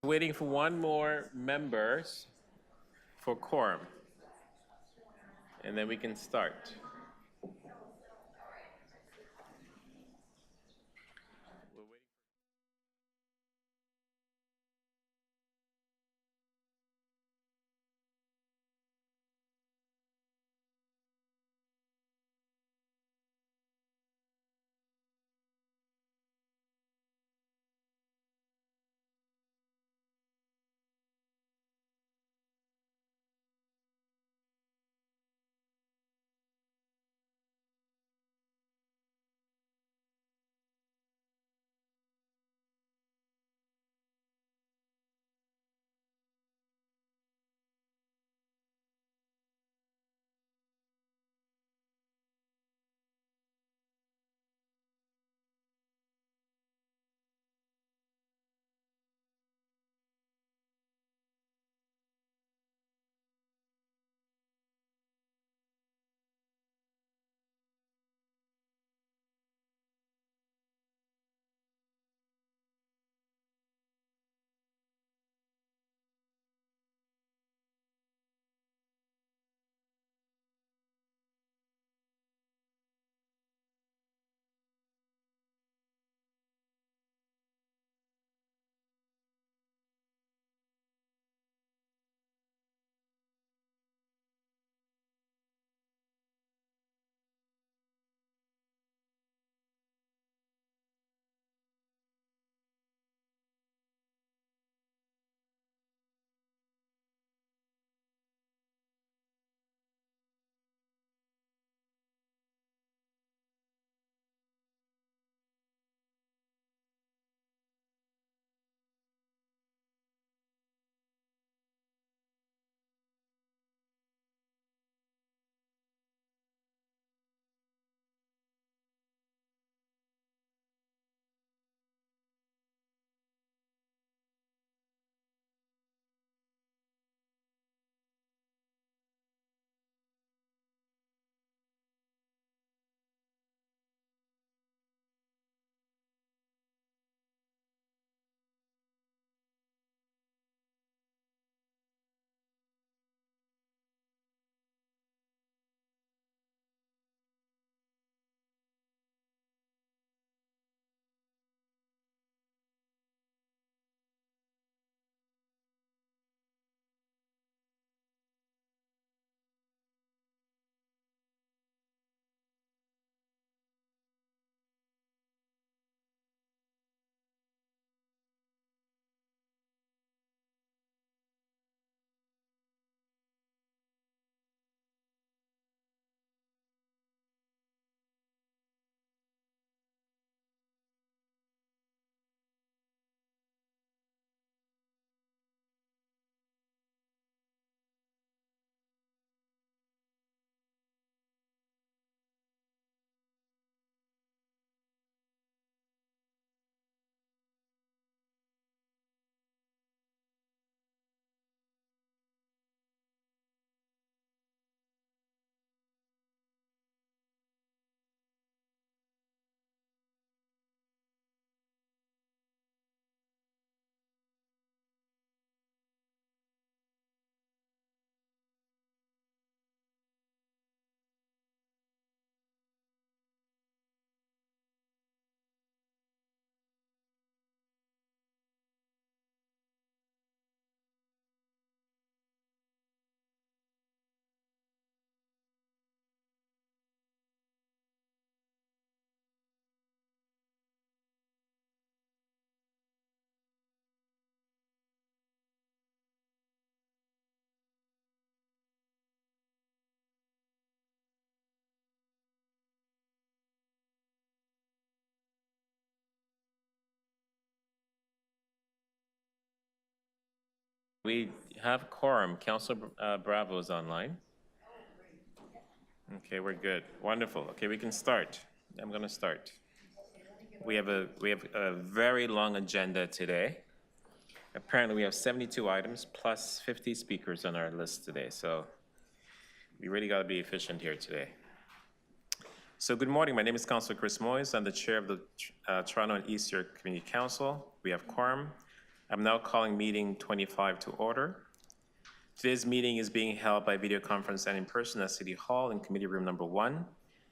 Waiting for one more members for quorum, and then we can start. We have quorum. Councilor Bravo is online. Okay, we're good. Wonderful. Okay, we can start. I'm going to start. We have a very long agenda today. Apparently, we have 72 items plus 50 speakers on our list today. So we really got to be efficient here today. So good morning. My name is Councilor Chris Moyes. I'm the chair of the Toronto and East York Community Council. We have quorum. I'm now calling meeting 25 to order. Today's meeting is being held by video conference and in person at City Hall in Committee Room Number 1.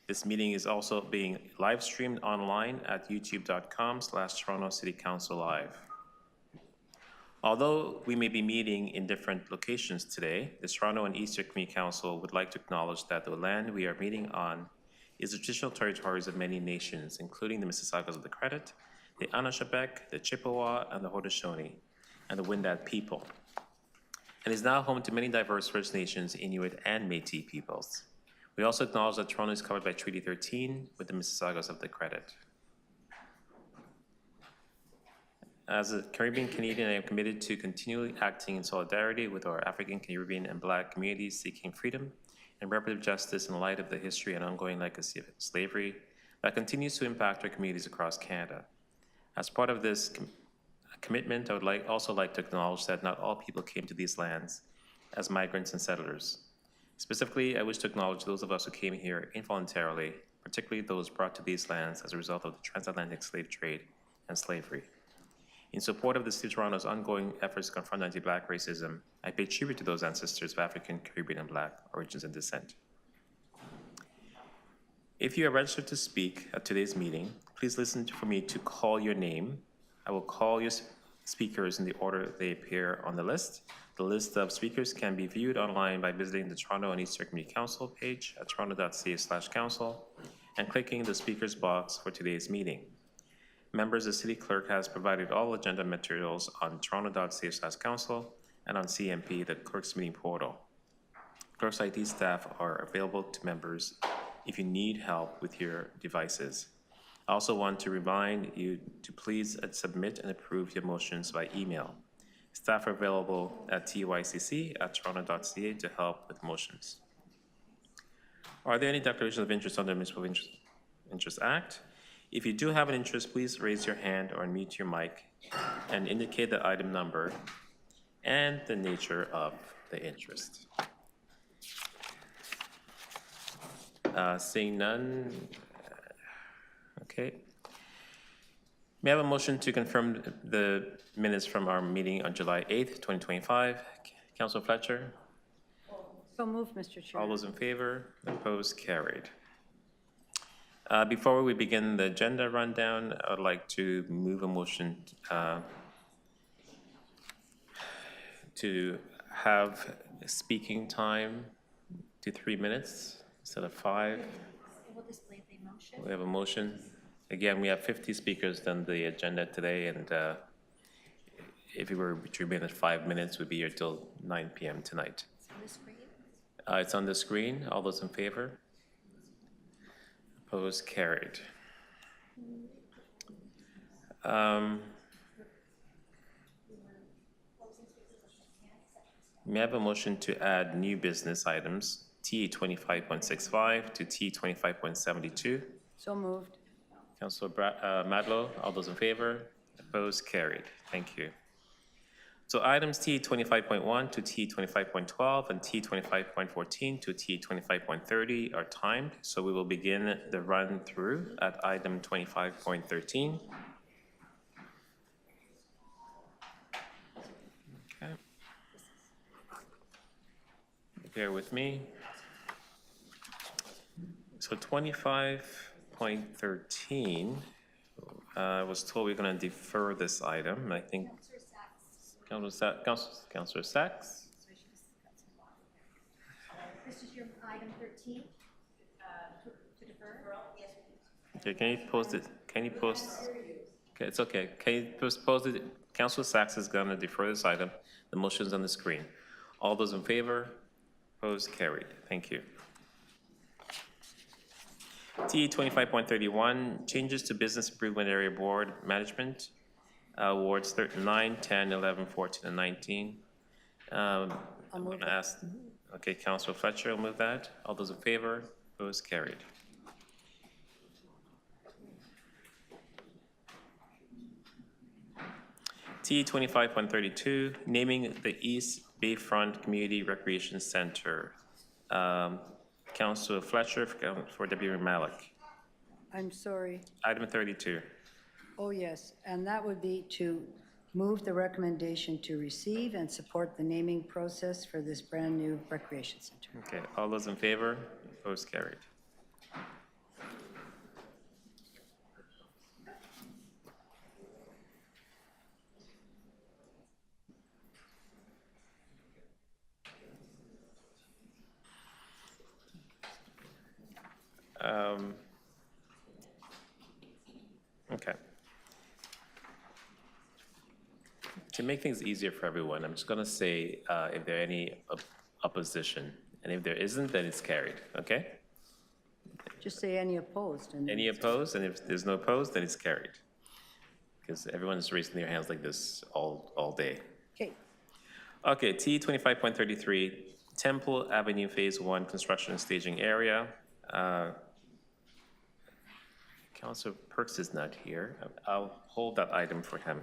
This meeting is also being live streamed online at youtube.com/Toronto City Council Live. Although we may be meeting in different locations today, the Toronto and Eastern Community Council would like to acknowledge that the land we are meeting on is the traditional territories of many nations, including the Mississaugas of the Credit, the Anishinaabe, the Chippewa, and the Haudenosaunee, and the Wendat people, and is now home to many diverse First Nations, Inuit, and Métis peoples. We also acknowledge that Toronto is covered by Treaty 13 with the Mississaugas of the Credit. As a Caribbean Canadian, I am committed to continually acting in solidarity with our African, Caribbean, and Black communities seeking freedom and reproductive justice in light of the history and ongoing legacy of slavery that continues to impact our communities across Canada. As part of this commitment, I would also like to acknowledge that not all people came to these lands as migrants and settlers. Specifically, I wish to acknowledge those of us who came here involuntarily, particularly those brought to these lands as a result of the transatlantic slave trade and slavery. In support of the City of Toronto's ongoing efforts to confront anti-Black racism, I pay tribute to those ancestors of African, Caribbean, and Black origins and descent. If you are registered to speak at today's meeting, please listen for me to call your name. I will call your speakers in the order they appear on the list. The list of speakers can be viewed online by visiting the Toronto and Eastern Community Council page at toronto.ca/council and clicking the speakers box for today's meeting. Members, the City Clerk has provided all agenda materials on toronto.ca/council and on CMP, the Clerk's meeting portal. Clerk's IT staff are available to members if you need help with your devices. I also want to remind you to please submit and approve your motions by email. Staff are available at tycc@toronto.ca to help with motions. Are there any declarations of interest under the Municipal Interest Act? If you do have an interest, please raise your hand or unmute your mic and indicate the item number and the nature of the interest. Seeing none, okay. May I have a motion to confirm the minutes from our meeting on July 8th, 2025? Councilor Fletcher? So moved, Mr. Chair. All those in favor? Opposed? Carried. Before we begin the agenda rundown, I would like to move a motion to have speaking time to 3 minutes instead of 5. We'll display the motion. We have a motion. Again, we have 50 speakers on the agenda today, and if we were to remain at 5 minutes, we'd be here till 9 p.m. tonight. It's on the screen. It's on the screen. All those in favor? Opposed? Carried. May I have a motion to add new business items, T 25.65 to T 25.72? So moved. Councilor Madlow, all those in favor? Opposed? Carried. Thank you. So items T 25.1 to T 25.12 and T 25.14 to T 25.30 are timed, so we will begin the run through at item 25.13. Okay. Bear with me. So 25.13, I was told we're going to defer this item. I think Councilor Sachs. This is your item 13 to defer? Yes, please. Okay, can you post it? Can you post? Okay, it's okay. Can you post it? Councilor Sachs is going to defer this item. The motion is on the screen. All those in favor? Opposed? Carried. Thank you. T 25.31, changes to Business Improvement Area Board Management. Awards 9, 10, 11, 14, and 19. I'm going to ask, okay, Councilor Fletcher will move that. All those in favor? Opposed? Carried. T 25.32, naming the East Bayfront Community Recreation Center. Councilor Fletcher for Deputy Malik. I'm sorry. Item 32. Oh, yes, and that would be to Move the recommendation to receive and support the naming process for this brand-new recreation center. Okay, all those in favor? Opposed, carried. Okay. To make things easier for everyone, I'm just going to say if there are any opposition, and if there isn't, then it's carried, okay? Just say any opposed. And Any opposed, and if there's no opposed, then it's carried. Because everyone's raising their hands like this all day. Okay. Okay, T 25.33, Temple Avenue Phase 1 Construction and Staging Area. Councilor Perks is not here. I'll hold that item for him.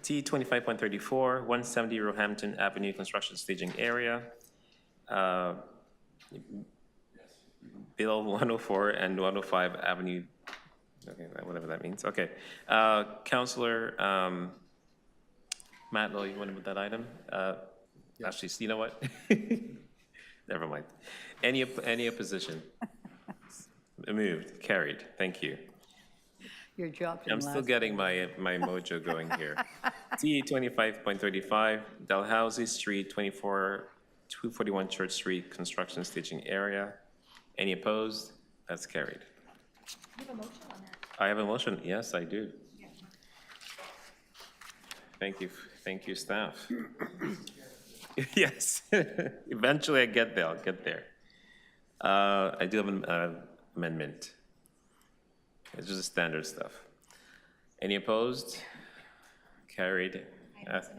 T 25.34, 170 Roehampton Avenue Construction Staging Area. Bill 104 and 105 Avenue, okay, whatever that means. Okay. Councilor Matt Lowe, you want to move that item? Actually, you know what? Never mind. Any opposition? Moved, carried, thank you. Your job. I'm still getting my mojo going here. T 25.35, Dalhousie Street, 241 Church Street, construction staging area. Any opposed? That's carried. You have a motion on that? I have a motion, yes, I do. Thank you, staff. Yes, eventually I get there, I'll get there. I do have an amendment. It's just standard stuff. Any opposed? Carried.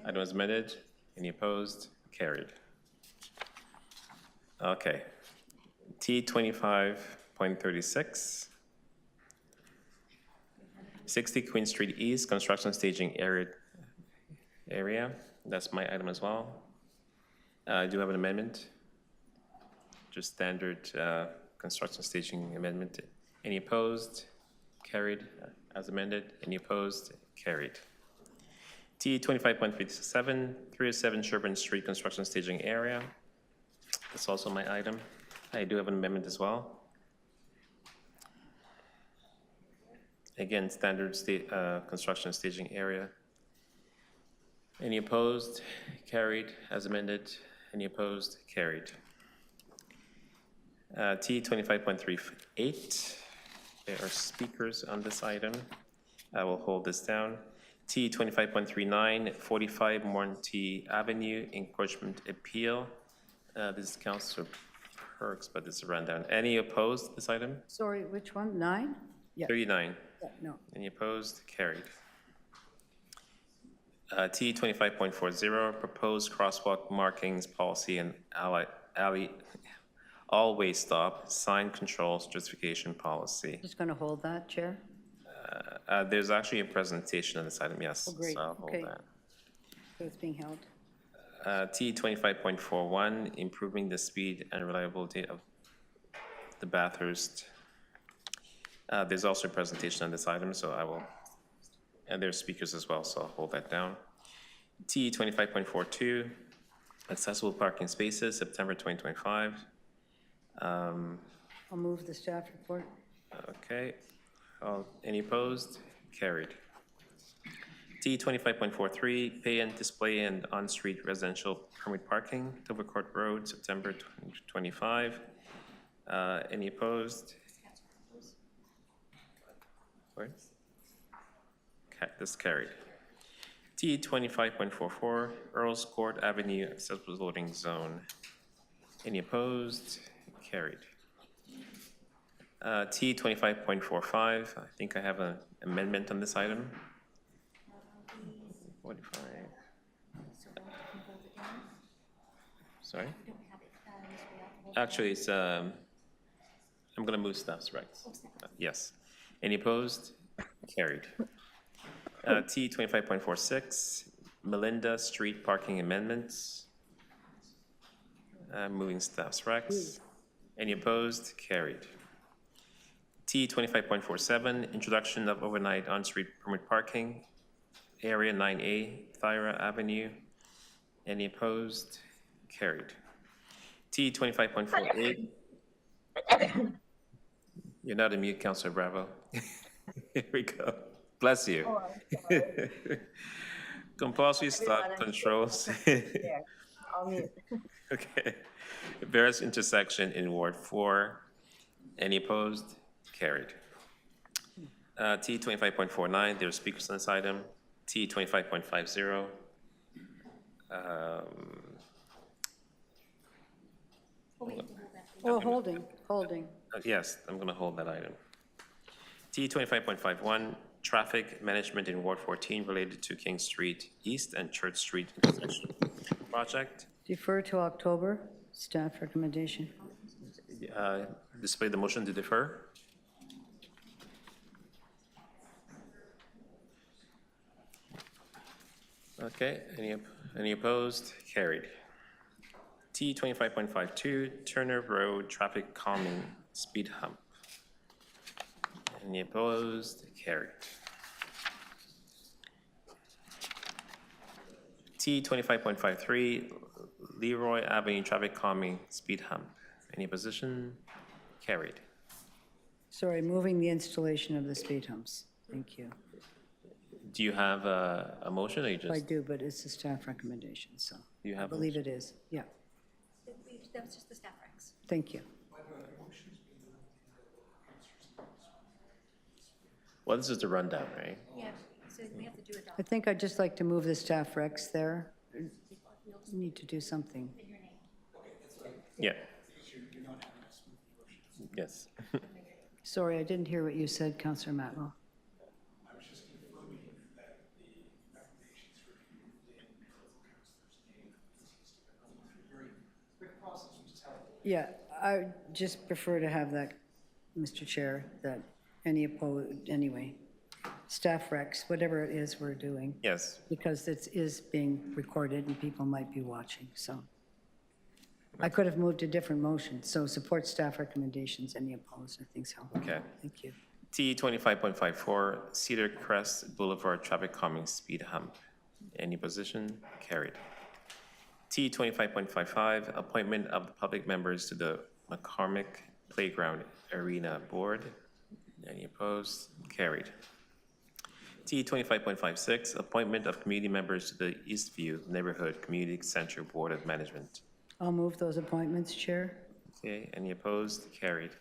Item is amended. Any opposed? Carried. Okay. T 25.36. 60 Queen Street East, construction staging area. That's my item as well. I do have an amendment. Just standard construction staging amendment. Any opposed? Carried as amended. Any opposed? Carried. T 25.37, 307 Sherburne Street construction staging area. That's also my item. I do have an amendment as well. Again, standard construction staging area. Any opposed? Carried as amended. Any opposed? Carried. T 25.38. There are speakers on this item. I will hold this down. T 25.39, 45 Mornty Avenue, encroachment appeal. This is Councilor Perks, but this is a rundown. Any opposed to this item? Sorry, which one? 9? Yeah. 39. Yeah, no. Any opposed? Carried. T 25.40, proposed crosswalk markings policy and alley all-way stop, sign controls, justification policy. Just going to hold that, Chair. There's actually a presentation on this item, yes. Oh, great. So I'll hold Okay. that. So it's being held. T 25.41, improving the speed and reliability of the Bathurst. There's also a presentation on this item, so I will, and there's speakers as well, so I'll hold that down. T 25.42, accessible parking spaces, September 2025. I'll move the staff report. Okay. Any opposed? Carried. T 25.43, pay and display and on-street residential permit parking, Dovercourt Road, September 2025. Any opposed? Sorry? Okay, this is carried. T 25.44, Earls Court Avenue accessible loading zone. Any opposed? Carried. T 25.45, I think I have an amendment on this item. 45. Sorry? Actually, it's, I'm going to move staff's rights. Yes. Any opposed? Carried. T 25.46, Melinda Street parking amendments. Moving staff's recs. Any opposed? Carried. T 25.47, introduction of overnight on-street permit parking. Area 9A, Thyra Avenue. Any opposed? Carried. T 25.48. You're not on mute, Councilor Bravo. Here we go. Bless you. Oh, I'm sorry. Compulsory stock Everyone, I'm controls. there. I'll mute. Okay. Various intersection in Ward 4. Any opposed? Carried. T 25.49, there's speakers on this item. T 25.50. Oh, holding. Yes, I'm going to hold that item. T 25.51, traffic management in Ward 14 related to King Street East and Church Street intersection project. Defer to October, staff recommendation. Display the motion to defer. Okay, any opposed? Carried. T 25.52, Turner Road traffic calming speed hump. Any opposed? Carried. T 25.53, Leroy Avenue traffic calming speed hump. Any opposition? Carried. Sorry, moving the installation of the speed humps. Thank you. Do you have a motion, or you I just, do, but it's a staff recommendation, so do you I have? a believe motion? it is. Yeah, That was just the staff recs. thank you. Well, this is the rundown, right? Yeah, so we have to do I think I'd just like to move the staff recs there. We need to do something. Yeah. Yes. Sorry, I didn't hear what you said, Councillor Matlow. Yeah, I just prefer to have that, Mr. Chair, that any opposed, anyway, staff recs, whatever it is we're doing, Yes. because it is being recorded and people might be watching, so. I could have moved a different motion, so support staff recommendations, any opposed, I think so. Okay. Thank you. T 25.54, Cedar Crest Boulevard traffic calming speed hump. Any position? Carried. T 25.55, appointment of the public members to the McCormick Playground Arena Board. Any opposed? Carried. T 25.56, appointment of community members to the Eastview Neighborhood Community Center Board of Management. I'll move those appointments, Chair. Okay, any opposed? Carried.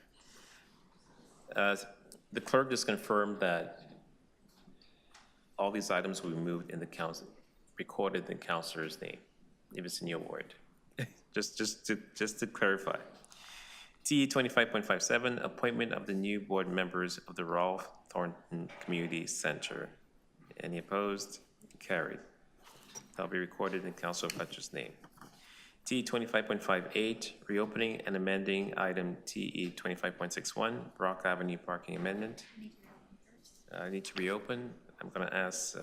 The clerk just confirmed that all these items will be moved in the council, recorded in the councilor's name, if it's in your ward. just to clarify. T 25.57, appointment of the new board members of the Rolfe Thornton Community Center. Any opposed? Carried. That'll be recorded in Councilor Fletcher's name. T 25.58, reopening and amending item TE 25.61, Brock Avenue parking amendment. I need to reopen. I'm going to ask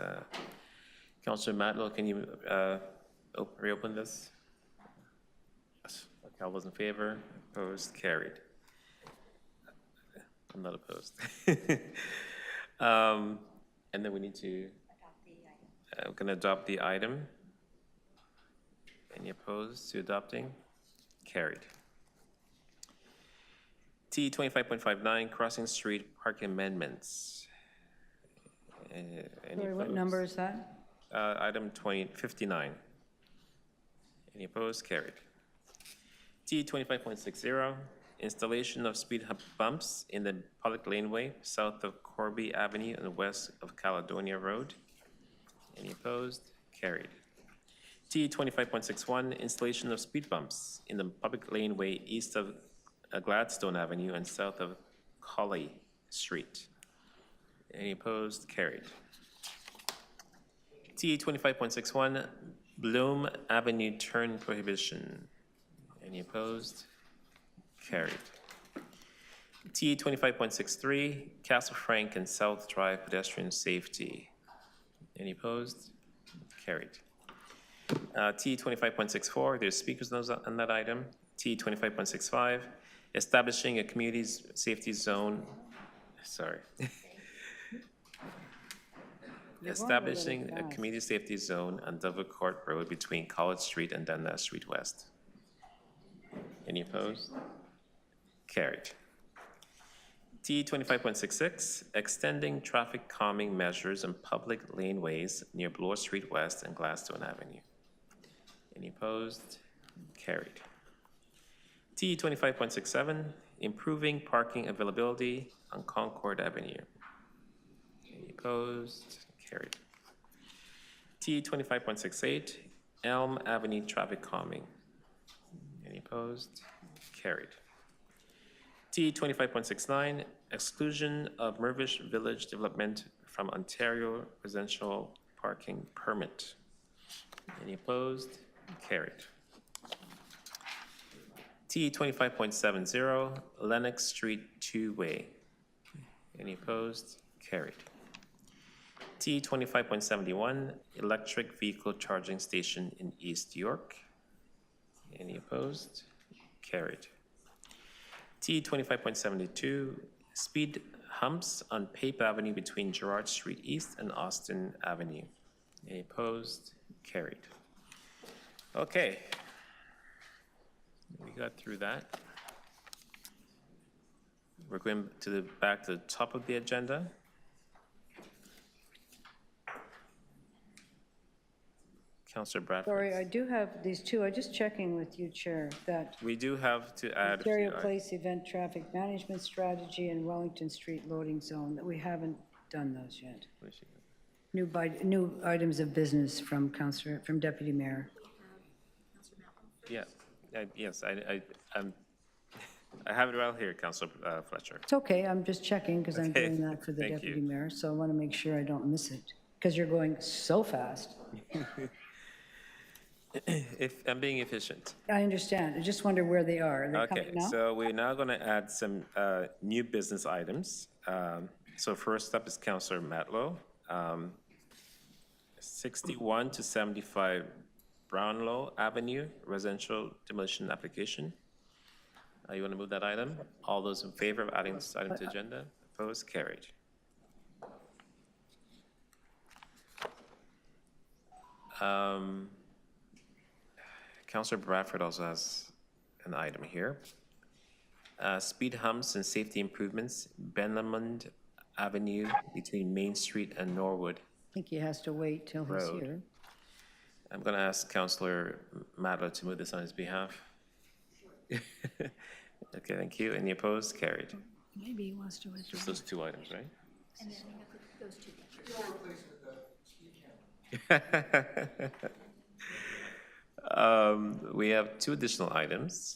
Councilor Matlow, can you reopen this? Yes. Okay, all those in favor? Opposed? Carried. I'm not opposed. And then we need to, we're going to adopt the item. Any opposed to adopting? Carried. T 25.59, Crossing Street Park Amendments. Any Sorry, what opposed? number is that? Item 59. Any opposed? Carried. T 25.60, installation of speed hump bumps in the public laneway south of Corby Avenue and west of Caledonia Road. Any opposed? Carried. T 25.61, installation of speed bumps in the public laneway east of Gladstone Avenue and south of Colley Street. Any opposed? Carried. T 25.61, Bloom Avenue turn prohibition. Any opposed? Carried. T 25.63, Castle Frank and South Drive pedestrian safety. Any opposed? Carried. T 25.64, there's speakers on that item. T 25.65, establishing a community's safety zone. Sorry. establishing a community safety zone on Dover Court Road between College Street and Dundas Street West. Any opposed? Carried. T 25.66, extending traffic calming measures on public laneways near Bloor Street West and Gladstone Avenue. Any opposed? Carried. T 25.67, improving parking availability on Concord Avenue. Any opposed? Carried. T 25.68, Elm Avenue traffic calming. Any opposed? Carried. T 25.69, exclusion of Mirvish Village development from Ontario residential parking permit. Any opposed? Carried. T 25.70, Lennox Street two-way. Any opposed? Carried. T 25.71, electric vehicle charging station in East York. Any opposed? Carried. T 25.72, speed humps on Pape Avenue between Gerard Street East and Austin Avenue. Any opposed? Carried. Okay. We got through that. We're going to back to the top of the agenda. Councillor Bradford. Sorry, I do have these two. I'm just checking with you, Chair, that We do have to add. Ontario Place Event Traffic Management Strategy and Wellington Street Loading Zone, that we haven't done those yet. New items of business from Deputy Mayor. Yeah, yes, I have it right here, Councillor Fletcher. It's okay, I'm just checking because I'm Okay, doing that for the thank Deputy you. Mayor, so I want to make sure I don't miss it, because you're going so fast. If I'm being efficient. I understand, I just wonder where they are. Are they Okay, coming now? so we're now going to add some new business items. So first up is Councillor Matlow. 61 to 75 Brownlow Avenue, residential demolition application. You want to move that item? All those in favor of adding this item to agenda? Opposed? Carried. Councillor Bradford also has an item here. Speed humps and safety improvements, Benlamond Avenue between Main Street and Norwood. I think he has to wait till he's Road. here. I'm going to ask Councillor Matlow to move this on his behalf. Okay, thank you. Any opposed? Carried. Maybe he wants to withdraw. Just those two items, right? And then we have those two. We have two additional items,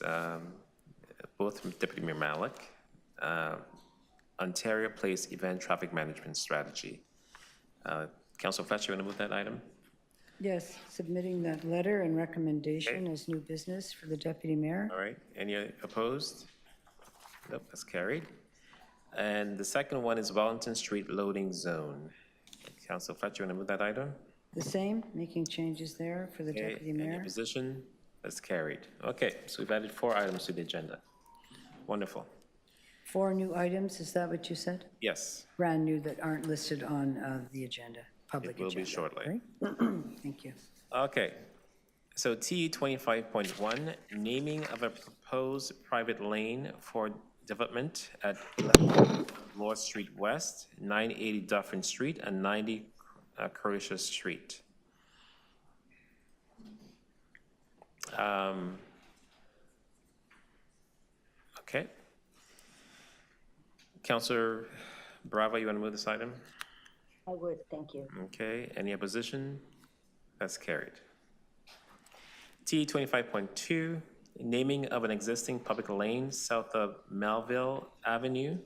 both from Deputy Mayor Malik. Ontario Place Event Traffic Management Strategy. Councillor Fletcher, you want to move that item? Yes, submitting that letter and recommendation as new business for the Deputy Mayor. All right, any opposed? Nope, that's carried. And the second one is Wellington Street Loading Zone. Councillor Fletcher, you want to move that item? The same, making changes there for the Okay, Deputy any Mayor. opposition? That's carried. Okay, so we've added 4 items to the agenda. Wonderful. 4 new items, is that what you said? Yes, Brand new that aren't listed on the agenda, public it will agenda. be shortly. right? Thank you. Okay, so T 25.1, naming of a proposed private lane for development at 11 Lord Street West, 980 Dufferin Street, and 90 Croatia Street. Okay. Councillor Bravo, you want to move this item? I would, thank you. Okay, any opposition? That's carried. T 25.2, naming of an existing public lane south of Melville Avenue,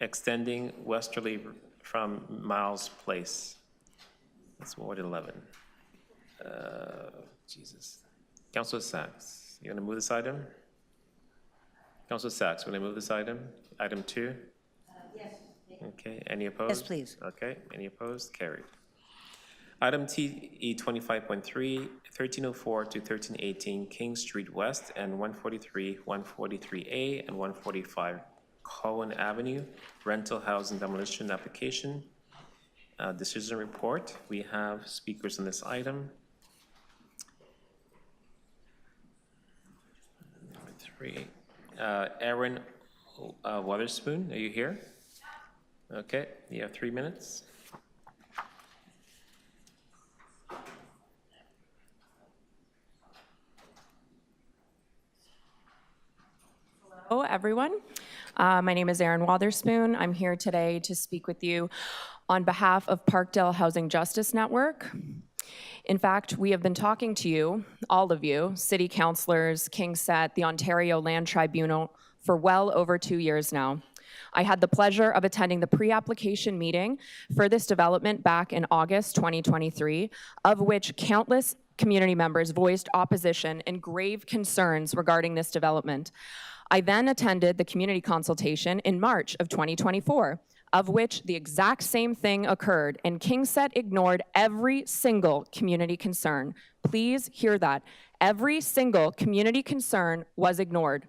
extending westerly from Miles Place. That's Ward 11. Jesus. Councilor Sachs, you want to move this item? Councilor Sachs, want to move this item? Item 2? Yes. Okay, any opposed? Yes, please. Okay, any opposed? Carried. Item TE 25.3, 1304 to 1318 King Street West and 143, 143A, and 145 Cohen Avenue, rental housing demolition application. Decision report. We have speakers on this item. Number 3. Aaron Witherspoon, are you here? Okay, you have 3 minutes. Hello, everyone. My name is Erin Witherspoon. I'm here today to speak with you on behalf of Parkdale Housing Justice Network. In fact, we have been talking to you, all of you, city councilors, KingSett, the Ontario Land Tribunal, for well over 2 years now. I had the pleasure of attending the pre-application meeting for this development back in August 2023, of which countless community members voiced opposition and grave concerns regarding this development. I then attended the community consultation in March of 2024, of which the exact same thing occurred, and KingSett ignored every single community concern. Please hear that. Every single community concern was ignored.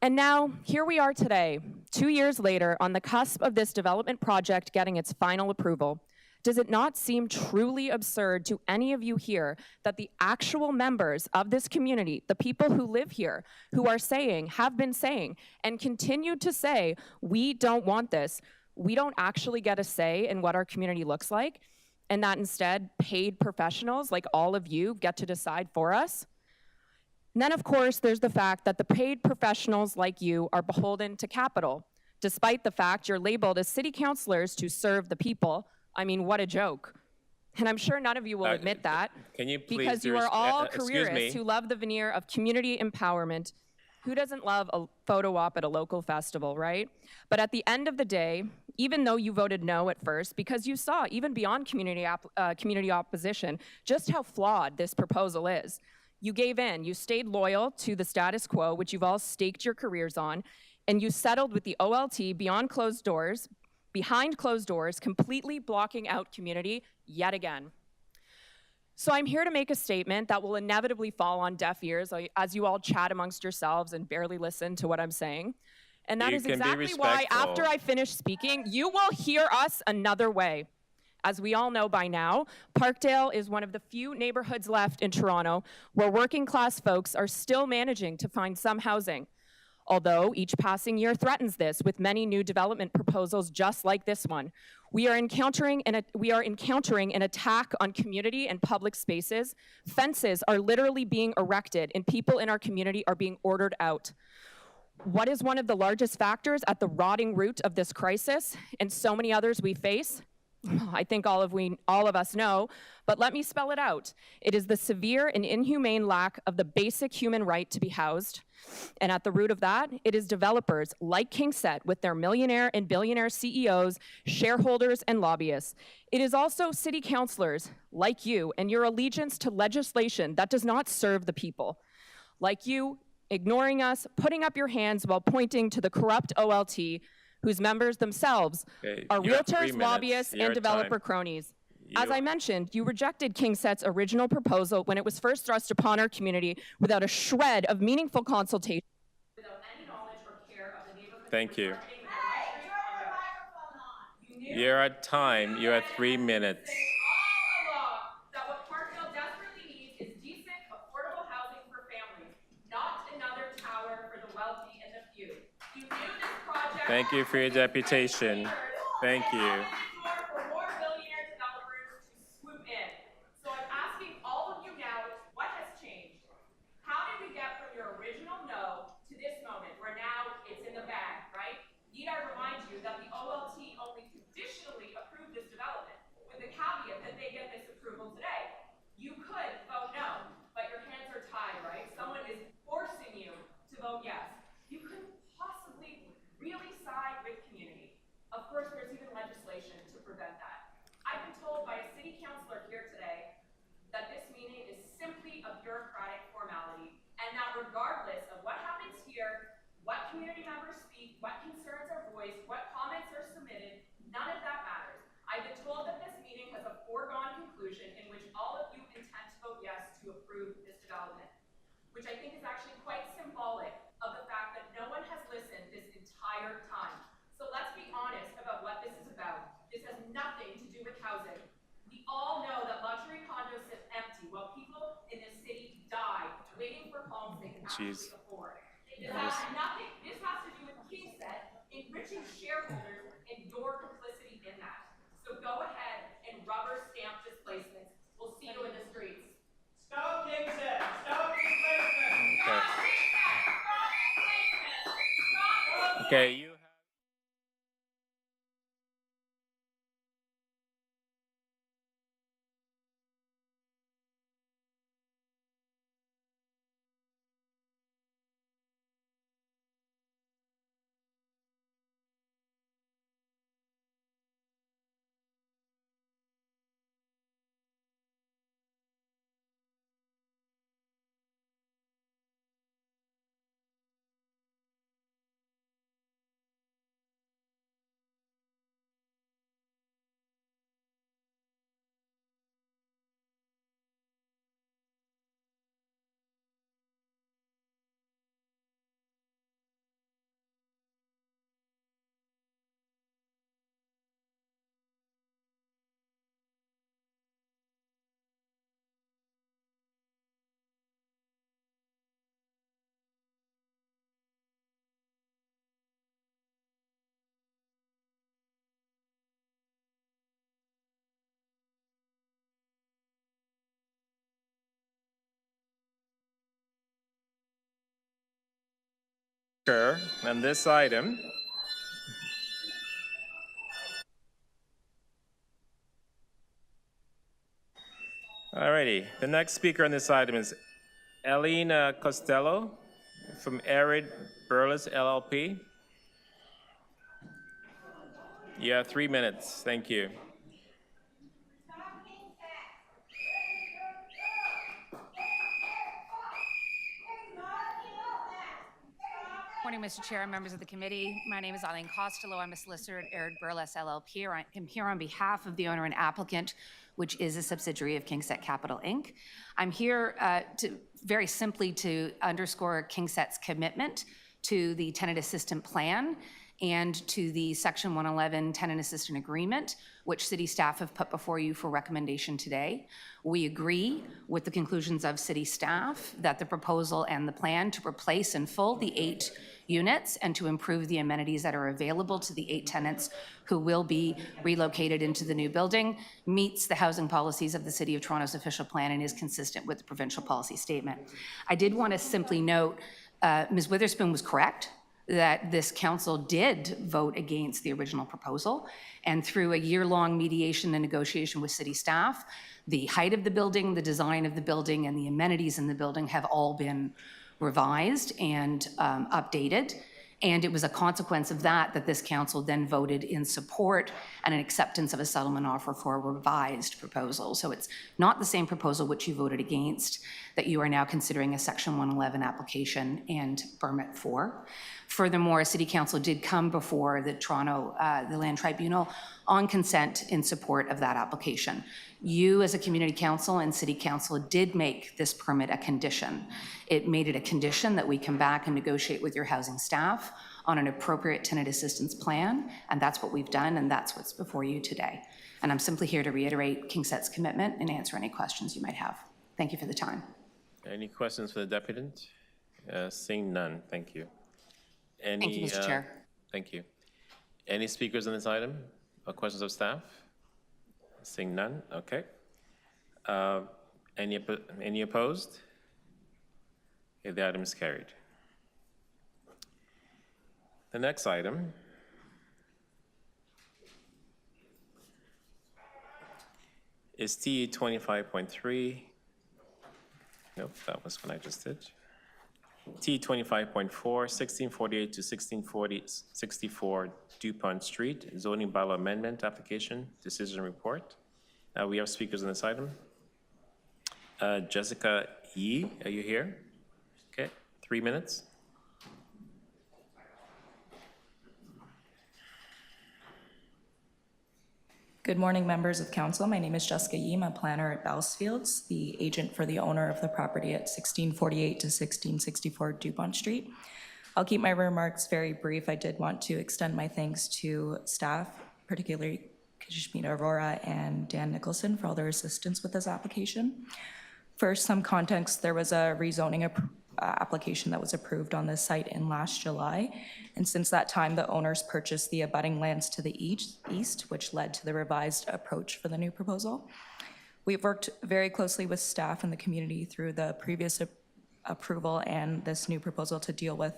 And now, here we are today, 2 years later, on the cusp of this development project getting its final approval. Does it not seem truly absurd to any of you here that the actual members of this community, the people who live here, who are saying, have been saying, and continue to say, we don't want this, we don't actually get a say in what our community looks like, and that instead paid professionals like all of you get to decide for us? And then, of course, there's the fact that the paid professionals like you are beholden to capital, despite the fact you're labeled as city councilors to serve the people. I mean, what a joke. And I'm sure none of you will admit that. Can you please because you are all careerists who love the veneer of community empowerment. Who doesn't love a photo op at a local festival, right? But at the end of the day, even though you voted no at first, because you saw, even beyond community opposition, just how flawed this proposal is, you gave in. You stayed loyal to the status quo, which you've all staked your careers on, and you settled with the OLT behind closed doors, completely blocking out community yet again. So I'm here to make a statement that will inevitably fall on deaf ears as you all chat amongst yourselves and barely listen to what I'm saying. And that is exactly why after I finish speaking, you will hear us another way. As we all know by now, Parkdale is one of the few neighborhoods left in Toronto where working class folks are still managing to find some housing. Although each passing year threatens this with many new development proposals just like this one. We are encountering an attack on community and public spaces. Fences are literally being erected and people in our community are being ordered out. What is one of the largest factors at the rotting root of this crisis and so many others we face? I think all of us know, but let me spell it out. It is the severe and inhumane lack of the basic human right to be housed. And at the root of that, it is developers like KingSett with their millionaire and billionaire CEOs, shareholders, and lobbyists. It is also city councilors like you and your allegiance to legislation that does not serve the people. Like you, ignoring us, putting up your hands while pointing to the corrupt OLT, whose members themselves are realtors, lobbyists, and developer cronies. As I mentioned, you rejected KingSett's original proposal when it was first thrust upon our community without a shred of meaningful consultation, without any knowledge or care of the neighborhood. Thank you. You're at time. You have 3 minutes. All along that what Parkdale desperately needs is decent, affordable housing for families, not another tower for the wealthy and the few. You knew this project. Thank you for your deputation. Thank you. Which I think is actually quite symbolic of the fact that no one has listened this entire time. So let's be honest about what this is about. This has nothing to do She's, This has to do with KingSett enriching shareholders and your complicity in that. So go ahead and rubber stamp displacements. We'll see you in the streets. Stop KingSett! Stop displacement! okay, you have. On this item. Alrighty, the next speaker on this item is Elena Costello from Arid Burles LLP. You have 3 minutes, thank you. Morning, Mr. Chair and members of the committee. My name is Eileen Costello. I'm a solicitor at Arid Burles LLP. I'm here on behalf of the owner and applicant, which is a subsidiary of KingSett Capital, Inc. I'm here very simply to underscore KingSett's commitment to the tenant assistant plan and to the Section 111 tenant assistant agreement, which city staff have put before you for recommendation today. We agree with the conclusions of city staff that the proposal and the plan to replace in full the 8 units and to improve the amenities that are available to the 8 tenants who will be relocated into the new building meets the housing policies of the City of Toronto's official plan and is consistent with the provincial policy statement. I did want to simply note, Ms. Witherspoon was correct that this council did vote against the original proposal, and through a year-long mediation and negotiation with city staff, the height of the building, the design of the building, and the amenities in the building have all been revised and updated. And it was a consequence of that that this council then voted in support and an acceptance of a settlement offer for a revised proposal. So it's not the same proposal which you voted against that you are now considering a Section 111 application and permit for. Furthermore, City Council did come before the Toronto, the Land Tribunal on consent in support of that application. You as a community council and city council did make this permit a condition. It made it a condition that we come back and negotiate with your housing staff on an appropriate tenant assistance plan, and that's what we've done, and that's what's before you today. And I'm simply here to reiterate KingSett's commitment and answer any questions you might have. Thank you for the time. Any questions for the deputant? Seeing none, thank you. Thank you, Mr. Chair. Thank you. Any speakers on this item or questions of staff? Seeing none, okay. Any opposed? Okay, the item is carried. The next item is TE 25.3. Nope, that was what I just did. T 25.4, 1648 to 1664 DuPont Street, zoning bylaw amendment application, decision report. We have speakers on this item. Jessica Yee, are you here? Okay, 3 minutes. Good morning, members of council. My name is Jessica Yee. I'm a planner at Bellsfields, the agent for the owner of the property at 1648 to 1664 DuPont Street. I'll keep my remarks very brief. I did want to extend my thanks to staff, particularly Kashmina Aurora and Dan Nicholson for all their assistance with this application. First, some context, there was a rezoning application that was approved on this site in last July. And since that time, the owners purchased the abutting lands to the east, which led to the revised approach for the new proposal. We've worked very closely with staff and the community through the previous approval and this new proposal to deal with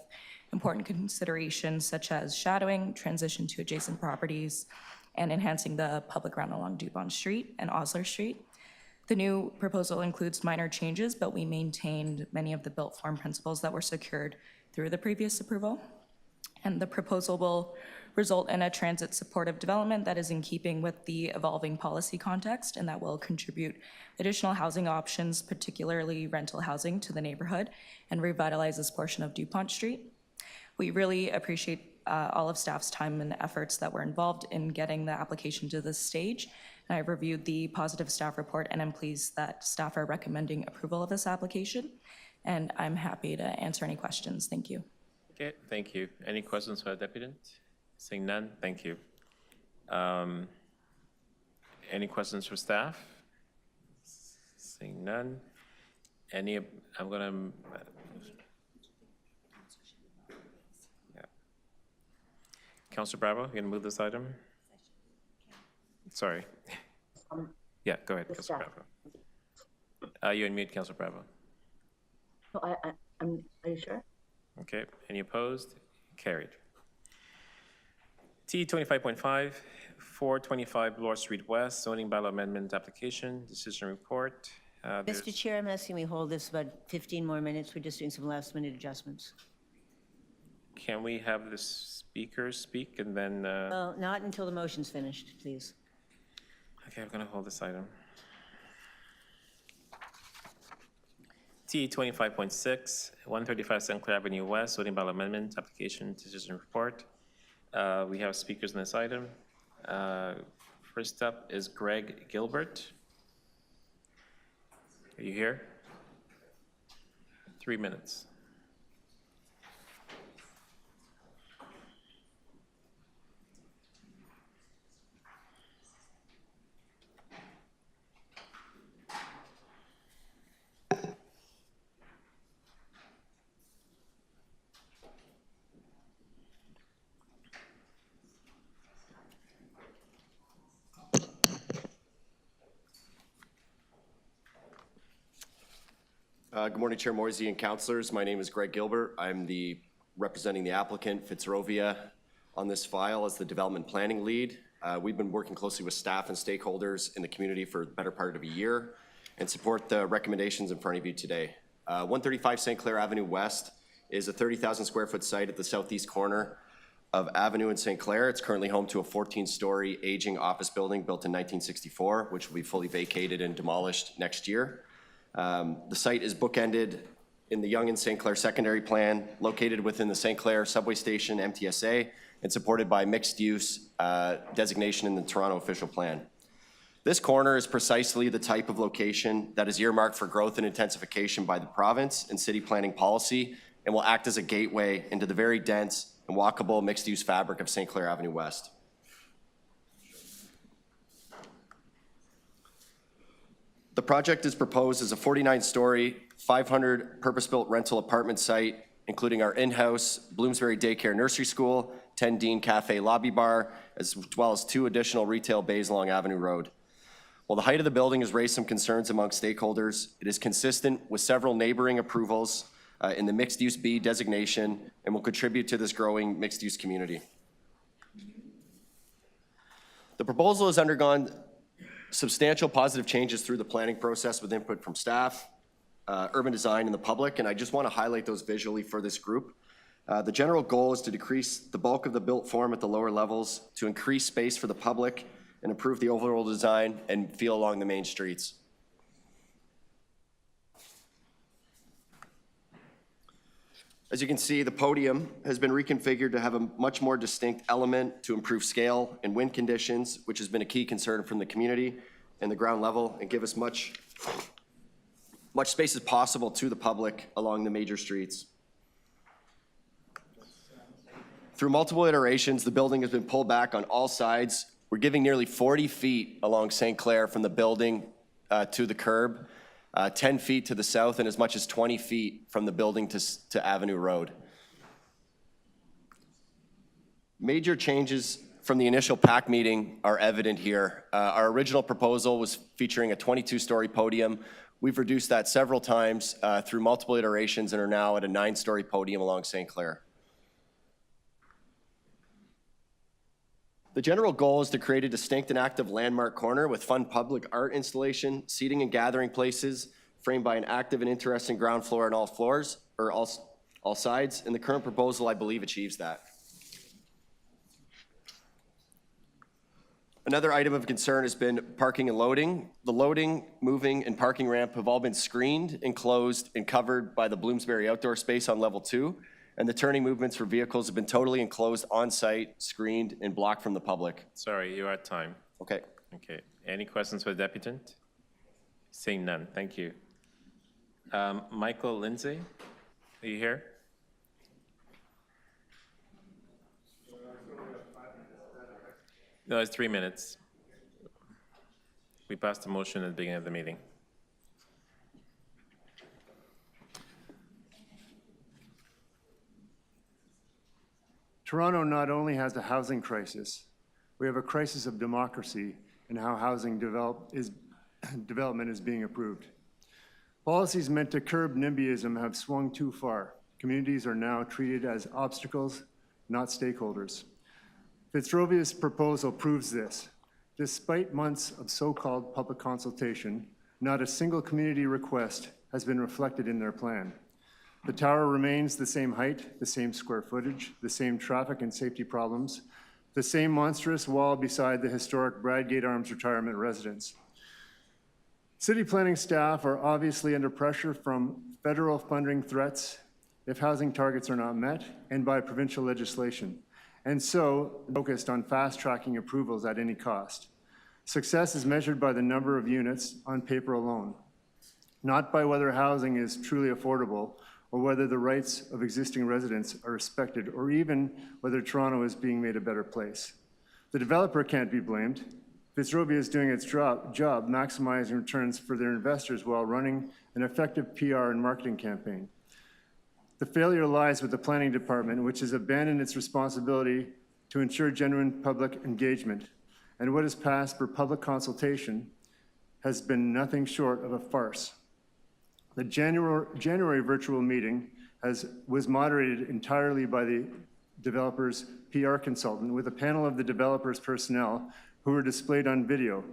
important considerations such as shadowing, transition to adjacent properties, and enhancing the public realm along Dupont Street and Osler Street. The new proposal includes minor changes, but we maintained many of the built form principles that were secured through the previous approval. And the proposal will result in a transit supportive development that is in keeping with the evolving policy context and that will contribute additional housing options, particularly rental housing, to the neighborhood and revitalize this portion of Dupont Street. We really appreciate all of staff's time and efforts that were involved in getting the application to this stage. And I've reviewed the positive staff report and I'm pleased that staff are recommending approval of this application. And I'm happy to answer any questions. Thank you. Okay, thank you. Any questions for the deputant? Seeing none, thank you. Any questions for staff? Seeing none. I'm gonna, yeah. Councilor Bravo, you gonna move this item? Sorry. Yeah, go ahead, Councilor Bravo. You unmute, Councilor Bravo. No, are you sure? Okay, any opposed? Carried. T 25.5, 425 Bloor Street West, zoning bylaw amendment application, decision report. Mr. Chair, I'm asking we hold this about 15 more minutes. We're just doing some last minute adjustments. Can we have the speakers speak and then? Well, not until the motion's finished, please. Okay, I'm gonna hold this item. T 25.6, 135 St. Clair Avenue West, zoning bylaw amendment application, decision report. We have speakers on this item. First up is Greg Gilbert. Are you here? 3 minutes. Good morning, Chair Moisey and councilors. My name is Greg Gilbert. I'm representing the applicant, Fitzrovia, on this file as the development planning lead. We've been working closely with staff and stakeholders in the community for the better part of a year and support the recommendations in front of you today. 135 St. Clair Avenue West is a 30,000 square foot site at the southeast corner of Avenue and St. Clair. It's currently home to a 14-story aging office building built in 1964, which will be fully vacated and demolished next year. The site is bookended in the Yonge and St. Clair secondary plan, located within the St. Clair subway station MTSA, and supported by mixed-use designation in the Toronto official plan. This corner is precisely the type of location that is earmarked for growth and intensification by the province and city planning policy, and will act as a gateway into the very dense and walkable mixed-use fabric of St. Clair Avenue West. The project is proposed as a 49-story, 500 purpose-built rental apartment site, including our in-house Bloomsbury Daycare Nursery School, 10 Dean Cafe Lobby Bar, as well as 2 additional retail bays along Avenue Road. While the height of the building has raised some concerns among stakeholders, it is consistent with several neighboring approvals in the mixed-use B designation and will contribute to this growing mixed-use community. The proposal has undergone substantial positive changes through the planning process with input from staff, urban design, and the public, and I just want to highlight those visually for this group. The general goal is to decrease the bulk of the built form at the lower levels, to increase space for the public, and improve the overall design and feel along the main streets. As you can see, the podium has been reconfigured to have a much more distinct element to improve scale and wind conditions, which has been a key concern from the community and the ground level, and give us much space as possible to the public along the major streets. Through multiple iterations, the building has been pulled back on all sides. We're giving nearly 40 feet along St. Clair from the building to the curb, 10 feet to the south and as much as 20 feet from the building to Avenue Road. Major changes from the initial PAC meeting are evident here. Our original proposal was featuring a 22-story podium. We've reduced that several times through multiple iterations and are now at a 9-story podium along St. Clair. The general goal is to create a distinct and active landmark corner with fun public art installation, seating and gathering places, framed by an active and interesting ground floor on all floors, or all sides, and the current proposal, I believe, achieves that. Another item of concern has been parking and loading. The loading, moving, and parking ramp have all been screened, enclosed, and covered by the Bloomsbury outdoor space on level 2, and the turning movements for vehicles have been totally enclosed on-site, screened, and blocked from the public. Sorry, you're at time. Okay. Okay. Any questions for the deputant? Seeing none. Thank you. Michael Lindsay, are you here? No, it's 3 minutes. We passed a motion at the beginning of the meeting. Toronto not only has a housing crisis, we have a crisis of democracy in how housing development is being approved. Policies meant to curb NIMBYism have swung too far. Communities are now treated as obstacles, not stakeholders. Fitzrovia's proposal proves this. Despite months of so-called public consultation, not a single community request has been reflected in their plan. The tower remains the same height, the same square footage, the same traffic and safety problems, the same monstrous wall beside the historic Bradgate Arms retirement residence. City planning staff are obviously under pressure from federal funding threats if housing targets are not met and by provincial legislation, and so focused on fast-tracking approvals at any cost. Success is measured by the number of units on paper alone, not by whether housing is truly affordable or whether the rights of existing residents are respected, or even whether Toronto is being made a better place. The developer can't be blamed. Fitzrovia is doing its job maximizing returns for their investors while running an effective PR and marketing campaign. The failure lies with the planning department, which has abandoned its responsibility to ensure genuine public engagement, and what has passed for public consultation has been nothing short of a farce. The January virtual meeting was moderated entirely by the developer's PR consultant with a panel of the developer's personnel who were displayed on video.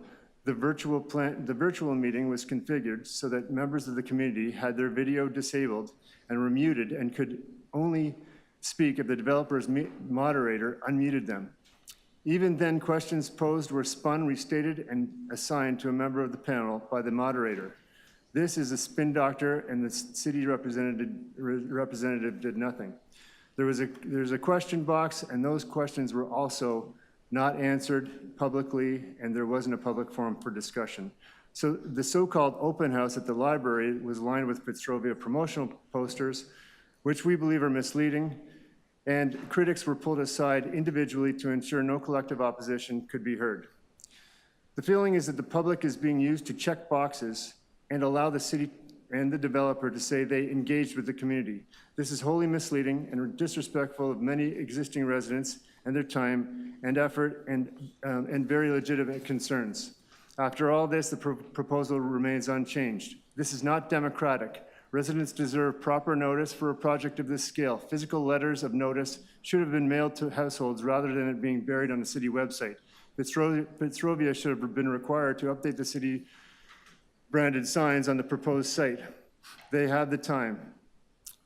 The virtual meeting was configured so that members of the community had their video disabled and were muted and could only speak if the developer's moderator unmuted them. Even then, questions posed were spun, restated, and assigned to a member of the panel by the moderator. This is a spin doctor, and the city representative did nothing. There's a question box, and those questions were also not answered publicly, and there wasn't a public forum for discussion. So the so-called open house at the library was lined with Fitzrovia promotional posters, which we believe are misleading, and critics were pulled aside individually to ensure no collective opposition could be heard. The feeling is that the public is being used to check boxes and allow the city and the developer to say they engaged with the community. This is wholly misleading and disrespectful of many existing residents and their time and effort and very legitimate concerns. After all this, the proposal remains unchanged. This is not democratic. Residents deserve proper notice for a project of this scale. Physical letters of notice should have been mailed to households rather than it being buried on the city website. Fitzrovia should have been required to update the city branded signs on the proposed site. They have the time.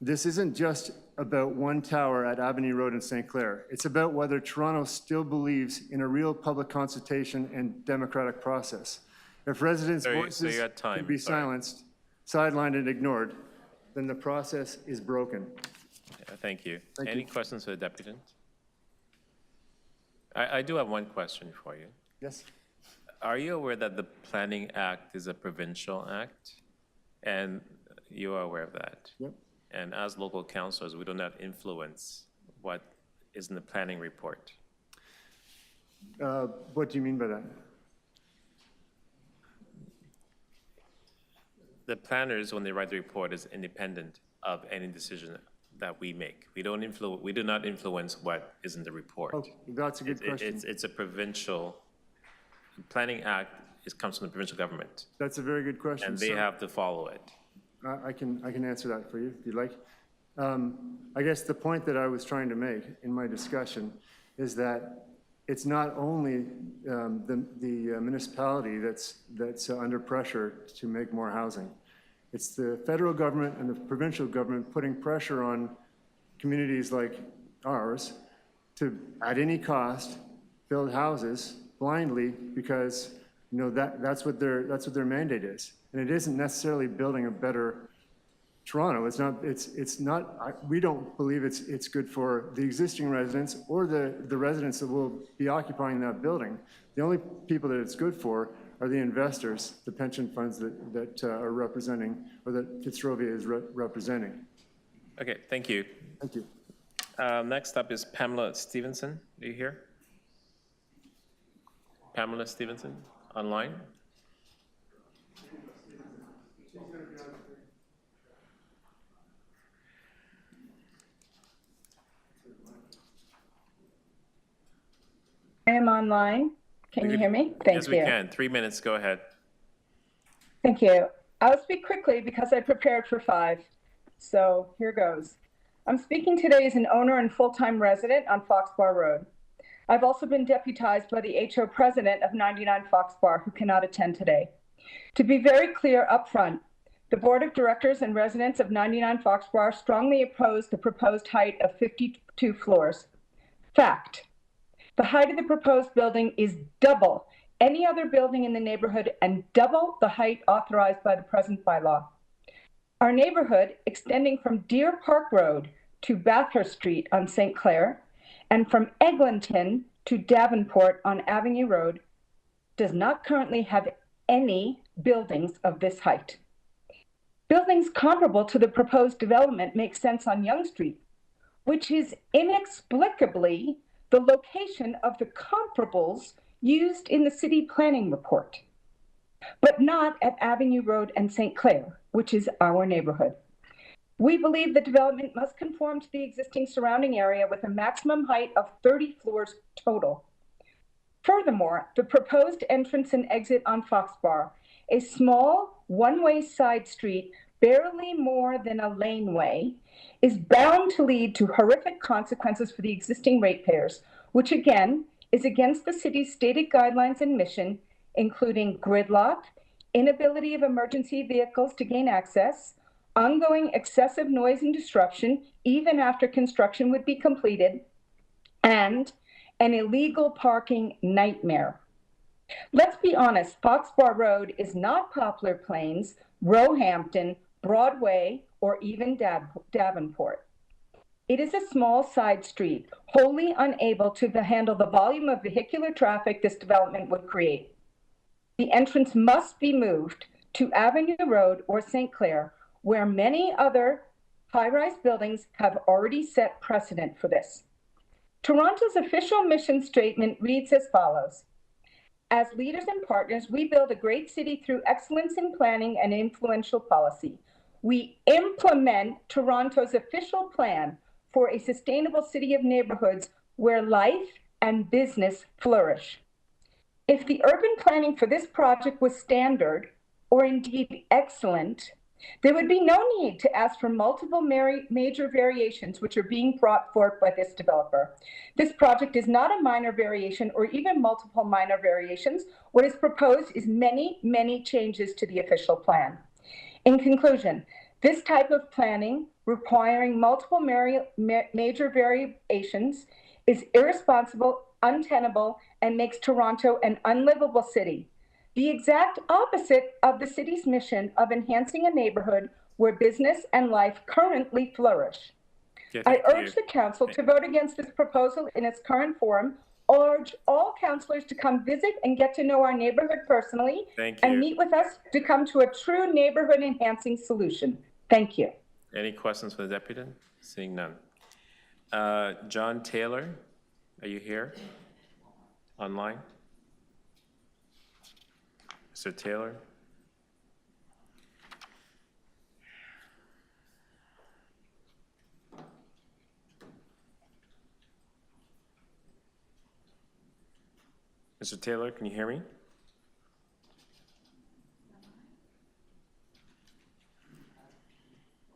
This isn't just about one tower at Avenue Road in St. Clair. It's about whether Toronto still believes in a real public consultation and democratic process. If residents' voices can be silenced, sidelined, and ignored, then the process is broken. Thank you. Any questions for the deputant? I do have one question for you. Yes. Are you aware that the Planning Act is a provincial act? And you are aware of that? Yep. And as local councillors, we do not influence what is in the planning report. What do you mean by that? the planners, when they write the report, is independent of any decision that we make. We do not influence what is in the report. Oh, that's a good question. It's a provincial, Planning Act comes from the provincial government, That's a very good question. and they So, have to follow it. I can answer that for you, if you'd like. I guess the point that I was trying to make in my discussion is that it's not only the municipality that's under pressure to make more housing. It's the federal government and the provincial government putting pressure on communities like ours to, at any cost, build houses blindly because, you know, that's what their mandate is. And it isn't necessarily building a better Toronto. It's not, we don't believe it's good for the existing residents or the residents that will be occupying that building. The only people that it's good for are the investors, the pension funds that are representing, or that Fitzrovia is representing. Okay, thank you. Thank you. Next up is Pamela Stevenson. Are you here? Pamela Stevenson, online? I am online. Can you hear me? Thank you. Yes, we can. 3 minutes, go ahead. Thank you. I'll speak quickly because I prepared for 5. So here goes. I'm speaking today as an owner and full-time resident on Foxbar Road. I've also been deputized by the HO president of 99 Foxbar, who cannot attend today. To be very clear up front, the board of directors and residents of 99 Foxbar strongly oppose the proposed height of 52 floors. Fact. The height of the proposed building is double any other building in the neighborhood and double the height authorized by the present bylaw. Our neighborhood, extending from Deer Park Road to Bathurst Street on St. Clair and from Eglinton to Davenport on Avenue Road, does not currently have any buildings of this height. Buildings comparable to the proposed development make sense on Yonge Street, which is inexplicably the location of the comparables used in the city planning report, but not at Avenue Road and St. Clair, which is our neighborhood. We believe the development must conform to the existing surrounding area with a maximum height of 30 floors total. Furthermore, the proposed entrance and exit on Foxbar, a small one-way side street barely more than a laneway, is bound to lead to horrific consequences for the existing ratepayers, which again is against the city's stated guidelines and mission, including gridlock, inability of emergency vehicles to gain access, ongoing excessive noise and disruption, even after construction would be completed, and an illegal parking nightmare. Let's be honest, Foxbar Road is not Poplar Plains, Roehampton, Broadway, or even Davenport. It is a small side street, wholly unable to handle the volume of vehicular traffic this development would create. The entrance must be moved to Avenue Road or St. Clair, where many other high-rise buildings have already set precedent for this. Toronto's official mission statement reads as follows: as leaders and partners, we build a great city through excellence in planning and influential policy. We implement Toronto's official plan for a sustainable city of neighborhoods where life and business flourish. If the urban planning for this project was standard, or indeed excellent, there would be no need to ask for multiple major variations which are being brought forth by this developer. This project is not a minor variation or even multiple minor variations. What is proposed is many, many changes to the official plan. In conclusion, this type of planning requiring multiple major variations is irresponsible, untenable, and makes Toronto an unlivable city. The exact opposite of the city's mission of enhancing a neighborhood where business and life currently flourish. I urge the council to vote against this proposal in its current form, urge all councillors to come visit and get to know our neighborhood personally, and meet with us to come to a true neighborhood enhancing solution. Thank you. Any questions for the deputy? Seeing none. John Taylor, are you here? Online? Mr. Taylor? Mr. Taylor, can you hear me?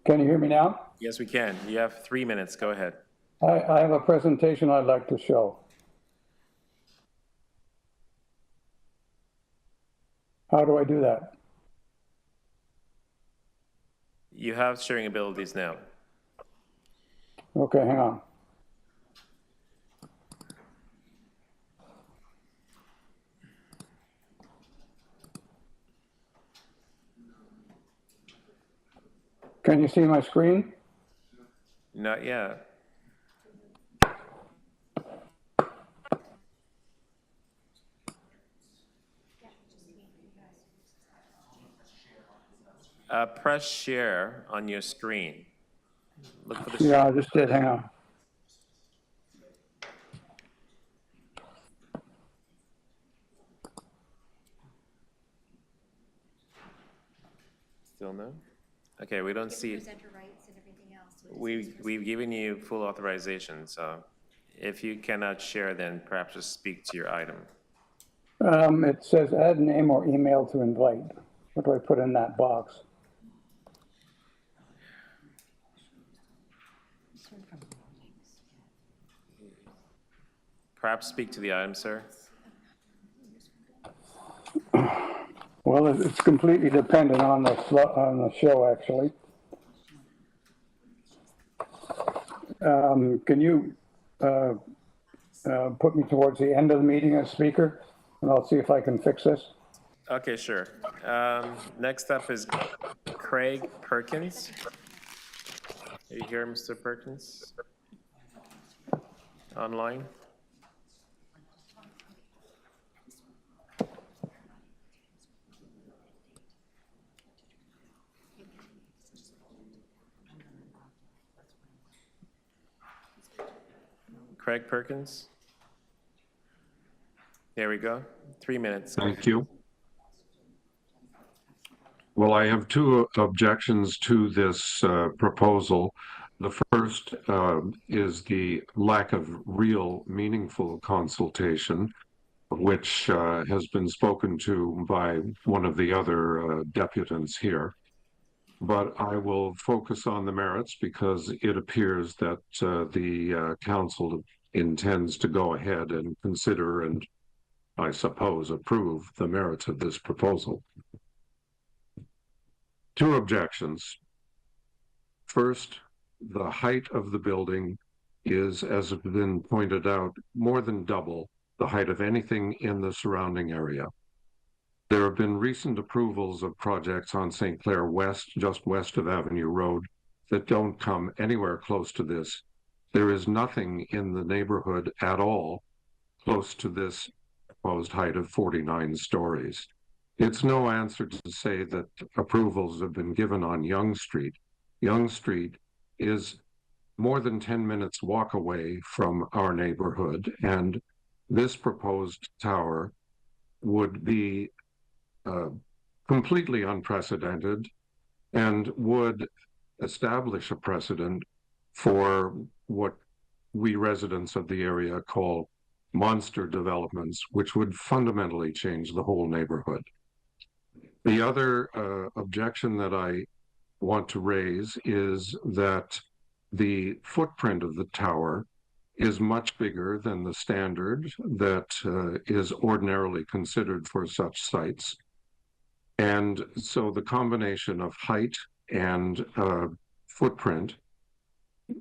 Can you hear me now? Yes, we can. You have 3 minutes. Go ahead. I have a presentation I'd like to show. How do I do that? You have sharing abilities now. Okay, hang on. Can you see my screen? Not yet. Press share on your screen. Look for the Yeah, I just did. Hang on. Still no? Okay, we don't see. Presenter rights and everything else. We've given you full authorization, so if you cannot share, then perhaps just speak to your item. It says add name or email to invite. What do I put in that box? Perhaps speak to the item, sir. Well, it's completely dependent on the show, actually. Can you put me towards the end of the meeting as speaker, and I'll see if I can fix this. Okay, sure. Next up is Craig Perkins. Are you here, Mr. Perkins? Online? Craig Perkins? There we go. 3 minutes. Thank you. Well, I have two objections to this proposal. The first is the lack of real meaningful consultation, which has been spoken to by one of the other deputants here. But I will focus on the merits because it appears that the council intends to go ahead and consider and, I suppose, approve the merits of this proposal. Two objections. First, the height of the building is, as has been pointed out, more than double the height of anything in the surrounding area. There have been recent approvals of projects on St. Clair West, just west of Avenue Road, that don't come anywhere close to this. There is nothing in the neighborhood at all close to this proposed height of 49 stories. It's no answer to say that approvals have been given on Yonge Street. Yonge Street is more than 10 minutes walk away from our neighborhood, and this proposed tower would be completely unprecedented and would establish a precedent for what we residents of the area call monster developments, which would fundamentally change the whole neighborhood. The other objection that I want to raise is that the footprint of the tower is much bigger than the standard that is ordinarily considered for such sites. And so the combination of height and footprint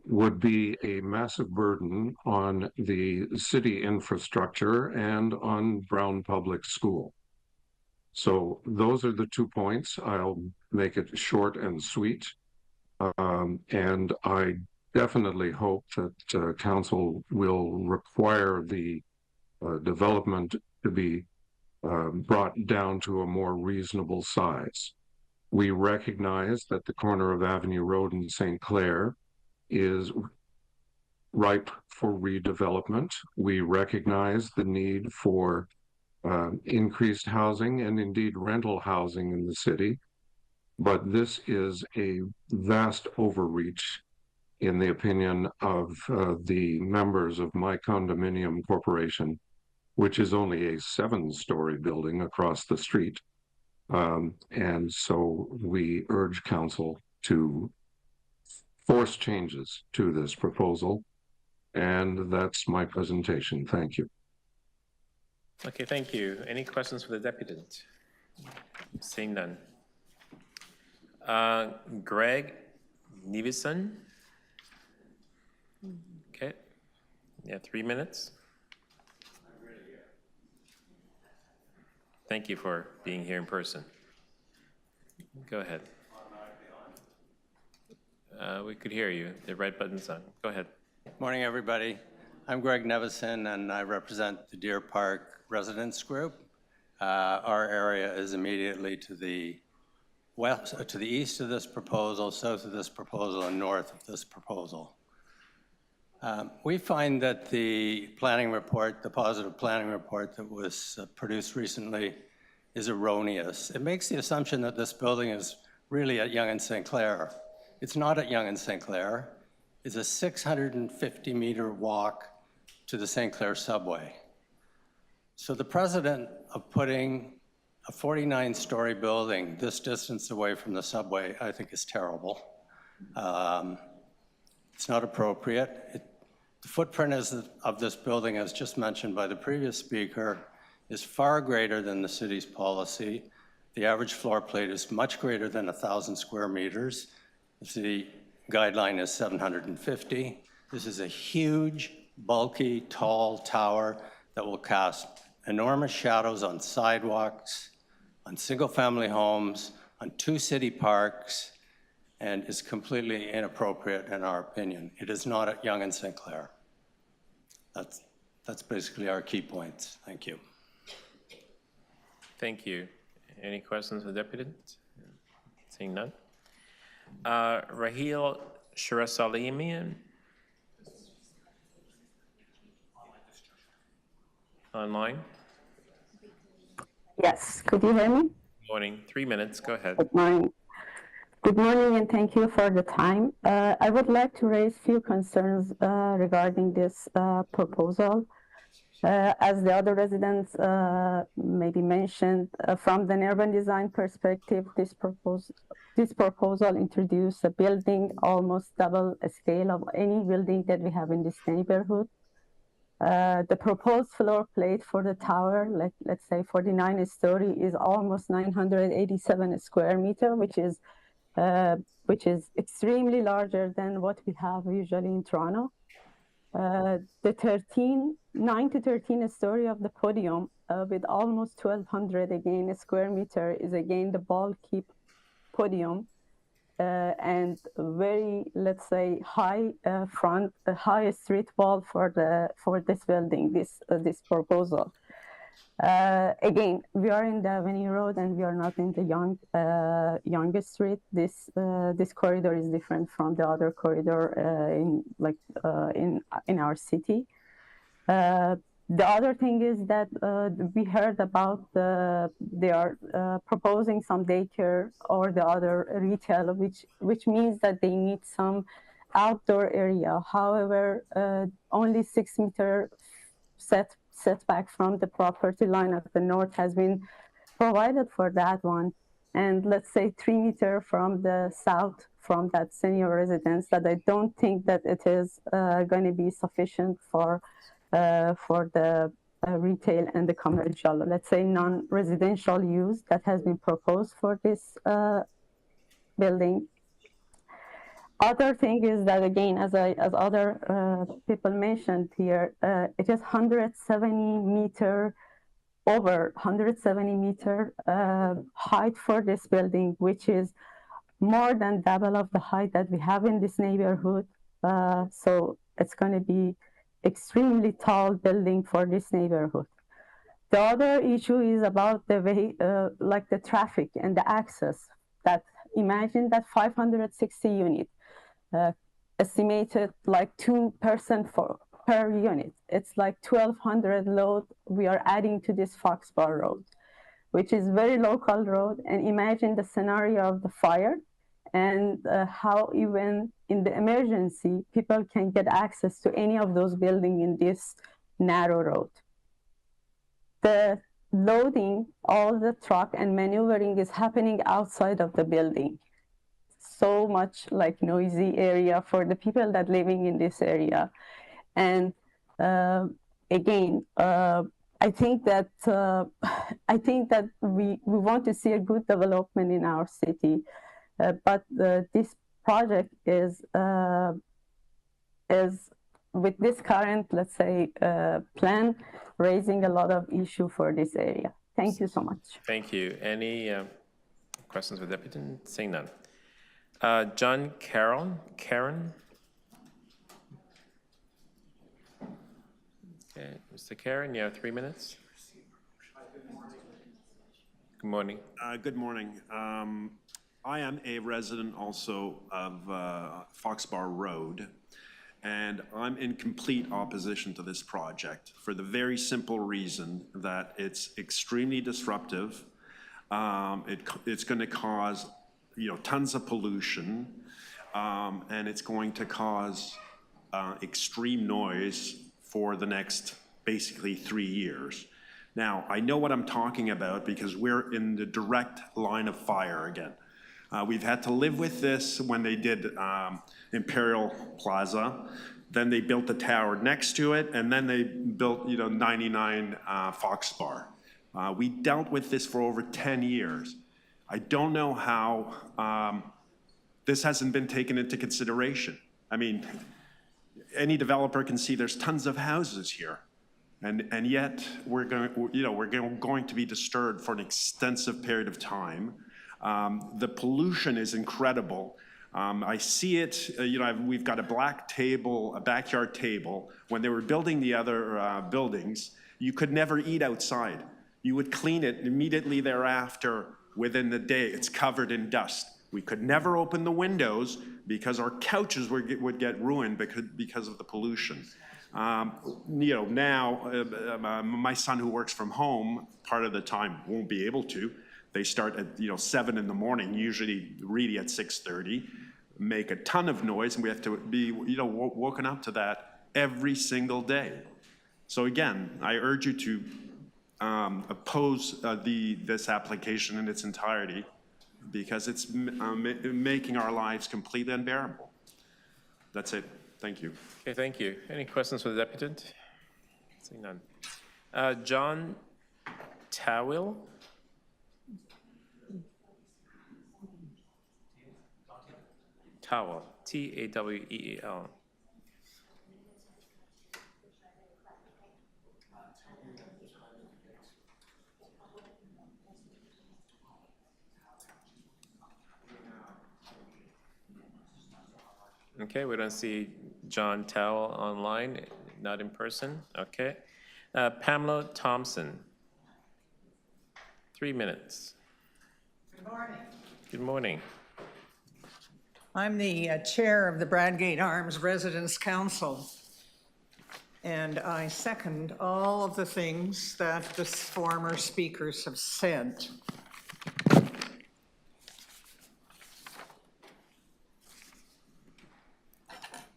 would be a massive burden on the city infrastructure and on Brown Public School. So those are the 2 points. I'll make it short and sweet. And I definitely hope that council will require the development to be brought down to a more reasonable size. We recognize that the corner of Avenue Road in St. Clair is ripe for redevelopment. We recognize the need for increased housing and indeed rental housing in the city. But this is a vast overreach in the opinion of the members of my condominium corporation, which is only a 7-story building across the street. And so we urge council to force changes to this proposal. And that's my presentation. Thank you. Okay, thank you. Any questions for the deputy? Seeing none. Greg Nevison. Okay. Yeah, 3 minutes. Thank you for being here in person. Go ahead. We could hear you. The red button's on. Go ahead. Morning, everybody. I'm Greg Nevison, and I represent the Deer Park Residents Group. Our area is immediately to the west, to the east of this proposal, south of this proposal, and north of this proposal. We find that the planning report, the positive planning report that was produced recently, is erroneous. It makes the assumption that this building is really at Yonge and St. Clair. It's not at Yonge and St. Clair. It's a 650-meter walk to the St. Clair subway. So the precedent of putting a 49-story building this distance away from the subway, I think, is terrible. It's not appropriate. The footprint of this building, as just mentioned by the previous speaker, is far greater than the city's policy. The average floor plate is much greater than 1,000 square meters. The city guideline is 750. This is a huge, bulky, tall tower that will cast enormous shadows on sidewalks, on single-family homes, on 2 city parks, and is completely inappropriate in our opinion. It is not at Yonge and St. Clair. That's basically our key points. Thank you. Thank you. Any questions for the deputy? Seeing none. Raheel Shirasalimian. Online. Yes, could you hear me? Morning, 3 minutes, go ahead. Good morning. Good morning, and thank you for the time. I would like to raise a few concerns regarding this proposal. As the other residents maybe mentioned, from an urban design perspective, this proposal introduced a building almost double a scale of any building that we have in this neighborhood. The proposed floor plate for the tower, let's say 49-story, is almost 987 square meter, which is extremely larger than what we have usually in Toronto. The 9 to 13 story of the podium with almost 1,200 again square meter is again the bulky podium and very, let's say, high high street wall for this building, this proposal. Again, we are in the Avenue Road and we are not in the Yonge Street. This corridor is different from the other corridor in our city. The other thing is that we heard about they are proposing some daycare or the other retail, which means that they need some outdoor area. However, only 6 meter setback from the property line of the north has been provided for that one. And let's say 3 meter from the south from that senior residence, that I don't think that it is going to be sufficient for the retail and the commercial, let's say non-residential use that has been proposed for this building. Other thing is that, again, as other people mentioned here, it is 170 meter over 170 meter height for this building, which is more than double of the height that we have in this neighborhood. So it's going to be extremely tall building for this neighborhood. The other issue is about the way, like the traffic and the access. That imagine that 560 units, estimated like 2 person per unit. It's like 1,200 load we are adding to this Foxbar Road, which is very local road. And imagine the scenario of the fire and how even in the emergency, people can get access to any of those buildings in this narrow road. the loading, all the truck and maneuvering is happening outside of the building. So much like noisy area for the people that living in this area. And again, I think that we want to see a good development in our city, but this project is with this current, let's say, plan, raising a lot of issue for this area. Thank you so much. Thank you. Any questions for the Deputy? Seeing none. John Karen? Okay, Mr. Karen, you have 3 minutes. Good morning. Good morning. I am a resident also of Foxbar Road, and I'm in complete opposition to this project for the very simple reason that it's extremely disruptive. It's going to cause, tons of pollution, and it's going to cause extreme noise for the next basically 3 years. Now, I know what I'm talking about because we're in the direct line of fire again. We've had to live with this when they did Imperial Plaza. Then they built the tower next to it, and then they built, 99 Foxbar. We dealt with this for over 10 years. I don't know how this hasn't been taken into consideration. I mean, any developer can see there's tons of houses here, and yet we're going to be disturbed for an extensive period of time. The pollution is incredible. I see it, we've got a black table, a backyard table. When they were building the other buildings, you could never eat outside. You would clean it immediately thereafter. Within the day, it's covered in dust. We could never open the windows because our couches would get ruined because of the pollution. Now, my son who works from home, part of the time won't be able to. They start at 7 in the morning, usually really at 6:30, make a ton of noise, and we have to be woken up to that every single day. So again, I urge you to oppose this application in its entirety because it's making our lives completely unbearable. That's it. Thank you. Okay, thank you. Any questions for the Deputy? Seeing none. John Tawil? Tawel, T-A-W-E-E-L. Okay, we don't see John Towell online, not in person. Okay. Pamela Thompson. 3 minutes. Good morning. Good morning. I'm the chair of the Bradgate Arms Residents Council, and I second all of the things that the former speakers have said.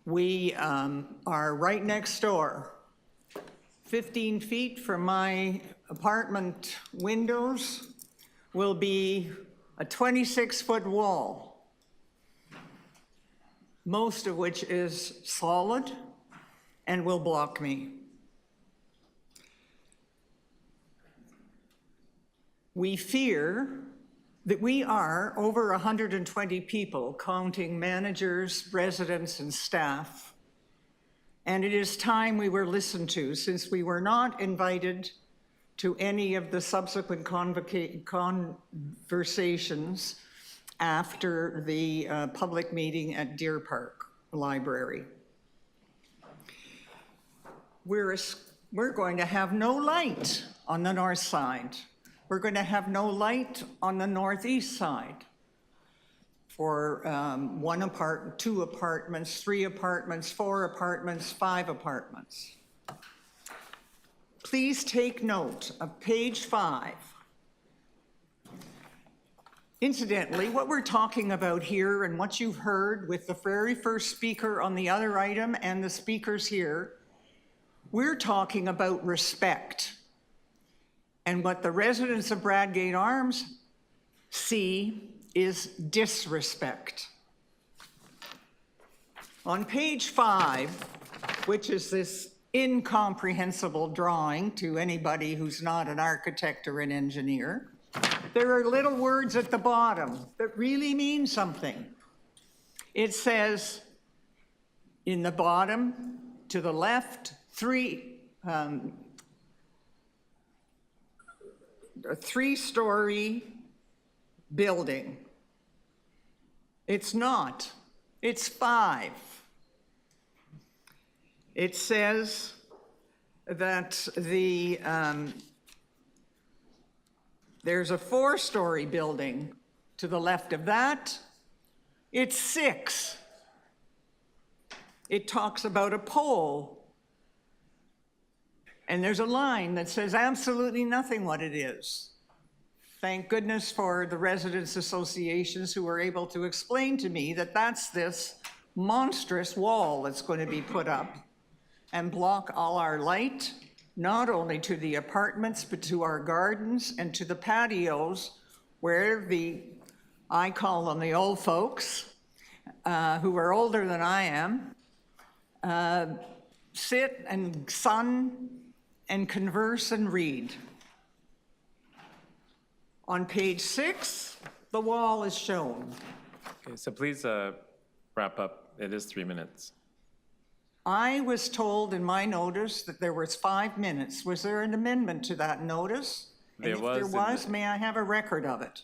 We are right next door. 15 feet from my apartment windows will be a 26-foot wall, most of which is solid and will block me. We fear that we are over 120 people, counting managers, residents, and staff. And it is time we were listened to, since we were not invited to any of the subsequent conversations after the public meeting at Deer Park Library. We're going to have no light on the north side. We're going to have no light on the northeast side for 1 apartment, 2 apartments, 3 apartments, 4 apartments, 5 apartments. Please take note of page 5. Incidentally, what we're talking about here and what you've heard with the very first speaker on the other item and the speakers here, we're talking about respect. And what the residents of Bradgate Arms see is disrespect. On page 5, which is this incomprehensible drawing to anybody who's not an architect or an engineer, there are little words at the bottom that really mean something. It says in the bottom to the left, a 3-story building. It's not. It's 5. It says that there's a 4-story building to the left of that. It's 6. It talks about a pole. And there's a line that says absolutely nothing what it is. Thank goodness for the residents' associations who were able to explain to me that that's this monstrous wall that's going to be put up and block all our light, not only to the apartments, but to our gardens and to the patios where I call them the old folks, who are older than I am, sit and sun and converse and read. On page 6, the wall is shown. Okay, so please wrap up. It is 3 minutes. I was told in my notice that there was 5 minutes. Was there an amendment to that notice? And if there was, may I have a record of it?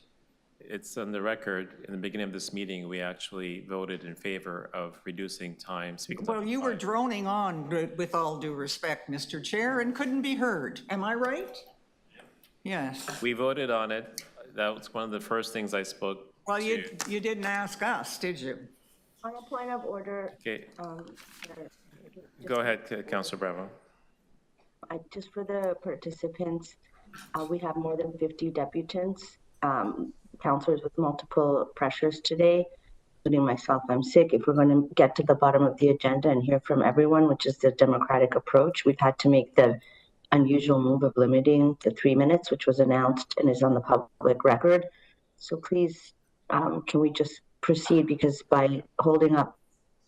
It's on the record. In the beginning of this meeting, we actually voted in favor of reducing time. Well, you were droning on, with all due respect, Mr. Chair, and couldn't be heard. Am I right? Yes. We voted on it. That was one of the first things I spoke Well, to. you didn't ask us, did you? On a point of order. Okay. Go ahead, Councilor Bravo. Just for the participants, we have more than 50 deputants, councilors with multiple pressures today, including myself. I'm sick. If we're going to get to the bottom of the agenda and hear from everyone, which is the democratic approach, we've had to make the unusual move of limiting to 3 minutes, which was announced and is on the public record. So please, can we just proceed? Because by holding up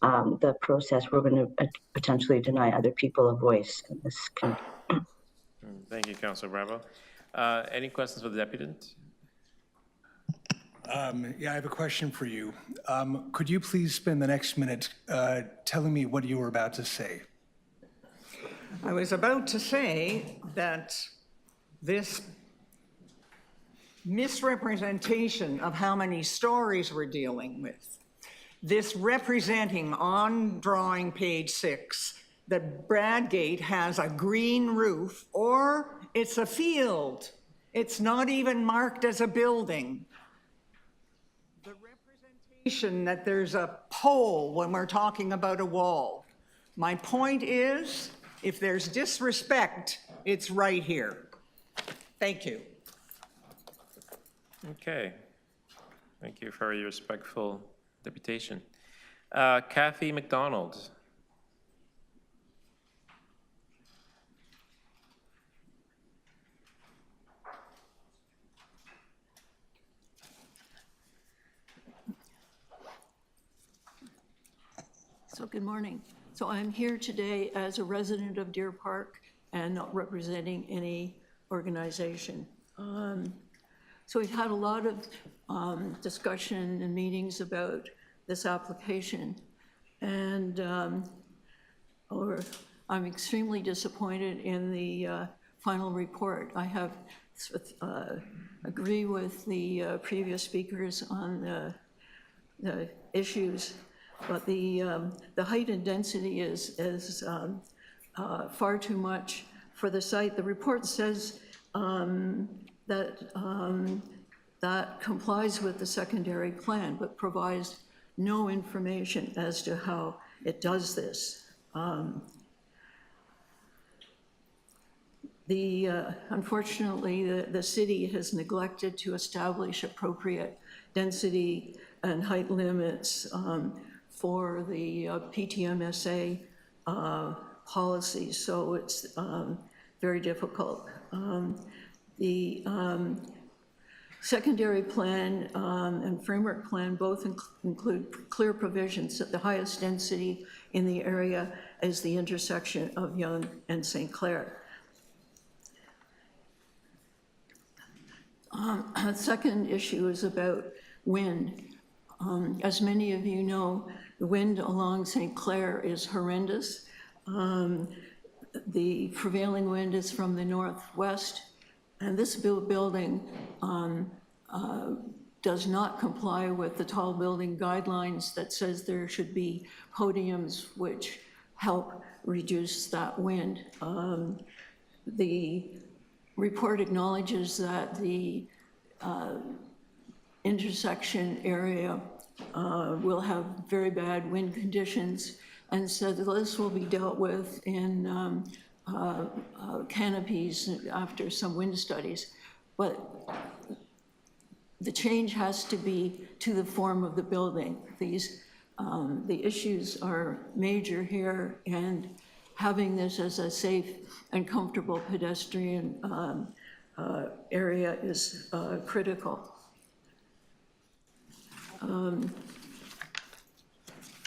the process, we're going to potentially deny other people a voice in this committee. Thank you, Councilor Bravo. Any questions for the deputant? Yeah, I have a question for you. Could you please spend the next minute telling me what you were about to say? I was about to say that this misrepresentation of how many stories we're dealing with, this representing on drawing page 6 that Bradgate has a green roof or it's a field. It's not even marked as a building. The representation that there's a pole when we're talking about a wall. My point is, if there's disrespect, it's right here. Thank you. Okay. Thank you for your respectful deputation. Kathy McDonald. So good morning. So I'm here today as a resident of Deer Park and not representing any organization. So we've had a lot of discussion and meetings about this application, and I'm extremely disappointed in the final report. I have agree with the previous speakers on the issues, but the height and density is far too much for the site. The report says that complies with the secondary plan, but provides no information as to how it does this. Unfortunately, the city has neglected to establish appropriate density and height limits for the PTMSA policies, so it's very difficult. The secondary plan and framework plan both include clear provisions that the highest density in the area is the intersection of Yonge and St. Clair. The second issue is about wind. As many of you know, the wind along St. Clair is horrendous. The prevailing wind is from the northwest, and this building does not comply with the tall building guidelines that says there should be podiums which help reduce that wind. The report acknowledges that the intersection area will have very bad wind conditions, and said that this will be dealt with in canopies after some wind studies. But the change has to be to the form of the building. The issues are major here, and having this as a safe and comfortable pedestrian area is critical.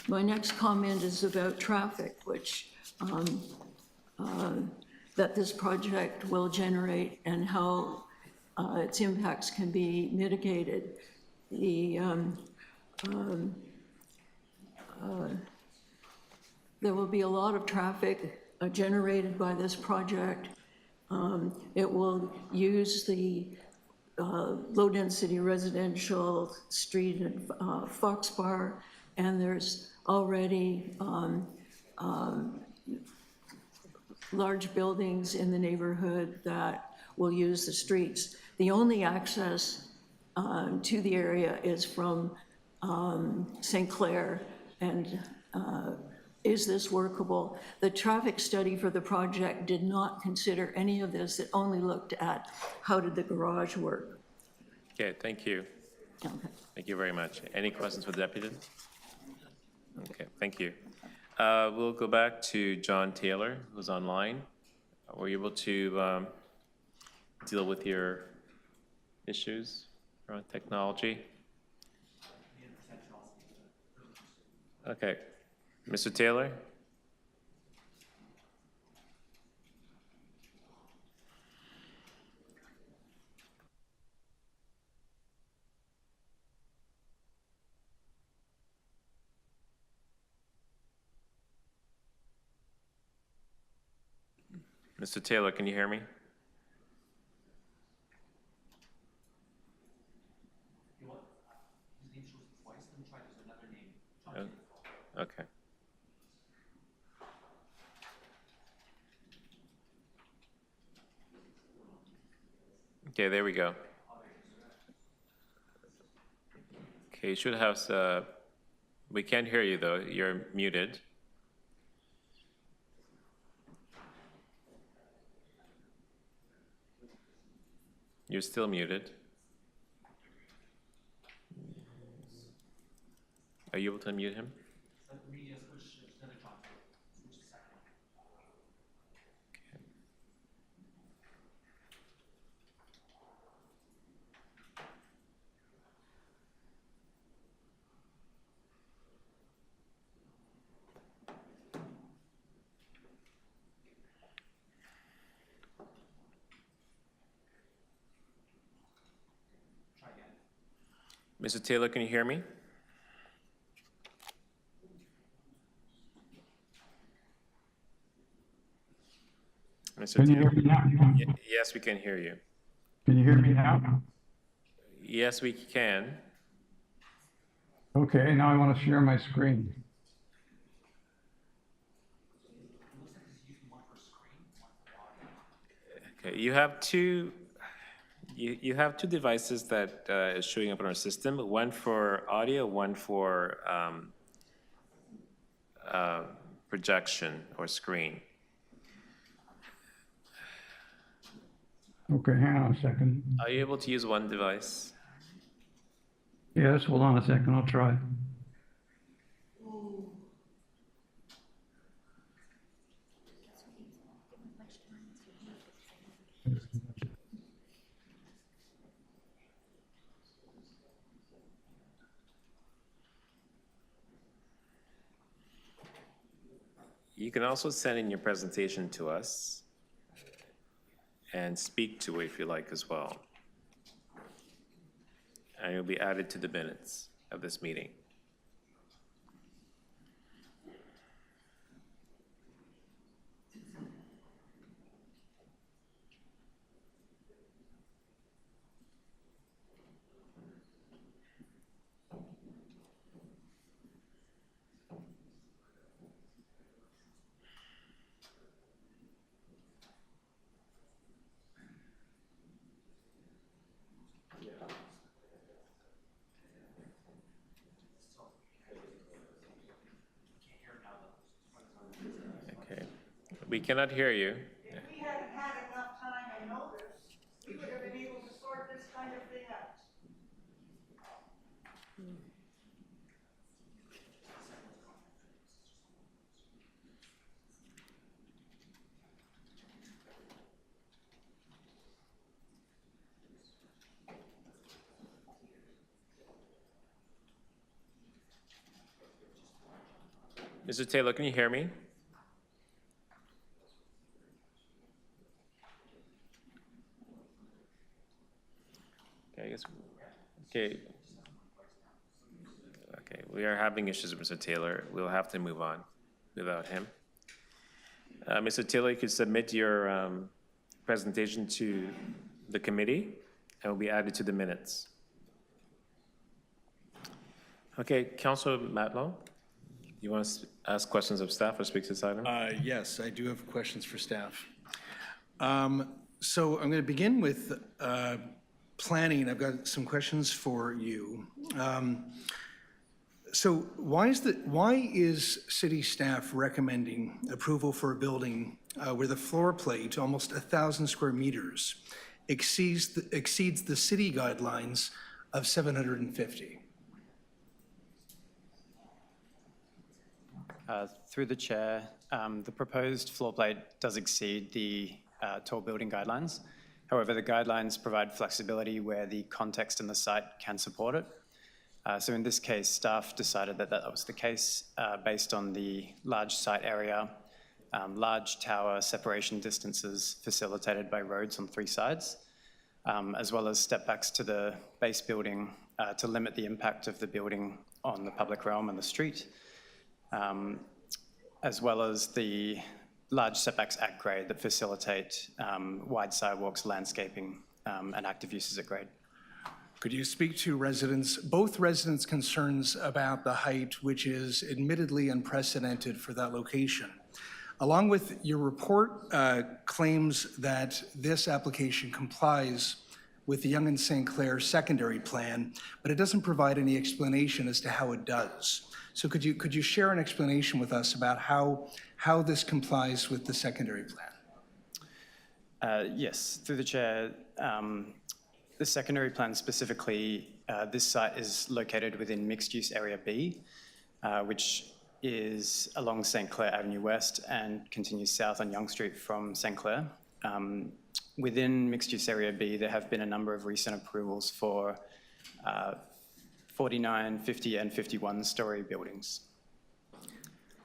My next comment is about traffic, which that this project will generate and how its impacts can be mitigated. There will be a lot of traffic generated by this project. It will use the low-density residential street in Foxbar, and there's already large buildings in the neighborhood that will use the streets. The only access to the area is from St. Clair, and is this workable? The traffic study for the project did not consider any of this. It only looked at how did the garage work. Okay, thank you. Okay. Thank you very much. Any questions for the deputy? Okay, thank you. We'll go back to John Taylor, who's online. Were you able to deal with your issues around technology? Okay, Mr. Taylor? Mr. Taylor, can you hear me? Okay. Okay, there we go. Okay, you should have, we can't hear you though, you're muted. You're still muted. Are you able to unmute him? Mr. Taylor, can you hear me? Mr. Can you Taylor? hear me now? Yes, we can hear you. Can you hear me now? Yes, we can. Okay, now I want to share my screen. Okay, you have two devices that is showing up on our system, one for audio, one for projection or screen. Okay, hang on a second. Are you able to use one device? Yes, hold on a second, I'll try. You can also send in your presentation to us and speak to it if you like as well. And it'll be added to the minutes of this meeting. Okay, we cannot hear you. If we hadn't had enough time and notice, we would have been able to sort this kind of thing out. Mr. Taylor, can you hear me? Okay, I guess, okay. Okay, we are having issues with Mr. Taylor. We'll have to move on without him. Mr. Taylor, you could submit your presentation to the committee and will be added to the minutes. Okay, Councilor Matlow, you want to ask questions of staff or speak to this item? Yes, I do have questions for staff. So I'm going to begin with planning. I've got some questions for you. So why is city staff recommending approval for a building where the floor plate, almost 1,000 square meters, exceeds the city guidelines of 750? Through the chair, the proposed floor plate does exceed the tall building guidelines. However, the guidelines provide flexibility where the context and the site can support it. So in this case, staff decided that that was the case based on the large site area, large tower separation distances facilitated by roads on 3 sides, as well as step backs to the base building to limit the impact of the building on the public realm and the street, as well as the large setbacks at grade that facilitate wide sidewalks, landscaping, and active uses at grade. Could you speak to both residents' concerns about the height, which is admittedly unprecedented for that location, along with your report claims that this application complies with the Yonge and St. Clair secondary plan, but it doesn't provide any explanation as to how it does. So could you share an explanation with us about how this complies with the secondary plan? Yes, through the chair. The secondary plan specifically, this site is located within mixed-use area B, which is along St. Clair Avenue West and continues south on Yonge Street from St. Clair. Within mixed-use area B, there have been a number of recent approvals for 49, 50, and 51-story buildings.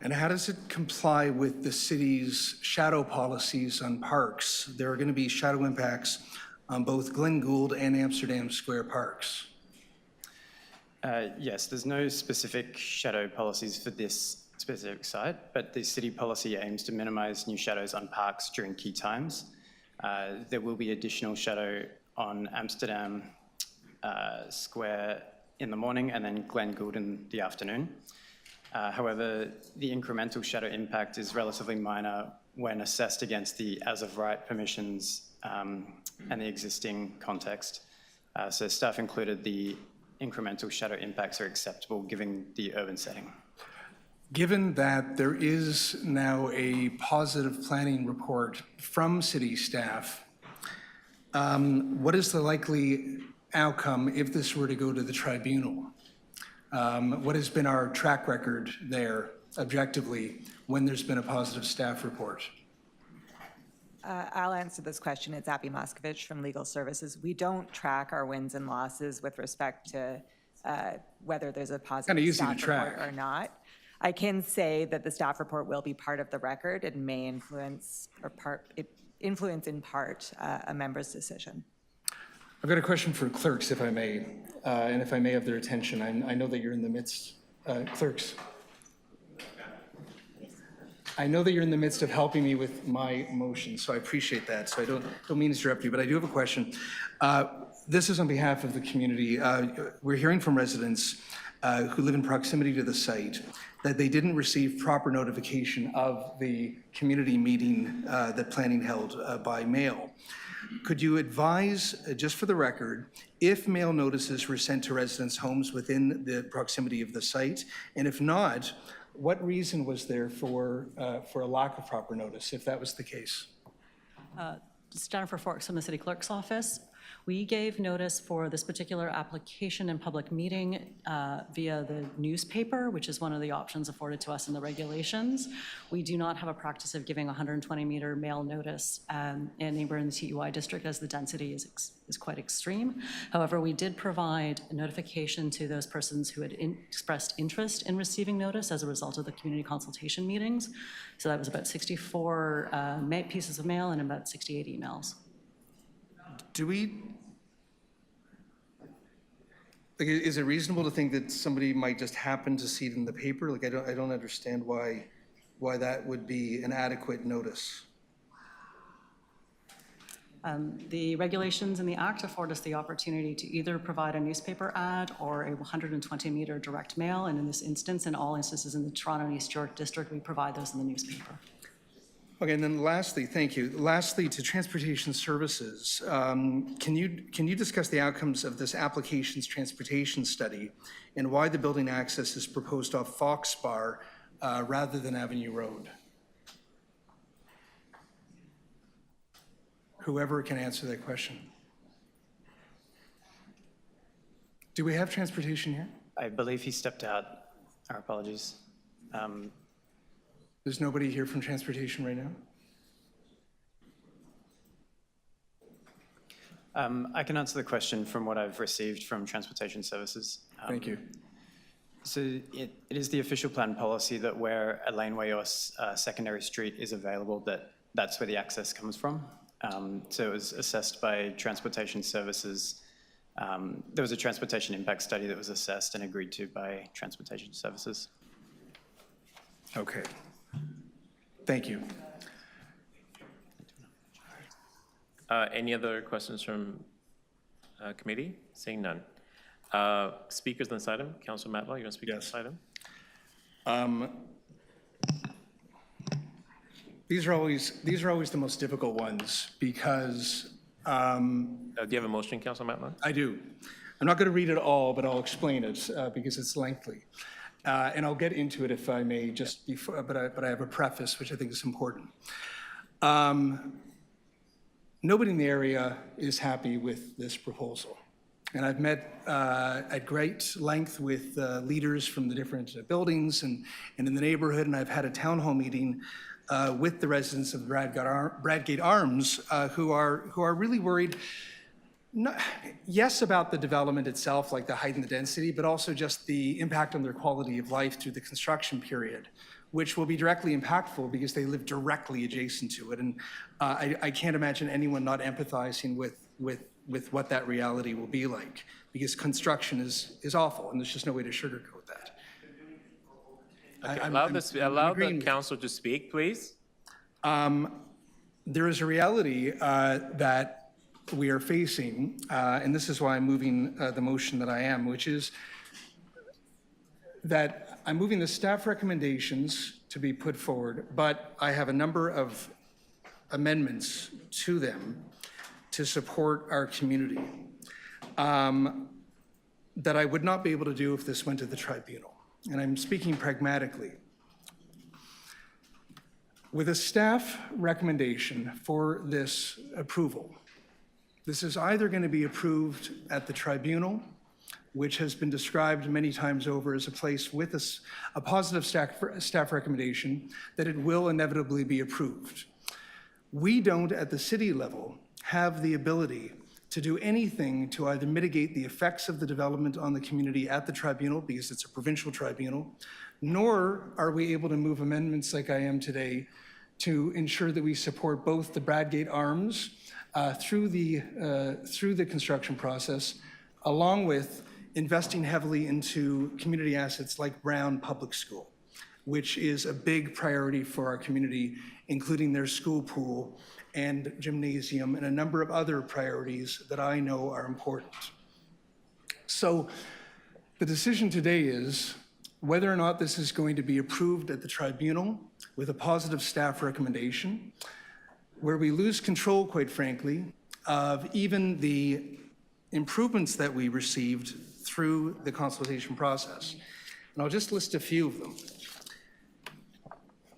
And how does it comply with the city's shadow policies on parks? There are going to be shadow impacts on both Glen Gould and Amsterdam Square parks. Yes, there's no specific shadow policies for this specific site, but the city policy aims to minimize new shadows on parks during key times. There will be additional shadow on Amsterdam Square in the morning and then Glen Gould in the afternoon. However, the incremental shadow impact is relatively minor when assessed against the as-of-right permissions and the existing context. So staff included the incremental shadow impacts are acceptable given the urban setting. Given that there is now a positive planning report from city staff, what is the likely outcome if this were to go to the tribunal? What has been our track record there objectively when there's been a positive staff report? I'll answer this question. It's Abby Moskovich from Legal Services. We don't track our wins and losses with respect to whether there's a positive staff report or not. I can say that the staff report will be part of the record and may influence in part a member's decision. I've got a question for clerks, if I may, and if I may have their attention. I know that you're in the midst, clerks. I know that you're in the midst of helping me with my motion, so I appreciate that. So I don't mean to interrupt you, but I do have a question. This is on behalf of the community. We're hearing from residents who live in proximity to the site that they didn't receive proper notification of the community meeting that planning held by mail. Could you advise, just for the record, if mail notices were sent to residents' homes within the proximity of the site? And if not, what reason was there for a lack of proper notice, if that was the case? It's Jennifer Forks from the City Clerk's office. We gave notice for this particular application and public meeting via the newspaper, which is one of the options afforded to us in the regulations. We do not have a practice of giving 120-meter mail notice in a neighboring CUI district, as the density is quite extreme. However, we did provide a notification to those persons who had expressed interest in receiving notice as a result of the community consultation meetings. So that was about 64 pieces of mail and about 68 emails. Is it reasonable to think that somebody might just happen to see it in the paper? Like, I don't understand why that would be an adequate notice. The regulations in the Act afford us the opportunity to either provide a newspaper ad or a 120-meter direct mail, and in this instance, in all instances in the Toronto and East York District, we provide those in the newspaper. Okay, and then lastly, thank you. Lastly, to transportation services, can you discuss the outcomes of this applications transportation study and why the building access is proposed off Fox Bar rather than Avenue Road? Whoever can answer that question. Do we have transportation here? I believe he stepped out. Our apologies. There's nobody here from transportation right now? I can answer the question from what I've received from Transportation Services. Thank you. So it is the official plan policy that where a laneway or secondary street is available, that's where the access comes from. So it was assessed by Transportation Services. There was a transportation impact study that was assessed and agreed to by Transportation Services. Okay. Thank you. Any other questions from committee? Seeing none. Speakers on this item, Councilor Matlow, you want to speak on this item? These are always the most difficult ones because. Do you have a motion, Councilor Matlow? I do. I'm not going to read it all, but I'll explain it because it's lengthy. And I'll get into it if I may just before, but I have a preface, which I think is important. Nobody in the area is happy with this proposal. And I've met at great length with leaders from the different buildings and in the neighborhood, and I've had a town hall meeting with the residents of Bradgate Arms who are really worried. Yes, about the development itself, like the height and the density, but also just the impact on their quality of life through the construction period, which will be directly impactful because they live directly adjacent to it. And I can't imagine anyone not empathizing with what that reality will be like, because construction is awful, and there's just no way to sugarcoat that. Okay, allow the council to speak, please. There is a reality that we are facing, and this is why I'm moving the motion that I am, which is that I'm moving the staff recommendations to be put forward, but I have a number of amendments to them to support our community that I would not be able to do if this went to the tribunal. And I'm speaking pragmatically. With a staff recommendation for this approval, this is either going to be approved at the tribunal, which has been described many times over as a place with a positive staff recommendation, that it will inevitably be approved. We don't, at the city level, have the ability to do anything to either mitigate the effects of the development on the community at the tribunal, because it's a provincial tribunal, nor are we able to move amendments like I am today to ensure that we support both the Bradgate Arms through the construction process, along with investing heavily into community assets like Brown Public School, which is a big priority for our community, including their school pool and gymnasium and a number of other priorities that I know are important. So the decision today is whether or not this is going to be approved at the tribunal with a positive staff recommendation, where we lose control, quite frankly, of even the improvements that we received through the consultation process. And I'll just list a few of them.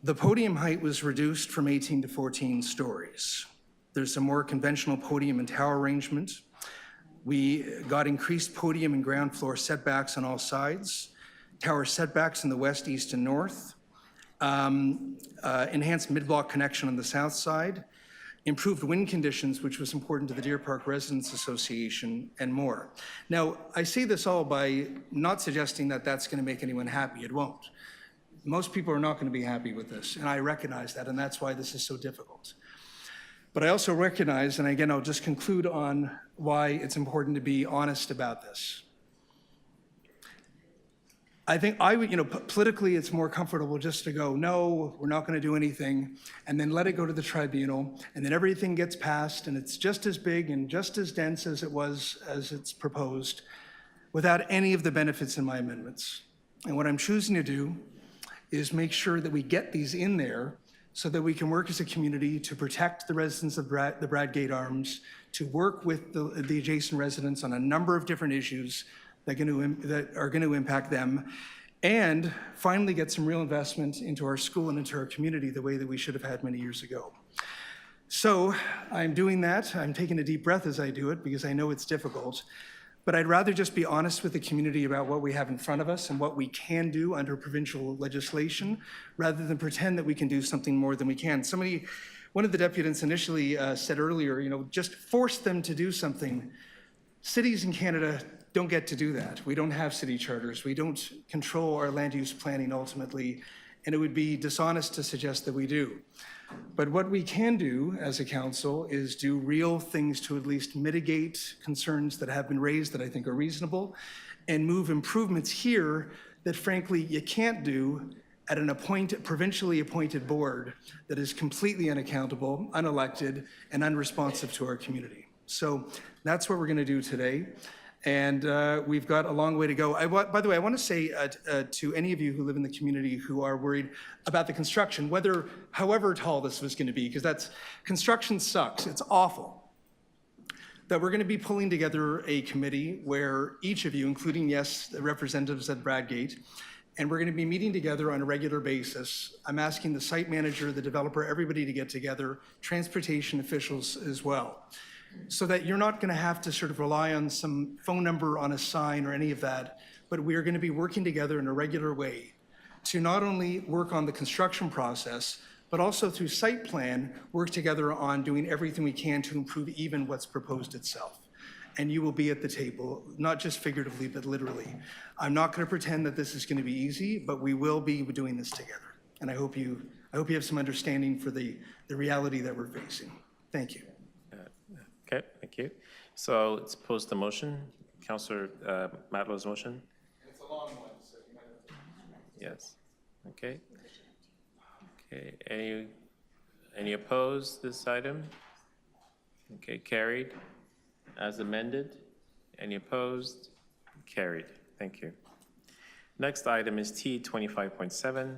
The podium height was reduced from 18 to 14 stories. There's a more conventional podium and tower arrangement. We got increased podium and ground floor setbacks on all sides, tower setbacks in the west, east, and north, enhanced mid-block connection on the south side, improved wind conditions, which was important to the Deer Park Residents Association, and more. Now, I say this all by not suggesting that that's going to make anyone happy. It won't. Most people are not going to be happy with this, and I recognize that, and that's why this is so difficult. But I also recognize, and again, I'll just conclude on why it's important to be honest about this. I think politically, it's more comfortable just to go, no, we're not going to do anything, and then let it go to the tribunal, and then everything gets passed, and it's just as big and just as dense as it was as it's proposed, without any of the benefits in my amendments. And what I'm choosing to do is make sure that we get these in there so that we can work as a community to protect the residents of the Bradgate Arms, to work with the adjacent residents on a number of different issues that are going to impact them, and finally get some real investment into our school and into our community the way that we should have had many years ago. So I'm doing that. I'm taking a deep breath as I do it because I know it's difficult. But I'd rather just be honest with the community about what we have in front of us and what we can do under provincial legislation, rather than pretend that we can do something more than we can. One of the deputants initially said earlier, just force them to do something. Cities in Canada don't get to do that. We don't have city charters. We don't control our land use planning ultimately, and it would be dishonest to suggest that we do. But what we can do as a council is do real things to at least mitigate concerns that have been raised that I think are reasonable, and move improvements here that frankly you can't do at an provincially appointed board that is completely unaccountable, unelected, and unresponsive to our community. So that's what we're going to do today. And we've got a long way to go. By the way, I want to say to any of you who live in the community who are worried about the construction, however tall this was going to be, because construction sucks, it's awful, that we're going to be pulling together a committee where each of you, including, yes, the representatives at Bradgate, and we're going to be meeting together on a regular basis. I'm asking the site manager, the developer, everybody to get together, transportation officials as well, so that you're not going to have to sort of rely on some phone number on a sign or any of that, but we are going to be working together in a regular way to not only work on the construction process, but also through site plan, work together on doing everything we can to improve even what's proposed itself. And you will be at the table, not just figuratively, but literally. I'm not going to pretend that this is going to be easy, but we will be doing this together. And I hope you have some understanding for the reality that we're facing. Thank you. Okay, thank you. So let's pose the motion. Councillor Matlow's motion. It's a long one, so you might have to... Yes. Okay. Okay. Any opposed this item? Okay, carried. As amended. Any opposed? Carried. Thank you. Next item is T 25.7.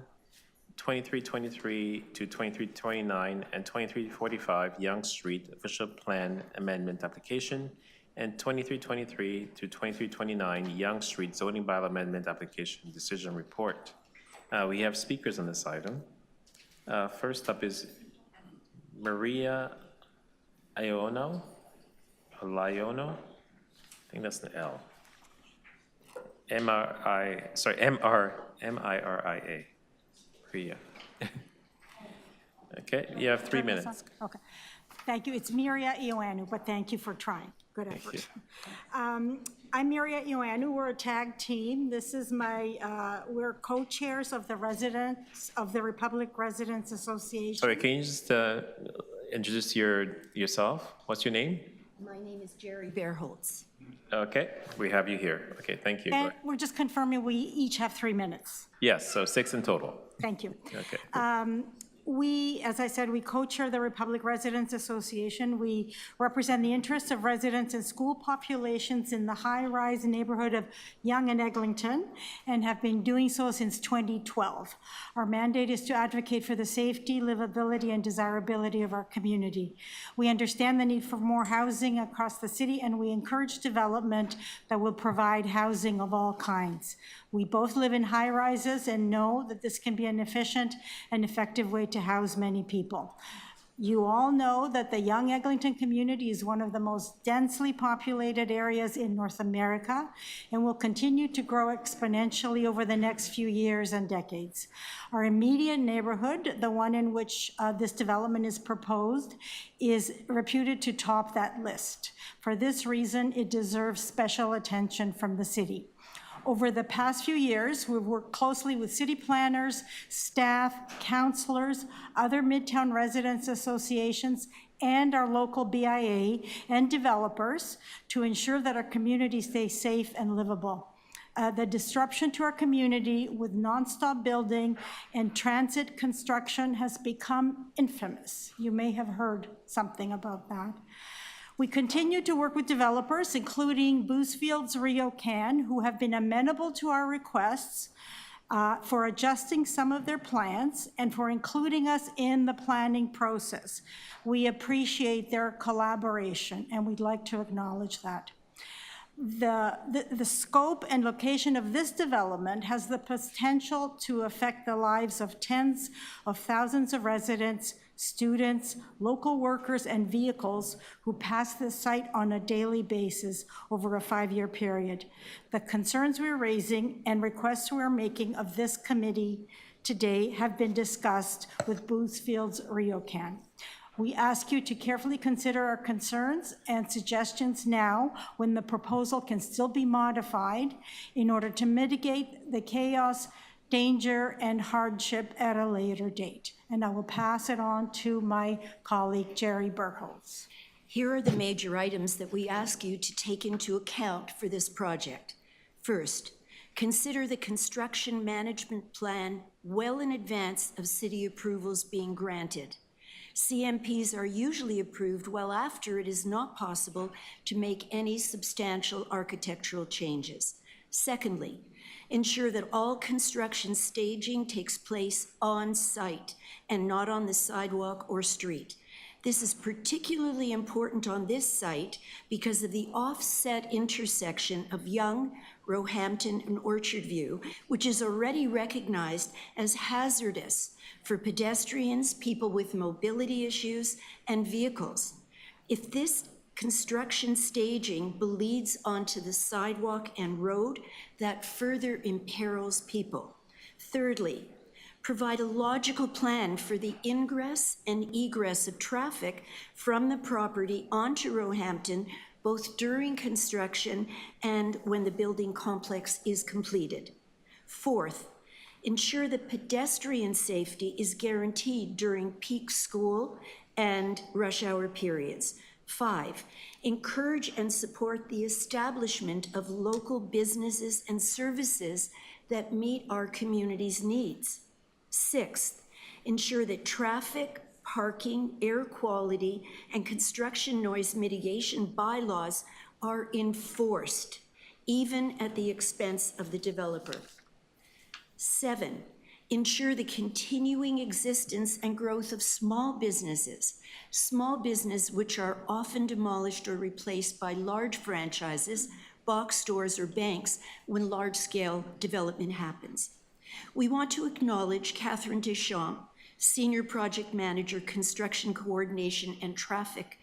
2323 to 2329 and 2345 Yonge Street Official Plan Amendment Application, and 2323 to 2329 Yonge Street Zoning Bylaw Amendment Application Decision Report. We have speakers on this item. First up is Maria Iono. I think that's the L. M-I-R-I-A. Priya. Okay, you have 3 minutes. Okay. Thank you. It's Miria Ioannou, but thank you for trying. Good effort. I'm Mariette Ioannou. We're a tag team. This is we're co-chairs of the Republic Residents Association. Sorry, can you just introduce yourself? What's your name? My name is Jerry Bearholtz. Okay, we have you here. Okay, thank you. And we're just confirming we each have 3 minutes. Yes, so 6 in total. Thank you. Okay. As I said, we co-chair the Republic Residents Association. We represent the interests of residents and school populations in the high-rise neighborhood of Yonge and Eglinton, and have been doing so since 2012. Our mandate is to advocate for the safety, livability, and desirability of our community. We understand the need for more housing across the city, and we encourage development that will provide housing of all kinds. We both live in high-rises and know that this can be an efficient and effective way to house many people. You all know that the Yonge Eglinton community is one of the most densely populated areas in North America and will continue to grow exponentially over the next few years and decades. Our immediate neighborhood, the one in which this development is proposed, is reputed to top that list. For this reason, it deserves special attention from the city. Over the past few years, we've worked closely with city planners, staff, councilors, other Midtown residents associations, and our local BIA and developers to ensure that our community stays safe and livable. The disruption to our community with nonstop building and transit construction has become infamous. You may have heard something about that. We continue to work with developers, including Boosfield's RioCan, who have been amenable to our requests for adjusting some of their plans and for including us in the planning process. We appreciate their collaboration, and we'd like to acknowledge that. The scope and location of this development has the potential to affect the lives of tens of thousands of residents, students, local workers, and vehicles who pass the site on a daily basis over a 5-year period. The concerns we're raising and requests we're making of this committee today have been discussed with Boosfield's RioCan. We ask you to carefully consider our concerns and suggestions now when the proposal can still be modified in order to mitigate the chaos, danger, and hardship at a later date. And I will pass it on to my colleague, Jerry Bearholtz. Here are the major items that we ask you to take into account for this project. First, consider the construction management plan well in advance of city approvals being granted. CMPs are usually approved well after it is not possible to make any substantial architectural changes. Secondly, ensure that all construction staging takes place on site and not on the sidewalk or street. This is particularly important on this site because of the offset intersection of Yonge, Roehampton, and Orchard View, which is already recognized as hazardous for pedestrians, people with mobility issues, and vehicles. If this construction staging bleeds onto the sidewalk and road, that further imperils people. Thirdly, provide a logical plan for the ingress and egress of traffic from the property onto Roehampton, both during construction and when the building complex is completed. Fourth, ensure that pedestrian safety is guaranteed during peak school and rush hour periods. 5, encourage and support the establishment of local businesses and services that meet our community's needs. 6th, ensure that traffic, parking, air quality, and construction noise mitigation bylaws are enforced, even at the expense of the developer. 7, ensure the continuing existence and growth of small businesses which are often demolished or replaced by large franchises, box stores, or banks when large-scale development happens. We want to acknowledge Catherine Deschamps, Senior Project Manager, Construction Coordination and Traffic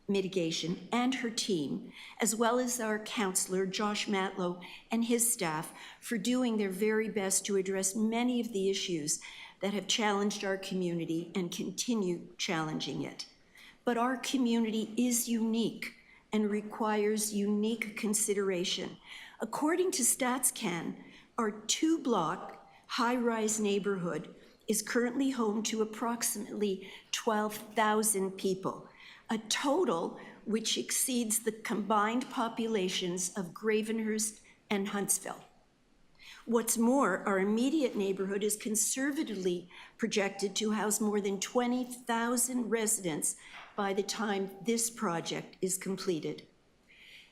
Mitigation, and her team, as well as our counselor, Josh Matlow, and his staff for doing their very best to address many of the issues that have challenged our community and continue challenging it. But our community is unique, and requires unique consideration. According to StatsCan, our two-block high-rise neighborhood is currently home to approximately 12,000 people, a total which exceeds the combined populations of Gravenhurst and Huntsville. What's more, our immediate neighborhood is conservatively projected to house more than 20,000 residents by the time this project is completed.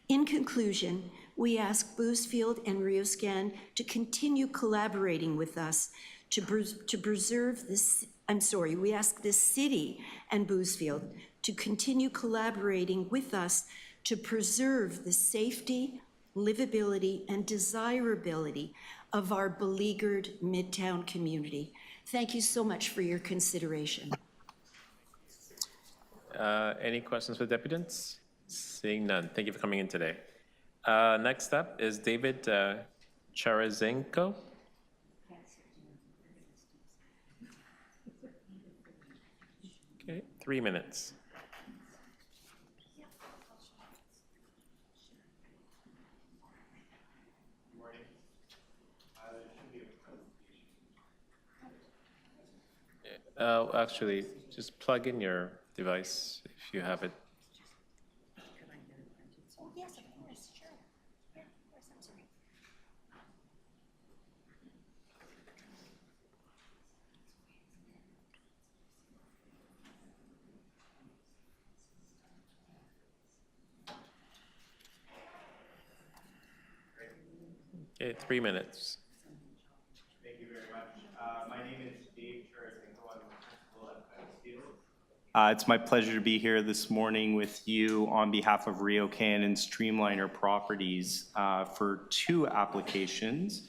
In conclusion, we ask Boosfield and RioScan to continue collaborating with us to preserve this, we ask the city and Boosfield to continue collaborating with us to preserve the safety, livability, and desirability of our beleaguered Midtown community. Thank you so much for your consideration. Any questions for deputants? Seeing none. Thank you for coming in today. Next up is David Charazenko. Okay, 3 minutes. Actually, just plug in your device if you have it. Yes, of course, sure. Yeah, of course, I'm sorry. Okay, 3 minutes. Thank you very much. My name is Dave Charazenko. I'm the principal at Bensfield. It's my pleasure to be here this morning with you on behalf of RioCan and Streamliner Properties for two applications,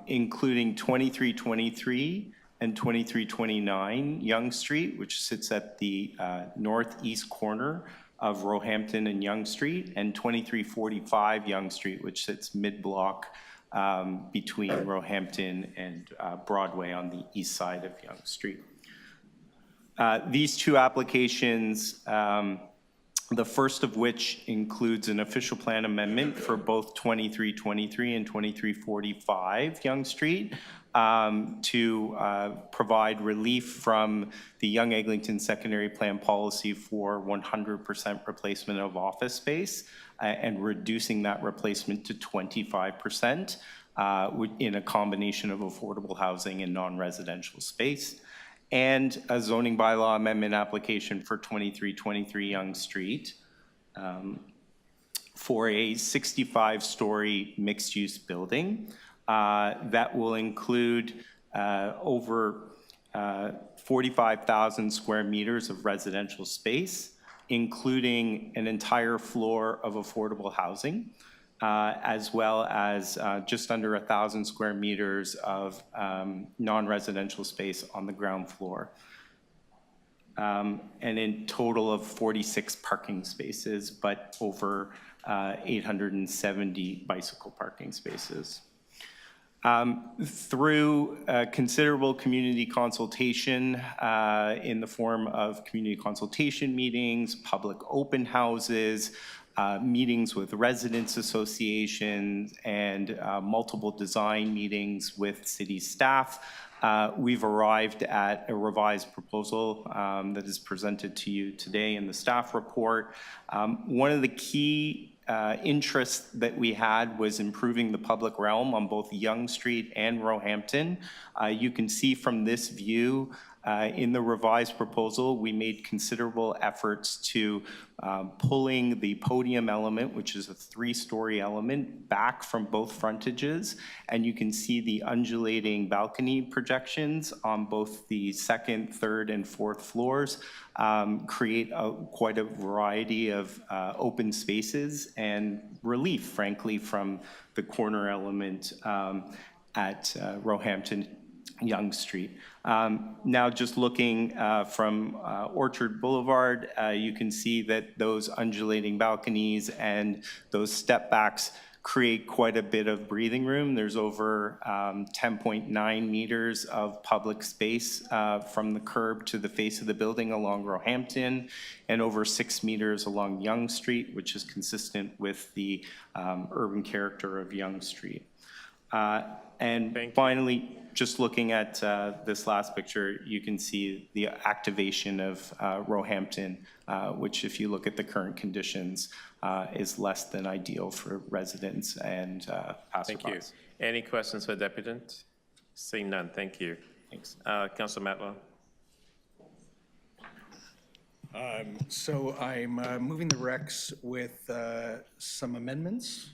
including 2323 and 2329 Yonge Street, which sits at the northeast corner of Roehampton and Yonge Street, and 2345 Yonge Street, which sits mid-block between Roehampton and Broadway on the east side of Yonge Street. These two applications, the first of which includes an official plan amendment for both 2323 and 2345 Yonge Street to provide relief from the Yonge-Eglinton secondary plan policy for 100% replacement of office space and reducing that replacement to 25% in a combination of affordable housing and non-residential space, and a zoning bylaw amendment application for 2323 Yonge Street for a 65-story mixed-use building that will include over 45,000 square meters of residential space, including an entire floor of affordable housing, as well as just under 1,000 square meters of non-residential space on the ground floor. And in total of 46 parking spaces, but over 870 bicycle parking spaces. Through considerable community consultation in the form of community consultation meetings, public open houses, meetings with residents associations, and multiple design meetings with city staff, we've arrived at a revised proposal that is presented to you today in the staff report. One of the key interests that we had was improving the public realm on both Yonge Street and Roehampton. You can see from this view in the revised proposal, we made considerable efforts to pulling the podium element, which is a 3-story element, back from both frontages. And you can see the undulating balcony projections on both the 2nd, 3rd, and 4th floors create quite a variety of open spaces and relief, frankly, from the corner element at Roehampton Yonge Street. Now just looking from Orchard Boulevard, you can see that those undulating balconies and those step backs create quite a bit of breathing room. There's over 10.9 meters of public space from the curb to the face of the building along Roehampton, and over 6 meters along Yonge Street, which is consistent with the urban character of Yonge Street. And finally, just looking at this last picture, you can see the activation of Roehampton, which if you look at the current conditions, is less than ideal for residents and passersby. Thank you. Any questions for the Deputant? Seeing none, thank you. Thanks. Councilor Matlow. So I'm moving the recs with some amendments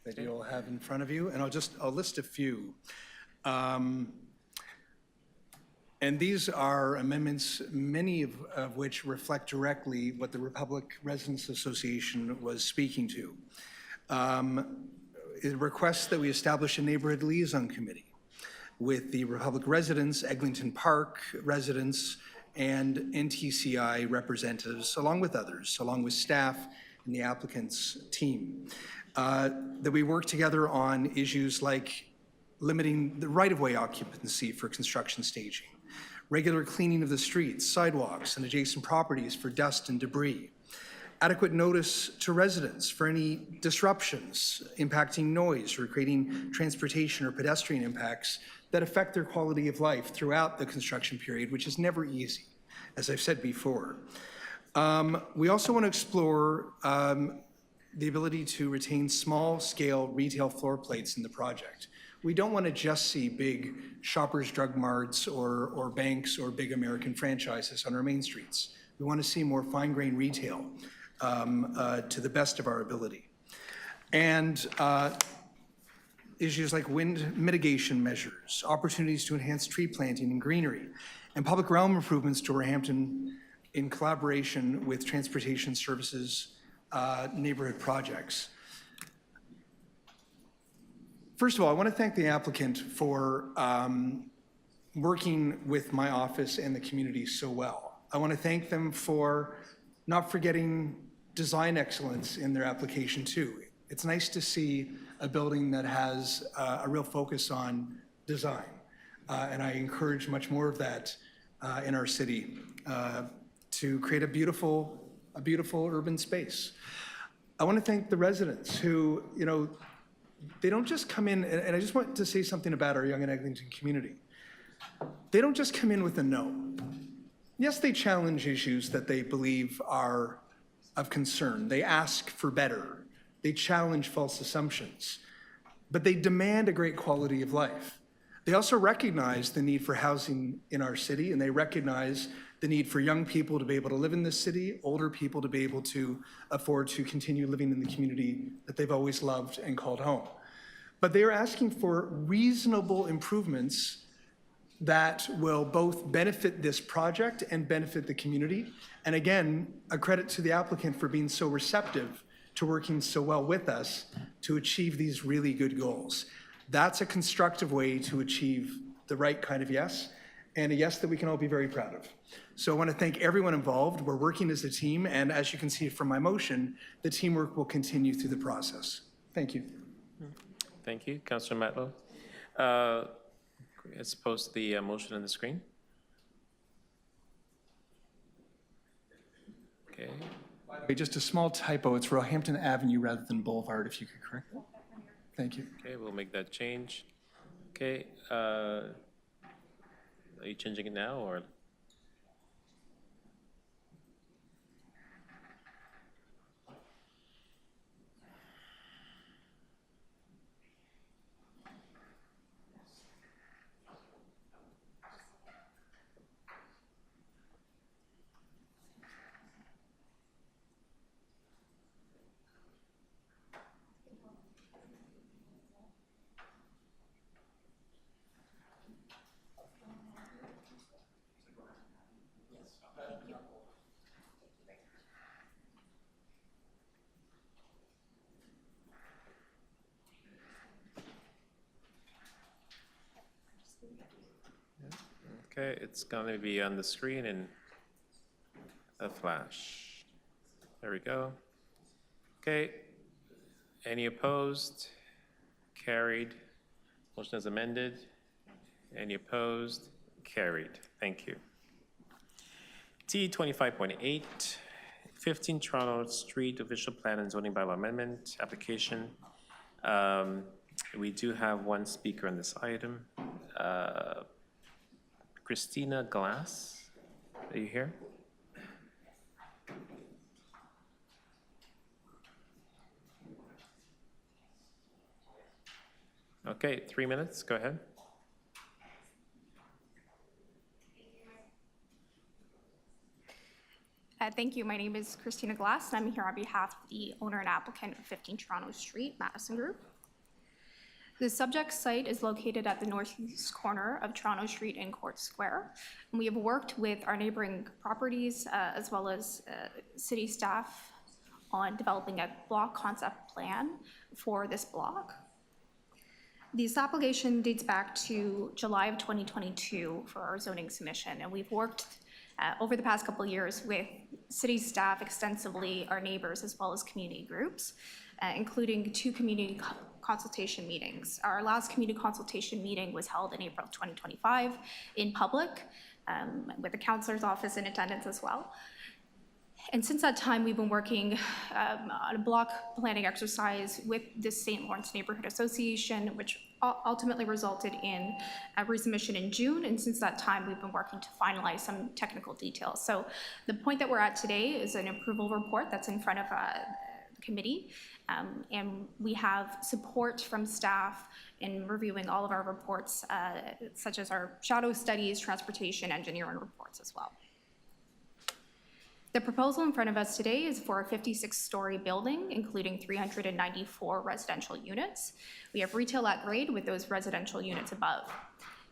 that you'll have in front of you, and I'll list a few. And these are amendments, many of which reflect directly what the Republic Residents Association was speaking to. It requests that we establish a neighborhood liaison committee with the Republic residents, Eglinton Park residents, and NTCI representatives, along with others, along with staff and the applicant's team. That we work together on issues like limiting the right-of-way occupancy for construction staging, regular cleaning of the streets, sidewalks, and adjacent properties for dust and debris, adequate notice to residents for any disruptions impacting noise or creating transportation or pedestrian impacts that affect their quality of life throughout the construction period, which is never easy, as I've said before. We also want to explore the ability to retain small-scale retail floor plates in the project. We don't want to just see big Shoppers Drug Marts or banks or big American franchises on our main streets. We want to see more fine-grained retail to the best of our ability. And issues like wind mitigation measures, opportunities to enhance tree planting and greenery, and public realm improvements to Roehampton in collaboration with transportation services neighborhood projects. First of all, I want to thank the applicant for working with my office and the community so well. I want to thank them for not forgetting design excellence in their application too. It's nice to see a building that has a real focus on design. And I encourage much more of that in our city to create a beautiful urban space. I want to thank the residents who, they don't just come in, and I just want to say something about our Yonge and Eglinton community. They don't just come in with a no. Yes, they challenge issues that they believe are of concern. They ask for better. They challenge false assumptions. But they demand a great quality of life. They also recognize the need for housing in our city, and they recognize the need for young people to be able to live in this city, older people to be able to afford to continue living in the community that they've always loved and called home. But they are asking for reasonable improvements that will both benefit this project and benefit the community. And again, a credit to the applicant for being so receptive to working so well with us to achieve these really good goals. That's a constructive way to achieve the right kind of yes, and a yes that we can all be very proud of. So I want to thank everyone involved. We're working as a team, and as you can see from my motion, the teamwork will continue through the process. Thank you. Thank you. Councilor Matlow. Let's post the motion on the screen. Okay. By the way, just a small typo. It's Roehampton Avenue rather than Boulevard, if you could correct that. Thank you. Okay, we'll make that change. Okay. Are you changing it now, or? Okay, it's going to be on the screen in a flash. There we go. Okay, Any opposed? Carried. Motion is amended. Any opposed? Carried. Thank you. T 25.8, 15 Toronto Street Official Plan and Zoning Bylaw Amendment Application. We do have one speaker on this item. Christina Glass, are you here? Okay, 3 minutes, go ahead. Thank you. My name is Christina Glass, and I'm here on behalf of the owner and applicant of 15 Toronto Street, Madison Group. The subject site is located at the northeast corner of Toronto Street and Court Square. And we have worked with our neighboring properties as well as city staff on developing a block concept plan for this block. This application dates back to July of 2022 for our zoning submission, and we've worked over the past couple of years with city staff extensively, our neighbors, as well as community groups, including 2 community consultation meetings. Our last community consultation meeting was held in April 2025 in public, with the councillor's office in attendance as well. And since that time, we've been working on a block planning exercise with the St. Lawrence Neighborhood Association, which ultimately resulted in a resubmission in June. And since that time, we've been working to finalize some technical details. So the point that we're at today is an approval report that's in front of the committee. And we have support from staff in reviewing all of our reports, such as our shadow studies, transportation, engineering reports as well. The proposal in front of us today is for a 56-story building, including 394 residential units. We have retail at grade with those residential units above.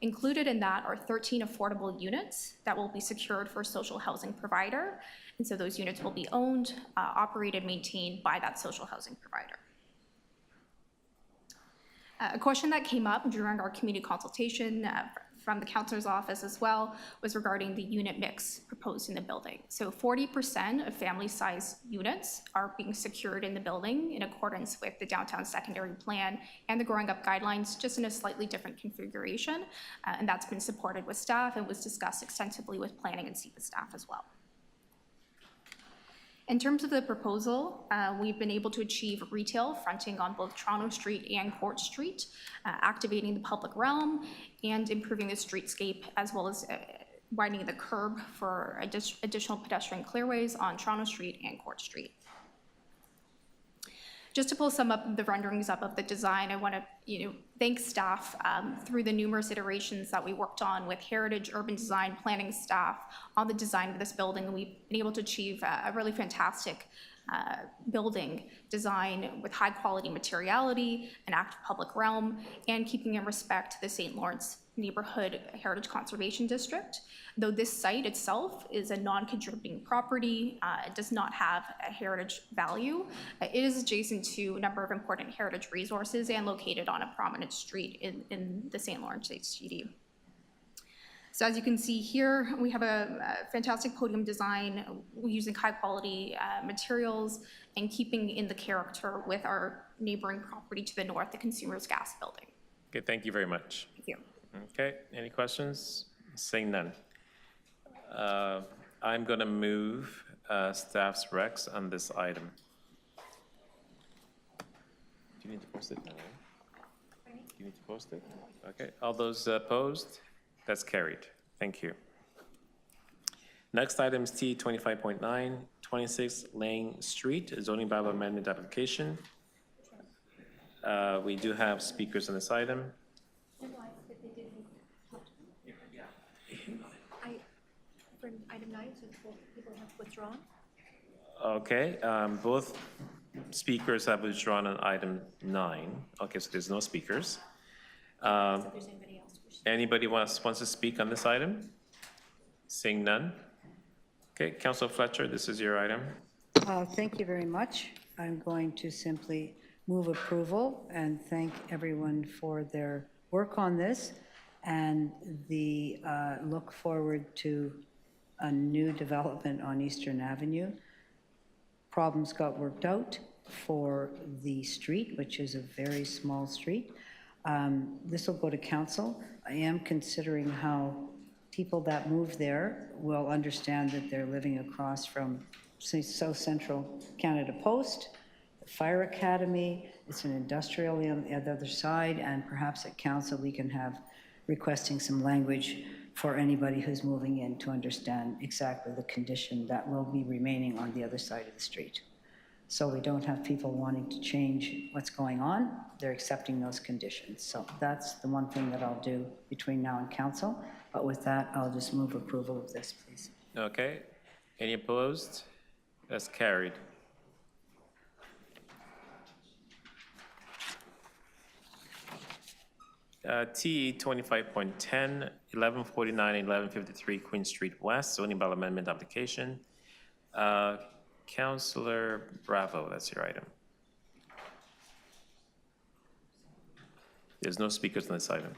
Included in that are 13 affordable units that will be secured for a social housing provider. And so those units will be owned, operated, maintained by that social housing provider. A question that came up during our community consultation from the councillor's office as well was regarding the unit mix proposed in the building. So 40% of family-sized units are being secured in the building in accordance with the downtown secondary plan and the growing up guidelines, just in a slightly different configuration. And that's been supported with staff and was discussed extensively with planning and CEPA staff as well. In terms of the proposal, we've been able to achieve retail fronting on both Toronto Street and Court Street, activating the public realm and improving the streetscape, as well as widening the curb for additional pedestrian clearways on Toronto Street and Court Street. Just to pull some of the renderings up of the design, I want to thank staff through the numerous iterations that we worked on with heritage, urban design, planning staff on the design of this building. We've been able to achieve a really fantastic building design with high quality materiality, an active public realm, and keeping in respect the St. Lawrence Neighborhood Heritage Conservation District. Though this site itself is a non-contributing property, it does not have a heritage value. It is adjacent to a number of important heritage resources and located on a prominent street in the St. Lawrence HCD. So as you can see here, we have a fantastic podium design using high quality materials and keeping in the character with our neighboring property to the north, the Consumers Gas Building. Okay, thank you very much. Thank you. Okay, any questions? Seeing none. I'm going to move staff's recs on this item. Do you need to post it? No, right? Do you need to post it? Okay, all those opposed? That's carried. Thank you. Next item is T 25.9, 26 Lang Street, zoning bylaw amendment application. We do have speakers on this item. For item 9, so people have withdrawn? Okay, both speakers have withdrawn on item 9. Okay, so there's no speakers. Anybody wants to speak on this item? Seeing none. Okay, Councilor Fletcher, this is your item. Thank you very much. I'm going to simply move approval and thank everyone for their work on this and the look forward to a new development on Eastern Avenue. Problems got worked out for the street, which is a very small street. This will go to council. I am considering how people that move there will understand that they're living across from, say, South Central Canada Post, the Fire Academy. It's an industrial on the other side, and perhaps at council we can have requesting some language for anybody who's moving in to understand exactly the condition that will be remaining on the other side of the street. So we don't have people wanting to change what's going on. They're accepting those conditions. So that's the one thing that I'll do between now and council. But with that, I'll just move approval of this, please. Okay. Any opposed? That's carried. TE 25.10, 1149, 1153 Queen Street West, zoning bylaw amendment application. Councillor Bravo, that's your item. There's no speakers on this item.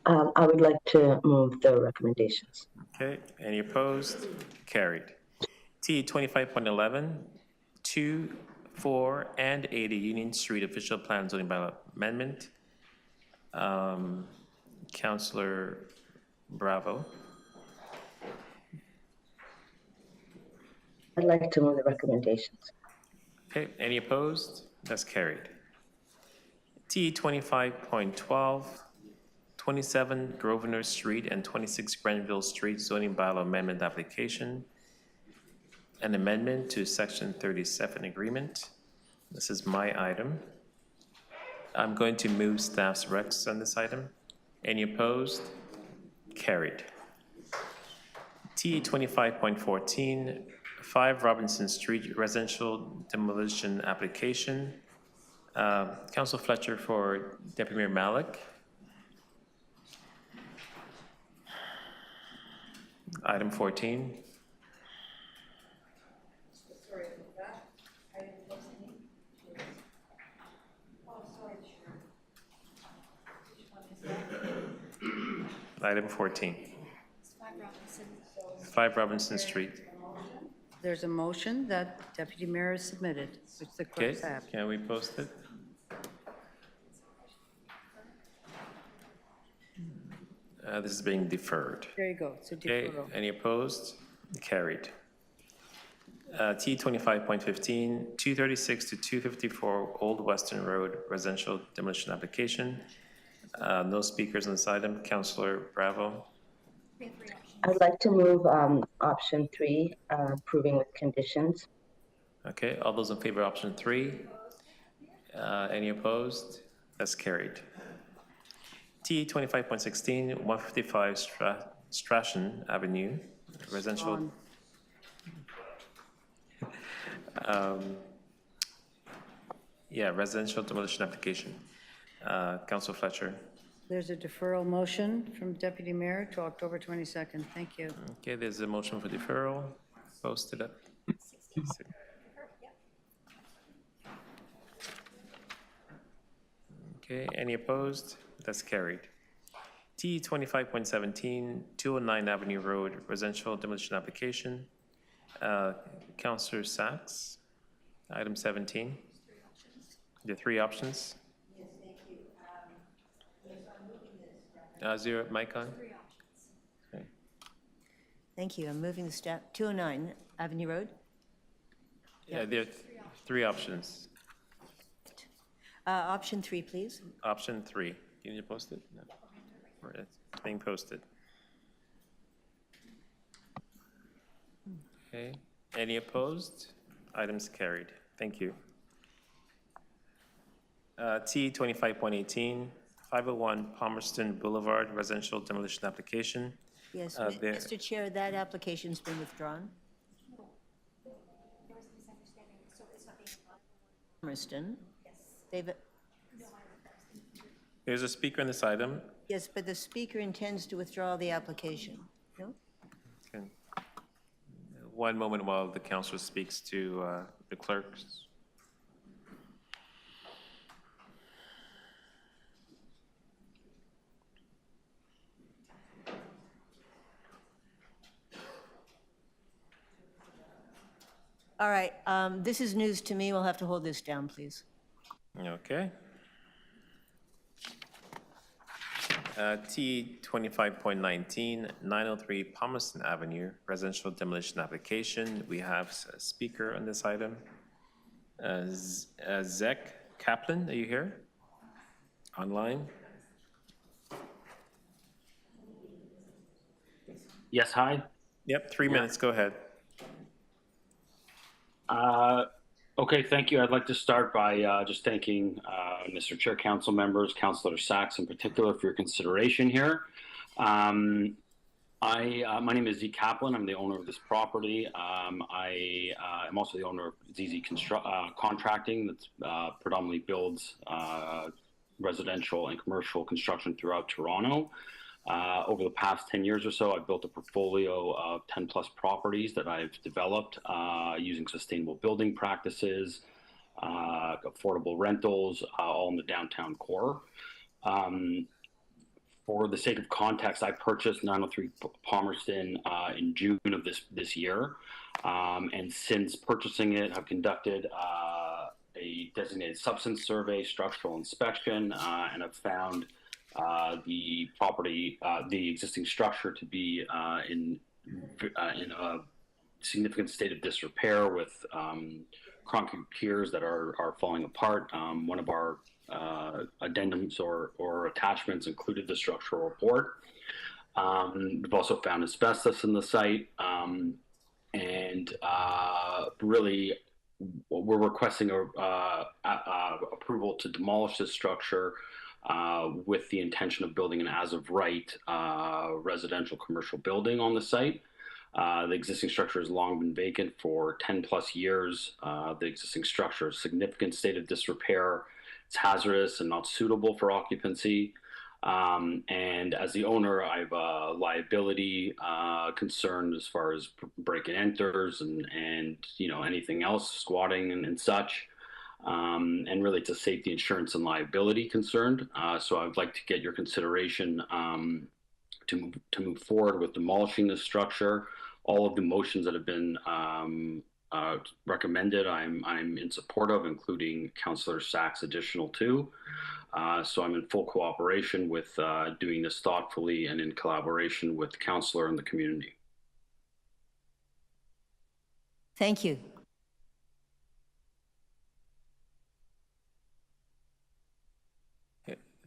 I would like to move the recommendations. Okay, any opposed? Carried. T 25.11, 2, 4, and 80 Union Street official plan zoning bylaw amendment. Councillor Bravo. I'd like to move the recommendations. Okay, any opposed? That's carried. T 25.12, 27 Grosvenor Street and 26 Grenville Street zoning bylaw amendment application. An amendment to section 37 agreement. This is my item. I'm going to move staff's recs on this item. Any opposed? Carried. T 25.14, 5 Robinson Street residential demolition application. Council Fletcher for Deputy Mayor Malik. Item 14. Item 14. 5 Robinson Street. There's a motion that Deputy Mayor has submitted, which the Okay, clerks have. can we post it? This is being deferred. There you go, it's a Okay, deferral. any opposed? Carried. T 25.15, 236 to 254 Old Western Road residential demolition application. No speakers on this item. Councillor Bravo. I'd like to move option 3, approving with conditions. Okay, all those in favor of option 3? Any opposed? That's carried. T 25.16, 155 Strachan Avenue, residential. Yeah, residential demolition application. Council Fletcher. There's a deferral motion from Deputy Mayor to October 22nd. Thank you. Okay, there's a motion for deferral. Posted up. Okay, any opposed? That's carried. T 25.17, 209 Avenue Road, residential demolition application. Councillor Sachs, item 17. The 3 options. Yes, thank you. Yes, I'm moving this. Zero mic on. Okay. Thank you. I'm moving the staff, 209 Avenue Road. Yeah, there are 3 options. Option 3, please. Option 3. You need to post it? No. It's being posted. Okay. Any opposed? Items carried. Thank you. T 25.18, 501 Palmerston Boulevard residential demolition application. Yes, Mr. Chair, that application's been withdrawn. Palmerston. David. There's a speaker on this item. Yes, but the speaker intends to withdraw the application. No? Okay. One moment while the council speaks to the clerks. All right, this is news to me. We'll have to hold this down, please. Okay. T 25.19, 903 Palmerston Avenue, residential demolition application. We have a speaker on this item. Zach Kaplan, are you here? Online? Yes, hi. Yep, 3 minutes, go ahead. Okay, thank you. I'd like to start by just thanking Mr. Chair, council members, Councillor Sachs in particular for your consideration here. My name is Z Kaplan. I'm the owner of this property. I am also the owner of ZZ Contracting that predominantly builds residential and commercial construction throughout Toronto. Over the past 10 years or so, I've built a portfolio of 10 plus properties that I've developed using sustainable building practices, affordable rentals, all in the downtown core. For the sake of context, I purchased 903 Palmerston in June of this year. And since purchasing it, I've conducted a designated substance survey, structural inspection, and I've found the property, the existing structure to be in a significant state of disrepair with concrete piers that are falling apart. One of our addendums or attachments included the structural report. We've also found asbestos in the site, and really we're requesting approval to demolish this structure with the intention of building an as-of-right residential commercial building on the site. The existing structure has long been vacant for 10 plus years. The existing structure is a significant state of disrepair. It's hazardous and not suitable for occupancy. And as the owner, I have a liability concern as far as break and enters and you know, anything else, squatting and such. And really it's a safety, insurance, and liability concern. So I would like to get your consideration to move forward with demolishing this structure. All of the motions that have been recommended, I'm in support of, including Councillor Sachs' additional two. So I'm in full cooperation with doing this thoughtfully and in collaboration with the councillor and the community. Thank you.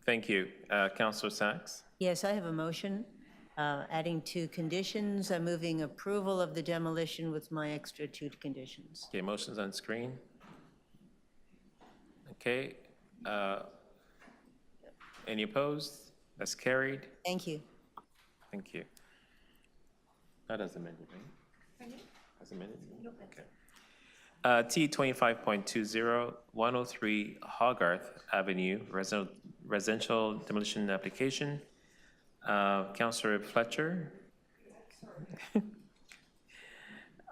Thank you. Councillor Sachs? Yes, I have a motion. Adding two conditions, I'm moving approval of the demolition with my extra two conditions. Okay, motion's on screen. Okay. Any opposed? That's carried. Thank you. Thank you. That doesn't amend it, right? Has amended? Okay. T 25.20, 103 Hogarth Avenue, residential demolition application. Councillor Fletcher.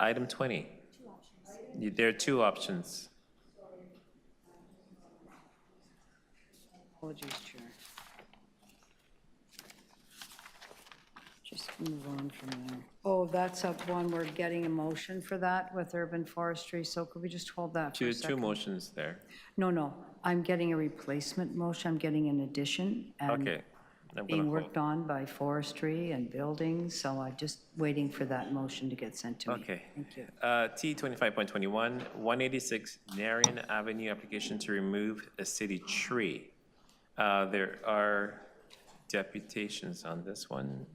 Item 20. There are two options. Apologies, Chair. Just move on from there. Oh, that's up one, we're getting a motion for that with urban forestry, so could we just hold that for a second? Two motions there. No, I'm getting a replacement motion, I'm getting an addition. And Okay. being worked on by forestry and buildings, so I'm just waiting for that motion to get sent to me. Okay. Thank you. T 25.21, 186 Narian Avenue, application to remove a city tree. There are deputations on this one.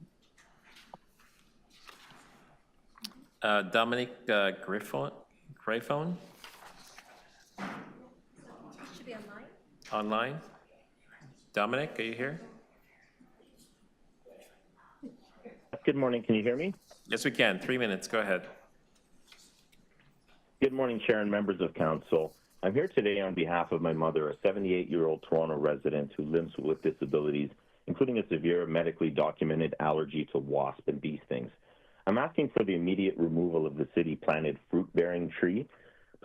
Dominic Griffon? Should be online. Online? Dominic, are you here? Good morning. Can you hear me? Yes, we can. 3 minutes. Go ahead. Good morning, Chair and members of Council. I'm here today on behalf of my mother, a 78-year-old Toronto resident who lives with disabilities, including a severe medically documented allergy to wasp and bee stings. I'm asking for the immediate removal of the city-planted fruit-bearing tree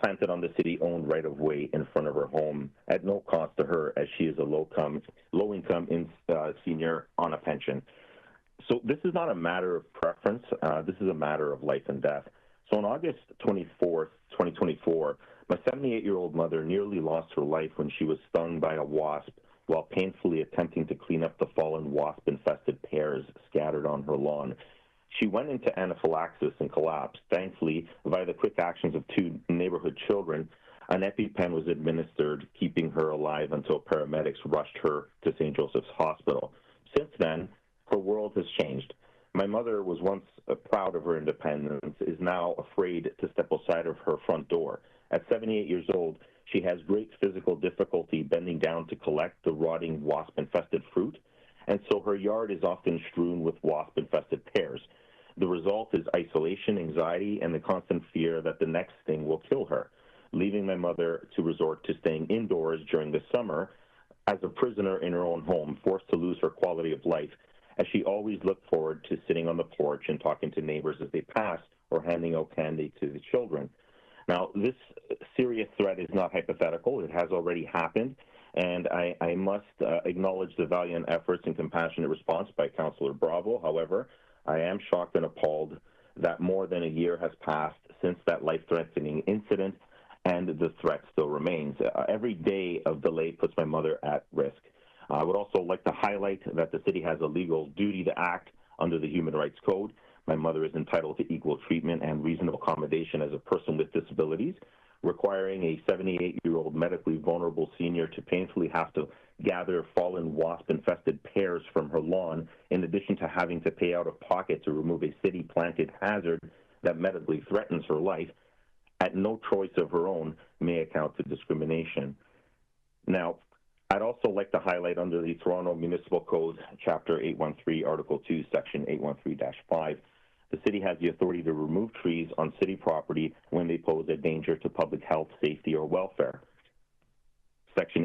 planted on the city-owned right-of-way in front of her home at no cost to her, as she is a low-income senior on a pension. So this is not a matter of preference. This is a matter of life and death. So on August 24th, 2024, my 78-year-old mother nearly lost her life when she was stung by a wasp while painfully attempting to clean up the fallen wasp-infested pears scattered on her lawn. She went into anaphylaxis and collapsed. Thankfully, via the quick actions of two neighborhood children, an EpiPen was administered, keeping her alive until paramedics rushed her to St. Joseph's Hospital. Since then, her world has changed. My mother was once proud of her independence, is now afraid to step outside of her front door. At 78 years old, she has great physical difficulty bending down to collect the rotting wasp-infested fruit, and so her yard is often strewn with wasp-infested pears. The result is isolation, anxiety, and the constant fear that the next thing will kill her, leaving my mother to resort to staying indoors during the summer as a prisoner in her own home, forced to lose her quality of life, as she always looked forward to sitting on the porch and talking to neighbors as they passed or handing out candy to the children. Now, this serious threat is not hypothetical. It has already happened, and I must acknowledge the valiant efforts and compassionate response by Councillor Bravo. However, I am shocked and appalled that more than a year has passed since that life-threatening incident, and the threat still remains. Every day of delay puts my mother at risk. I would also like to highlight that the city has a legal duty to act under the Human Rights Code. My mother is entitled to equal treatment and reasonable accommodation as a person with disabilities. Requiring a 78-year-old medically vulnerable senior to painfully have to gather fallen wasp-infested pears from her lawn, in addition to having to pay out of pocket to remove a city-planted hazard that medically threatens her life, at no choice of her own, may account to discrimination. Now, I'd also like to highlight under the Toronto Municipal Code, Chapter 813, Article 2, Section 813-5, the city has the authority to remove trees on city property when they pose a danger to public health, safety, or welfare. Section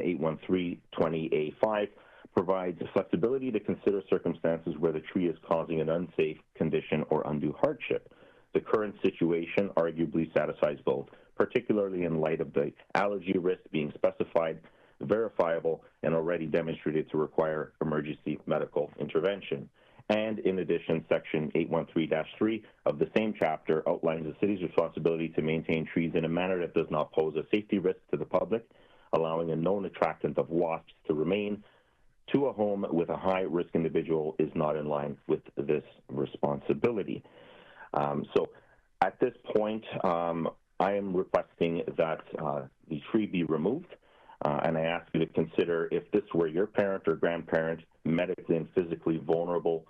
813-20A5 provides flexibility to consider circumstances where the tree is causing an unsafe condition or undue hardship. The current situation arguably satisfies both, particularly in light of the allergy risk being specified, verifiable, and already demonstrated to require emergency medical intervention. And in addition, Section 813-3 of the same chapter outlines the city's responsibility to maintain trees in a manner that does not pose a safety risk to the public, allowing a known attractant of wasps to remain to a home with a high-risk individual is not in line with this responsibility. So at this point, I am requesting that the tree be removed, and I ask you to consider if this were your parent or grandparent, medically and physically vulnerable,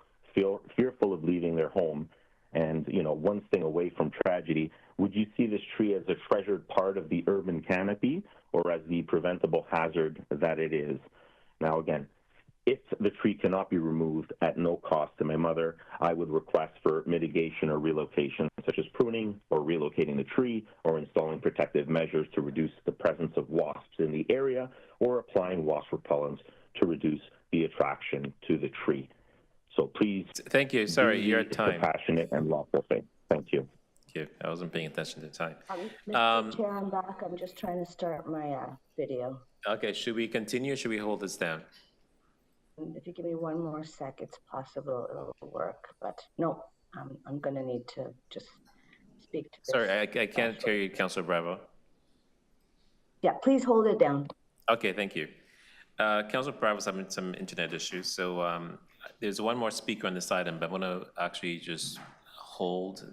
fearful of leaving their home, and, you know, one thing away from tragedy, would you see this tree as a treasured part of the urban canopy or as the preventable hazard that it is? Now, again, if the tree cannot be removed at no cost to my mother, I would request for mitigation or relocation, such as pruning or relocating the tree or installing protective measures to reduce the presence of wasps in the area or applying wasp repellents to reduce the attraction to the tree. So please. Thank you. Sorry, you're at time. Compassionate and lawful thing. Thank you. Thank you. I wasn't paying attention to the time. Mr. Chair, I'm back. I'm just trying to start my video. Okay, should we continue or should we hold this down? If you give me one more sec, it's possible it'll work. But no, I'm going to need to just speak to this. Sorry, I can't hear you, Councillor Bravo. Yeah, please hold it down. Okay, thank you. Councillor Bravo's having some internet issues, so there's one more speaker on this item, but I want to actually just hold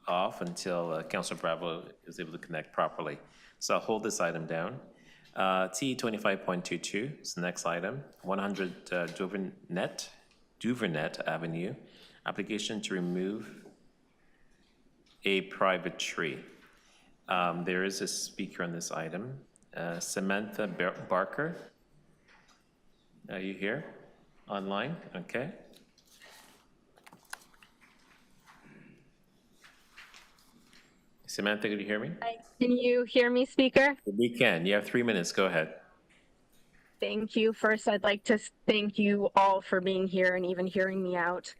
off until Councillor Bravo is able to connect properly. So I'll hold this item down. T25.22 is the next item, 100 Duvernet Avenue, application to remove a private tree. There is a speaker on this item, Samantha Barker. Are you here online? Okay. Samantha, can you hear me? Hi, can you hear me, Speaker? We can. You have 3 minutes. Go ahead. Thank you. First, I'd like to thank you all for being here and even hearing me out.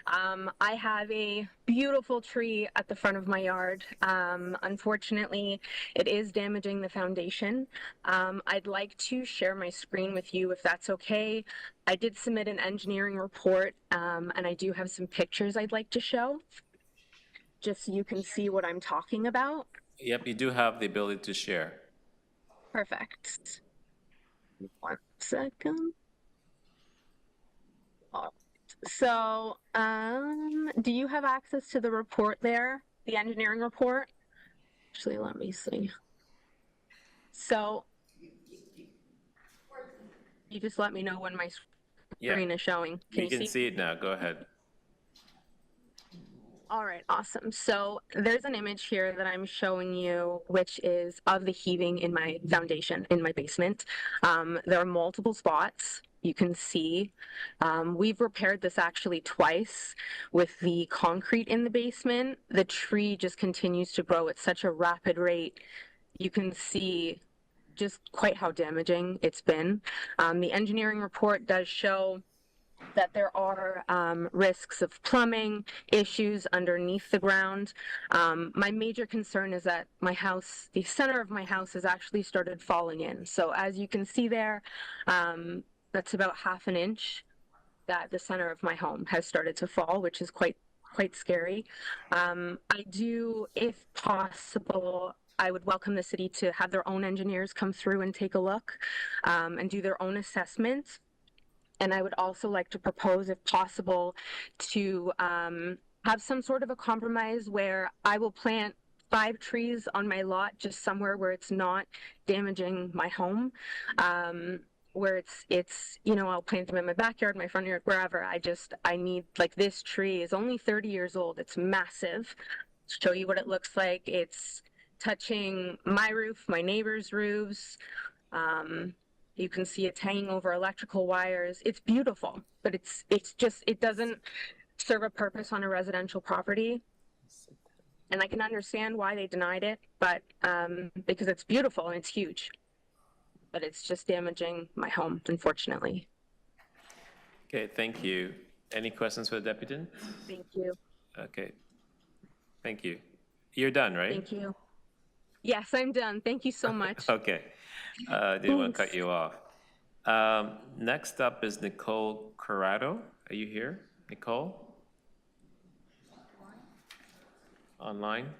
I have a beautiful tree at the front of my yard. Unfortunately, it is damaging the foundation. I'd like to share my screen with you if that's okay. I did submit an engineering report, and I do have some pictures I'd like to show. just so you can see what I'm talking about. Yep, you do have the ability to share. Perfect. 1 second. All right. So, do you have access to the report there, the engineering report? Actually, let me see. So, you just let me know when my screen is showing. We can see it now. Go ahead. All right, awesome. So there's an image here that I'm showing you, which is of the heaving in my foundation, in my basement. There are multiple spots you can see. We've repaired this actually twice with the concrete in the basement. The tree just continues to grow at such a rapid rate. You can see just quite how damaging it's been. The engineering report does show that there are risks of plumbing issues underneath the ground. My major concern is that my house, the center of my house has actually started falling in. So as you can see there, that's about 1/2 an inch that the center of my home has started to fall, which is quite scary. I do, if possible, I would welcome the city to have their own engineers come through and take a look and do their own assessments. And I would also like to propose, if possible, to have some sort of a compromise where I will plant 5 trees on my lot, just somewhere where it's not damaging my home, where it's you know, I'll plant them in my backyard, my front yard, wherever. I need, like, this tree is only 30 years old. It's massive. Show you what it looks like. It's touching my roof, my neighbor's roofs. You can see it's hanging over electrical wires. It's beautiful, but it doesn't serve a purpose on a residential property. And I can understand why they denied it, but because it's beautiful and it's huge, but it's just damaging my home, unfortunately. Okay, thank you. Any questions for the deputy? Thank you. Okay, thank you. You're done, right? Thank you. Yes, I'm done. Thank you so much. Okay, didn't want to cut you off. Next up is Nicole Corrado. Are you here, Nicole? Online?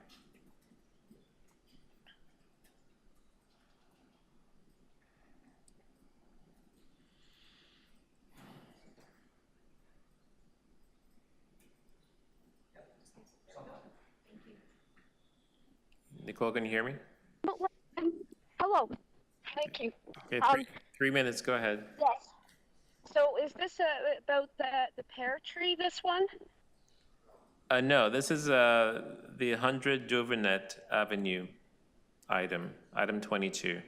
Nicole, can you hear me? Hello. Thank you. Okay, three minutes. Go ahead. Yes. So is this about the pear tree, this one? No, this is the 100 Duvenet Avenue item 22.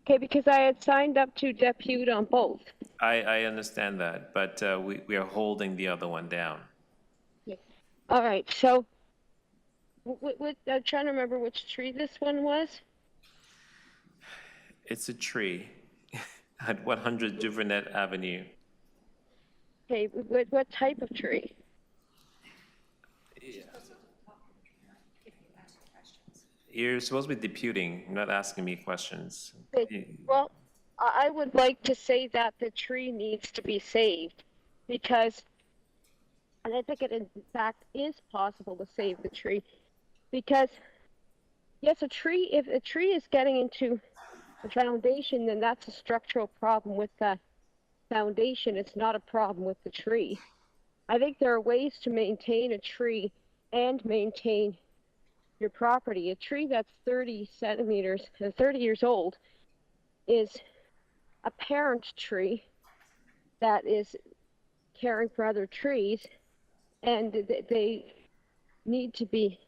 Okay, because I had signed up to depute on both. I understand that, but we are holding the other one down. All right, so I'm trying to remember which tree this one was. It's a tree at 100 Duvenet Avenue. Okay, what type of tree? You're supposed to be deputing, not asking me questions. Okay, well, I would like to say that the tree needs to be saved because, and I think it in fact is possible to save the tree because, yes, if a tree is getting into the foundation, then that's a structural problem with the foundation. It's not a problem with the tree. I think there are ways to maintain a tree and maintain your property. A tree that's 30 years old is a parent tree that is caring for other trees, and they need to be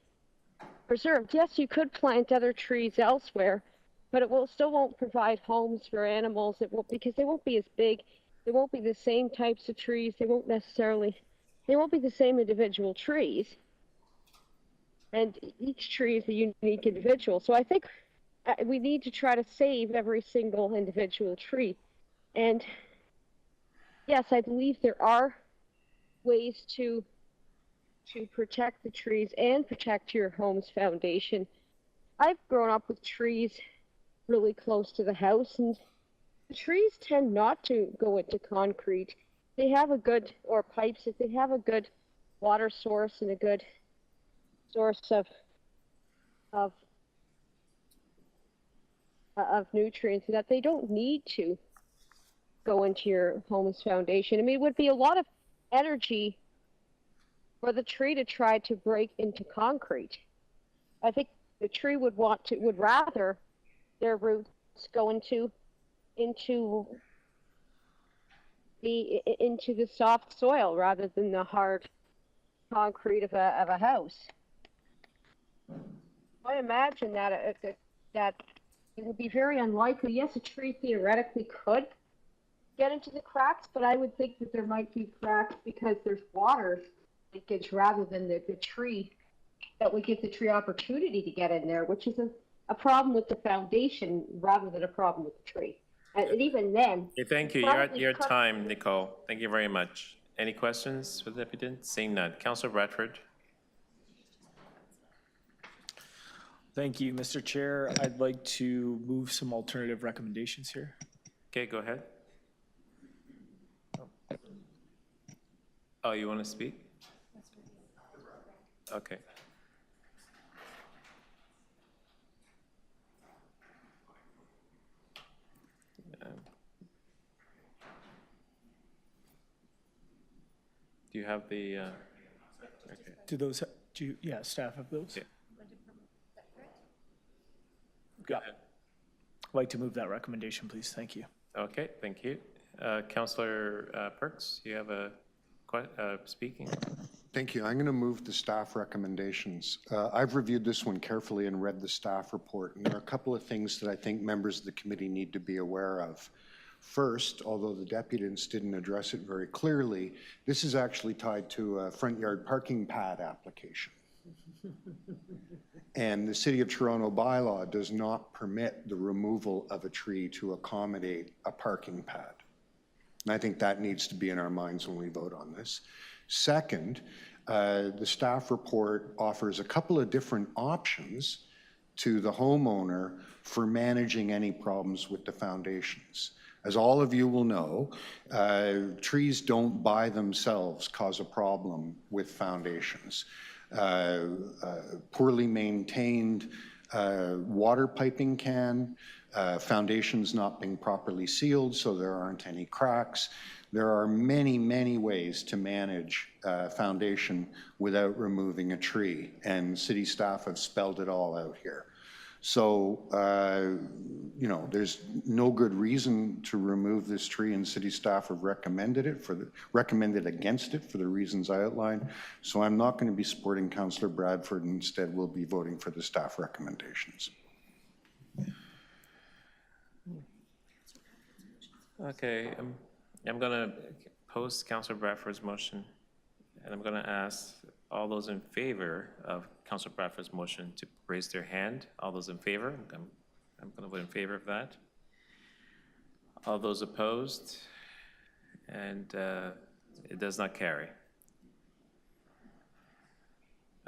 preserved. Yes, you could plant other trees elsewhere, but it still won't provide homes for animals. Because they won't be as big. They won't be the same types of trees. They won't be the same individual trees. And each tree is a unique individual. So I think we need to try to save every single individual tree. And yes, I believe there are ways to protect the trees and protect your home's foundation. I've grown up with trees really close to the house, and the trees tend not to go into concrete. They have a good, or pipes, if they have a good water source and a good source of nutrients, that they don't need to go into your home's foundation. I mean, it would be a lot of energy for the tree to try to break into concrete. I think the tree would rather their roots go into the soft soil rather than the hard concrete of a house. I imagine that that it would be very unlikely. Yes, a tree theoretically could get into the cracks, but I would think that there might be cracks because there's water leakage rather than the tree that would give the tree opportunity to get in there, which is a problem with the foundation rather than a problem with the tree. And even then... Okay, thank you. You're at your time, Nicole. Thank you very much. Any questions for the deputy? Seeing none. Councillor Bradford. Thank you, Mr. Chair. I'd like to move some alternative recommendations here. Okay, go ahead. Oh, you want to speak? Okay. Do you have the, okay. Yeah, staff have those? Yeah. Yeah. I'd like to move that recommendation, please. Thank you. Okay, thank you. Councillor Perks, you have a speaking. Thank you. I'm going to move the staff recommendations. I've reviewed this one carefully and read the staff report, and there are a couple of things that I think members of the committee need to be aware of. First, although the deputants didn't address it very clearly, this is actually tied to a front yard parking pad application. And the City of Toronto bylaw does not permit the removal of a tree to accommodate a parking pad. And I think that needs to be in our minds when we vote on this. Second, the staff report offers a couple of different options to the homeowner for managing any problems with the foundations. As all of you will know, trees don't by themselves cause a problem with foundations. Poorly maintained water piping can, foundations not being properly sealed so there aren't any cracks. There are many, many ways to manage foundation without removing a tree, and city staff have spelled it all out here. So, you know, there's no good reason to remove this tree, and city staff have recommended against it for the reasons I outlined. So I'm not going to be supporting Councillor Bradford. Instead, we'll be voting for the staff recommendations. Okay, I'm going to post Councillor Bradford's motion, and I'm going to ask all those in favor of Councillor Bradford's motion to raise their hand. All those in favor? I'm going to vote in favor of that. All those opposed? And it does not carry.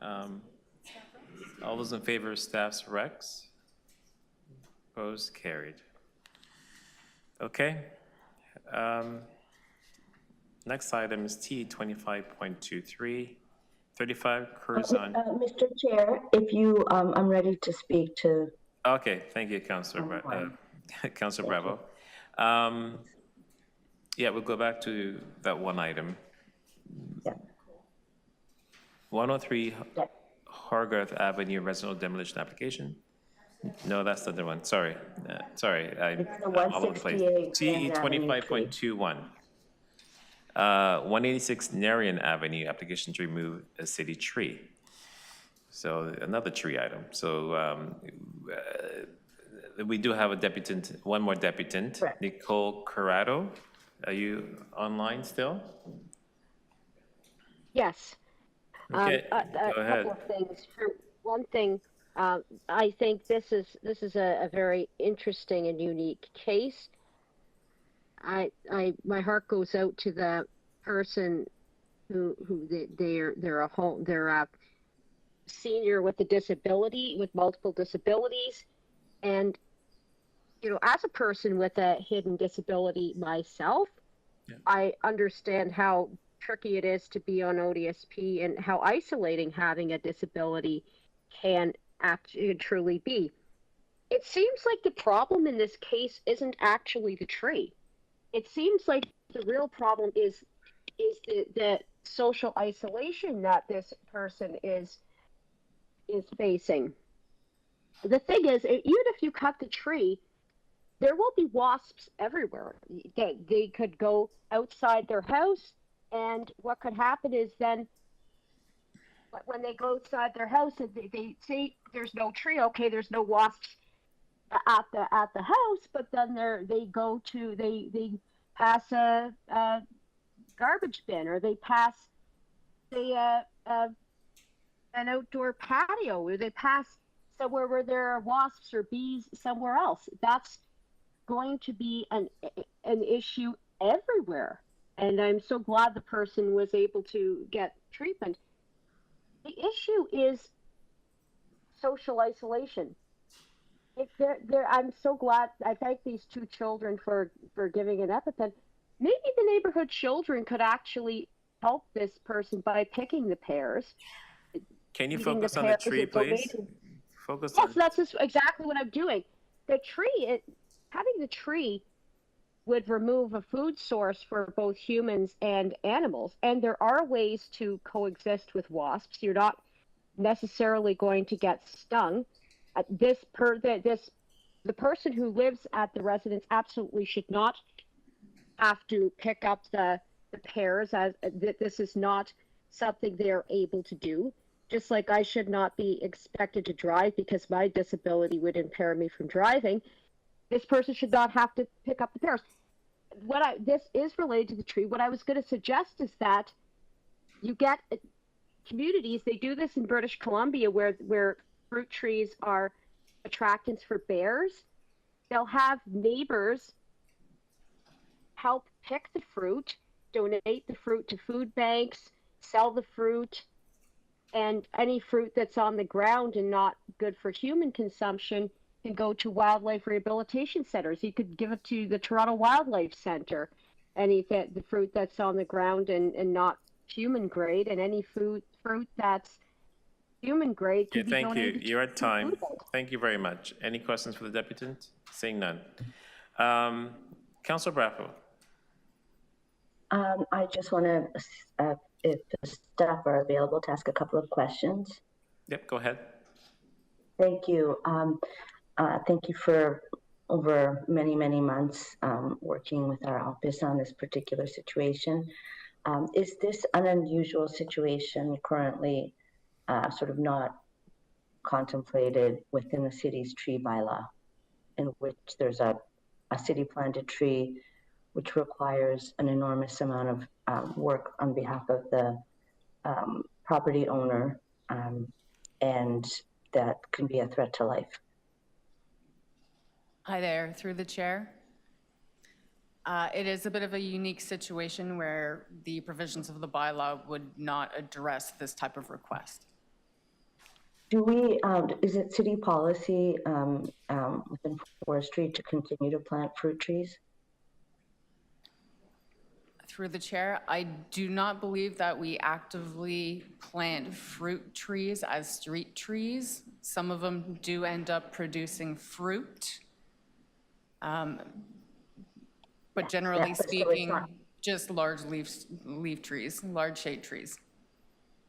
All those in favor of staff's recs? Opposed? Carried. Okay. Next item is T 25.23. 35 Curzon. Mr. Chair, if you, I'm ready to speak to. Okay, thank you, Councillor Councillor Bravo. Yeah, we'll go back to that one item. Yeah. 103 Hargarth Avenue residential demolition application. No, that's the other one. Sorry, I'm all over the place. T 25.21. 186 Narian Avenue, application to remove a city tree. So another tree item. So we do have a deputant, one more deputant, correct. Nicole Corrado. Are you online still? Yes. Okay, go ahead. Couple of things. For one thing, I think this is a very interesting and unique case. My heart goes out to the person who they're a senior with a disability, with multiple disabilities, and you know, as a person with a hidden disability myself, yeah. I understand how tricky it is to be on ODSP and how isolating having a disability can actually truly be. It seems like the problem in this case isn't actually the tree. It seems like the real problem is the social isolation that this person is facing. The thing is, even if you cut the tree, there will be wasps everywhere. They could go outside their house, and what could happen is then when they go outside their house and they see there's no tree, okay, there's no wasps at the house, but then they pass a garbage bin, or they pass an outdoor patio, or they pass somewhere where there are wasps or bees somewhere else. That's going to be an issue everywhere. And I'm so glad the person was able to get treatment. The issue is social isolation. I'm so glad. I thank these two children for giving an EpiPen. Maybe the neighborhood children could actually help this person by picking the pears. Can you focus on the tree, please? Focus on. Yes, that's just exactly what I'm doing. The tree, having the tree would remove a food source for both humans and animals. And there are ways to coexist with wasps. You're not necessarily going to get stung. The person who lives at the residence absolutely should not have to pick up the pears, as this is not something they're able to do. Just like I should not be expected to drive because my disability would impair me from driving, this person should not have to pick up the pears. This is related to the tree. What I was going to suggest is that you get communities, they do this in British Columbia where fruit trees are attractants for bears. They'll have neighbors help pick the fruit, donate the fruit to food banks, sell the fruit, and any fruit that's on the ground and not good for human consumption can go to wildlife rehabilitation centers. You could give it to the Toronto Wildlife Center, the fruit that's on the ground and not human grade, and any fruit that's human grade can be Thank you. donated. You're at time. Thank you very much. Any questions for the deputant? Seeing none. Councillor Bracco. I just want to, if the staff are available, to ask a couple of questions. Yep, go ahead. Thank you. Thank you for over many, many months working with our office on this particular situation. Is this an unusual situation currently sort of not contemplated within the city's tree bylaw, in which there's a city planted tree which requires an enormous amount of work on behalf of the property owner, and that can be a threat to life? Hi there, through the chair. It is a bit of a unique situation where the provisions of the bylaw would not address this type of request. Do we, is it city policy within forestry to continue to plant fruit trees? Through the chair, I do not believe that we actively plant fruit trees as street trees. Some of them do end up producing fruit. But generally speaking, just large leaf trees, large shade trees.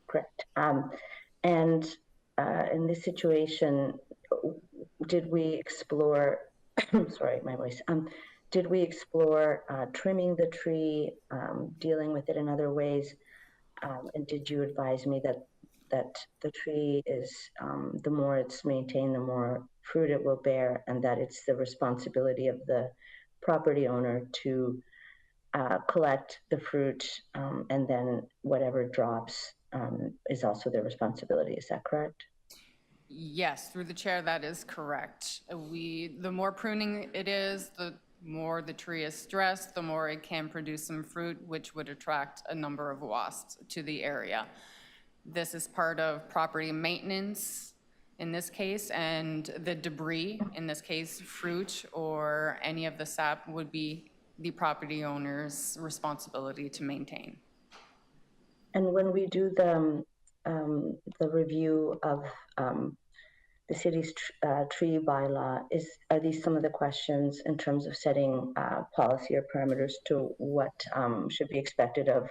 Correct. And in this situation, did we explore, sorry, my voice, did we explore trimming the tree, dealing with it in other ways? And did you advise me that the tree is, the more it's maintained, the more fruit it will bear, and that it's the responsibility of the property owner to collect the fruit, and then whatever drops is also their responsibility. Is that correct? Yes, through the chair, that is correct. The more pruning it is, the more the tree is stressed, the more it can produce some fruit, which would attract a number of wasps to the area. This is part of property maintenance in this case, and the debris, in this case, fruit or any of the sap, would be the property owner's responsibility to maintain. And when we do the review of the city's tree bylaw, are these some of the questions in terms of setting policy or parameters to what should be expected of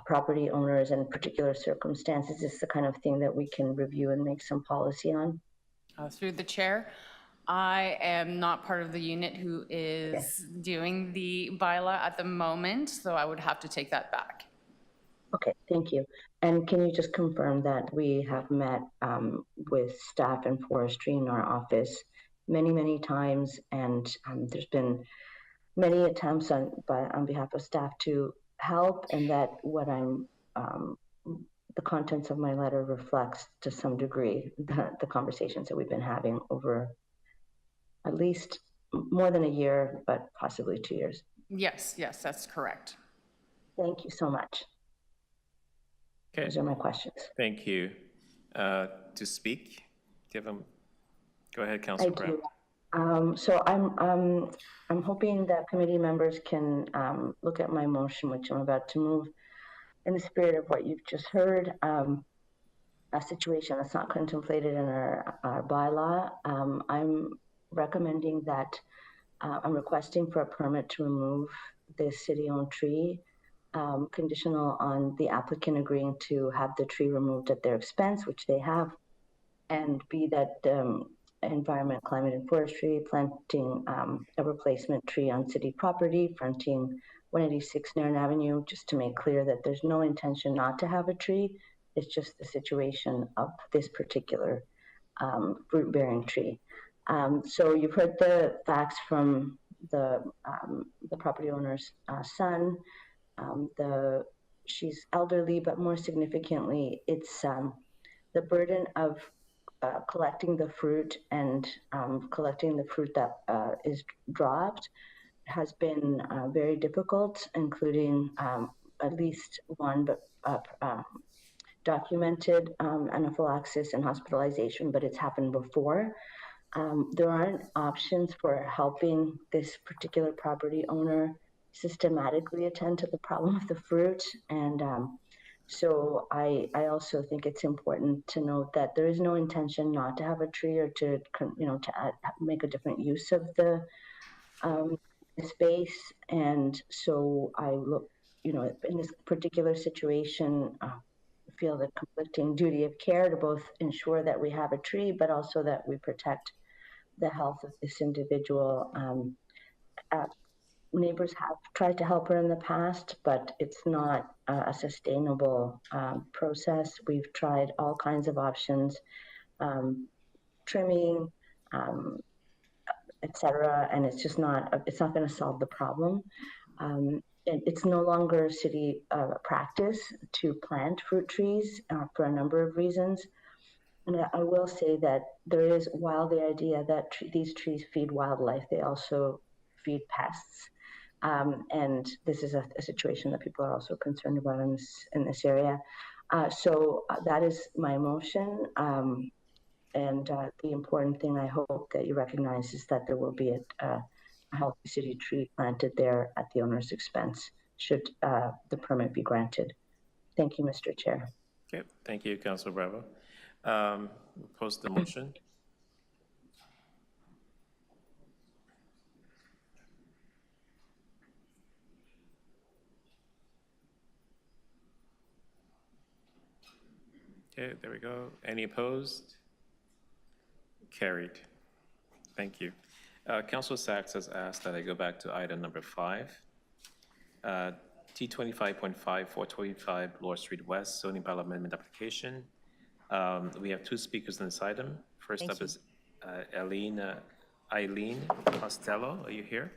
property owners in particular circumstances? Is this the kind of thing that we can review and make some policy on? Through the chair, I am not part of the unit who is doing the bylaw at the moment, so I would have to take that back. Okay, thank you. And can you just confirm that we have met with staff and forestry in our office many times, and there's been many attempts on behalf of staff to help, and that what the contents of my letter reflects to some degree the conversations that we've been having over at least more than a year, but possibly 2 years. Yes, that's correct. Thank you so much. Okay. Those are my questions. Thank you. To speak, do you have go ahead, Councilor Brown. So I'm hoping that committee members can look at my motion, which I'm about to move, in the spirit of what you've just heard. A situation that's not contemplated in our bylaw. I'm recommending that I'm requesting for a permit to remove the city-owned tree, conditional on the applicant agreeing to have the tree removed at their expense, which they have, and B, that Environment, Climate, and Forestry planting a replacement tree on city property fronting 186 Nairn Avenue, just to make clear that there's no intention not to have a tree. It's just the situation of this particular fruit-bearing tree. So you've heard the facts from the property owner's son. She's elderly, but more significantly, it's the burden of collecting the fruit and collecting the fruit that is dropped has been very difficult, including at least one, but documented anaphylaxis and hospitalization, but it's happened before. There aren't options for helping this particular property owner systematically attend to the problem of the fruit. And so I also think it's important to note that there is no intention not to have a tree or to make a different use of the space. And so I look, in this particular situation, feel the conflicting duty of care to both ensure that we have a tree, but also that we protect the health of this individual. Neighbors have tried to help her in the past, but it's not a sustainable process. We've tried all kinds of options, trimming, etc., and it's just not going to solve the problem. It's no longer city practice to plant fruit trees for a number of reasons. And I will say that there is, while the idea that these trees feed wildlife, they also feed pests. And this is a situation that people are also concerned about in this area. So that is my motion. And the important thing I hope that you recognize is that there will be a healthy city tree planted there at the owner's expense, should the permit be granted. Thank you, Mr. Chair. Okay, thank you, Councilor Bravo. Post the motion. Okay, there we go. Any opposed? Carried. Thank you. Councilor Sachs has asked that I go back to item number 5. T25.5, 425 Bloor Street West, zoning bylaw amendment application. We have 2 speakers on this item. First up is Eileen Costello. Are you here?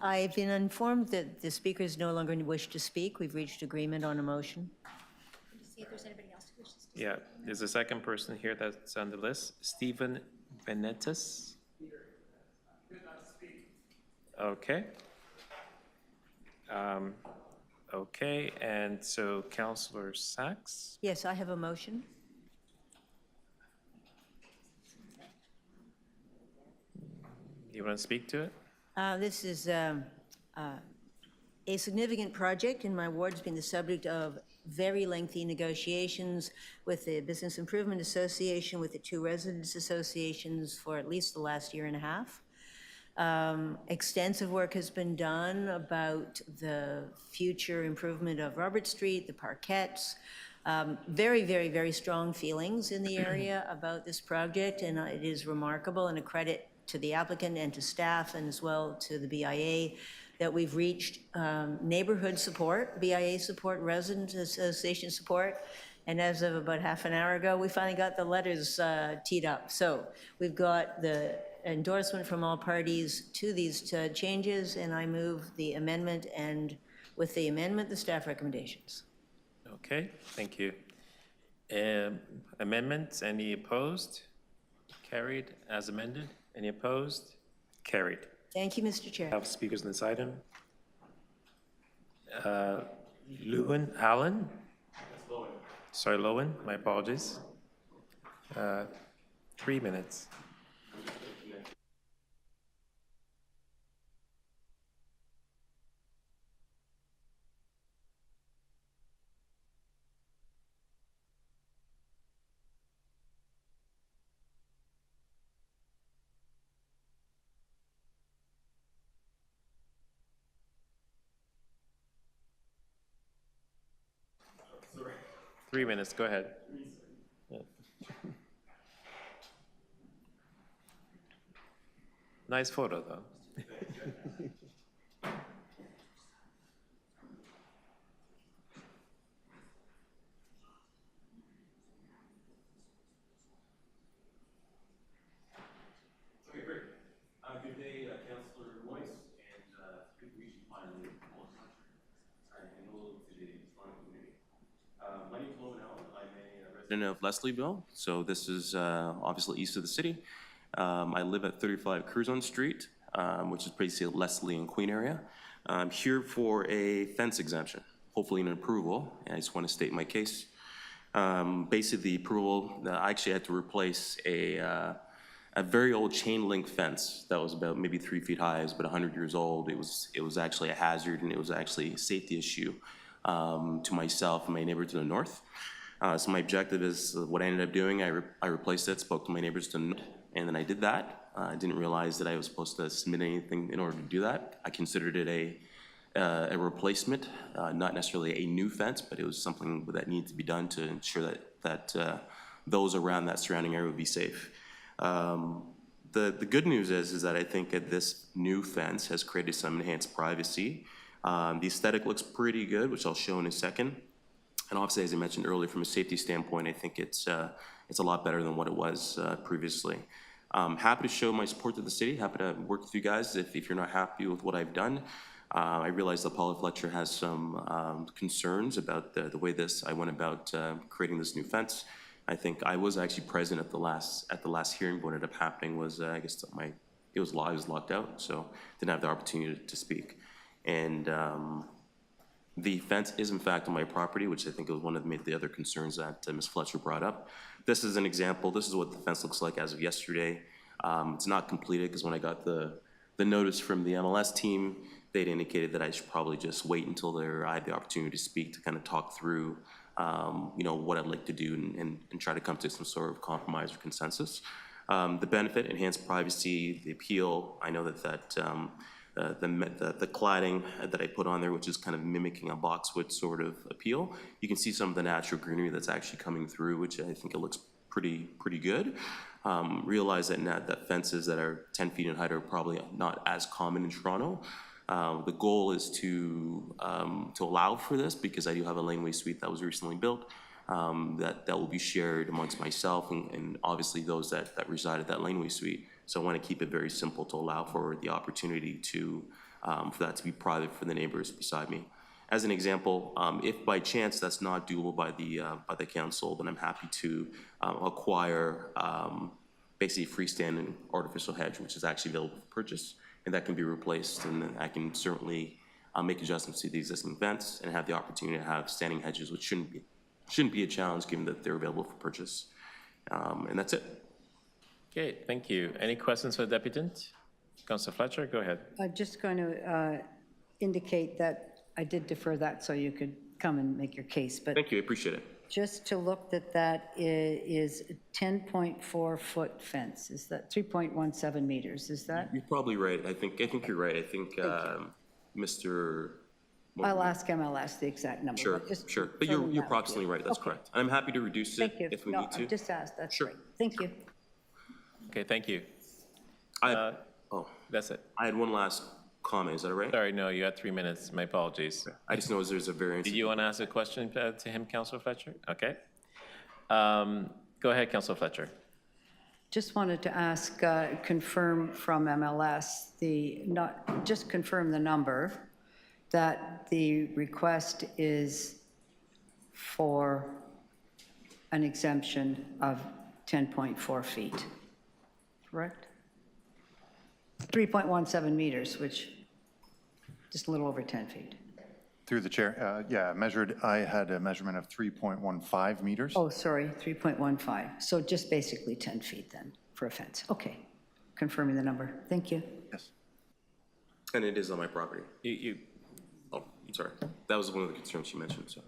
I've been informed that the speakers no longer wish to speak. We've reached agreement on a motion. See if there's anybody else who wishes to Yeah, there's a second person here that's on the list, Stephen Venetis. Okay. Okay, and so Councilor Sachs? Yes, I have a motion. You want to speak to it? This is a significant project in my ward. Has been the subject of very lengthy negotiations with the Business Improvement Association, with the two residents associations for at least the last year and a half. Extensive work has been done about the future improvement of Robert Street, the parkettes. Very, very, very strong feelings in the area about this project, and it is remarkable and a credit to the applicant and to staff and as well to the BIA that we've reached neighborhood support, BIA support, resident association support, and as of about half an hour ago, we finally got the letters teed up. So we've got the endorsement from all parties to these changes, and I move the amendment, and with the amendment, the staff recommendations. Okay, thank you. Amendments, any opposed? Carried as amended. Any opposed? Carried. Thank you, Mr. Chair. Have speakers on this item. Lewin, Allen? Sorry, Lowen, my apologies. 3 minutes. Three minutes, go ahead. Yeah. Nice photo, though. Okay, great. Good day, Councillor Royce, and good to meet you finally. And hello to the Toronto community. My name is Logan Allen. I'm a resident of Leslieville, so this is obviously east of the city. I live at 35 Curzon Street, which is basically Leslie and Queen area. I'm here for a fence exemption, hopefully an approval. And I just want to state my case. Basically, the approval, I actually had to replace a very old chain link fence that was about maybe 3 feet high. It was about 100 years old. It was actually a hazard, and it was actually a safety issue to myself and my neighbor to the north. So my objective is what I ended up doing. I replaced it, spoke to my neighbors to the north, and then I did that. I didn't realize that I was supposed to submit anything in order to do that. I considered it a replacement, not necessarily a new fence, but it was something that needed to be done to ensure that those around that surrounding area would be safe. The good news is that I think that this new fence has created some enhanced privacy. The aesthetic looks pretty good, which I'll show in a second. And obviously, as I mentioned earlier, from a safety standpoint, I think it's a lot better than what it was previously. Happy to show my support to the city. Happy to work with you guys if you're not happy with what I've done. I realize that Paula Fletcher has some concerns about the way I went about creating this new fence. I think I was actually present at the last hearing. What ended up happening was I guess I was locked out, so didn't have the opportunity to speak. And the fence is in fact on my property, which I think was one of the other concerns that Ms. Fletcher brought up. This is an example. This is what the fence looks like as of yesterday. It's not completed because when I got the notice from the MLS team, they'd indicated that I should probably just wait until I had the opportunity to speak to kind of talk through what I'd like to do and try to come to some sort of compromise or consensus. The benefit, enhanced privacy, the appeal, I know that the cladding that I put on there, which is kind of mimicking a boxwood sort of appeal, you can see some of the natural greenery that's actually coming through, which I think it looks pretty good. Realize that fences that are 10 feet in height are probably not as common in Toronto. The goal is to allow for this because I do have a laneway suite that was recently built that will be shared amongst myself and obviously those that reside at that laneway suite. So I want to keep it very simple to allow for the opportunity for that to be private for the neighbors beside me. As an example, if by chance that's not doable by the council, then I'm happy to acquire basically freestanding artificial hedge, which is actually available for purchase, and that can be replaced. And then I can certainly make adjustments to the existing fence and have the opportunity to have standing hedges, which shouldn't be a challenge given that they're available for purchase. And that's it. Okay, thank you. Any questions for the deputant? Councillor Fletcher, go ahead. I'm just going to indicate that I did defer that so you could come and make your case, but Thank you, I appreciate it. just to look that is 10.4-foot fence. Is that 3.17 meters? Is that? You're probably right. I think you're right. I think Mr. I'll ask MLS the exact number. Sure, but just sure. But confirming you're that with approximately you. right. That's Okay. correct. I'm happy to reduce it Thank you. if we No, need to. I just asked. That's Sure. great. Thank you. Okay, thank you. That's it. I had one last comment. Is that all right? Sorry, no, you had 3 minutes. My apologies. I just know there's a variance. Did you want to ask a question to him, Councilor Fletcher? Okay. Go ahead, Councilor Fletcher. Just wanted to ask, confirm from MLS, just confirm the number, that the request is for an exemption of 10.4 feet, correct? 3.17 meters, which just a little over 10 feet. Through the chair, yeah, I had a measurement of 3.15 meters. Oh, sorry, 3.15. So just basically 10 feet then for a fence. Okay, confirming the number. Thank you. Yes. And it is on my property. Oh, I'm sorry. That was one of the concerns you mentioned, so.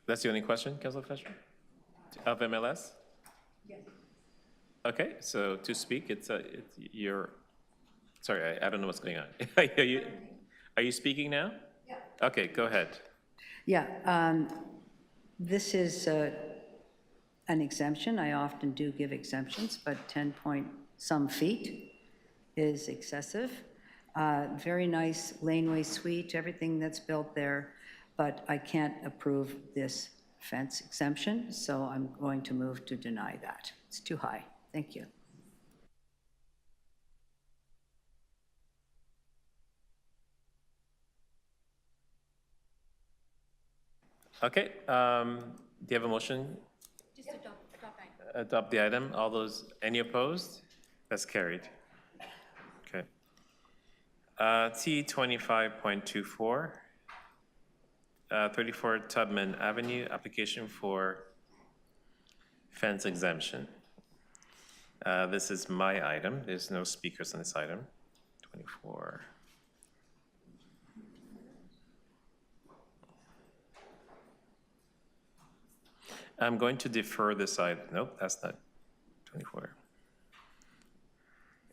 That's the only question, Councilor Fletcher? Of MLS? Yes. Okay, so to speak, it's your, sorry, I don't know what's going on. Are you speaking now? Yeah. Okay, go ahead. Yeah, this is an exemption. I often do give exemptions, but 10 point some feet is excessive. Very nice laneway suite, everything that's built there, but I can't approve this fence exemption, so I'm going to move to deny that. It's too high. Thank you. Okay, do you have a motion? Just adopt Adopt the item. All those, any opposed? That's carried. Okay. T 25.24, 34 Tubman Avenue, application for fence exemption. This is my item. There's no speakers on this item. 24. I'm going to defer this item. Nope, that's not 24.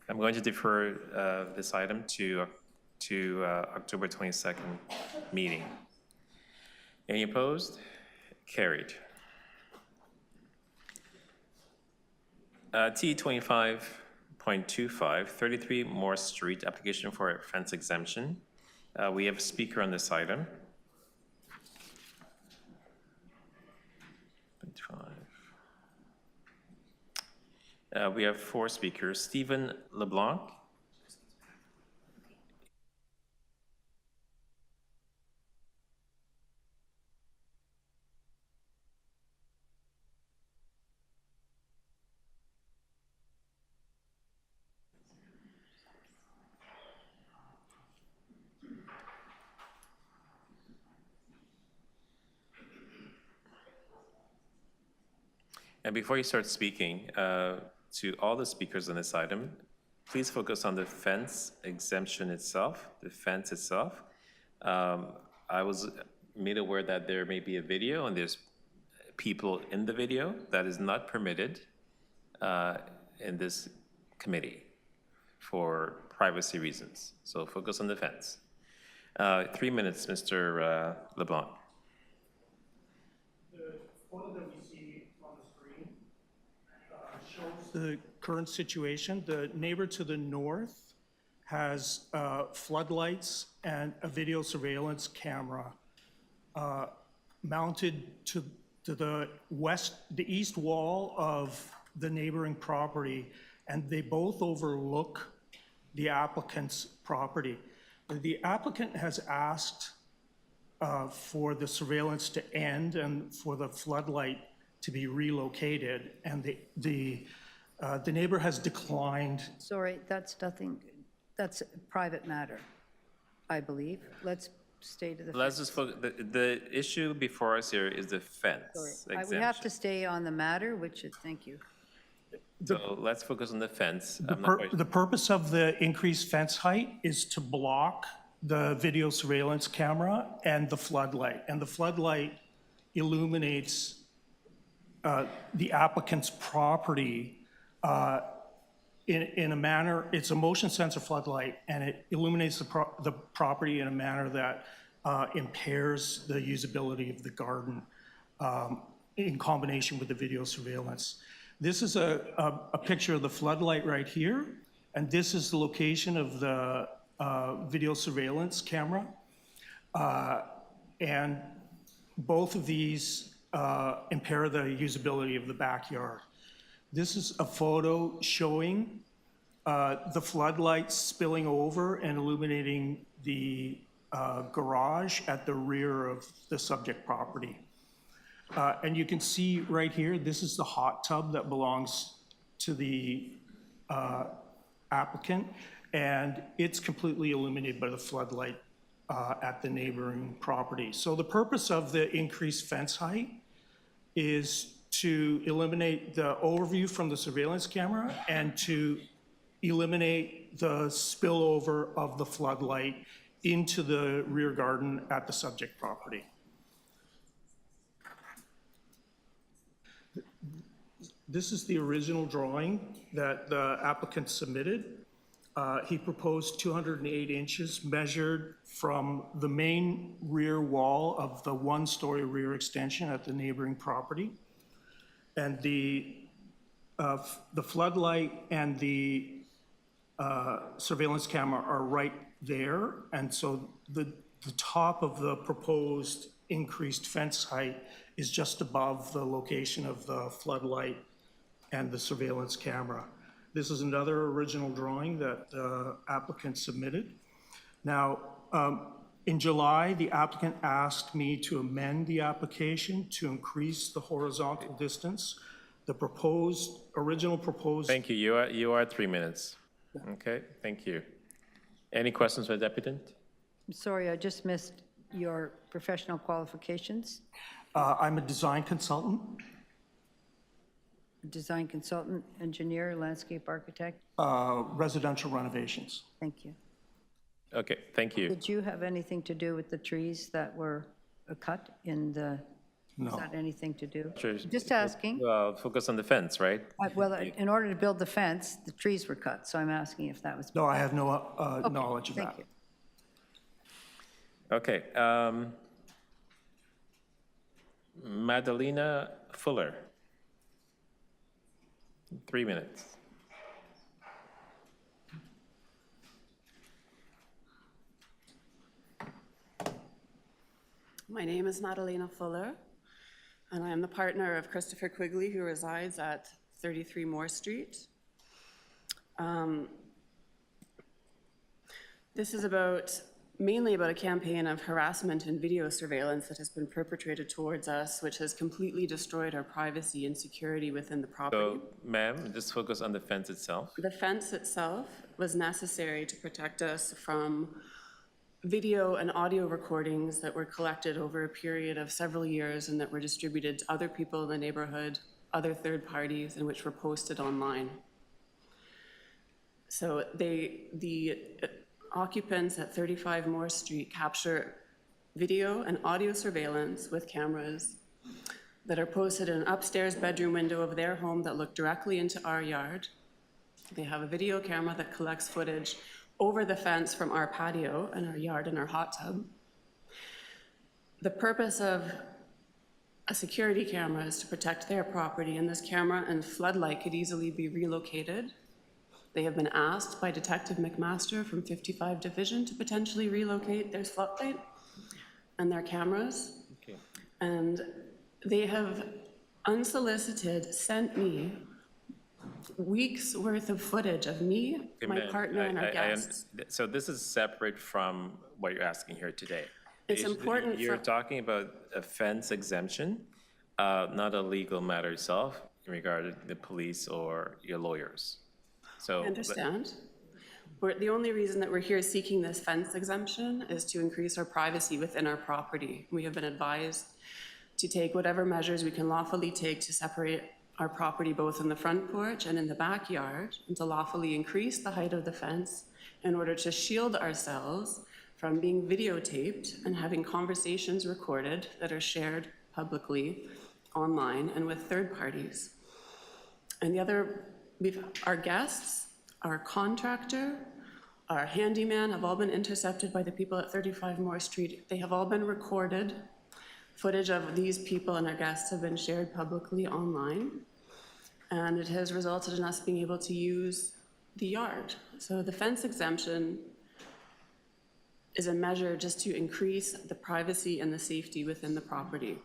I'm going to defer this item to October 22nd meeting. Any opposed? Carried. T 25.25, 33 Morse Street, application for a fence exemption. We have a speaker on this item. 25. We have 4 speakers. Stephen LeBlanc. And before you start speaking, to all the speakers on this item, please focus on the fence exemption itself, the fence itself. I was made aware that there may be a video and there's people in the video. That is not permitted in this committee for privacy reasons. So focus on the fence. 3 minutes, Mr. LeBlanc. The photo that we see on the screen shows the current situation. The neighbor to the north has floodlights and a video surveillance camera mounted to the east wall of the neighboring property, and they both overlook the applicant's property. The applicant has asked for the surveillance to end and for the floodlight to be relocated, and the neighbor has declined. Sorry, that's nothing, that's a private matter, I believe. Let's stay to the Let's just focus. The issue before us here is the fence Sorry, exemption. we have to stay on the matter, which is, thank you. So let's focus on the fence. The purpose of the increased fence height is to block the video surveillance camera and the floodlight. And the floodlight illuminates the applicant's property in a manner, it's a motion sensor floodlight, and it illuminates the property in a manner that impairs the usability of the garden in combination with the video surveillance. This is a picture of the floodlight right here, and this is the location of the video surveillance camera. And both of these impair the usability of the backyard. This is a photo showing the floodlights spilling over and illuminating the garage at the rear of the subject property. And you can see right here, this is the hot tub that belongs to the applicant, and it's completely illuminated by the floodlight at the neighboring property. So the purpose of the increased fence height is to eliminate the overview from the surveillance camera and to eliminate the spillover of the floodlight into the rear garden at the subject property. This is the original drawing that the applicant submitted. He proposed 208 inches measured from the main rear wall of the one-story rear extension at the neighboring property. And the floodlight and the surveillance camera are right there. And so the top of the proposed increased fence height is just above the location of the floodlight and the surveillance camera. This is another original drawing that the applicant submitted. Now, in July, the applicant asked me to amend the application to increase the horizontal distance. The original proposed. Thank you. You are 3 minutes. Okay, thank you. Any questions for the deputant? I'm sorry, I just missed your professional qualifications. I'm a design consultant. Design consultant, engineer, landscape architect? Residential renovations. Thank you. Okay, thank you. Did you have anything to do with the trees that were cut in the? No. Is that anything to do? Sure. Just asking. Well, focus on the fence, right? Well, in order to build the fence, the trees were cut, so I'm asking if that was. No, I have no knowledge of that. Thank you. Okay. Madalena Fuller. 3 minutes. My name is Madalena Fuller, and I am the partner of Christopher Quigley, who resides at 33 Moore Street. This is mainly about a campaign of harassment and video surveillance that has been perpetrated towards us, which has completely destroyed our privacy and security within the property. So, ma'am, just focus on the fence itself. The fence itself was necessary to protect us from video and audio recordings that were collected over a period of several years and that were distributed to other people in the neighborhood, other third parties, and which were posted online. So the occupants at 35 Moore Street capture video and audio surveillance with cameras that are posted in an upstairs bedroom window of their home that look directly into our yard. They have a video camera that collects footage over the fence from our patio and our yard and our hot tub. The purpose of a security camera is to protect their property, and this camera and floodlight could easily be relocated. They have been asked by Detective McMaster from 55 Division to potentially relocate their floodlight and their cameras. Okay. And they have unsolicited sent me weeks worth of footage of me, Okay, my partner, and our guests. So this is separate from what you're asking here today. It's important You're talking about a fence exemption, not a legal matter itself in regard to the police or your lawyers. So, I understand. The only reason that we're here seeking this fence exemption is to increase our privacy within our property. We have been advised to take whatever measures we can lawfully take to separate our property both in the front porch and in the backyard, and to lawfully increase the height of the fence in order to shield ourselves from being videotaped and having conversations recorded that are shared publicly online and with third parties. And the other, our guests, our contractor, our handyman have all been intercepted by the people at 35 Moore Street. They have all been recorded. Footage of these people and our guests have been shared publicly online. And it has resulted in us being able to use the yard. So the fence exemption is a measure just to increase the privacy and the safety within the property.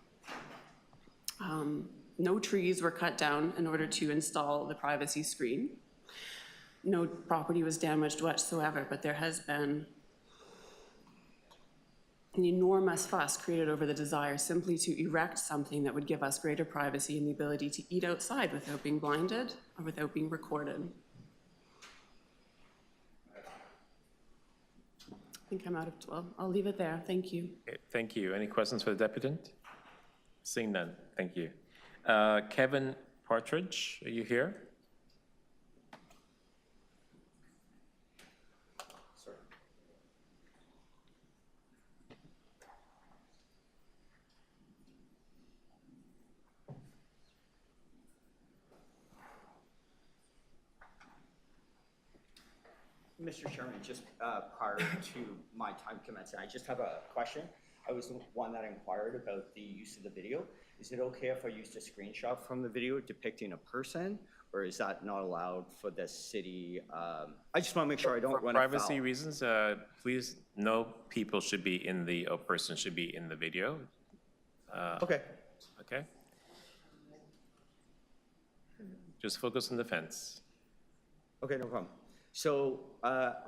No trees were cut down in order to install the privacy screen. No property was damaged whatsoever, but there has been an enormous fuss created over the desire simply to erect something that would give us greater privacy and the ability to eat outside without being blinded or without being recorded. I think I'm out of, well, I'll leave it there. Thank you. Okay, thank you. Any questions for the deputant? Seeing none, thank you. Kevin Partridge, are you here? Mr. Chairman, just prior to my time commencing, I just have a question. I was the one that inquired about the use of the video. Is it okay if I used a screenshot from the video depicting a person, or is that not allowed for the city? I just want to make sure I don't run afoul. For privacy reasons, please, no people should be in the, a person should be in the video. Okay. Okay. Just focus on the fence. Okay, no problem. So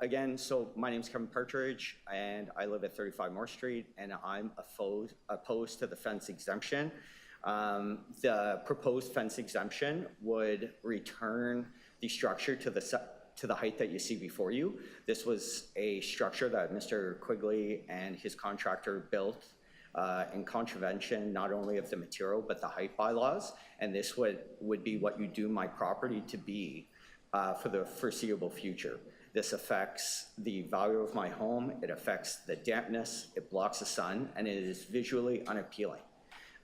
again, so my name's Kevin Partridge, and I live at 35 Moore Street, and I'm opposed to the fence exemption. The proposed fence exemption would return the structure to the height that you see before you. This was a structure that Mr. Quigley and his contractor built in contravention not only of the material but the height bylaws, and this would be what you do my property to be for the foreseeable future. This affects the value of my home, it affects the dampness, it blocks the sun, and it is visually unappealing.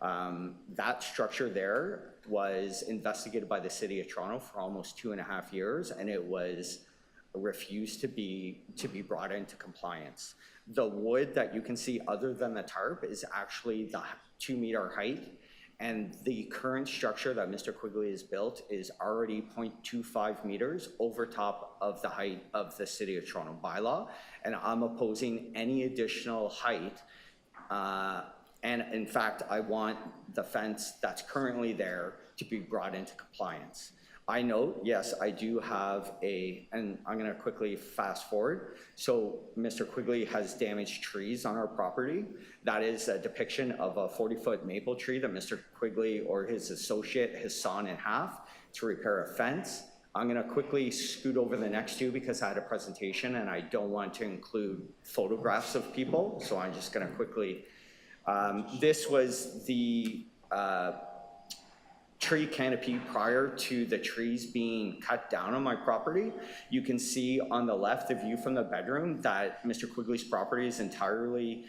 That structure there was investigated by the City of Toronto for almost 2.5 years, and it was refused to be brought into compliance. The wood that you can see other than the tarp is actually the 2-meter height, and the current structure that Mr. Quigley has built is already 0.25 meters over top of the height of the City of Toronto bylaw, and I'm opposing any additional height. And in fact, I want the fence that's currently there to be brought into compliance. I note, yes, I do have and I'm gonna quickly fast forward. So Mr. Quigley has damaged trees on our property. That is a depiction of a 40-foot maple tree that Mr. Quigley or his associate has sawn in half to repair a fence. I'm gonna quickly scoot over the next two because I had a presentation and I don't want to include photographs of people. So I'm just gonna quickly, this was the tree canopy prior to the trees being cut down on my property. You can see on the left, the view from the bedroom, that Mr. Quigley's property is entirely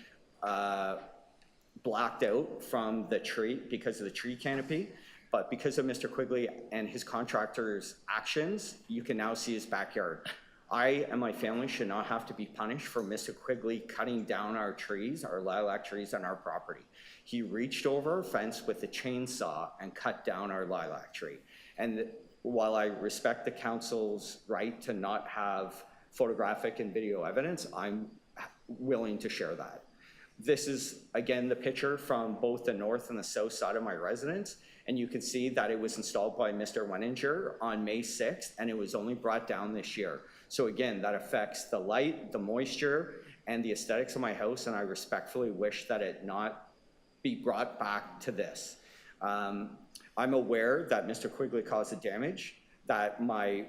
blacked out from the tree because of the tree canopy. But because of Mr. Quigley and his contractor's actions, you can now see his backyard. I and my family should not have to be punished for Mr. Quigley cutting down our trees, our lilac trees on our property. He reached over our fence with a chainsaw and cut down our lilac tree. And while I respect the council's right to not have photographic and video evidence, I'm willing to share that. This is, again, the picture from both the north and the south side of my residence. And you can see that it was installed by Mr. Wenninger on May 6th, and it was only brought down this year. So again, that affects the light, the moisture, and the aesthetics of my house, and I respectfully wish that it not be brought back to this. I'm aware that Mr. Quigley caused the damage, that my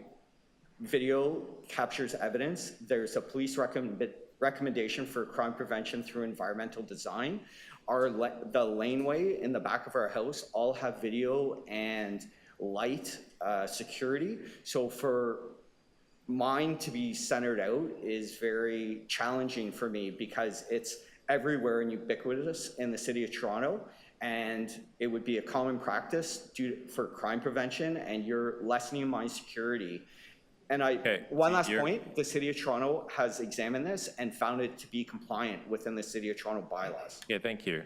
video captures evidence. There's a police recommendation for crime prevention through environmental design. The laneway in the back of our house all have video and light security. So for mine to be centered out is very challenging for me because it's everywhere and ubiquitous in the city of Toronto. And it would be a common practice for crime prevention, and you're lessening my security. And one last point, the city of Toronto has examined this and found it to be compliant within the city of Toronto bylaws. Yeah, thank you.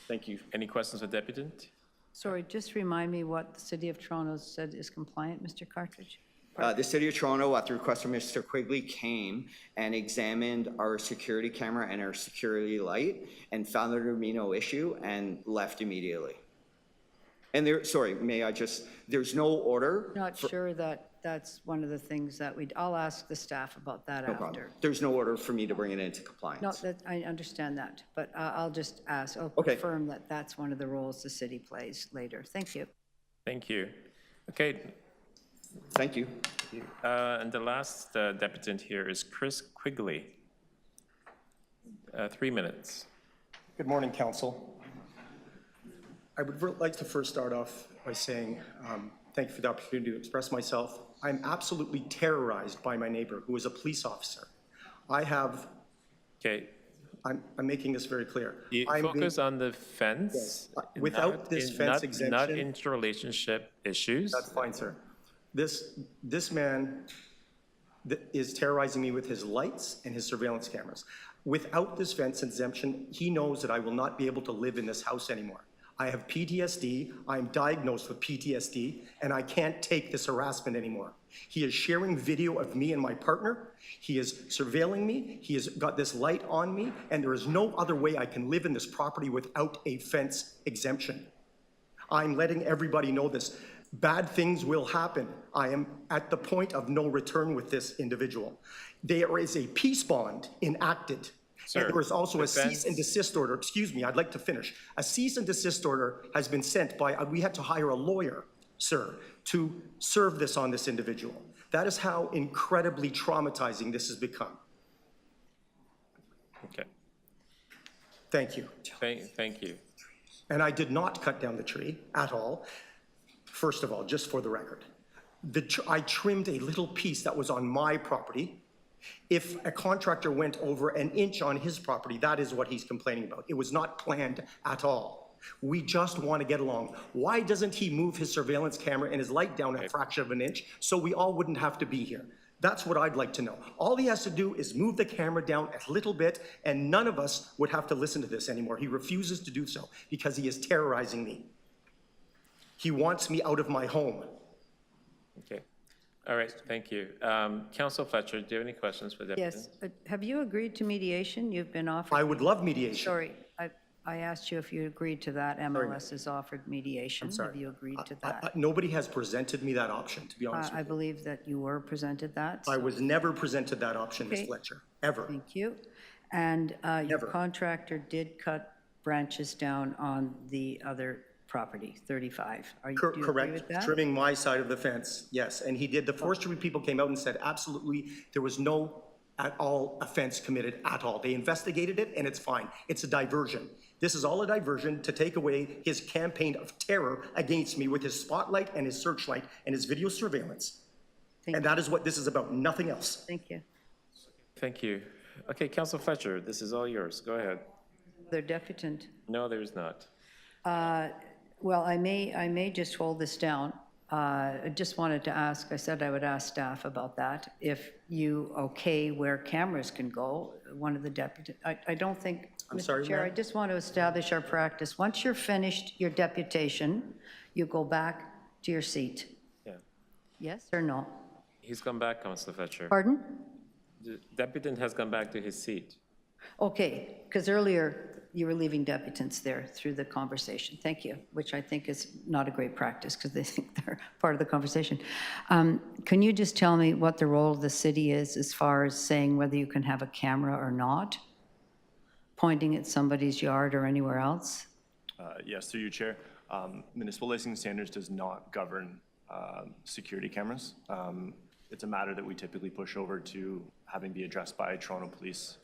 Thank you. Any questions for Deputant? Sorry, just remind me what the City of Toronto said is compliant, Mr. Cartridge? The City of Toronto, at the request of Mr. Quigley, came and examined our security camera and our security light and found there to be no issue and left immediately. And there's no order. Not sure that that's one of the things that I'll ask the staff about that No after. problem. There's no order for me to bring it into compliance. No, I understand that, but I'll just ask, I'll Okay. confirm that that's one of the roles the city plays later. Thank you. Thank you. Okay. Thank you. And the last deputant here is Chris Quigley. 3 minutes. Good morning, Council. I would like to first start off by saying thank you for the opportunity to express myself. I'm absolutely terrorized by my neighbor, who is a police officer. Okay. I'm making this very clear. You focus on the fence. Yes. Without this fence exemption. Not interrelationship issues. That's fine, sir. This man is terrorizing me with his lights and his surveillance cameras. Without this fence exemption, he knows that I will not be able to live in this house anymore. I have PTSD, I am diagnosed with PTSD, and I can't take this harassment anymore. He is sharing video of me and my partner. He is surveilling me. He has got this light on me, and there is no other way I can live in this property without a fence exemption. I'm letting everybody know this. Bad things will happen. I am at the point of no return with this individual. There is a peace bond enacted. Sir, and there is also a cease and desist order. Excuse me, I'd like to finish. A cease and desist order has been sent by, we had to hire a lawyer, sir, to serve this on this individual. That is how incredibly traumatizing this has become. Okay. Thank you. Thank you. And I did not cut down the tree at all. First of all, just for the record, I trimmed a little piece that was on my property. If a contractor went over an inch on his property, that is what he's complaining about. It was not planned at all. We just want to get along. Why doesn't he move his surveillance camera and his light down a fraction of an inch so we all wouldn't have to be here? That's what I'd like to know. All he has to do is move the camera down a little bit, and none of us would have to listen to this anymore. He refuses to do so because he is terrorizing me. He wants me out of my home. Okay. All right, thank you. Council Fletcher, do you have any questions for the deputy? Yes. Have you agreed to mediation? You've been offered. I would love mediation. Sorry, I asked you if you agreed to that. MLS has offered mediation. I'm sorry. Have you agreed to that? Nobody has presented me that option, to be honest with I you. believe that you were presented that. I was never presented that option, Ms. Okay. Fletcher, ever. Thank you. And your contractor did cut branches down on the other property, 35. Do you agree Correct, with that? trimming my side of the fence, yes. And he did, the forestry people came out and said absolutely, there was no at all offense committed at all. They investigated it and it's fine. It's a diversion. This is all a diversion to take away his campaign of terror against me with his spotlight and his searchlight and his video surveillance. And that is what this is about, nothing else. Thank you. Thank you. Okay, Council Fletcher, this is all yours. Go ahead. Their deputant. No, there's not. Well, I may just hold this down. I just wanted to ask, I said I would ask staff about that. If you okay where cameras can go, one of the deputies, I don't think, Mr. Chair, I just want to establish our practice. Once you're finished your deputation, you go back to your seat. Yeah. Yes or no? He's gone back, Council Fletcher. Pardon? The deputant has gone back to his seat. Okay, because earlier you were leaving deputants there through the conversation. Thank you, which I think is not a great practice because they think they're part of the conversation. Can you just tell me what the role of the city is as far as saying whether you can have a camera or not, pointing at somebody's yard or anywhere else? Yes, through you, Chair. Municipal licensing standards does not govern security cameras. It's a matter that we typically push over to having be addressed by Toronto Police.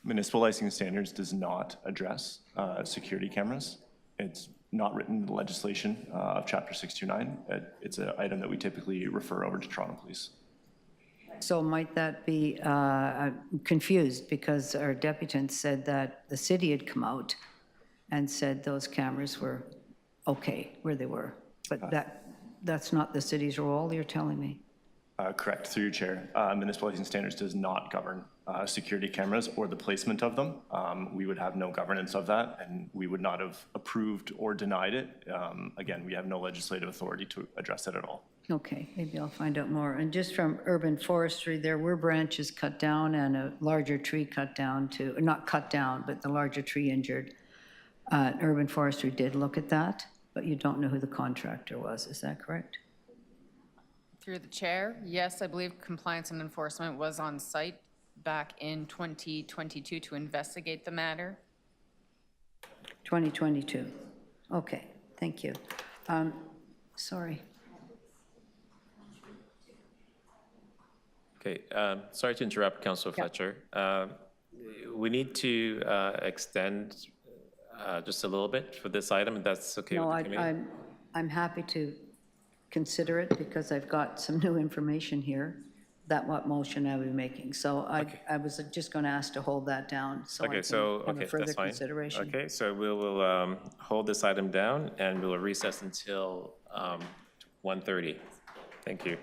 Municipal licensing standards does not address security cameras. It's not written in the legislation of Chapter 629. It's an item that we typically refer over to Toronto Police. So might that be confused, because our deputant said that the city had come out and said those cameras were okay where they were, but that's not the city's role, you're telling me? Correct, through your chair. Municipal lighting standards does not govern security cameras or the placement of them. We would have no governance of that, and we would not have approved or denied it. Again, we have no legislative authority to address it at all. Okay, maybe I'll find out more. And just from urban forestry, there were branches cut down and a larger tree cut down to, not cut down, but the larger tree injured. Urban forestry did look at that, but you don't know who the contractor was, is that correct? Through the chair, yes, I believe compliance and enforcement was on site back in 2022 to investigate the matter. 2022. Okay, thank you. Sorry. Okay, sorry to interrupt, Councillor Fletcher. We need to extend just a little bit for this item, if that's okay with the committee. I'm happy to consider it because I've got some new information here, that what motion I will be making. So I was just going to ask to hold that down so I can have a further that's fine. consideration. Okay, so we will hold this item down and we will recess until 1:30. Thank you.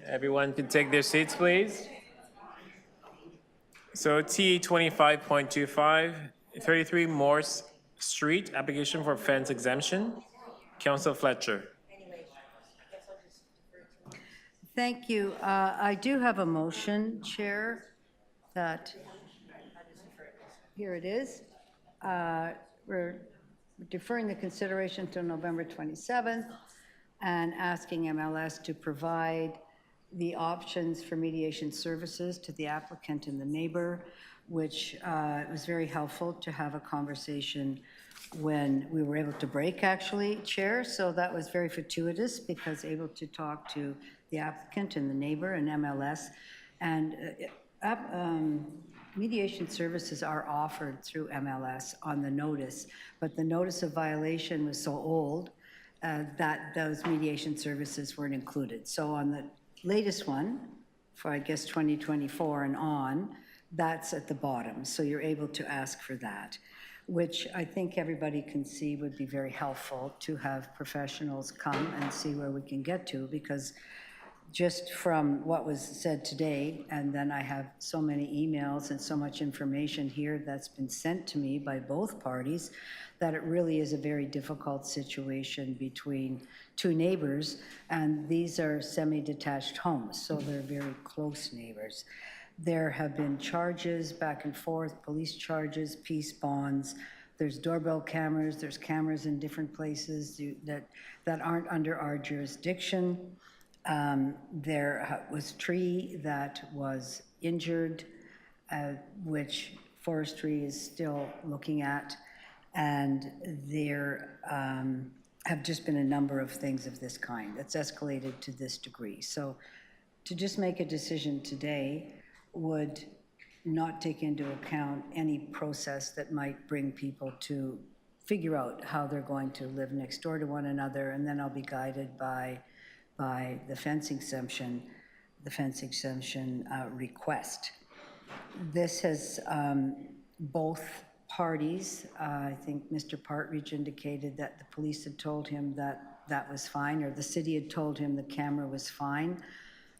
Everyone can take their seats, please. So T 25.25, 33 Morse Street, application for fence exemption. Council Fletcher. Thank you. I do have a motion, Chair, that, here it is. We're deferring the consideration till November 27th and asking MLS to provide the options for mediation services to the applicant and the neighbor, which was very helpful to have a conversation when we were able to break, actually, Chair. So that was very fortuitous because able to talk to the applicant and the neighbor and MLS. And mediation services are offered through MLS on the notice, but the notice of violation was so old that those mediation services weren't included. So on the latest one, for I guess 2024 and on, that's at the bottom. So you're able to ask for that, which I think everybody can see would be very helpful to have professionals come and see where we can get to, because just from what was said today, and then I have so many emails and so much information here that's been sent to me by both parties, that it really is a very difficult situation between two neighbors, and these are semi-detached homes, so they're very close neighbors. There have been charges back and forth, police charges, peace bonds. There's doorbell cameras, there's cameras in different places that aren't under our jurisdiction. There was tree that was injured, which forestry is still looking at, and there have just been a number of things of this kind that's escalated to this degree. So to just make a decision today would not take into account any process that might bring people to figure out how they're going to live next door to one another, and then I'll be guided by the fence exemption request. This has both parties, I think Mr. Partridge indicated that the police had told him that that was fine, or the city had told him the camera was fine.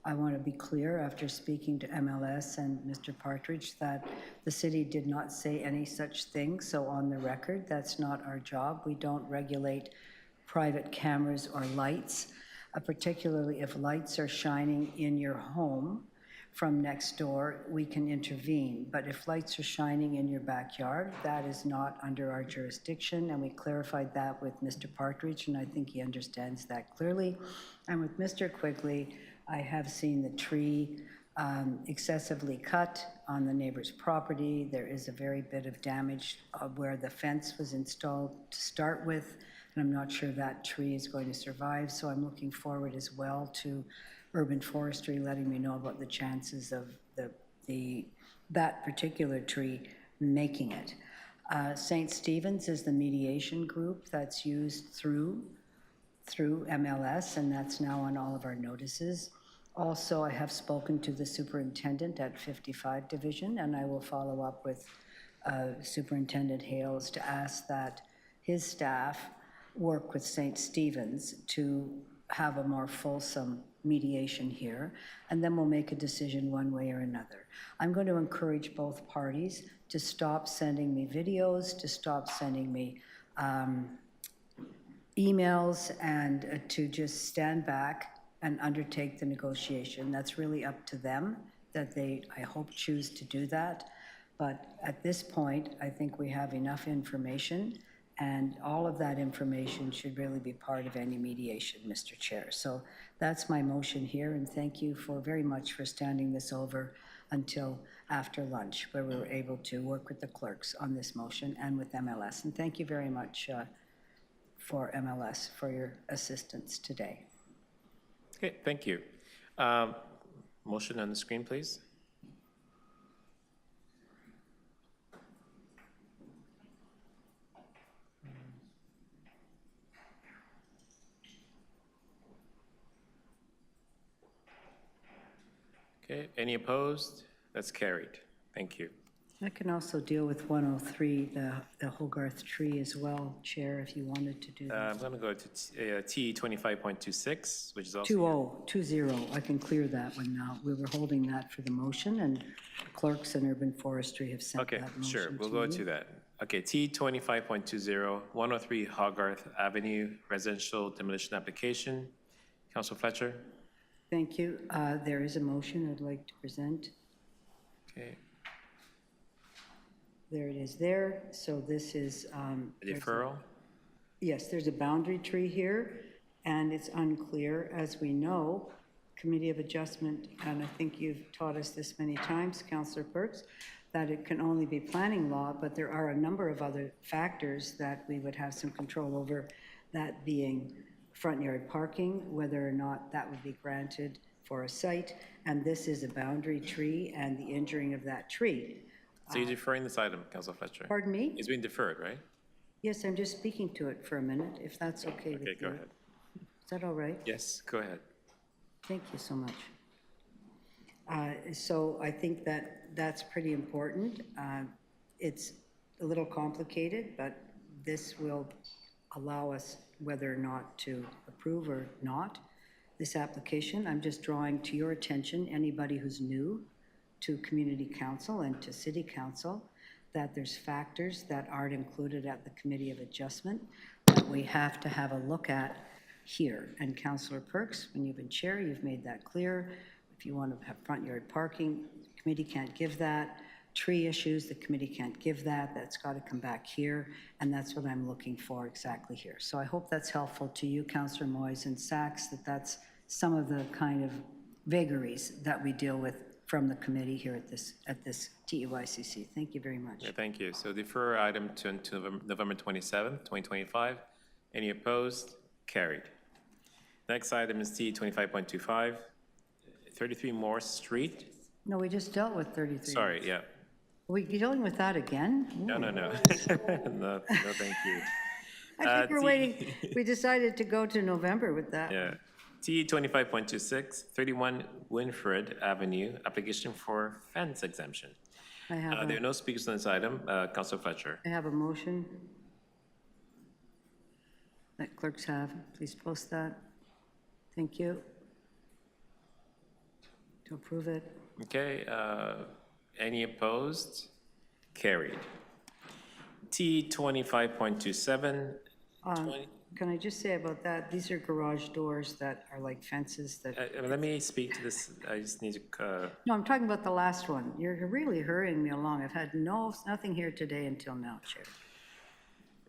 I want to be clear, after speaking to MLS and Mr. Partridge, that the city did not say any such thing. So on the record, that's not our job. We don't regulate private cameras or lights, particularly if lights are shining in your home from next door, we can intervene. But if lights are shining in your backyard, that is not under our jurisdiction, and we clarified that with Mr. Partridge, and I think he understands that clearly. And with Mr. Quigley, I have seen the tree excessively cut on the neighbor's property. There is a very bit of damage where the fence was installed to start with, and I'm not sure that tree is going to survive, so I'm looking forward as well to urban forestry letting me know about the chances of that particular tree making it. St. Stephen's is the mediation group that's used through MLS, and that's now on all of our notices. Also, I have spoken to the superintendent at 55 Division, and I will follow up with Superintendent Hales to ask that his staff work with St. Stephen's to have a more fulsome mediation here, and then we'll make a decision one way or another. I'm going to encourage both parties to stop sending me videos, to stop sending me emails, and to just stand back and undertake the negotiation. That's really up to them, that they, I hope, choose to do that. But at this point, I think we have enough information, and all of that information should really be part of any mediation, Mr. Chair. So that's my motion here, and thank you very much for standing this over until after lunch, where we were able to work with the clerks on this motion and with MLS. And thank you very much for MLS for your assistance today. Okay, thank you. Motion on the screen, please. Okay, any opposed? That's carried. Thank you. I can also deal with 103, the Hogarth tree as well, Chair, if you wanted to do that. I'm going to go to T 25.26, which is also. 20, I can clear that one now. We were holding that for the motion, and clerks and urban forestry have sent Okay, that motion sure, we'll to go you. to that. Okay, T 25.20, 103 Hogarth Avenue residential demolition application. Councilor Fletcher? Thank you. There is a motion I'd like to present. Okay. There it is there. So this is. A deferral? Yes, there's a boundary tree here, and it's unclear, as we know, Committee of Adjustment, and I think you've taught us this many times, Councillor Perks, that it can only be planning law, but there are a number of other factors that we would have some control over, that being front yard parking, whether or not that would be granted for a site, and this is a boundary tree and the injuring of that tree. So you're deferring this item, Councilor Fletcher? Pardon me? It's been deferred, right? Yes, I'm just speaking to it for a minute, if that's okay with you. Okay, go ahead. Is that all right? Yes, go ahead. Thank you so much. So I think that that's pretty important. It's a little complicated, but this will allow us whether or not to approve or not this application. I'm just drawing to your attention, anybody who's new to Community Council and to City Council, that there's factors that aren't included at the Committee of Adjustment that we have to have a look at here. And Councillor Perks, when you've been chair, you've made that clear. If you want to have front yard parking, the committee can't give that. Tree issues, the committee can't give that. That's got to come back here, and that's what I'm looking for exactly here. So I hope that's helpful to you, Councillor Moyes and Sachs, that that's some of the kind of vagaries that we deal with from the committee here at this TEYCC. Thank you very much. Yeah, thank you. So defer item to November 27th, 2025. Any opposed? Carried. Next item is T 25.25, 33 Morse Street. No, we just dealt with 33. Sorry, yeah. Are we dealing with that again? No, no, no. No, thank you. I think we're waiting. We decided to go to November with that. Yeah. T 25.26, 31 Winfred Avenue, application for fence exemption. There are no speakers on this item. Councilor Fletcher. I have a motion that clerks have. Please post that. Thank you. To approve it. Okay, any opposed? Carried. T 25.27. Can I just say about that, these are garage doors that are like fences that. Let me speak to this. I just need to. No, I'm talking about the last one. You're really hurrying me along. I've had nothing here today until now, Chair.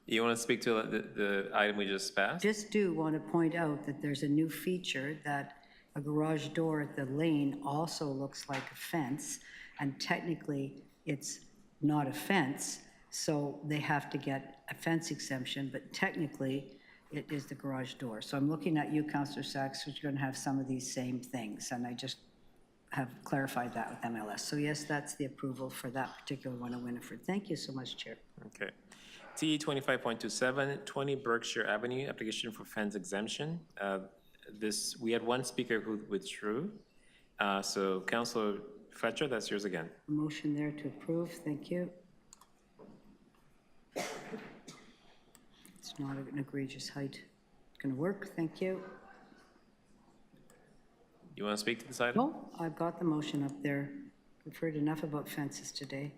You want to speak to the item we just passed? Just do want to point out that there's a new feature that a garage door at the lane also looks like a fence, and technically it's not a fence, so they have to get a fence exemption, but technically it is the garage door. So I'm looking at you, Councillor Sachs, which you're going to have some of these same things, and I just have clarified that with MLS. So yes, that's the approval for that particular one of Winifred. Thank you so much, Chair. Okay. T 25.27, 20 Berkshire Avenue, application for fence exemption. We had one speaker who withdrew. So Councilor Fletcher, that's yours again. A motion there to approve. Thank you. It's not an egregious height. It's going to work. Thank you. You want to speak to this item? No, I've got the motion up there. We've heard enough about fences today.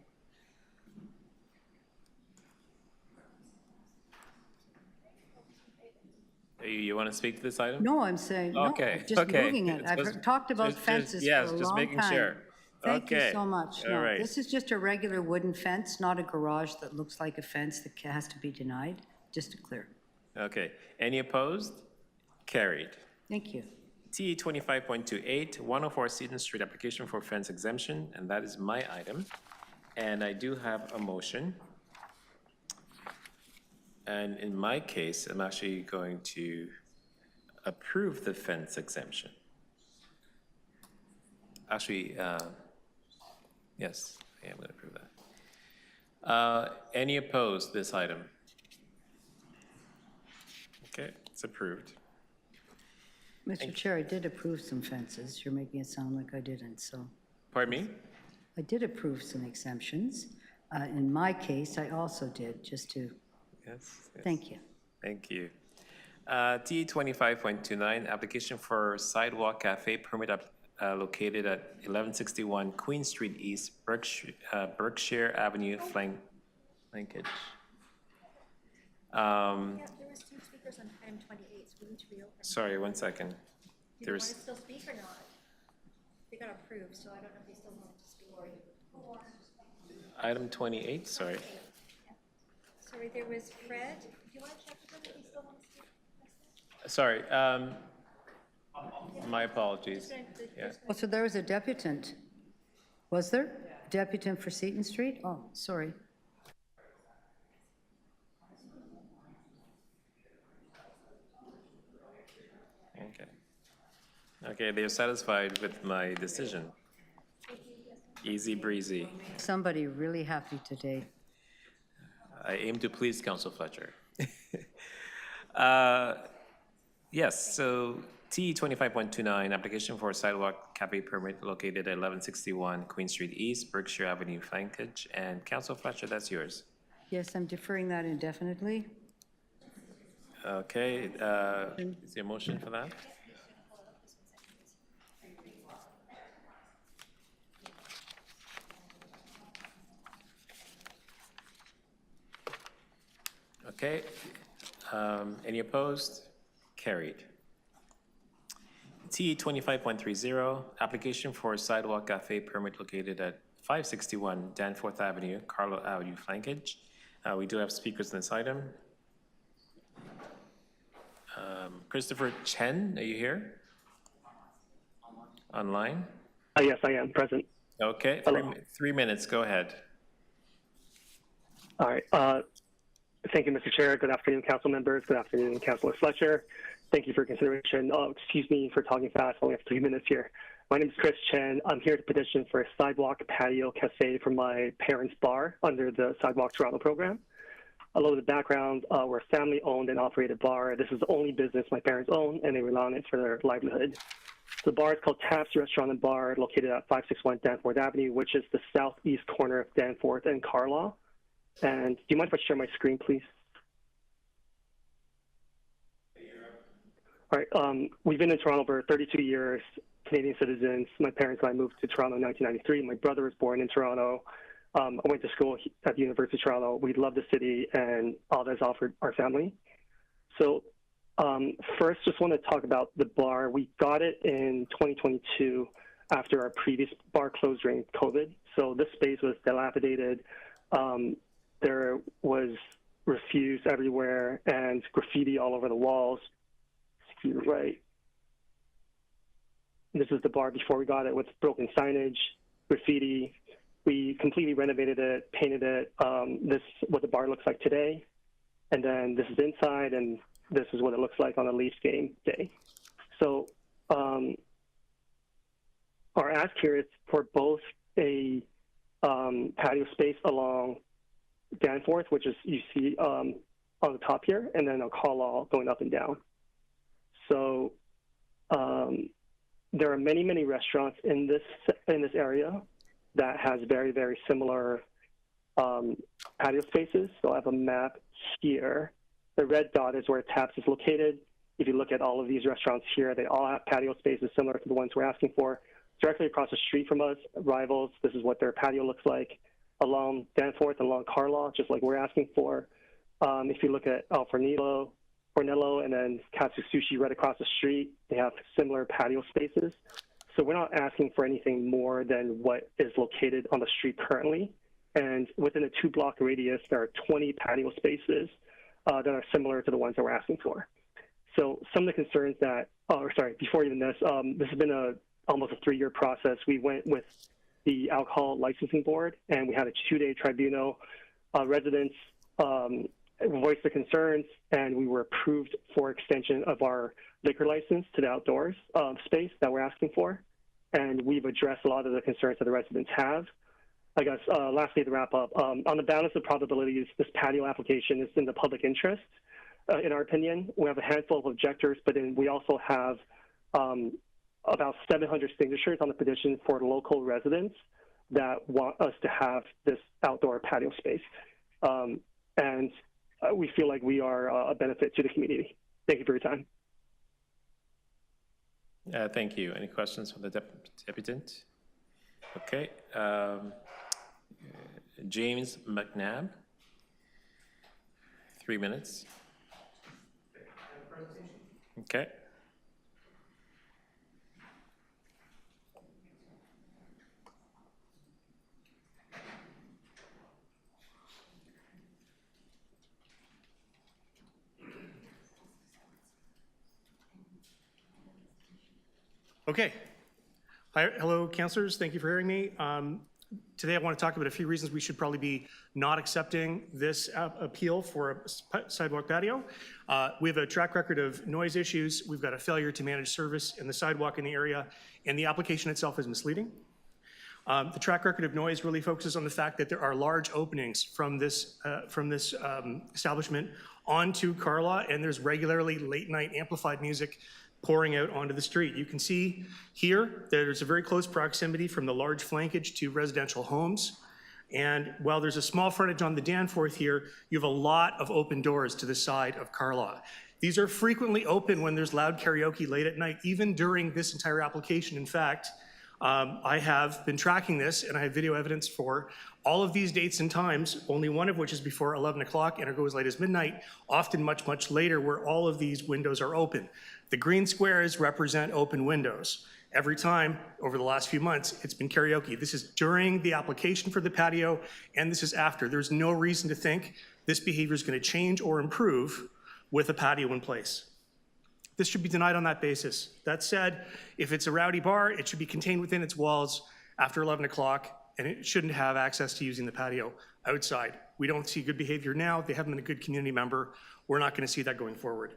You want to speak to this item? No, I'm saying, okay. no, just okay. moving it. I've talked about fences for a long time. Yes, just making sure. Thank you so much. All No, right. this is just a regular wooden fence, not a garage that looks like a fence that has to be denied, just to clear. Okay. Any opposed? Carried. Thank you. T 25.28, 104 Seaton Street, application for fence exemption, and that is my item. And I do have a motion. And in my case, I'm actually going to approve the fence exemption. Actually, yes, I am going to approve that. Any opposed this item? Okay, it's approved. Mr. Chair, I did approve some fences. You're making it sound like I didn't, so. Pardon me? I did approve some exemptions. In my case, I also did, just to, Yes. thank you. Thank you. T 25.29, application for sidewalk cafe permit located at 1161 Queen Street East, Berkshire Avenue, flankage. There was 2 speakers on item 28, so we need to reopen. Sorry, one second. Do they want to still speak or not? They got approved, so I don't know if they still want to speak. Item 28, sorry. Sorry, there was Fred. Do you want to check with them if they still want to speak? Sorry, my apologies. Yeah. Oh, so there was a deputant. Was there? Deputant for Seton Street? Oh, sorry. Okay. Okay, they're satisfied with my decision. Easy breezy. Somebody really happy today. I aim to please Council Fletcher. Yes, so T 25.29, application for sidewalk cafe permit located at 1161 Queen Street East, Berkshire Avenue, flankage. And Council Fletcher, that's yours. Yes, I'm deferring that indefinitely. Okay, is there a motion for that? Okay, any opposed? Carried. T 25.30, application for sidewalk cafe permit located at 561 Danforth Avenue, Carlo Avenue, flankage. We do have speakers on this item. Christopher Chen, are you here? Online? Yes, I am present. Okay, 3 minutes, go ahead. All right. Thank you, Mr. Chair. Good afternoon, council members. Good afternoon, Councilor Fletcher. Thank you for consideration. Oh, excuse me for talking fast. I only have 3 minutes here. My name is Chris Chen. I'm here to petition for a sidewalk patio cafe for my parents' bar under the Sidewalk Toronto program. A little bit of background, we're a family-owned and operated bar. This is the only business my parents own, and they rely on it for their livelihood. The bar is called Taps Restaurant and Bar, located at 561 Danforth Avenue, which is the southeast corner of Danforth and Carlaw. And do you mind if I share my screen, please? All right, we've been in Toronto for 32 years, Canadian citizens. My parents and I moved to Toronto in 1993. My brother was born in Toronto. I went to school at the University of Toronto. We love the city and all that's offered our family. So first, just want to talk about the bar. We got it in 2022 after our previous bar closed during COVID. So this space was dilapidated. There was refuse everywhere and graffiti all over the walls. To the right. This is the bar before we got it with broken signage, graffiti. We completely renovated it, painted it. This is what the bar looks like today. And then this is inside, and this is what it looks like on a Leafs game day. So our ask here is for both a patio space along Danforth, which is you see on the top here, and then a call-all going up and down. So there are many, many restaurants in this area that has very, very similar patio spaces. So I have a map here. The red dot is where Taps is located. If you look at all of these restaurants here, they all have patio spaces similar to the ones we're asking for. Directly across the street from us, Rivals, this is what their patio looks like. Along Danforth, along Carlaw, just like we're asking for. If you look at El Fornillo, and then Katsu Sushi right across the street, they have similar patio spaces. So we're not asking for anything more than what is located on the street currently. And within a 2-block radius, there are 20 patio spaces that are similar to the ones that we're asking for. So some of the concerns that, before even this, this has been almost a 3-year process. We went with the Alcohol Licensing Board, and we had a 2-day tribunal. Residents voiced their concerns, and we were approved for extension of our liquor license to the outdoors space that we're asking for. And we've addressed a lot of the concerns that the residents have. I guess, lastly, to wrap up, on the balance of probabilities, this patio application is in the public interest, in our opinion. We have a handful of objectors, but then we also have about 700 signatures on the petition for local residents that want us to have this outdoor patio space. And we feel like we are a benefit to the community. Thank you for your time. Thank you. Any questions from the deputant? Okay. James McNabb, 3 minutes. Okay. Okay. Hi, hello, councillors. Thank you for hearing me. Today, I want to talk about a few reasons we should probably be not accepting this appeal for a sidewalk patio. We have a track record of noise issues. We've got a failure to manage service in the sidewalk in the area, and the application itself is misleading. The track record of noise really focuses on the fact that there are large openings from this establishment onto Carlaw, and there's regularly late-night amplified music pouring out onto the street. You can see here there's a very close proximity from the large flankage to residential homes. And while there's a small frontage on the Danforth here, you have a lot of open doors to the side of Carlaw. These are frequently open when there's loud karaoke late at night, even during this entire application. In fact, I have been tracking this, and I have video evidence for all of these dates and times, only one of which is before 11 o'clock and it goes as late as midnight, often much, much later, where all of these windows are open. The green squares represent open windows. Every time over the last few months, it's been karaoke. This is during the application for the patio, and this is after. There's no reason to think this behavior is going to change or improve with a patio in place. This should be denied on that basis. That said, if it's a rowdy bar, it should be contained within its walls after 11 o'clock, and it shouldn't have access to using the patio outside. We don't see good behavior now. They haven't been a good community member. We're not going to see that going forward.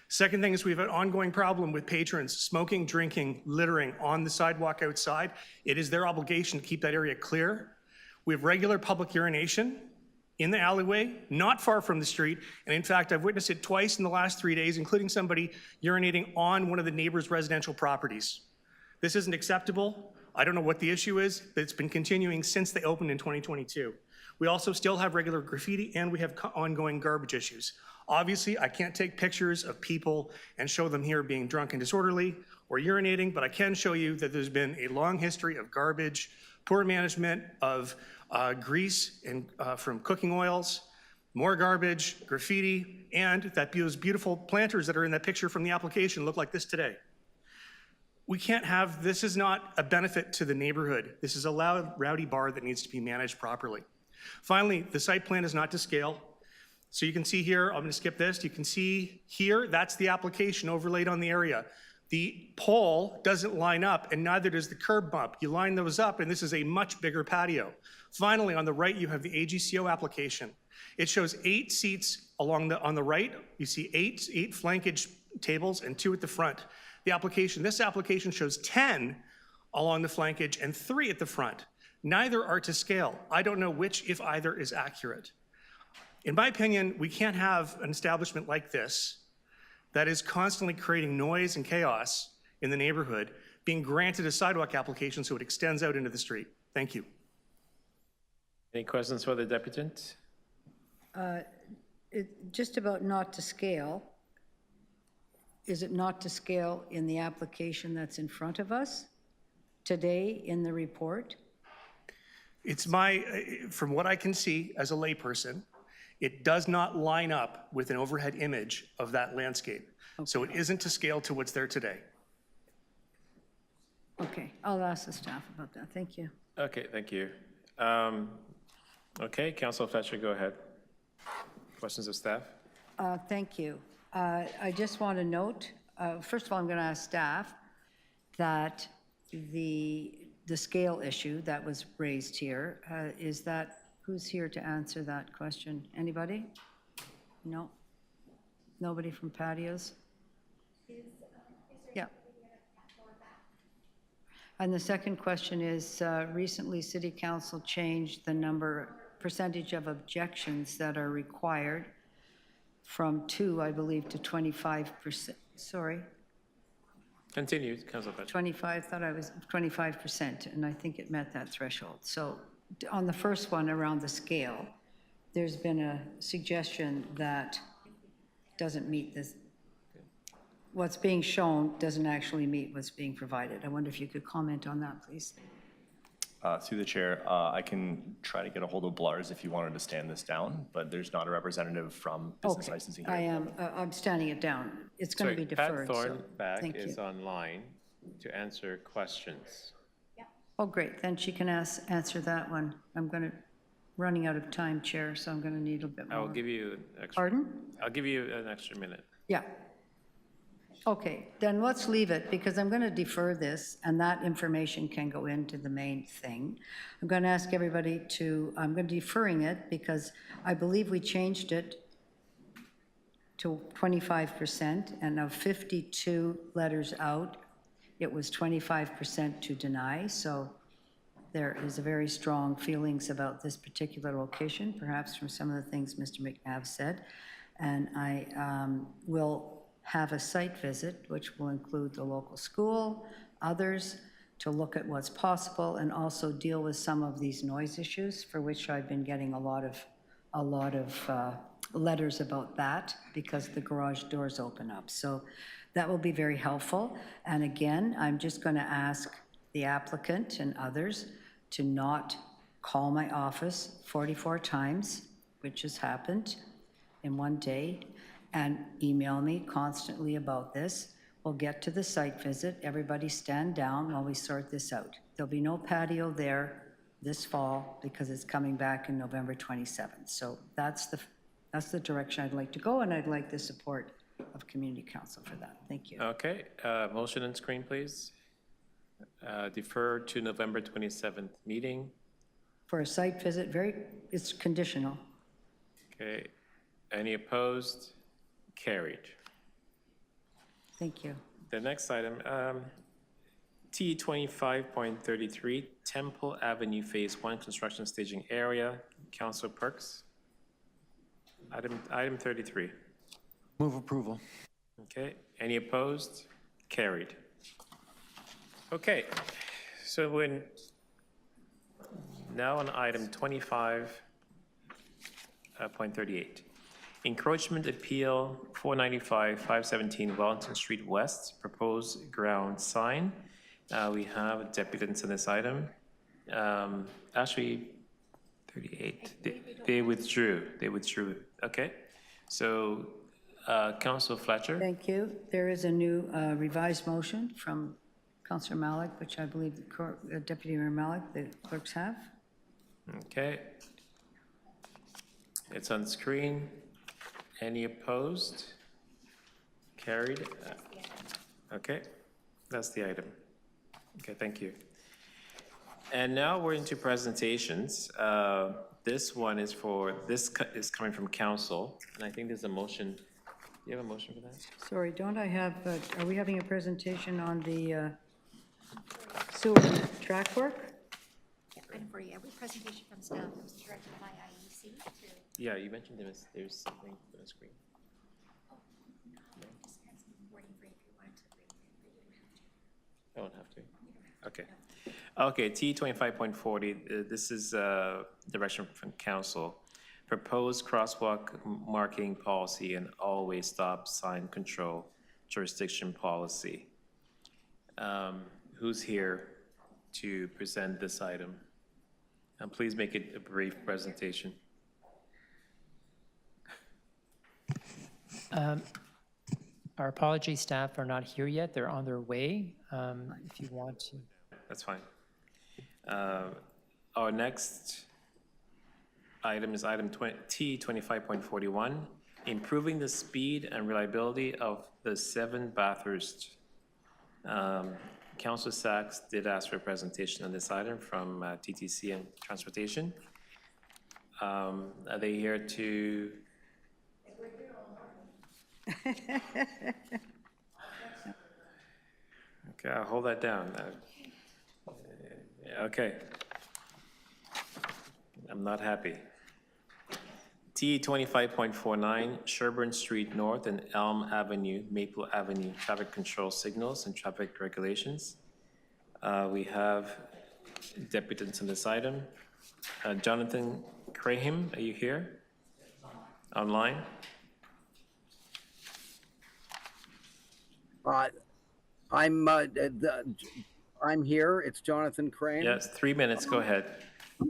Second thing is we have an ongoing problem with patrons smoking, drinking, littering on the sidewalk outside. It is their obligation to keep that area clear. We have regular public urination in the alleyway, not far from the street. And in fact, I've witnessed it twice in the last 3 days, including somebody urinating on one of the neighbors' residential properties. This isn't acceptable. I don't know what the issue is, but it's been continuing since they opened in 2022. We also still have regular graffiti, and we have ongoing garbage issues. Obviously, I can't take pictures of people and show them here being drunk and disorderly or urinating, but I can show you that there's been a long history of garbage, poor management of grease and from cooking oils, more garbage, graffiti, and that those beautiful planters that are in that picture from the application look like this today. We can't have, this is not a benefit to the neighborhood. This is a loud, rowdy bar that needs to be managed properly. Finally, the site plan is not to scale. So you can see here, I'm going to skip this. You can see here, that's the application overlaid on the area. The pole doesn't line up, and neither does the curb bump. You line those up, and this is a much bigger patio. Finally, on the right, you have the AGCO application. It shows 8 seats on the right. You see eight flankage tables and 2 at the front. This application shows 10 along the flankage and 3 at the front. Neither are to scale. I don't know which, if either, is accurate. In my opinion, we can't have an establishment like this that is constantly creating noise and chaos in the neighborhood being granted a sidewalk application so it extends out into the street. Thank you. Any questions for the deputant? Just about not to scale. Is it not to scale in the application that's in front of us today in the report? It's from what I can see as a layperson, it does not line up with an overhead image of that landscape. Okay. So it isn't to scale to what's there today. Okay, I'll ask the staff about that. Thank you. Okay, thank you. Okay, Councillor Fletcher, go ahead. Questions of staff? Thank you. I just want to note, first of all, I'm going to ask staff that the scale issue that was raised here, is that, who's here to answer that question? Anybody? No? Nobody from patios? Yeah. And the second question is, recently City Council changed the percentage of objections that are required from 2, I believe, to 25%. Sorry. Continue, Councilor Fletcher. 25, thought I was 25%, and I think it met that threshold. So on the first one around the scale, there's been a suggestion that doesn't meet this. What's being shown doesn't actually meet what's being provided. I wonder if you could comment on that, please. Through the chair, I can try to get a hold of Blars if you wanted to stand this down, but there's not a representative from business Okay, licensing here. I am, I'm standing it down. It's going to be deferred, Pat so Thornback thank is you. online to answer questions. Oh, great, then she can answer that one. I'm going to, running out of time, Chair, so I'm going to need a bit more. I'll give you an extra. Pardon? I'll give you an extra minute. Yeah. Okay, then let's leave it, because I'm going to defer this, and that information can go into the main thing. I'm going to ask everybody to, I'm going to deferring it, because I believe we changed it to 25%, and of 52 letters out, it was 25% to deny, so there is a very strong feelings about this particular location, perhaps from some of the things Mr. McNabb said, and I will have a site visit, which will include the local school, others, to look at what's possible and also deal with some of these noise issues, for which I've been getting a lot of letters about that, because the garage doors open up. So that will be very helpful. And again, I'm just going to ask the applicant and others to not call my office 44 times, which has happened in one day, and email me constantly about this. We'll get to the site visit. Everybody stand down while we sort this out. There'll be no patio there this fall because it's coming back in November 27th. So that's the direction I'd like to go, and I'd like the support of Community Council for that. Thank you. Okay, motion on screen, please. Defer to November 27th meeting. For a site visit, it's conditional. Okay, any opposed? Carried. Thank you. The next item, T 25.33, Temple Avenue Phase 1 Construction Staging Area. Councilor Perks. Item 33. Move approval. Okay, any opposed? Carried. Okay, so we're now on item 25.38. Encroachment Appeal 495-517 Wellington Street West, proposed ground sign. We have deputants on this item. Actually, 38, they withdrew. Okay, so Councilor Fletcher. Thank you. There is a new revised motion from Councilor Malik, which I believe Deputy Mayor Malik, the clerks have. Okay. It's on screen. Any opposed? Carried. Okay, that's the item. Okay, thank you. And now we're into presentations. This one is is coming from council, and I think there's a motion. Do you have a motion for that? Sorry, don't I have, are we having a presentation on the sewer track work? Yeah, item 40, every presentation from staff was directed by IEC to. Yeah, you mentioned there's something on the screen. I won't have to. Okay. Okay, T 25.40, this is direction from council. Proposed crosswalk marking policy and always stop sign control jurisdiction policy. Who's here to present this item? And please make it a brief presentation. Our apologies, staff are not here yet. They're on their way. If you want to. That's fine. Our next item is item T 25.41, improving the speed and reliability of the 7 Bathurst. Councilor Sachs did ask for a presentation on this item from TTC and Transportation. Are they here to? Okay, I'll hold that down. Okay. I'm not happy. T C 25.49, Sherburne Street North and Elm Avenue, Maple Avenue, traffic control signals and traffic regulations. We have deputants on this item. Jonathan Craham, are you here? Online? I'm here. It's Jonathan Crane. Yes, 3 minutes, go ahead.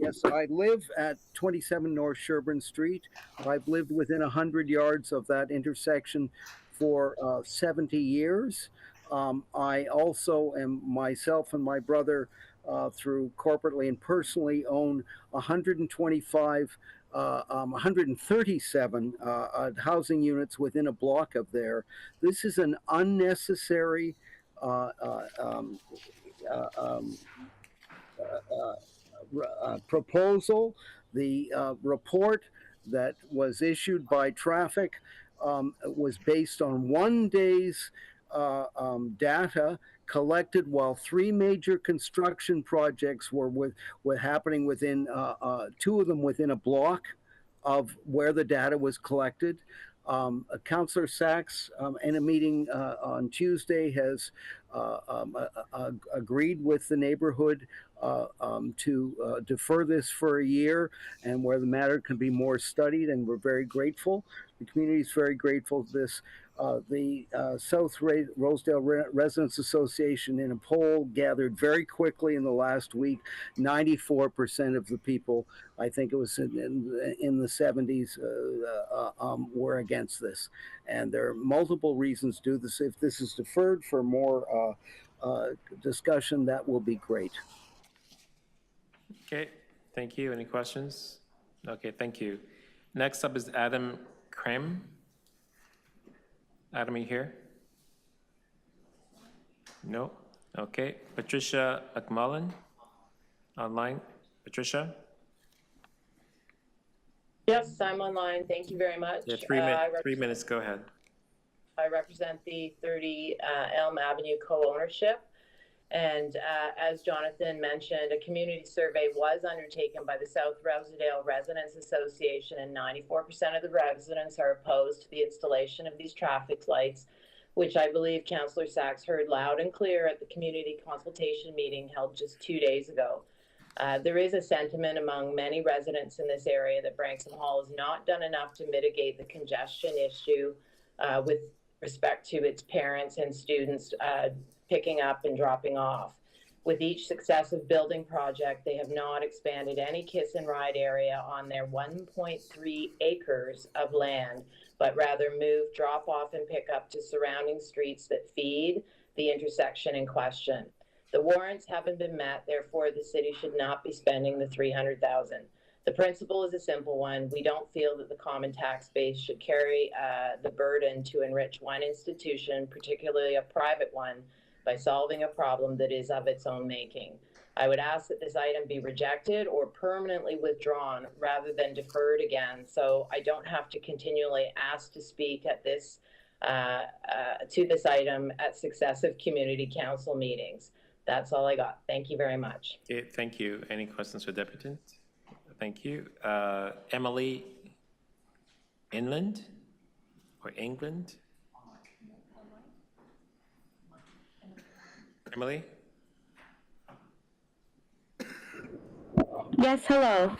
Yes, I live at 27 North Sherburne Street. I've lived within 100 yards of that intersection for 70 years. I also am, myself and my brother, through corporately and personally, own 137 housing units within a block of there. This is an unnecessary proposal. The report that was issued by traffic was based on 1 day's data collected while 3 major construction projects were happening within, 2 of them within a block of where the data was collected. Councillor Sachs, in a meeting on Tuesday, has agreed with the neighborhood to defer this for a year, and where the matter can be more studied, and we're very grateful. The community is very grateful for this. The South Rosedale Residents Association, in a poll gathered very quickly in the last week, 94% of the people, I think it was in the 70s, were against this. And there are multiple reasons to do this. If this is deferred for more discussion, that will be great. Okay, thank you. Any questions? Okay, thank you. Next up is Adam Krem. Adam, are you here? No? Okay. Patricia McMullen, online. Patricia? Yes, I'm online. Thank you very much. Yeah, 3 minutes, go ahead. I represent the 30 Elm Avenue co-ownership. And as Jonathan mentioned, a community survey was undertaken by the South Rosedale Residents Association, and 94% of the residents are opposed to the installation of these traffic lights, which I believe Councillor Sachs heard loud and clear at the community consultation meeting held just 2 days ago. There is a sentiment among many residents in this area that Branksome Hall has not done enough to mitigate the congestion issue with respect to its parents and students picking up and dropping off. With each successive building project, they have not expanded any kiss and ride area on their 1.3 acres of land, but rather moved drop off and pick up to surrounding streets that feed the intersection in question. The warrants haven't been met, therefore the city should not be spending the $300,000. The principle is a simple one. We don't feel that the common tax base should carry the burden to enrich one institution, particularly a private one, by solving a problem that is of its own making. I would ask that this item be rejected or permanently withdrawn rather than deferred again, so I don't have to continually ask to speak at this to this item at successive community council meetings. That's all I got. Thank you very much. Okay, thank you. Any questions for deputant? Thank you. Emily Inland or England? Emily? Yes, hello.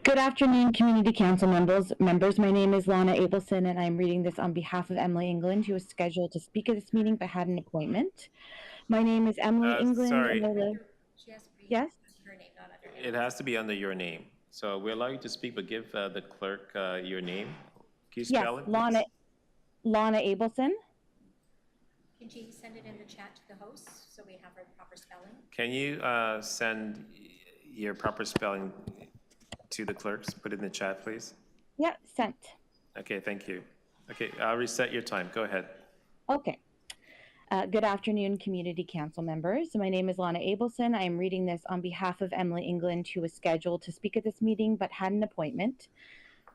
Good afternoon, Community Council members. My name is Lana Abelson, and I'm reading this on behalf of Emily England, who was scheduled to speak at this meeting but had an appointment. My name is Emily England. Sorry. And I live... Yes? It has to be under your name. So we allow you to speak, but give the clerk your name. Can you spell it? Yes, Lana Abelson. Can she send it in the chat to the host so we have her proper spelling? Can you send your proper spelling to the clerks? Put it in the chat, please. Yeah, sent. Okay, thank you. Okay, I'll reset your time. Go ahead. Okay. Good afternoon, Community Council members. My name is Lana Abelson. I am reading this on behalf of Emily England, who was scheduled to speak at this meeting but had an appointment.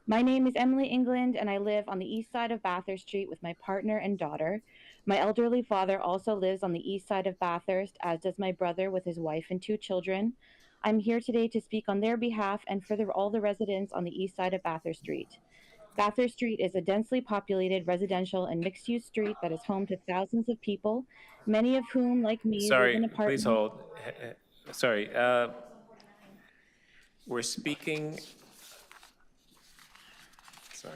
My name is Emily England, and I live on the east side of Bathurst Street with my partner and daughter. My elderly father also lives on the east side of Bathurst, as does my brother with his wife and 2 children. I'm here today to speak on their behalf and for all the residents on the east side of Bathurst Street. Bathurst Street is a densely populated residential and mixed-use street that is home to thousands of people, many of whom, like me, live in Sorry, apartments. please hold. Sorry, we're speaking, sorry.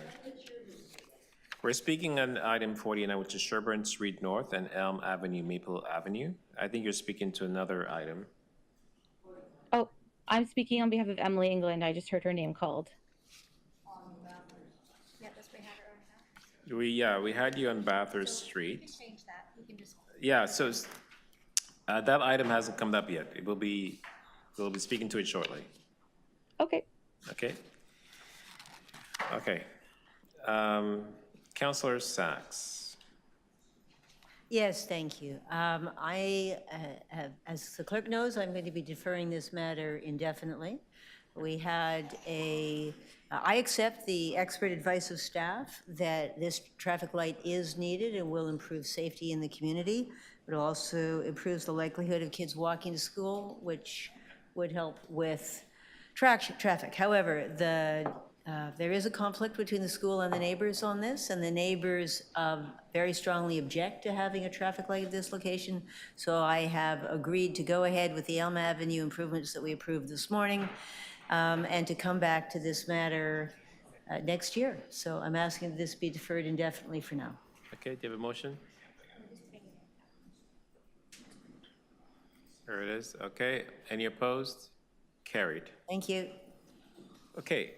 We're speaking on item 49, which is Sherburne Street North and Elm Avenue, Maple Avenue. I think you're speaking to another item. Oh, I'm speaking on behalf of Emily England. I just heard her name called. Yeah, that's we have it on now. We had you on Bathurst Street. We can change that. We can just. Yeah, so that item hasn't come up yet. We'll be speaking to it shortly. Okay. Okay. Okay. Councillor Sachs. Yes, thank you. As the clerk knows, I'm going to be deferring this matter indefinitely. We had I accept the expert advice of staff that this traffic light is needed and will improve safety in the community. It also improves the likelihood of kids walking to school, which would help with traffic. However, there is a conflict between the school and the neighbors on this, and the neighbors very strongly object to having a traffic light at this location. So I have agreed to go ahead with the Elm Avenue improvements that we approved this morning, and to come back to this matter next year. So I'm asking that this be deferred indefinitely for now. Okay, do you have a motion? There it is. Okay, any opposed? Carried. Thank you. Okay,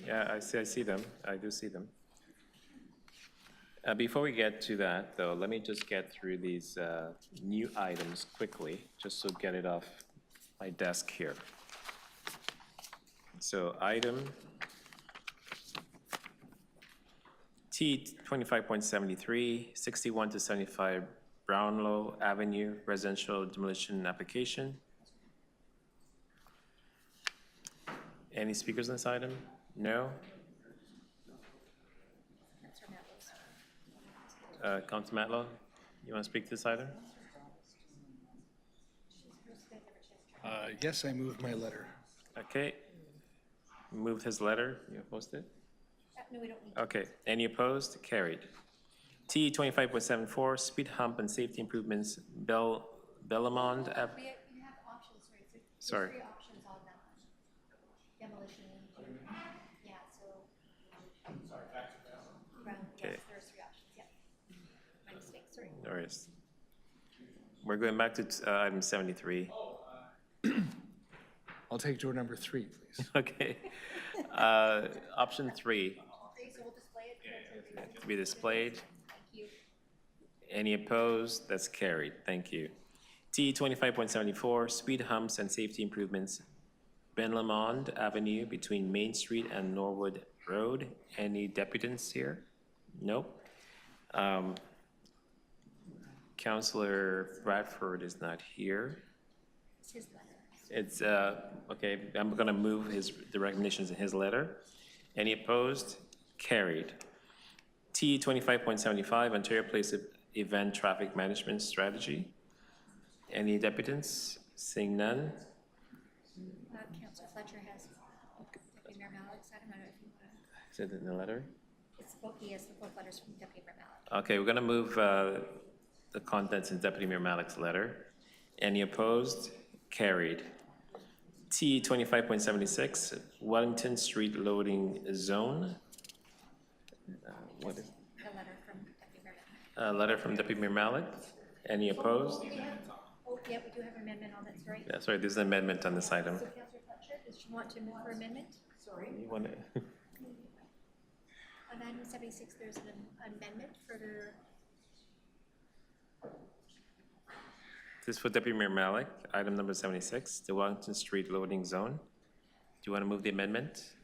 yeah, I see them. I do see them. Before we get to that, though, let me just get through these new items quickly, just to get it off my desk here. So item T 25.73, 61 to 75 Brownlow Avenue Residential Demolition Application. Any speakers on this item? No? Councilor Matlow, you want to speak to this item? Yes, I moved my letter. Okay. Moved his letter. You opposed it? No, we don't need. Okay. Any opposed? Carried. T 25.74, speed hump and safety improvements, Bellamond. You have options, right? So Sorry. there's 3 options on that one. Demolition. Yeah, so. Sorry, back to that. Okay. Yes, there's 3 options, yeah. My mistake, sorry. No worries. We're going back to item 73. I'll take door number 3, please. Okay. Option 3. So we'll display it. To be displayed. Thank you. Any opposed? That's carried. Thank you. T 25.74, speed humps and safety improvements, Benlamond Avenue between Main Street and Norwood Road. Any deputants here? Nope. Councillor Bradford is not here. It's his letter. It's, okay, I'm gonna move the recognitions in his letter. Any opposed? Carried. T 25.75, Ontario Place Event Traffic Management Strategy. Any deputants? Seeing none. Councillor Fletcher has Deputy Mayor Malik's item. I don't know if you want to. Is it in the letter? He has both letters from Deputy Mayor Malik. Okay, we're gonna move the contents in Deputy Mayor Malik's letter. Any opposed? Carried. T 25.76, Wellington Street Loading Zone. What is? A letter from Deputy Mayor Malik. A letter from Deputy Mayor Malik. Any opposed? Oh, yeah, we do have an amendment on that, sorry. Yeah, sorry, there's an amendment on this item. So Councillor Fletcher, does she want to move her amendment? Sorry. You want to? On item 76, there's an amendment for her. This is for Deputy Mayor Malik, item number 76, the Wellington Street Loading Zone. Do you want to move the amendment?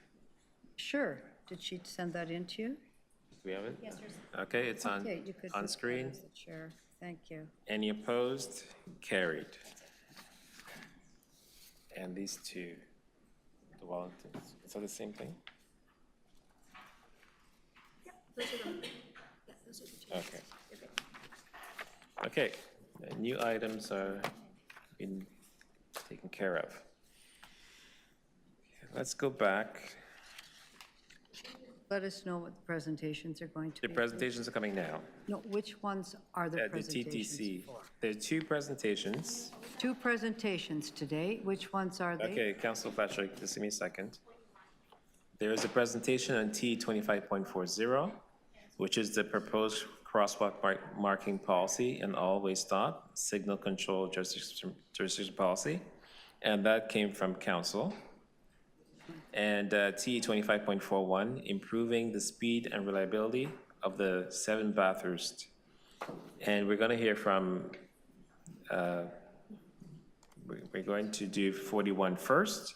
Sure. Did she send that in to you? Do we have it? Yes, there's. Okay, it's on, Okay, you could on put that screen. as the chair. Thank you. Any opposed? Carried. And these two, the Wellingtons, is that the same thing? Yep, those are them. Yeah, those are the two. Okay. You're good. Okay, new items are been taken care of. Let's go back. Let us know what the presentations are going to The be. presentations are coming now. No, which ones are the The presentations TTC. for? There are two presentations. Two presentations today. Which ones are they? Okay, Councilor Patrick, just give me a second. There is a presentation on T 25.40, which is the proposed crosswalk marking policy and all-way stop, signal control jurisdiction policy, and that came from council. And T 25.41, improving the speed and reliability of the 7 Bathurst. And we're gonna hear from, we're going to do 41 first.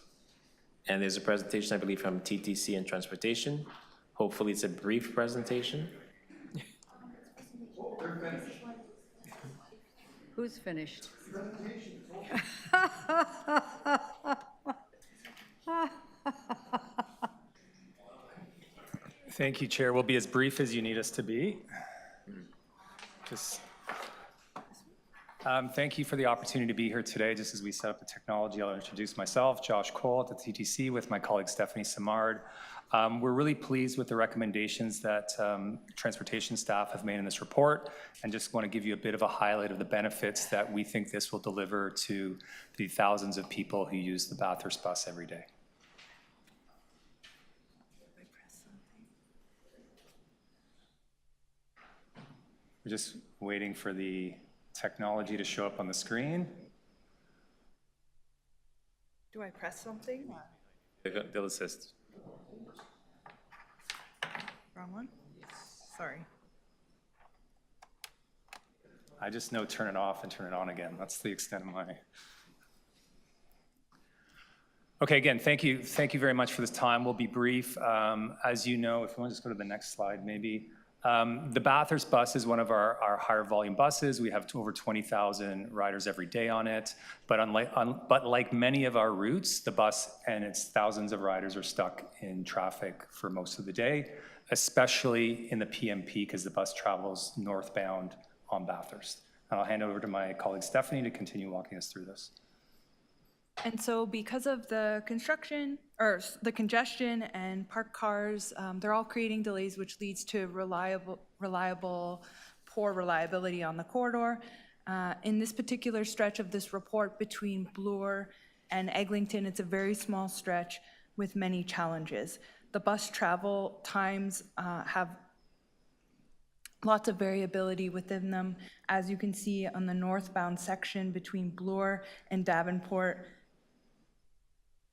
And there's a presentation, I believe, from TTC and Transportation. Hopefully it's a brief presentation. Who's finished? Thank you, Chair. We'll be as brief as you need us to be. Thank you for the opportunity to be here today. Just as we set up the technology, I'll introduce myself, Josh Cole at the TTC, with my colleague Stephanie Simard. We're really pleased with the recommendations that transportation staff have made in this report, and just want to give you a bit of a highlight of the benefits that we think this will deliver to the thousands of people who use the Bathurst bus every day. We're just waiting for the technology to show up on the screen. Do I press something? They'll assist. Wrong one? Sorry. I just know turn it off and turn it on again. That's the extent of my... Okay, again, thank you very much for this time. We'll be brief. As you know, if you want to just go to the next slide, maybe. The Bathurst bus is one of our higher volume buses. We have over 20,000 riders every day on it. But like many of our routes, the bus and its thousands of riders are stuck in traffic for most of the day, especially in the PMP because the bus travels northbound on Bathurst. And I'll hand over to my colleague Stephanie to continue walking us through this. And so because of the construction, or the congestion and parked cars, they're all creating delays, which leads to poor reliability on the corridor. In this particular stretch of this report between Bloor and Eglinton, it's a very small stretch with many challenges. The bus travel times have lots of variability within them. As you can see on the northbound section between Bloor and Davenport,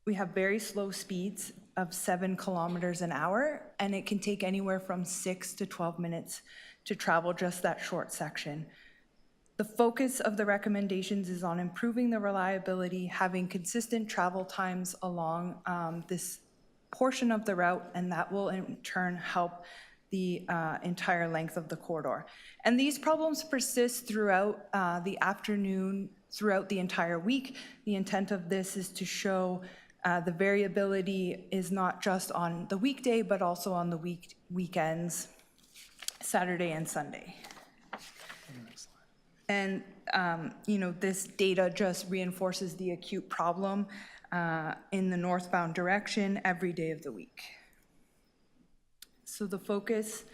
we have very slow speeds of 7 kilometers an hour, and it can take anywhere from 6 to 12 minutes to travel just that short section. The focus of the recommendations is on improving the reliability, having consistent travel times along this portion of the route, and that will in turn help the entire length of the corridor. And these problems persist throughout the afternoon, throughout the entire week. The intent of this is to show the variability is not just on the weekday, but also on the weekends, Saturday and Sunday. And, this data just reinforces the acute problem in the northbound direction every day of the week. So the focus,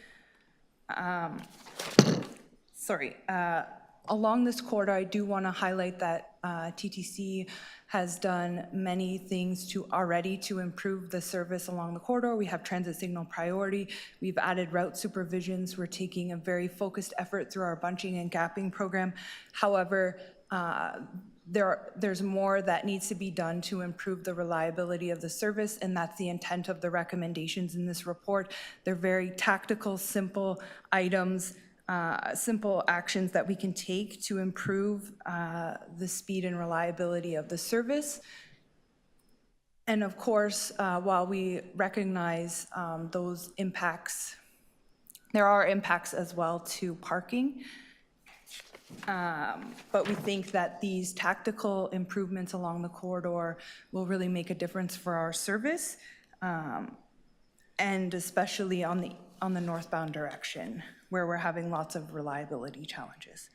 along this corridor, I do want to highlight that TTC has done many things already to improve the service along the corridor. We have transit signal priority. We've added route supervisions. We're taking a very focused effort through our bunching and gapping program. However, there's more that needs to be done to improve the reliability of the service, and that's the intent of the recommendations in this report. They're very tactical, simple items, simple actions that we can take to improve the speed and reliability of the service. And of course, while we recognize those impacts, there are impacts as well to parking. But we think that these tactical improvements along the corridor will really make a difference for our service, and especially on the northbound direction, where we're having lots of reliability challenges.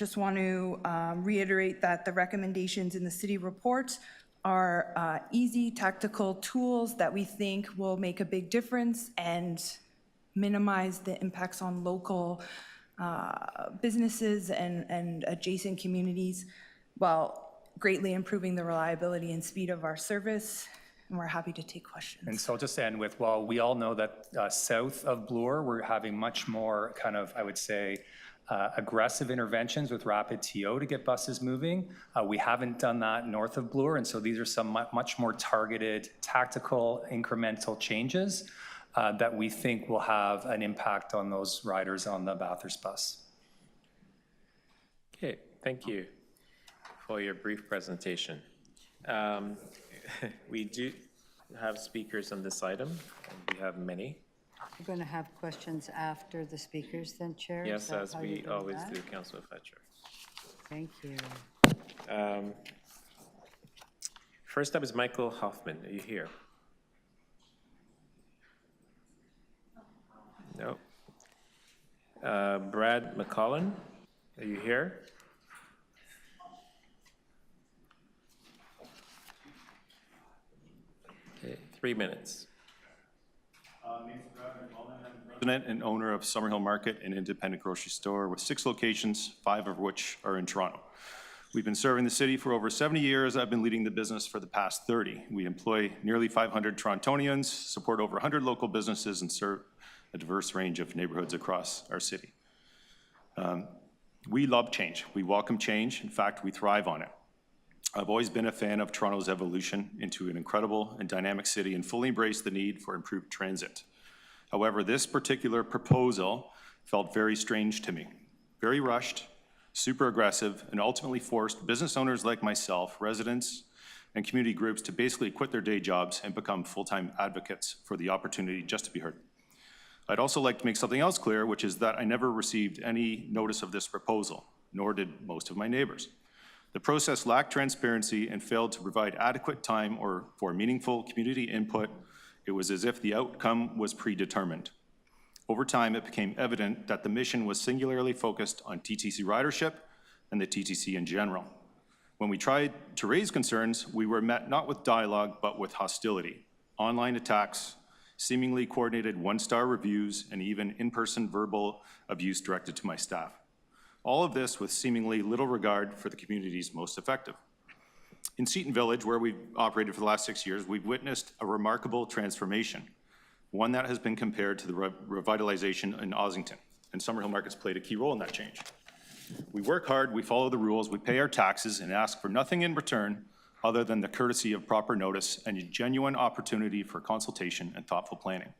just want to reiterate that the recommendations in the city report are easy, tactical tools that we think will make a big difference and minimize the impacts on local businesses and adjacent communities, while greatly improving the reliability and speed of our service. And we're happy to take questions. And so I'll just end with, well, we all know that south of Bloor, we're having much more kind of, I would say, aggressive interventions with rapid TO to get buses moving. We haven't done that north of Bloor, and so these are some much more targeted, tactical, incremental changes that we think will have an impact on those riders on the Bathurst bus. Okay, thank you for your brief presentation. We do have speakers on this item, and we have many. We're going to have questions after the speakers then, Chair? Yes, as we always do, Councillor Fletcher. Thank you. First up is Michael Hoffman. Are you here? No. Brad McCollin, are you here? Okay, 3 minutes. President and owner of Summerhill Market, an independent grocery store with 6 locations, 5 of which are in Toronto. We've been serving the city for over 70 years. I've been leading the business for the past 30. We employ nearly 500 Torontonians, support over 100 local businesses, and serve a diverse range of neighborhoods across our city. We love change. We welcome change. In fact, we thrive on it. I've always been a fan of Toronto's evolution into an incredible and dynamic city and fully embraced the need for improved transit. However, this particular proposal felt very strange to me. Very rushed, super aggressive, and ultimately forced business owners like myself, residents, and community groups to basically quit their day jobs and become full-time advocates for the opportunity just to be heard. I'd also like to make something else clear, which is that I never received any notice of this proposal, nor did most of my neighbors. The process lacked transparency and failed to provide adequate time or for meaningful community input. It was as if the outcome was predetermined. Over time, it became evident that the mission was singularly focused on TTC ridership and the TTC in general. When we tried to raise concerns, we were met not with dialogue, but with hostility, online attacks, seemingly coordinated one-star reviews, and even in-person verbal abuse directed to my staff. All of this with seemingly little regard for the communities most affected. In Seton Village, where we've operated for the last 6 years, we've witnessed a remarkable transformation, one that has been compared to the revitalization in Ossington, and Summerhill Market's played a key role in that change. We work hard, we follow the rules, we pay our taxes, and ask for nothing in return other than the courtesy of proper notice and a genuine opportunity for consultation and thoughtful planning.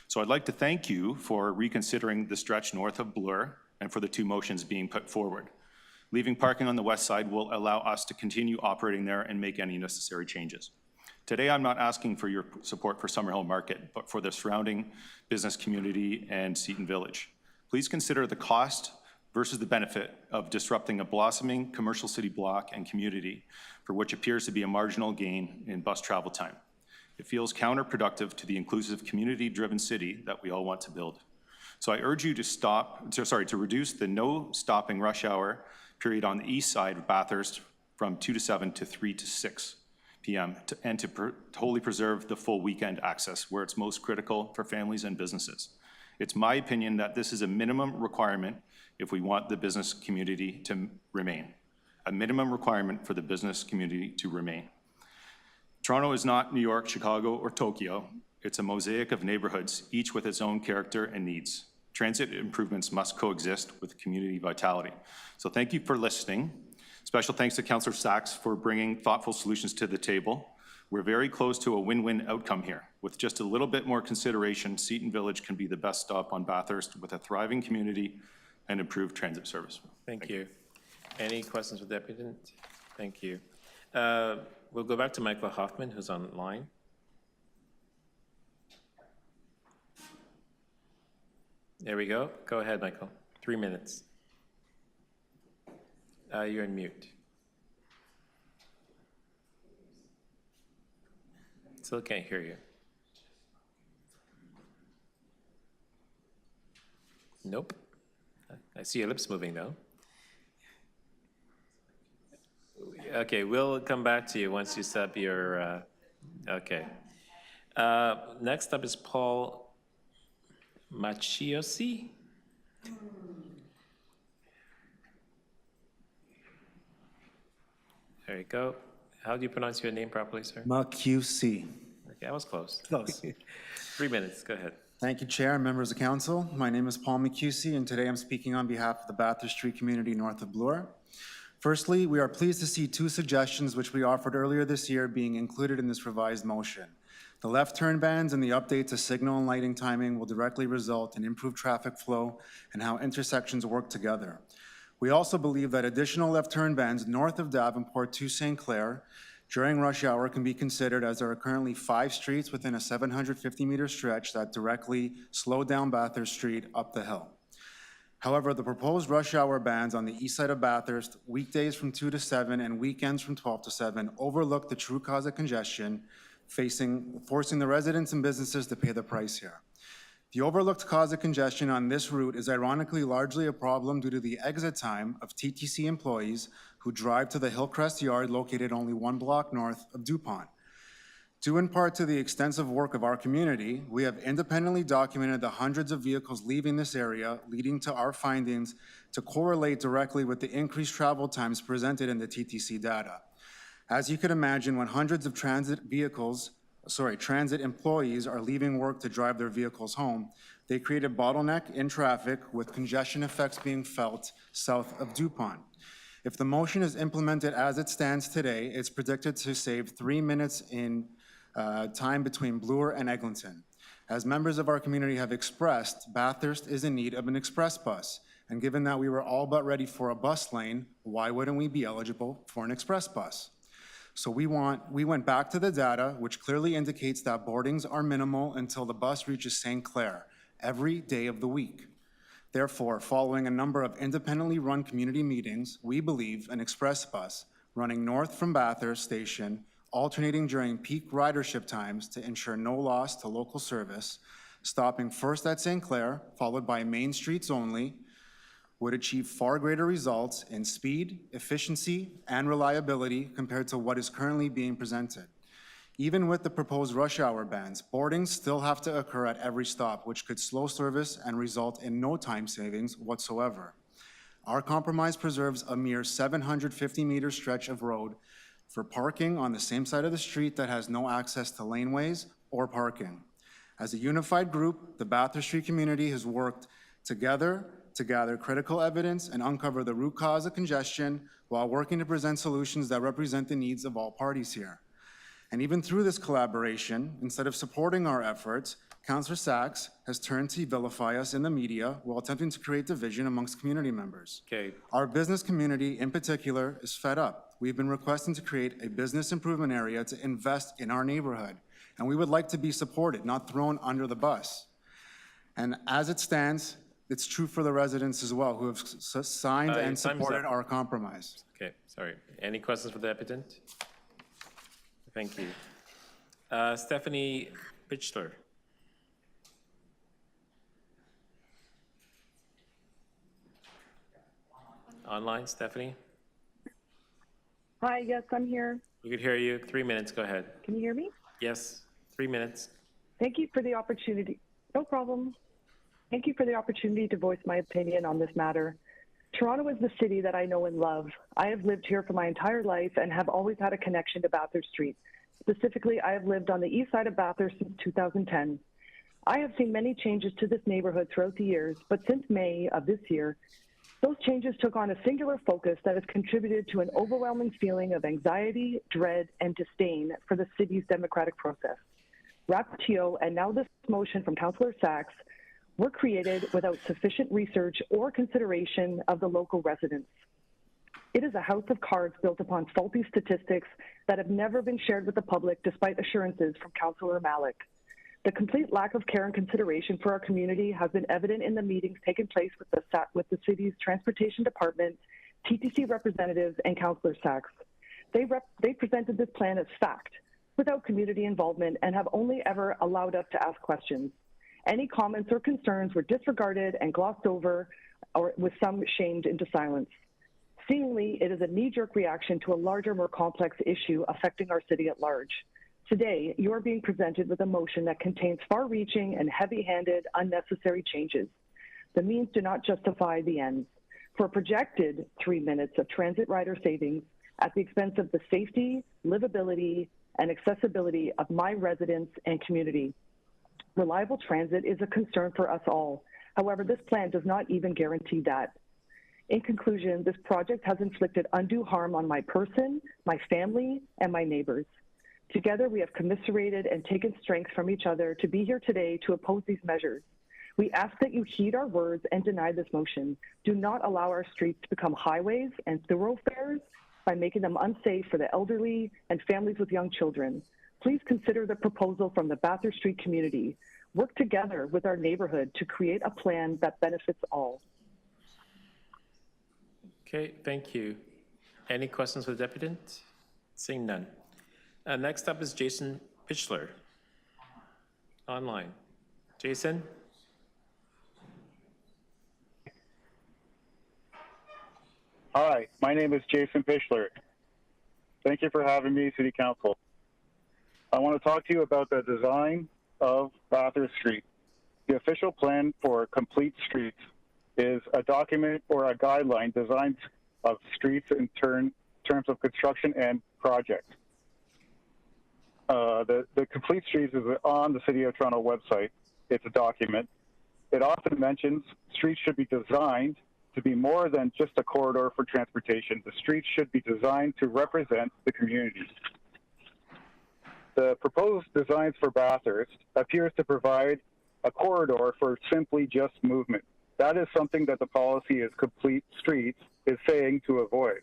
So I'd like to thank you for reconsidering the stretch north of Bloor and for the 2 motions being put forward. Leaving parking on the west side will allow us to continue operating there and make any necessary changes. Today, I'm not asking for your support for Summerhill Market, but for the surrounding business community and Seton Village. Please consider the cost versus the benefit of disrupting a blossoming commercial city block and community for which appears to be a marginal gain in bus travel time. It feels counterproductive to the inclusive community-driven city that we all want to build. So I urge you to reduce the no stopping rush hour period on the east side of Bathurst from 2 to 7 to 3 to 6 p.m. and to wholly preserve the full weekend access where it's most critical for families and businesses. It's my opinion that this is a minimum requirement if we want the business community to remain. A minimum requirement for the business community to remain. Toronto is not New York, Chicago, or Tokyo. It's a mosaic of neighborhoods, each with its own character and needs. Transit improvements must coexist with community vitality. So thank you for listening. Special thanks to Councillor Sachs for bringing thoughtful solutions to the table. We're very close to a win-win outcome here. With just a little bit more consideration, Seton Village can be the best stop on Bathurst with a thriving community and improved transit service. Thank you. Any questions for the Deputy? Thank you. We'll go back to Michael Hoffman, who's online. There we go. Go ahead, Michael. 3 minutes. You're on mute. Still can't hear you. Nope. I see your lips moving though. Okay, we'll come back to you once you set up your, okay. Next up is Paul Machiosi. There you go. How do you pronounce your name properly, sir? McQC. Okay, I was close. Close. 3 minutes, go ahead. Thank you, Chair and members of council. My name is Paul McQC, and today I'm speaking on behalf of the Bathurst Street community north of Bloor. Firstly, we are pleased to see two suggestions which we offered earlier this year being included in this revised motion. The left turn bans and the update to signal and lighting timing will directly result in improved traffic flow and how intersections work together. We also believe that additional left turn bans north of Davenport to St. Clair during rush hour can be considered, as there are currently 5 streets within a 750-meter stretch that directly slow down Bathurst Street up the hill. However, the proposed rush hour bans on the east side of Bathurst, weekdays from 2 to 7 and weekends from 12 to 7, overlook the true cause of congestion, forcing the residents and businesses to pay the price here. The overlooked cause of congestion on this route is ironically largely a problem due to the exit time of TTC employees who drive to the Hillcrest Yard located only 1 block north of DuPont. Due in part to the extensive work of our community, we have independently documented the hundreds of vehicles leaving this area, leading to our findings to correlate directly with the increased travel times presented in the TTC data. As you can imagine, when hundreds of transit employees are leaving work to drive their vehicles home, they create a bottleneck in traffic with congestion effects being felt south of DuPont. If the motion is implemented as it stands today, it's predicted to save 3 minutes in time between Bloor and Eglinton. As members of our community have expressed, Bathurst is in need of an express bus. And given that we were all but ready for a bus lane, why wouldn't we be eligible for an express bus? So we went back to the data, which clearly indicates that boardings are minimal until the bus reaches St. Clair every day of the week. Therefore, following a number of independently run community meetings, we believe an express bus running north from Bathurst Station, alternating during peak ridership times to ensure no loss to local service, stopping first at St. Clair, followed by main streets only, would achieve far greater results in speed, efficiency, and reliability compared to what is currently being presented. Even with the proposed rush hour bans, boardings still have to occur at every stop, which could slow service and result in no time savings whatsoever. Our compromise preserves a mere 750-meter stretch of road for parking on the same side of the street that has no access to laneways or parking. As a unified group, the Bathurst Street community has worked together to gather critical evidence and uncover the root cause of congestion while working to present solutions that represent the needs of all parties here. And even through this collaboration, instead of supporting our efforts, Councillor Sachs has turned to vilify us in the media while attempting to create division amongst community members. Okay. Our business community in particular is fed up. We've been requesting to create a business improvement area to invest in our neighborhood, and we would like to be supported, not thrown under the bus. And as it stands, it's true for the residents as well, who have signed and supported our compromise. Okay, sorry. Any questions for the applicant? Thank you. Stephanie Bichler. Online, Stephanie? Hi, yes, I'm here. We could hear you. 3 minutes, go ahead. Can you hear me? Yes, 3 minutes. Thank you for the opportunity. No problem. Thank you for the opportunity to voice my opinion on this matter. Toronto is the city that I know and love. I have lived here for my entire life and have always had a connection to Bathurst Street. Specifically, I have lived on the east side of Bathurst since 2010. I have seen many changes to this neighborhood throughout the years, but since May of this year, those changes took on a singular focus that has contributed to an overwhelming feeling of anxiety, dread, and disdain for the city's democratic process. Rapporteur and now this motion from Councillor Sachs were created without sufficient research or consideration of the local residents. It is a house of cards built upon faulty statistics that have never been shared with the public despite assurances from Councillor Malik. The complete lack of care and consideration for our community has been evident in the meetings taking place with the city's transportation department, TTC representatives, and Councillor Sachs. They presented this plan as fact, without community involvement, and have only ever allowed us to ask questions. Any comments or concerns were disregarded and glossed over, or with some shamed into silence. Seemingly, it is a knee-jerk reaction to a larger, more complex issue affecting our city at large. Today, you are being presented with a motion that contains far-reaching and heavy-handed, unnecessary changes. The means do not justify the ends. For a projected 3 minutes of transit rider savings at the expense of the safety, livability, and accessibility of my residents and community. Reliable transit is a concern for us all. However, this plan does not even guarantee that. In conclusion, this project has inflicted undue harm on my person, my family, and my neighbors. Together, we have commiserated and taken strength from each other to be here today to oppose these measures. We ask that you heed our words and deny this motion. Do not allow our streets to become highways and thoroughfares by making them unsafe for the elderly and families with young children. Please consider the proposal from the Bathurst Street community. Work together with our neighborhood to create a plan that benefits all. Okay, thank you. Any questions for the deputant? Seeing none. Next up is Jason Pichler, online. Jason? Hi, my name is Jason Pichler. Thank you for having me, City Council. I want to talk to you about the design of Bathurst Street. The official plan for complete streets is a document or a guideline design of streets in terms of construction and project. The complete streets is on the City of Toronto website. It's a document. It often mentions streets should be designed to be more than just a corridor for transportation. The streets should be designed to represent the community. The proposed designs for Bathurst appears to provide a corridor for simply just movement. That is something that the policy is complete streets is saying to avoid.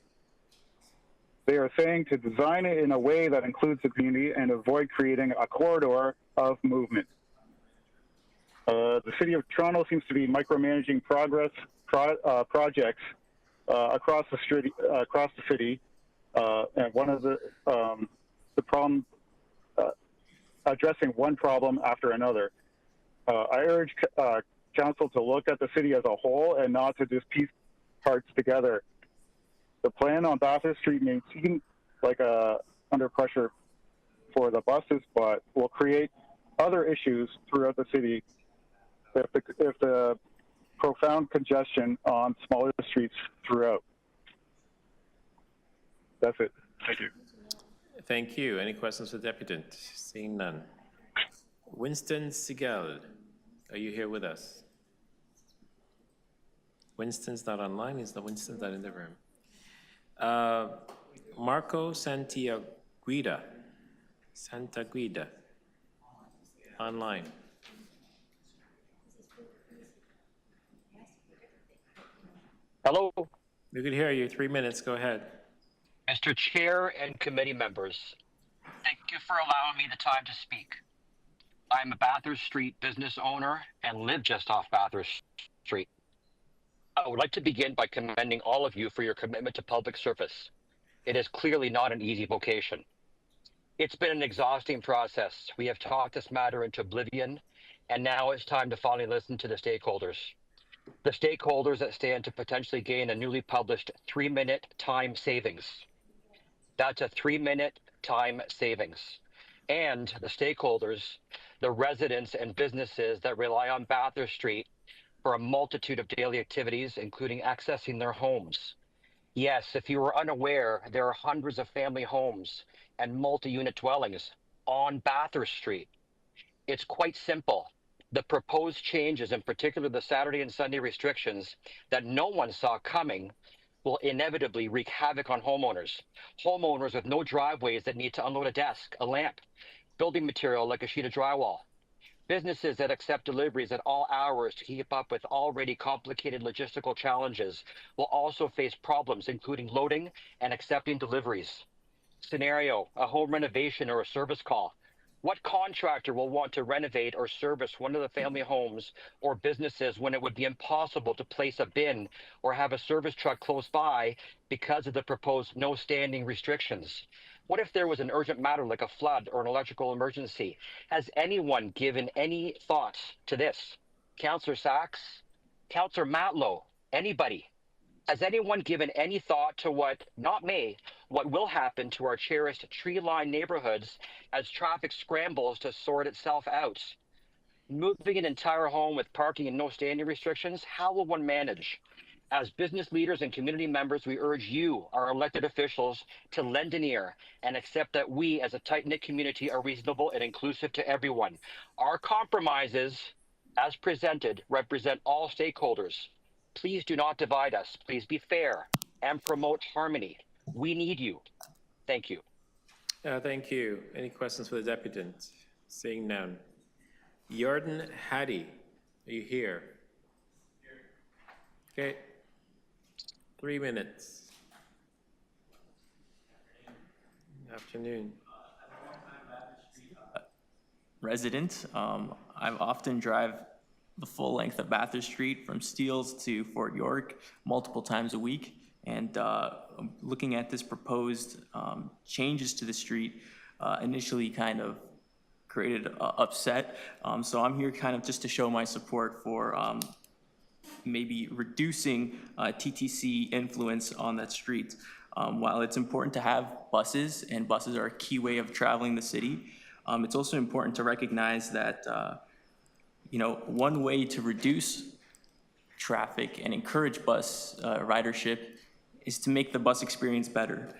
They are saying to design it in a way that includes the community and avoid creating a corridor of movement. The City of Toronto seems to be micromanaging projects across the city, and one of the problem addressing one problem after another. I urge council to look at the city as a whole and not to just piece parts together. The plan on Bathurst Street may seem like under pressure for the buses, but will create other issues throughout the city if the profound congestion on smaller streets throughout. That's it. Thank you. Thank you. Any questions for the deputant? Seeing none. Winston Segal, are you here with us? Winston's not online. Winston's not in the room. Marco Santaguida, online. Hello. We could hear you. 3 minutes. Go ahead. Mr. Chair and committee members, thank you for allowing me the time to speak. I'm a Bathurst Street business owner and live just off Bathurst Street. I would like to begin by commending all of you for your commitment to public service. It is clearly not an easy vocation. It's been an exhausting process. We have talked this matter into oblivion, and now it's time to finally listen to the stakeholders. The stakeholders that stand to potentially gain a newly published 3-minute time savings. That's a 3-minute time savings. And the stakeholders, the residents and businesses that rely on Bathurst Street for a multitude of daily activities, including accessing their homes. Yes, if you were unaware, there are hundreds of family homes and multi-unit dwellings on Bathurst Street. It's quite simple. The proposed changes, in particular the Saturday and Sunday restrictions that no one saw coming, will inevitably wreak havoc on homeowners. Homeowners with no driveways that need to unload a desk, a lamp, building material like a sheet of drywall. Businesses that accept deliveries at all hours to keep up with already complicated logistical challenges will also face problems, including loading and accepting deliveries. Scenario, a home renovation or a service call. What contractor will want to renovate or service one of the family homes or businesses when it would be impossible to place a bin or have a service truck close by because of the proposed no standing restrictions? What if there was an urgent matter like a flood or an electrical emergency? Has anyone given any thoughts to this? Councillor Sachs? Councillor Matlow? Anybody? Has anyone given any thought to what, not me, what will happen to our cherished tree-lined neighborhoods as traffic scrambles to sort itself out? Moving an entire home with parking and no standing restrictions, how will one manage? As business leaders and community members, we urge you, our elected officials, to lend an ear and accept that we, as a tight-knit community, are reasonable and inclusive to everyone. Our compromises, as presented, represent all stakeholders. Please do not divide us. Please be fair and promote harmony. We need you. Thank you. Thank you. Any questions for the deputant? Seeing none. Jordan Hattie, are you here? Okay. 3 minutes. Afternoon. Resident. I often drive the full length of Bathurst Street from Steeles to Fort York multiple times a week. And looking at this proposed changes to the street initially kind of created upset. So I'm here kind of just to show my support for maybe reducing TTC influence on that street. While it's important to have buses, and buses are a key way of traveling the city, it's also important to recognize that one way to reduce traffic and encourage bus ridership is to make the bus experience better.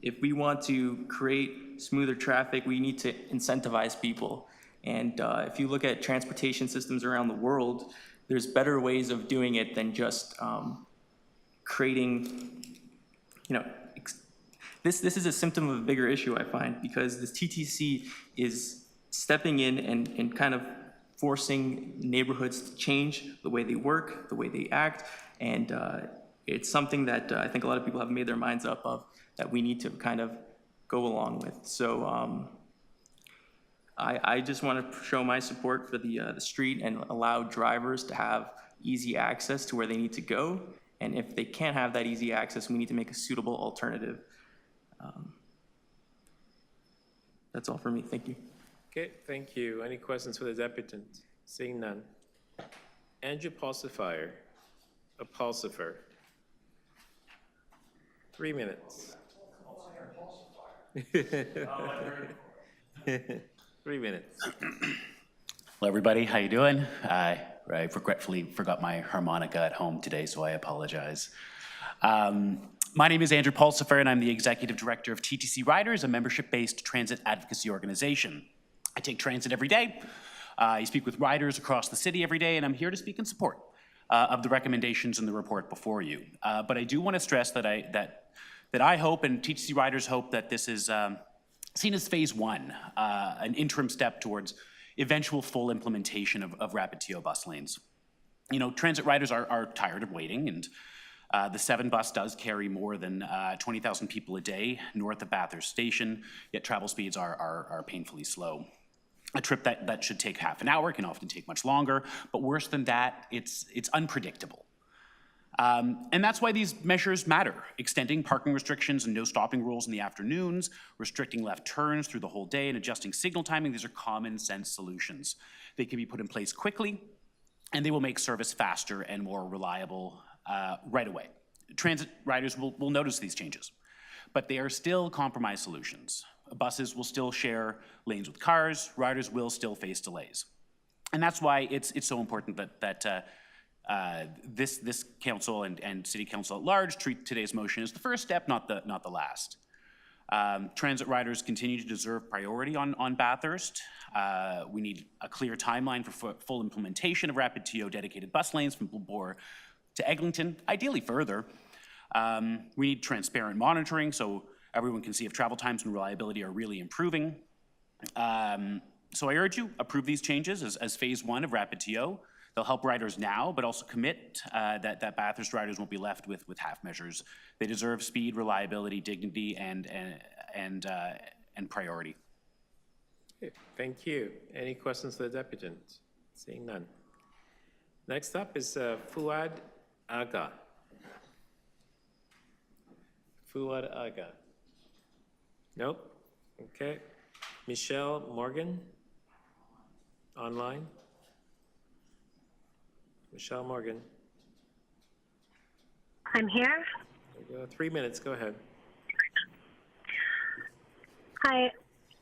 If we want to create smoother traffic, we need to incentivize people. And if you look at transportation systems around the world, there's better ways of doing it than just creating, this is a symptom of a bigger issue, I find, because this TTC is stepping in and kind of forcing neighborhoods to change the way they work, the way they act, and it's something that I think a lot of people have made their minds up of that we need to kind of go along with. So I just want to show my support for the street and allow drivers to have easy access to where they need to go. And if they can't have that easy access, we need to make a suitable alternative. That's all for me. Thank you. Okay, thank you. Any questions for the deputant? Seeing none. Andrew Pulsifer. 3 minutes. 3 minutes. Hello, everybody. How you doing? I regretfully forgot my harmonica at home today, so I apologize. My name is Andrew Pulsifer, and I'm the Executive Director of TTC Riders, a membership-based transit advocacy organization. I take transit every day. I speak with riders across the city every day, and I'm here to speak in support of the recommendations in the report before you. But I do want to stress that I hope, and TTC Riders hope, that this is seen as phase one, an interim step towards eventual full implementation of rapid TO bus lanes. Transit riders are tired of waiting, and the 7 bus does carry more than 20,000 people a day north of Bathurst Station, yet travel speeds are painfully slow. A trip that should take half an hour can often take much longer, but worse than that, it's unpredictable. And that's why these measures matter. Extending parking restrictions and no stopping rules in the afternoons, restricting left turns through the whole day, and adjusting signal timing, these are common sense solutions. They can be put in place quickly, and they will make service faster and more reliable right away. Transit riders will notice these changes, but they are still compromise solutions. Buses will still share lanes with cars, riders will still face delays. And that's why it's so important that this council and city council at large treat today's motion as the first step, not the last. Transit riders continue to deserve priority on Bathurst. We need a clear timeline for full implementation of rapid TO dedicated bus lanes from Bulbour to Eglinton, ideally further. We need transparent monitoring so everyone can see if travel times and reliability are really improving. So I urge you, approve these changes as phase one of rapid TO. They'll help riders now, but also commit that Bathurst riders won't be left with half measures. They deserve speed, reliability, dignity, and priority. Okay, thank you. Any questions for the deputant? Seeing none. Next up is Fuad Aga. Fuad Aga. Nope. Okay. Michelle Morgan. Online. Michelle Morgan. I'm here. 3 minutes, go ahead. Hi,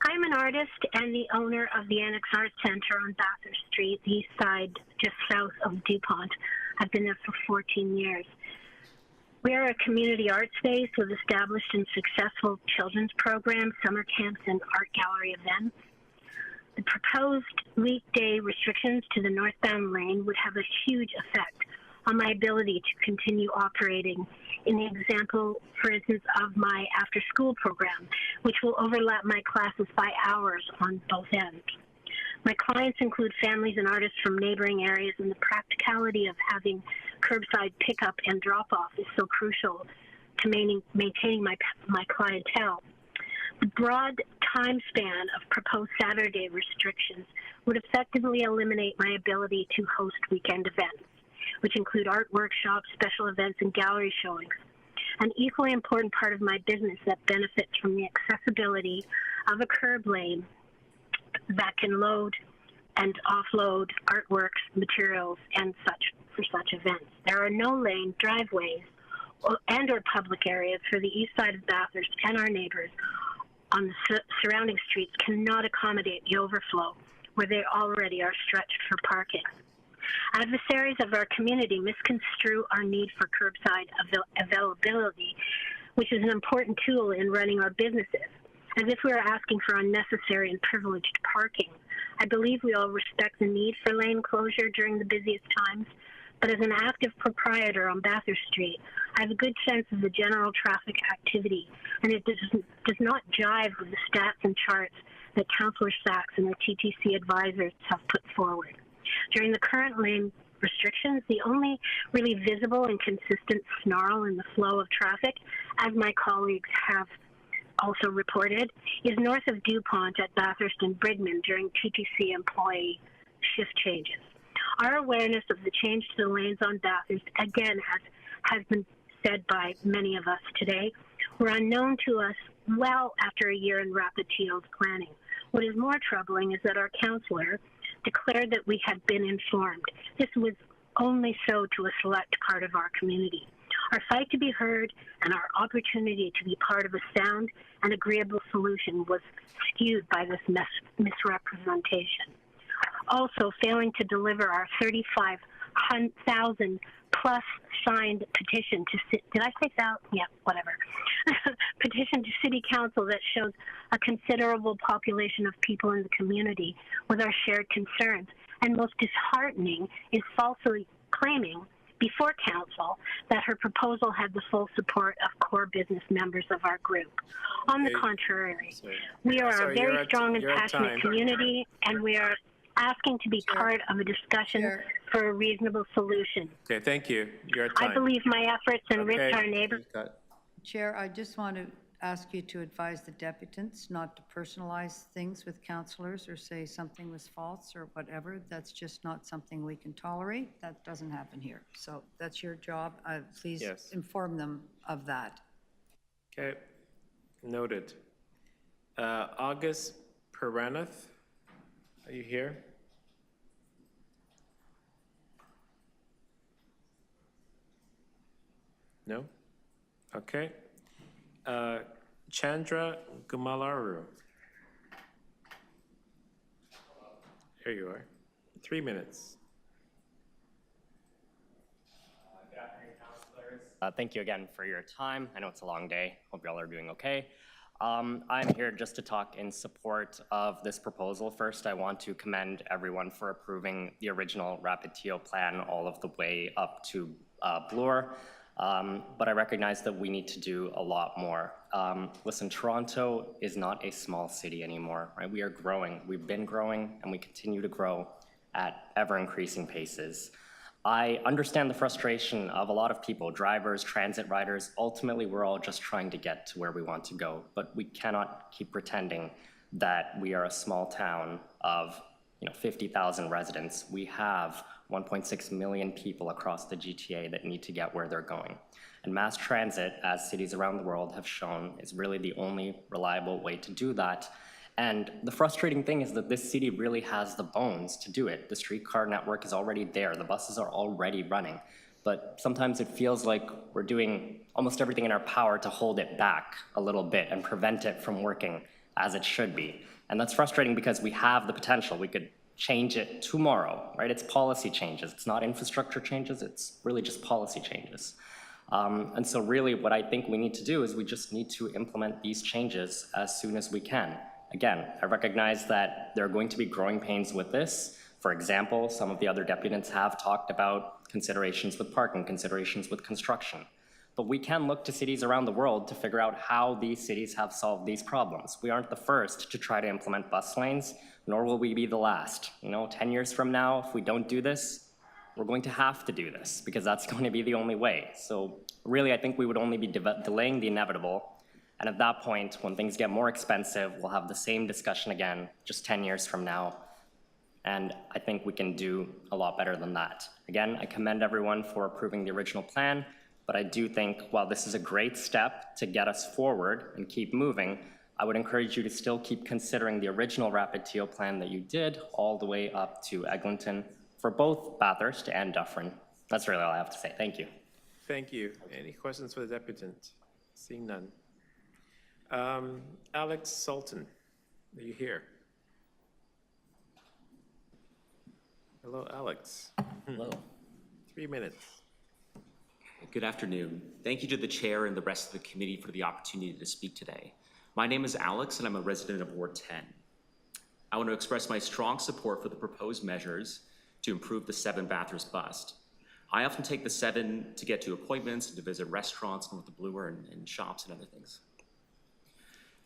I'm an artist and the owner of the Annex Art Center on Bathurst Street, the east side, just south of DuPont. I've been there for 14 years. We are a community art space with established and successful children's programs, summer camps, and art gallery events. The proposed weekday restrictions to the northbound lane would have a huge effect on my ability to continue operating in the example, for instance, of my after-school program, which will overlap my classes by hours on both ends. My clients include families and artists from neighboring areas, and the practicality of having curbside pickup and drop-off is so crucial to maintaining my clientele. The broad time span of proposed Saturday restrictions would effectively eliminate my ability to host weekend events, which include art workshops, special events, and gallery showings. An equally important part of my business that benefits from the accessibility of a curb lane that can load and offload artworks, materials, and such for such events. There are no lane driveways or public areas for the east side of Bathurst, and our neighbors on the surrounding streets cannot accommodate the overflow where they already are stretched for parking. Adversaries of our community misconstrue our need for curbside availability, which is an important tool in running our businesses, as if we are asking for unnecessary and privileged parking. I believe we all respect the need for lane closure during the busiest times, but as an active proprietor on Bathurst Street, I have a good sense of the general traffic activity, and it does not jive with the stats and charts that Councillor Sachs and the TTC advisors have put forward. During the current lane restrictions, the only really visible and consistent snarl in the flow of traffic, as my colleagues have also reported, is north of DuPont at Bathurst and Bridgman during TTC employee shift changes. Our awareness of the change to the lanes on Bathurst, again, has been said by many of us today, were unknown to us well after a year in Rapid TO's planning. What is more troubling is that our councillor declared that we had been informed. This was only so to a select part of our community. Our fight to be heard and our opportunity to be part of a sound and agreeable solution was skewed by this misrepresentation. Also, failing to deliver our 35,000 plus signed petition to, did I say that? Yeah, whatever. Petition to City Council that shows a considerable population of people in the community with our shared concerns. And most disheartening is falsely claiming before Council that her proposal had the full support of core business members of our group. On the contrary, we are a very strong and passionate community, and we are asking to be part of a discussion for a reasonable solution. Okay, thank you. Your time. I believe my efforts enrich our neighbors. Chair, I just want to ask you to advise the deputants not to personalize things with councillors or say something was false or whatever. That's just not something we can tolerate. That doesn't happen here. So that's your job. Please inform them of that. Okay, noted. August Peranath, are you here? No? Okay. Chandra Gumalaru. Here you are. 3 minutes. Good afternoon, councilors. Thank you again for your time. I know it's a long day. Hope y'all are doing okay. I'm here just to talk in support of this proposal. First, I want to commend everyone for approving the original Rapid TO plan all of the way up to Bloor. But I recognize that we need to do a lot more. Listen, Toronto is not a small city anymore, right? We are growing. We've been growing, and we continue to grow at ever-increasing paces. I understand the frustration of a lot of people, drivers, transit riders. Ultimately, we're all just trying to get to where we want to go, but we cannot keep pretending that we are a small town of 50,000 residents. We have 1.6 million people across the GTA that need to get where they're going. And mass transit, as cities around the world have shown, is really the only reliable way to do that. And the frustrating thing is that this city really has the bones to do it. The streetcar network is already there. The buses are already running. but sometimes it feels like we're doing almost everything in our power to hold it back a little bit and prevent it from working as it should be. And that's frustrating because we have the potential. We could change it tomorrow, right? It's policy changes. It's not infrastructure changes. It's really just policy changes. And so really what I think we need to do is we just need to implement these changes as soon as we can. Again, I recognize that there are going to be growing pains with this. For example, some of the other deputants have talked about considerations with parking, considerations with construction. But we can look to cities around the world to figure out how these cities have solved these problems. We aren't the first to try to implement bus lanes, nor will we be the last. 10 years from now, if we don't do this, we're going to have to do this because that's going to be the only way. So really, I think we would only be delaying the inevitable. And at that point, when things get more expensive, we'll have the same discussion again, just 10 years from now. And I think we can do a lot better than that. Again, I commend everyone for approving the original plan, but I do think while this is a great step to get us forward and keep moving, I would encourage you to still keep considering the original Rapid TO plan that you did all the way up to Eglinton for both Bathurst and Dufferin. That's really all I have to say. Thank you. Thank you. Any questions for the deputant? Seeing none. Alex Sultan, are you here? Hello, Alex. Hello. 3 minutes. Good afternoon. Thank you to the chair and the rest of the committee for the opportunity to speak today. My name is Alex and I'm a resident of Ward 10. I want to express my strong support for the proposed measures to improve the 7 Bathurst bus. I often take the 7 to get to appointments and to visit restaurants and with the Bloor and shops and other things.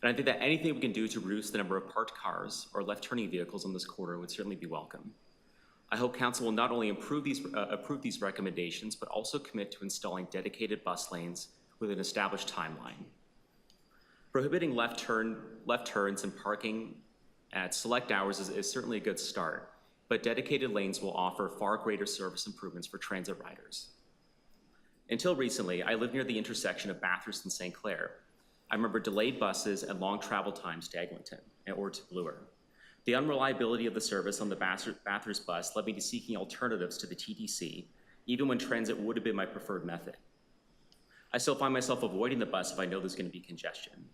And I think that anything we can do to reduce the number of parked cars or left-turning vehicles on this corridor would certainly be welcome. I hope Council will not only approve these recommendations, but also commit to installing dedicated bus lanes with an established timeline. Prohibiting left turns and parking at select hours is certainly a good start, but dedicated lanes will offer far greater service improvements for transit riders. Until recently, I lived near the intersection of Bathurst and St. Clair. I remember delayed buses and long travel times to Eglinton or to Bloor. The unreliability of the service on the Bathurst bus led me to seeking alternatives to the TTC, even when transit would have been my preferred method. I still find myself avoiding the bus if I know there's going to be congestion.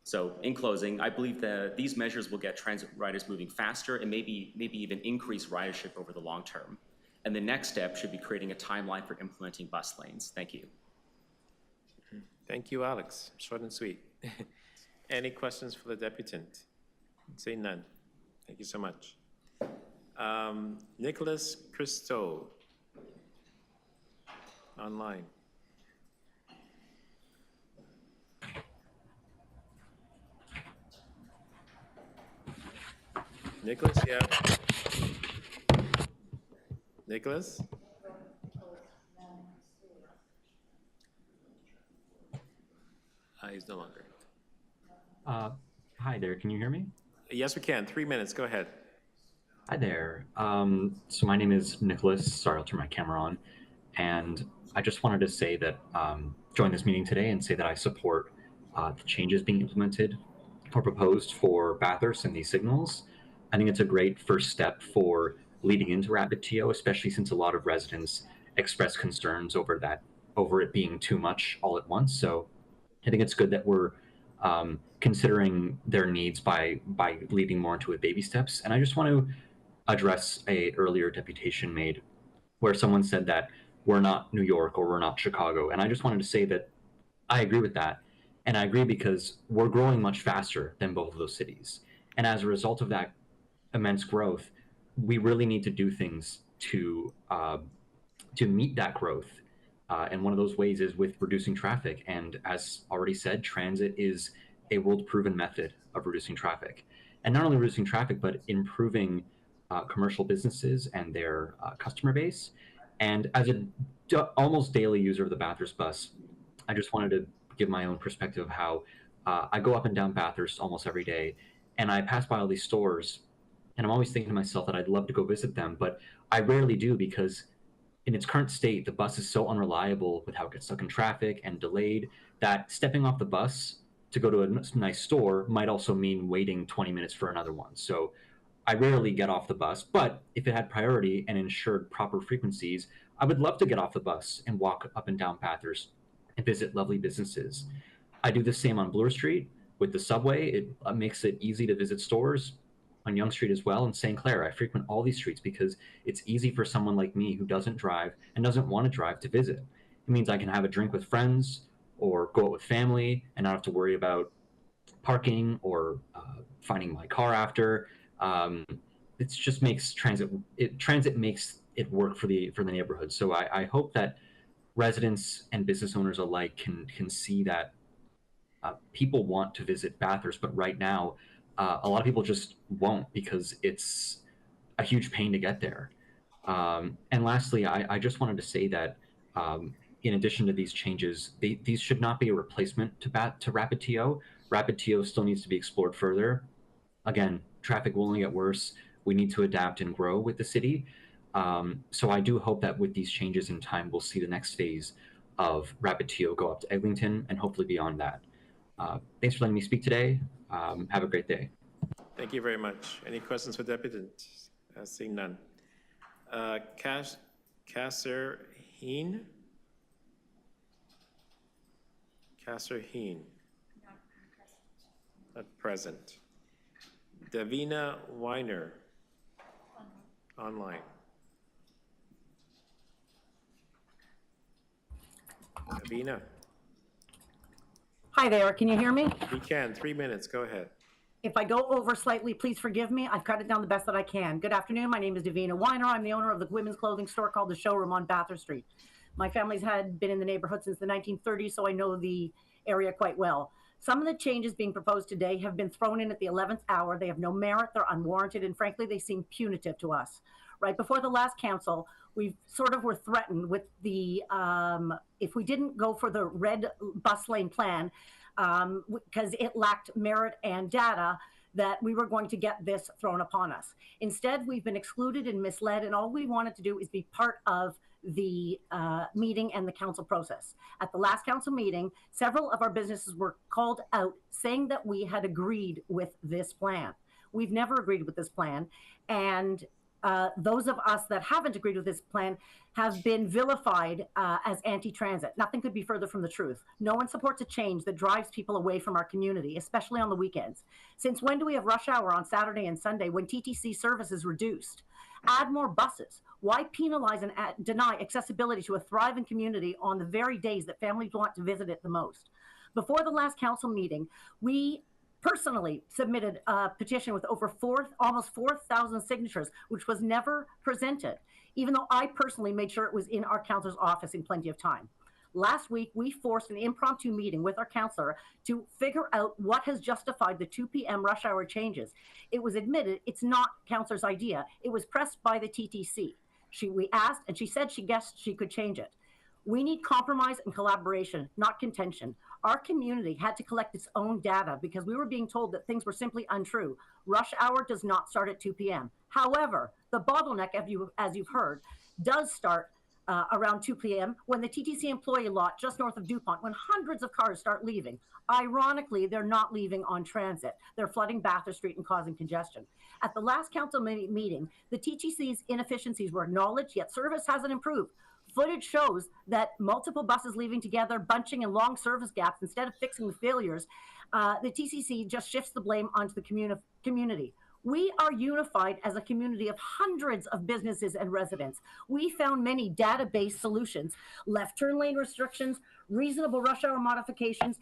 So in closing, I believe that these measures will get transit riders moving faster and maybe even increase ridership over the long term. And the next step should be creating a timeline for implementing bus lanes. Thank you. Thank you, Alex. Short and sweet. Any questions for the deputant? Say none. Thank you so much. Nicholas Christo, online. Nicholas, yeah. Nicholas? He's no longer. Hi there, can you hear me? Yes, we can. 3 minutes, go ahead. Hi there. So my name is Nicholas. Sorry, I'll turn my camera on. And I just wanted to say that, join this meeting today and say that I support the changes being implemented or proposed for Bathurst and these signals. I think it's a great first step for leading into Rapid TO, especially since a lot of residents express concerns over it being too much all at once. So I think it's good that we're considering their needs by leading more into it baby steps. And I just want to address a earlier deputation made where someone said that we're not New York or we're not Chicago. And I just wanted to say that I agree with that. And I agree because we're growing much faster than both of those cities. And as a result of that immense growth, we really need to do things to meet that growth. And one of those ways is with reducing traffic. And as already said, transit is a world-proven method of reducing traffic. And not only reducing traffic, but improving commercial businesses and their customer base. And as a almost daily user of the Bathurst bus, I just wanted to give my own perspective of how I go up and down Bathurst almost every day, and I pass by all these stores, and I'm always thinking to myself that I'd love to go visit them, but I rarely do because in its current state, the bus is so unreliable with how it gets stuck in traffic and delayed that stepping off the bus to go to a nice store might also mean waiting 20 minutes for another one. So I rarely get off the bus, but if it had priority and ensured proper frequencies, I would love to get off the bus and walk up and down Bathurst and visit lovely businesses. I do the same on Bloor Street with the subway. It makes it easy to visit stores on Yonge Street as well. And St. Clair, I frequent all these streets because it's easy for someone like me who doesn't drive and doesn't want to drive to visit. It means I can have a drink with friends or go out with family and not have to worry about parking or finding my car after. It just makes transit makes it work for the neighborhood. So I hope that residents and business owners alike can see that people want to visit Bathurst, but right now a lot of people just won't because it's a huge pain to get there. And lastly, I just wanted to say that in addition to these changes, these should not be a replacement to Rapid TO. Rapid TO still needs to be explored further. Again, traffic will only get worse. We need to adapt and grow with the city. So I do hope that with these changes in time, we'll see the next phase of Rapid TO go up to Eglinton and hopefully beyond that. Thanks for letting me speak today. Have a great day. Thank you very much. Any questions for Deputy? Seeing none. Kasser Heen? Kasser Heen? Not present. Davina Weiner? Online. Davina? Hi there, can you hear me? We can, 3 minutes, go ahead. If I go over slightly, please forgive me. I've cut it down the best that I can. Good afternoon, my name is Davina Weiner. I'm the owner of the women's clothing store called The Showroom on Bathurst Street. My family's had been in the neighborhood since the 1930s, so I know the area quite well. Some of the changes being proposed today have been thrown in at the 11th hour. They have no merit, they're unwarranted, and frankly, they seem punitive to us. Right before the last council, we sort of were threatened with the, if we didn't go for the red bus lane plan, because it lacked merit and data, that we were going to get this thrown upon us. Instead, we've been excluded and misled, and all we wanted to do is be part of the meeting and the council process. At the last council meeting, several of our businesses were called out saying that we had agreed with this plan. We've never agreed with this plan, and those of us that haven't agreed with this plan have been vilified as anti-transit. Nothing could be further from the truth. No one supports a change that drives people away from our community, especially on the weekends. Since when do we have rush hour on Saturday and Sunday when TTC service is reduced? Add more buses. Why penalize and deny accessibility to a thriving community on the very days that families want to visit it the most? Before the last council meeting, we personally submitted a petition with over almost 4,000 signatures, which was never presented, even though I personally made sure it was in our councilor's office in plenty of time. Last week, we forced an impromptu meeting with our councilor to figure out what has justified the 2 p.m. rush hour changes. It was admitted it's not councilor's idea. It was pressed by the TTC. We asked, and she said she guessed she could change it. We need compromise and collaboration, not contention. Our community had to collect its own data because we were being told that things were simply untrue. Rush hour does not start at 2 p.m. However, the bottleneck, as you've heard, does start around 2 p.m. when the TTC employee lot just north of DuPont, when hundreds of cars start leaving. Ironically, they're not leaving on transit. They're flooding Bathurst Street and causing congestion. At the last council meeting, the TTC's inefficiencies were acknowledged, yet service hasn't improved. Footage shows that multiple buses leaving together, bunching in long service gaps. Instead of fixing the failures, the TCC just shifts the blame onto the community. We are unified as a community of hundreds of businesses and residents. We found many data-based solutions: left turn lane restrictions, reasonable rush hour modifications,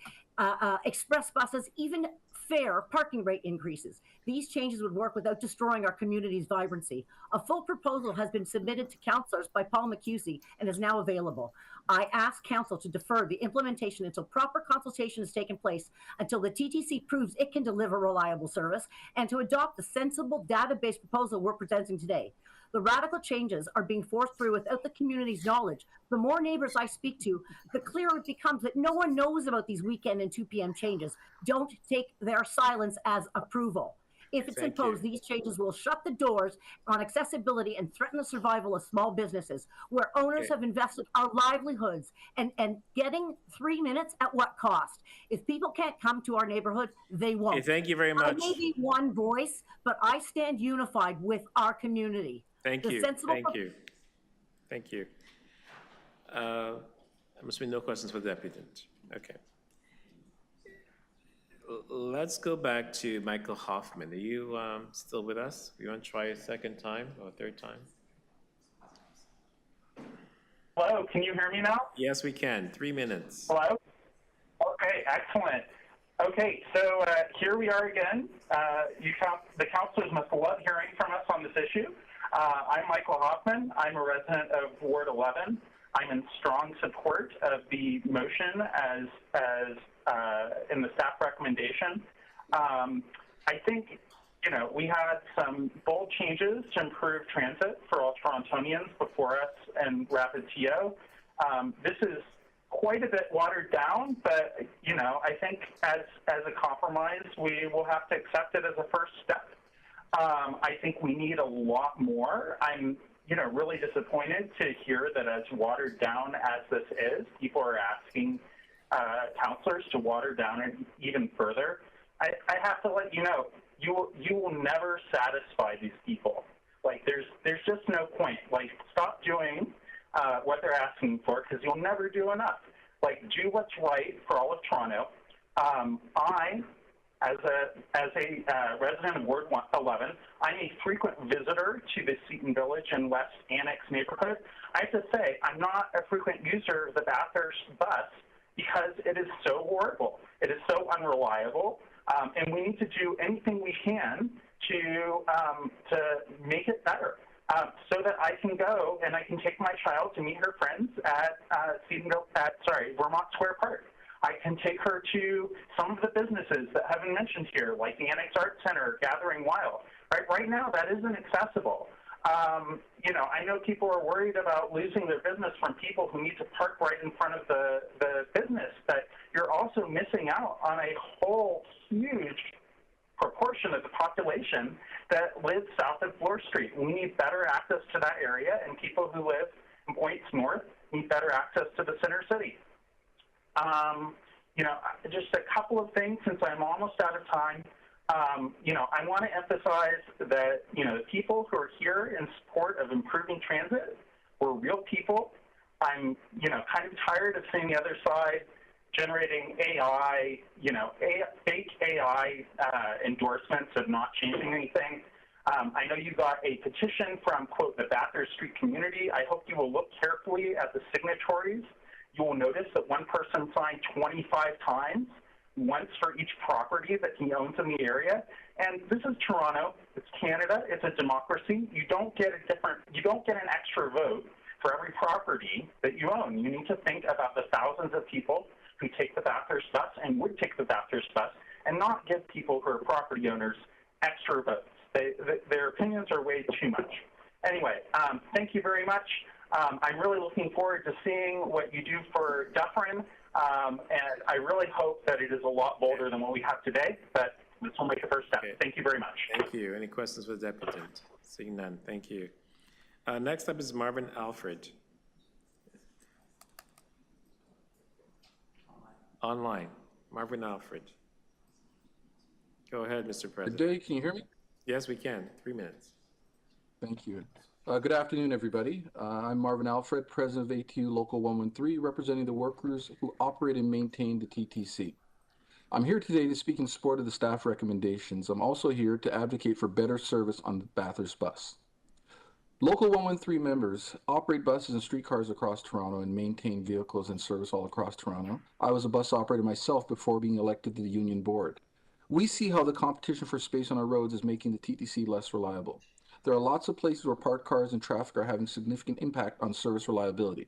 express buses, even fair parking rate increases. These changes would work without destroying our community's vibrancy. A full proposal has been submitted to councillors by Paul McCusey and is now available. I ask council to defer the implementation until proper consultation has taken place, until the TTC proves it can deliver reliable service, and to adopt the sensible data-based proposal we're presenting today. The radical changes are being forced through without the community's knowledge. The more neighbors I speak to, the clearer it becomes that no one knows about these weekend and 2 p.m. changes. Don't take their silence as approval. If it's Thank imposed, you. these changes will shut the doors on accessibility and threaten the survival of small businesses where owners Okay. have invested our livelihoods. And getting 3 minutes at what cost? If people can't come to our neighborhood, they won't. Okay, thank you very I much. may be one voice, but I stand unified with our community. Thank The you. sensible Thank you. Thank you. There must be no questions for the applicant. Okay. Let's go back to Michael Hoffman. Are you still with us? You want to try a second time or a third time? Hello, can you hear me now? Yes, we can. 3 minutes. Hello? Okay, excellent. Okay, so here we are again. The councilors must love hearing from us on this issue. I'm Michael Hoffman. I'm a resident of Ward 11. I'm in strong support of the motion as in the staff recommendation. I think, we had some bold changes to improve transit for all Torontonians before us and Rapid TO. This is quite a bit watered down, but, I think as a compromise, we will have to accept it as a first step. I think we need a lot more. I'm, really disappointed to hear that as watered down as this is, people are asking councilors to water down it even further. I have to let you know, you will never satisfy these people. Like, there's just no point. Like, stop doing what they're asking for, because you'll never do enough. Like, do what's right for all of Toronto. As a resident of Ward 11, I'm a frequent visitor to the Seton Village and West Annex neighborhood. I have to say, I'm not a frequent user of the Bathurst bus because it is so horrible. It is so unreliable, and we need to do anything we can to make it better, so that I can go and I can take my child to meet her friends at Vermont Square Park. I can take her to some of the businesses that have been mentioned here, like the Annex Art Center, Gathering Wild. Right now, that isn't accessible. I know people are worried about losing their business from people who need to park right in front of the business, but you're also missing out on a whole huge proportion of the population that lives south of Bloor Street. We need better access to that area, and people who live in Points North need better access to the center city. Just a couple of things since I'm almost out of time. I want to emphasize that, the people who are here in support of improving transit were real people. I'm, kind of tired of seeing the other side generating AI, fake AI endorsements of not changing anything. I know you got a petition from, quote, the Bathurst Street community. I hope you will look carefully at the signatories. You will notice that one person signed 25 times, once for each property that he owns in the area. And this is Toronto, it's Canada, it's a democracy. You don't get an extra vote for every property that you own. You need to think about the thousands of people who take the Bathurst bus and would take the Bathurst bus, and not give people who are property owners extra votes. Their opinions are way too much. Anyway, thank you very much. I'm really looking forward to seeing what you do for Dufferin, and I really hope that it is a lot bolder than what we have today, but this will make the first step. Okay. Thank you very much. Thank you. Any questions for the applicant? Seeing none, thank you. Next up is Marvin Alfred. Online, Marvin Alfred. Go ahead, Mr. President. Good day, can you hear me? Yes, we can. 3 minutes. Thank you. Good afternoon, everybody. I'm Marvin Alfred, President of ATU Local 113, representing the workers who operate and maintain the TTC. I'm here today to speak in support of the staff recommendations. I'm also here to advocate for better service on the Bathurst bus. Local 113 members operate buses and streetcars across Toronto and maintain vehicles and service all across Toronto. I was a bus operator myself before being elected to the union board. We see how the competition for space on our roads is making the TTC less reliable. There are lots of places where parked cars and traffic are having significant impact on service reliability.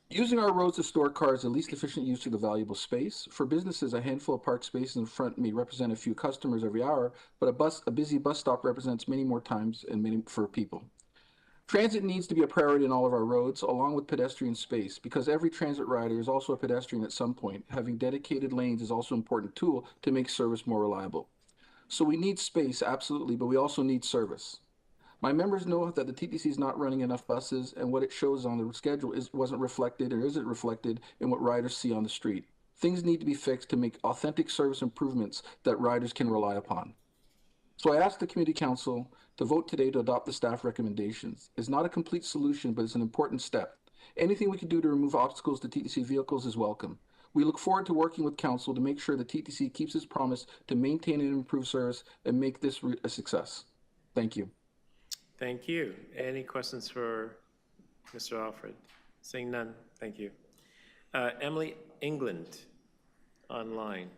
Using our roads to store cars is the least efficient use of the valuable space. For businesses, a handful of parked spaces in front may represent a few customers every hour, but a busy bus stop represents many more times and many for people. Transit needs to be a priority on all of our roads, along with pedestrian space, because every transit rider is also a pedestrian at some point. Having dedicated lanes is also an important tool to make service more reliable. So we need space, absolutely, but we also need service. My members know that the TTC is not running enough buses, and what it shows on the schedule wasn't reflected or isn't reflected in what riders see on the street. Things need to be fixed to make authentic service improvements that riders can rely upon. So I ask the Community Council to vote today to adopt the staff recommendations. It's not a complete solution, but it's an important step. Anything we can do to remove obstacles to TTC vehicles is welcome. We look forward to working with Council to make sure the TTC keeps its promise to maintain and improve service and make this route a success. Thank you. Thank you. Any questions for Mr. Alfred? Seeing none, thank you. Emily England, online.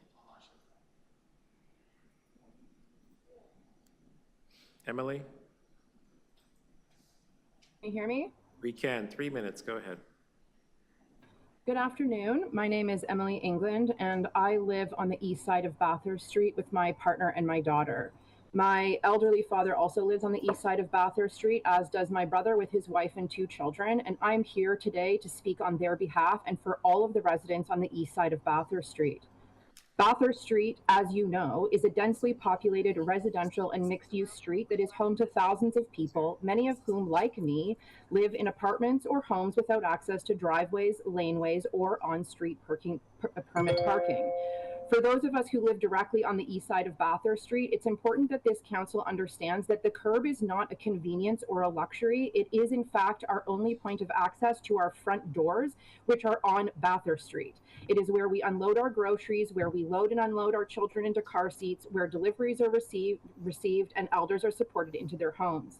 Emily? Can you hear me? We can. 3 minutes. Go ahead. Good afternoon. My name is Emily England, and I live on the east side of Bathurst Street with my partner and my daughter. My elderly father also lives on the east side of Bathurst Street, as does my brother with his wife and 2 children, and I'm here today to speak on their behalf and for all of the residents on the east side of Bathurst Street. Bathurst Street, as you know, is a densely populated residential and mixed-use street that is home to thousands of people, many of whom, like me, live in apartments or homes without access to driveways, laneways, or on-street permit parking. For those of us who live directly on the east side of Bathurst Street, it's important that this council understands that the curb is not a convenience or a luxury. It is, in fact, our only point of access to our front doors, which are on Bathurst Street. It is where we unload our groceries, where we load and unload our children into car seats, where deliveries are received and elders are supported into their homes.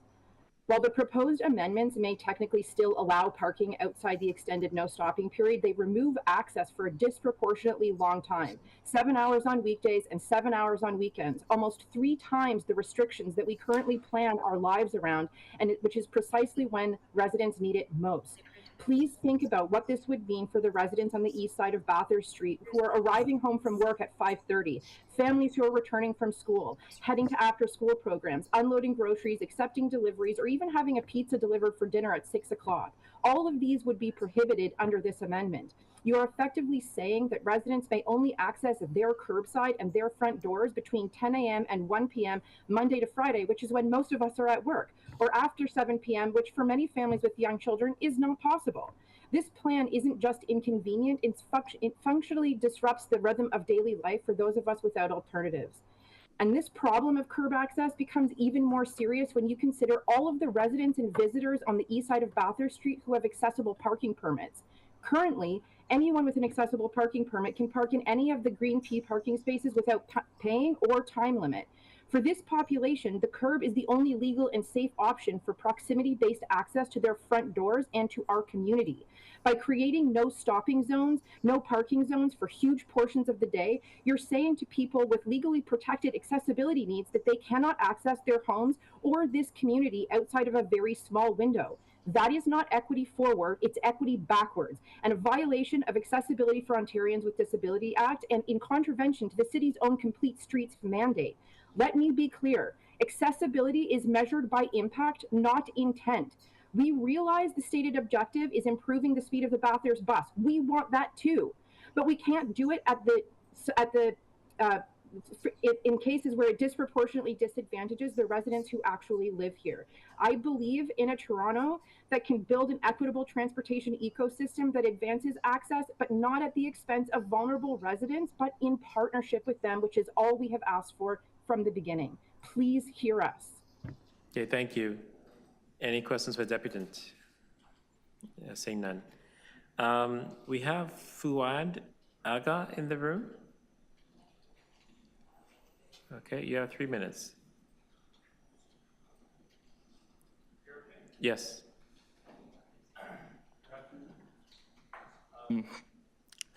While the proposed amendments may technically still allow parking outside the extended no stopping period, they remove access for a disproportionately long time, 7 hours on weekdays and 7 hours on weekends, almost 3 times the restrictions that we currently plan our lives around, and which is precisely when residents need it most. Please think about what this would mean for the residents on the east side of Bathurst Street who are arriving home from work at 5:30, families who are returning from school, heading to after-school programs, unloading groceries, accepting deliveries, or even having a pizza delivered for dinner at 6 o'clock. All of these would be prohibited under this amendment. You are effectively saying that residents may only access their curbside and their front doors between 10 a.m. and 1 p.m. Monday to Friday, which is when most of us are at work, or after 7 p.m., which for many families with young children is not possible. This plan isn't just inconvenient, it functionally disrupts the rhythm of daily life for those of us without alternatives. And this problem of curb access becomes even more serious when you consider all of the residents and visitors on the east side of Bathurst Street who have accessible parking permits. Currently, anyone with an accessible parking permit can park in any of the green P parking spaces without paying or time limit. For this population, the curb is the only legal and safe option for proximity-based access to their front doors and to our community. By creating no stopping zones, no parking zones for huge portions of the day, you're saying to people with legally protected accessibility needs that they cannot access their homes or this community outside of a very small window. That is not equity forward, it's equity backwards, and a violation of Accessibility for Ontarians with Disability Act and in contravention to the city's own Complete Streets mandate. Let me be clear, accessibility is measured by impact, not intent. We realize the stated objective is improving the speed of the Bathurst bus. We want that too, but we can't do it in cases where it disproportionately disadvantages the residents who actually live here. I believe in a Toronto that can build an equitable transportation ecosystem that advances access, but not at the expense of vulnerable residents, but in partnership with them, which is all we have asked for from the beginning. Please hear us. Okay, thank you. Any questions for Deputant? Seeing none. We have Fuad Aga in the room. Okay, you have 3 minutes. Yes.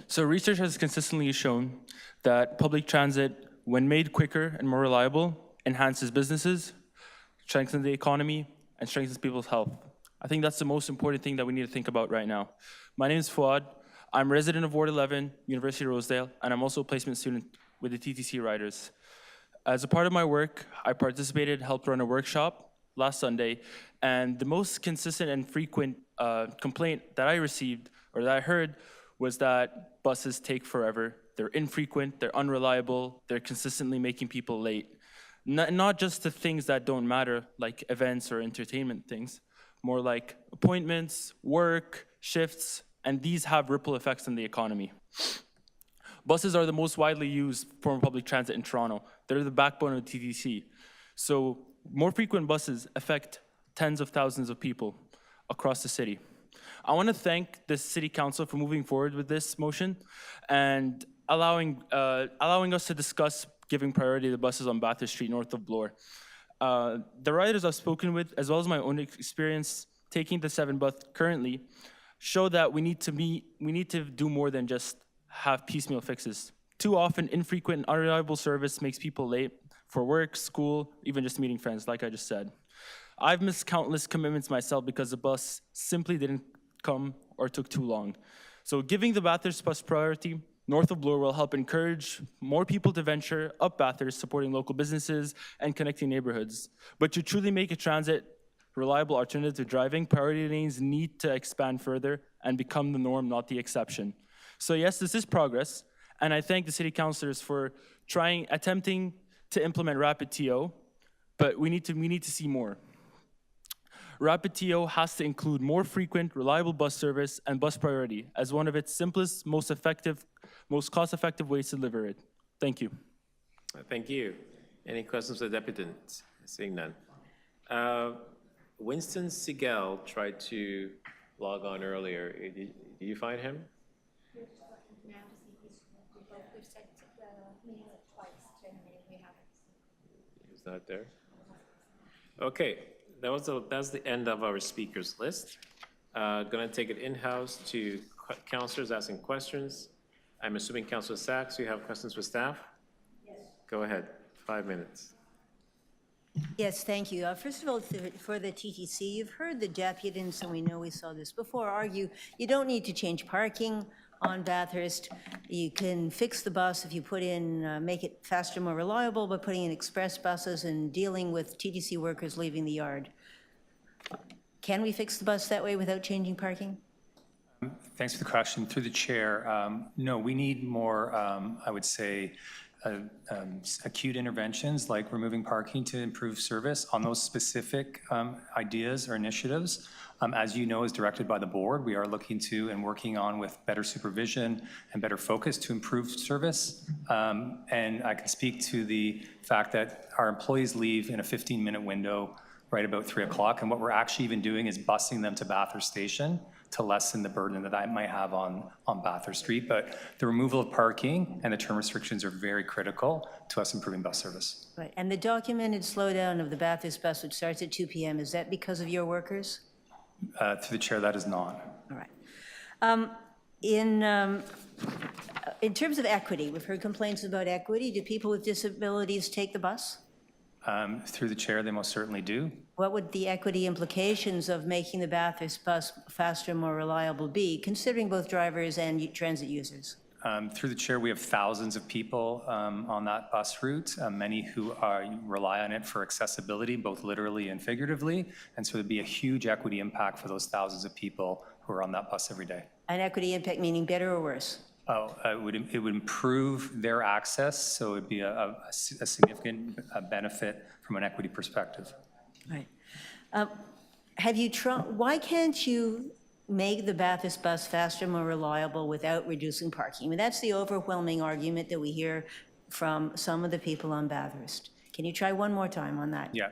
So research has consistently shown that public transit, when made quicker and more reliable, enhances businesses, strengthens the economy, and strengthens people's health. I think that's the most important thing that we need to think about right now. My name is Fuad. I'm a resident of Ward 11, University of Rosedale, and I'm also a placement student with the TTC Riders. As a part of my work, I participated, helped run a workshop last Sunday, and the most consistent and frequent complaint that I received, or that I heard, was that buses take forever. They're infrequent, they're unreliable, they're consistently making people late. Not just the things that don't matter, like events or entertainment things, more like appointments, work, shifts, and these have ripple effects on the economy. Buses are the most widely used form of public transit in Toronto. They're the backbone of the TTC. So more frequent buses affect tens of thousands of people across the city. I want to thank the City Council for moving forward with this motion and allowing us to discuss giving priority to the buses on Bathurst Street north of Bloor. The riders I've spoken with, as well as my own experience taking the 7 bus currently, show that we need to do more than just have piecemeal fixes. Too often, infrequent and unreliable service makes people late for work, school, even just meeting friends, like I just said. I've missed countless commitments myself because the bus simply didn't come or took too long. So giving the Bathurst bus priority north of Bloor will help encourage more people to venture up Bathurst, supporting local businesses and connecting neighborhoods. But to truly make a transit reliable alternative to driving, priority lanes need to expand further and become the norm, not the exception. So yes, this is progress, and I thank the city councilors for attempting to implement Rapid TO, but we need to see more. Rapid TO has to include more frequent, reliable bus service and bus priority as one of its simplest, most cost-effective ways to deliver it. Thank you. Thank you. Any questions for the deputant? Seeing none. Winston Segal tried to log on earlier. Did you find him? He's not there. Okay, that's the end of our speakers list. Gonna take it in-house to councilors asking questions. I'm assuming Councilor Sachs, you have questions for staff? Yes. Go ahead, 5 minutes. Yes, thank you. First of all, for the TTC, you've heard the deputants, and we know we saw this before, argue you don't need to change parking on Bathurst. You can fix the bus if you put in, make it faster, more reliable by putting in express buses and dealing with TTC workers leaving the yard. Can we fix the bus that way without changing parking? Thanks for the question. Through the chair, no, we need more, I would say, acute interventions like removing parking to improve service on those specific ideas or initiatives. As you know, is directed by the board. We are looking to and working on with better supervision and better focus to improve service. And I can speak to the fact that our employees leave in a 15-minute window right about 3 o'clock. And what we're actually even doing is busing them to Bathurst Station to lessen the burden that I might have on Bathurst Street. But the removal of parking and the term restrictions are very critical to us improving bus service. Right, and the documented slowdown of the Bathurst bus, which starts at 2 p.m., is that because of your workers? Through the chair, that is not. All right. In terms of equity, we've heard complaints about equity. Do people with disabilities take the bus? Through the chair, they most certainly do. What would the equity implications of making the Bathurst bus faster, more reliable be, considering both drivers and transit users? Through the chair, we have thousands of people on that bus route, many who rely on it for accessibility, both literally and figuratively. And so there'd be a huge equity impact for those thousands of people who are on that bus every day. An equity impact meaning better or worse? Oh, it would improve their access, so it'd be a significant benefit from an equity perspective. Right. Why can't you make the Bathurst bus faster, more reliable without reducing parking? I mean, that's the overwhelming argument that we hear from some of the people on Bathurst. Can you try one more time on that? Yeah,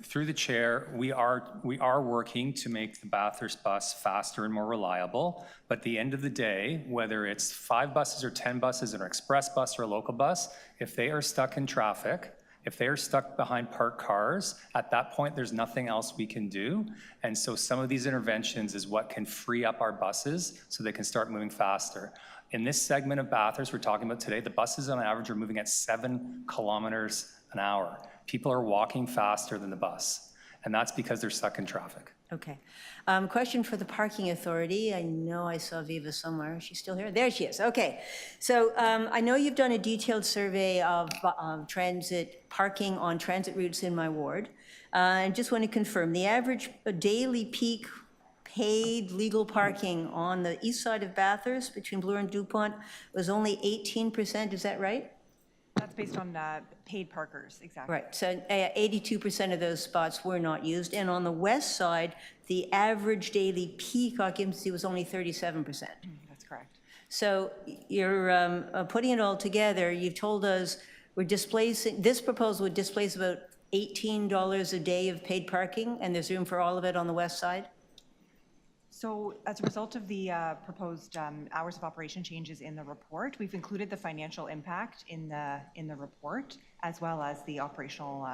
through the chair, we are working to make the Bathurst bus faster and more reliable. But at the end of the day, whether it's 5 buses or 10 buses, or an express bus or a local bus, if they are stuck in traffic, if they are stuck behind parked cars, at that point, there's nothing else we can do. And so some of these interventions is what can free up our buses so they can start moving faster. In this segment of Bathurst we're talking about today, the buses on average are moving at 7 kilometers an hour. People are walking faster than the bus, and that's because they're stuck in traffic. Okay. Question for the parking authority. I know I saw Viva somewhere. Is she still here? There she is. Okay. So I know you've done a detailed survey of transit parking on transit routes in my ward. I just want to confirm the average daily peak paid legal parking on the east side of Bathurst between Bloor and DuPont was only 18%. Is that right? That's based on paid parkers, exactly. Right, so 82% of those spots were not used, and on the west side, the average daily peak occupancy was only 37%. That's correct. So you're putting it all together, you've told us we're displacing, this proposal would displace about $18 a day of paid parking, and there's room for all of it on the west side? So as a result of the proposed hours of operation changes in the report, we've included the financial impact in the report, as well as the operational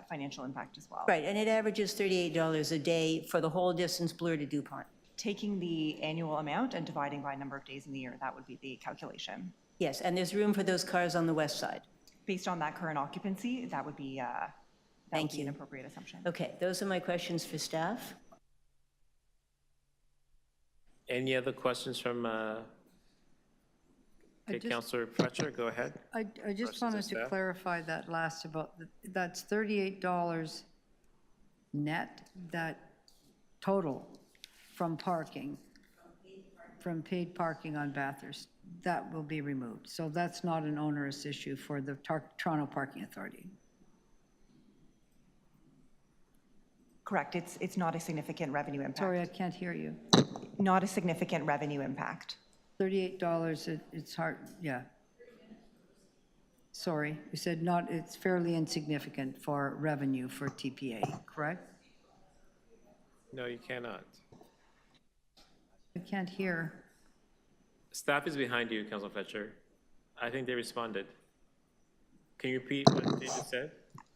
financial impact as well. Right, and it averages $38 a day for the whole distance Bloor to DuPont. Taking the annual amount and dividing by number of days in the year, that would be the calculation. Yes, and there's room for those cars on the west side. Based on that current occupancy, that would be an appropriate assumption. Okay, those are my questions for staff. Any other questions from, Councillor Fletcher, go ahead. I just wanted to clarify that last about, that's $38 net, that total from parking, from paid parking on Bathurst, that will be removed. So that's not an onerous issue for the Toronto Parking Authority. Correct, it's not a significant revenue impact. Sorry, I can't hear you. Not a significant revenue impact. $38, it's hard, yeah. Sorry, you said not, it's fairly insignificant for revenue for TPA, correct? No, you cannot. I can't hear. Staff is behind you, Councillor Fletcher. I think they responded. Can you repeat what they just said?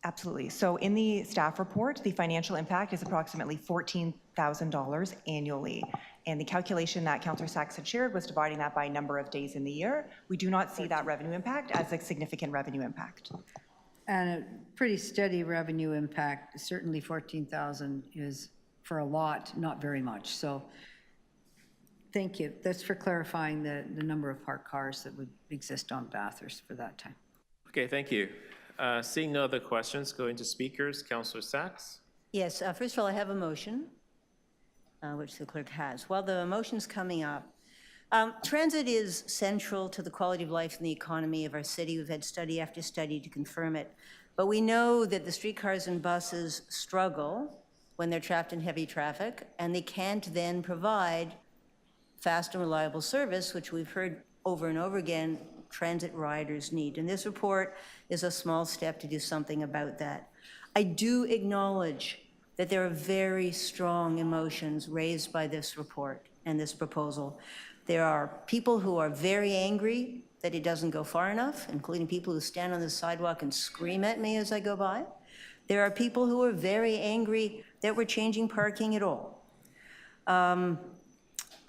Absolutely. So in the staff report, the financial impact is approximately $14,000 annually. And the calculation that Councillor Sachs had shared was dividing that by number of days in the year. We do not see that revenue impact as a significant revenue impact. And a pretty steady revenue impact, certainly 14,000 is for a lot, not very much. So thank you. That's for clarifying the number of parked cars that would exist on Bathurst for that time. Okay, thank you. Seeing no other questions, going to speakers, Councillor Sachs. Yes, first of all, I have a motion, which the clerk has. While the motion's coming up, transit is central to the quality of life and the economy of our city. We've had study after study to confirm it. But we know that the streetcars and buses struggle when they're trapped in heavy traffic, and they can't then provide fast and reliable service, which we've heard over and over again transit riders need. And this report is a small step to do something about that. I do acknowledge that there are very strong emotions raised by this report and this proposal. There are people who are very angry that it doesn't go far enough, including people who stand on the sidewalk and scream at me as I go by. There are people who are very angry that we're changing parking at all.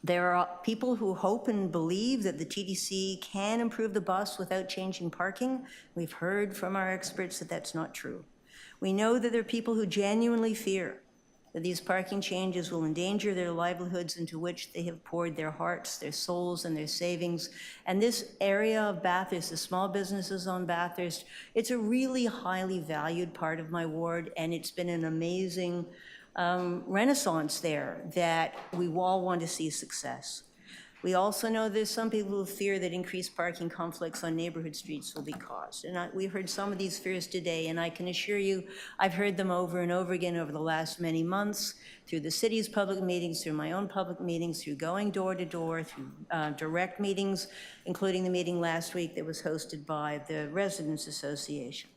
There are people who hope and believe that the TTC can improve the bus without changing parking. We've heard from our experts that that's not true. We know that there are people who genuinely fear that these parking changes will endanger their livelihoods into which they have poured their hearts, their souls, and their savings. And this area of Bathurst, the small businesses on Bathurst, it's a really highly valued part of my ward, and it's been an amazing renaissance there that we all want to see success. We also know there's some people who fear that increased parking conflicts on neighborhood streets will be caused. And we heard some of these fears today, and I can assure you I've heard them over and over again over the last many months, through the city's public meetings, through my own public meetings, through going door to door, through direct meetings, including the meeting last week that was hosted by the Residents Association.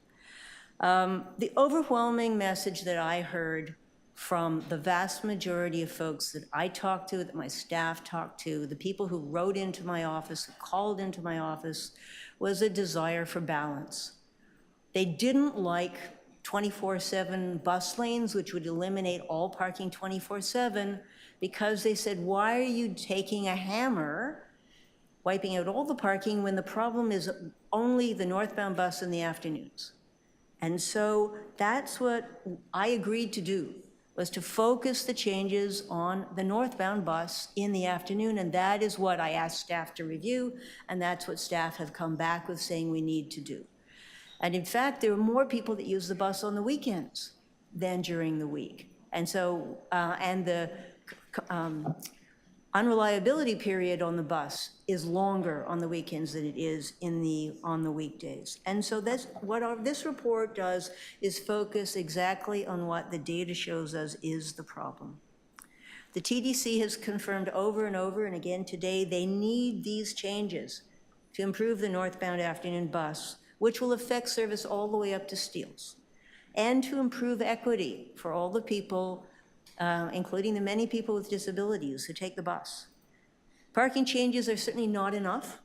The overwhelming message that I heard from the vast majority of folks that I talked to, that my staff talked to, the people who wrote into my office, who called into my office, was a desire for balance. They didn't like 24/7 bus lanes, which would eliminate all parking 24/7, because they said, why are you taking a hammer, wiping out all the parking, when the problem is only the northbound bus in the afternoons? And so that's what I agreed to do, was to focus the changes on the northbound bus in the afternoon, and that is what I asked staff to review, and that's what staff have come back with saying we need to do. And in fact, there are more people that use the bus on the weekends than during the week. And so, unreliability period on the bus is longer on the weekends than it is on the weekdays. And so that's what this report does, is focus exactly on what the data shows us is the problem. The TDC has confirmed over and over and again today they need these changes to improve the northbound afternoon bus, which will affect service all the way up to Steeles, and to improve equity for all the people, including the many people with disabilities who take the bus. Parking changes are certainly not enough.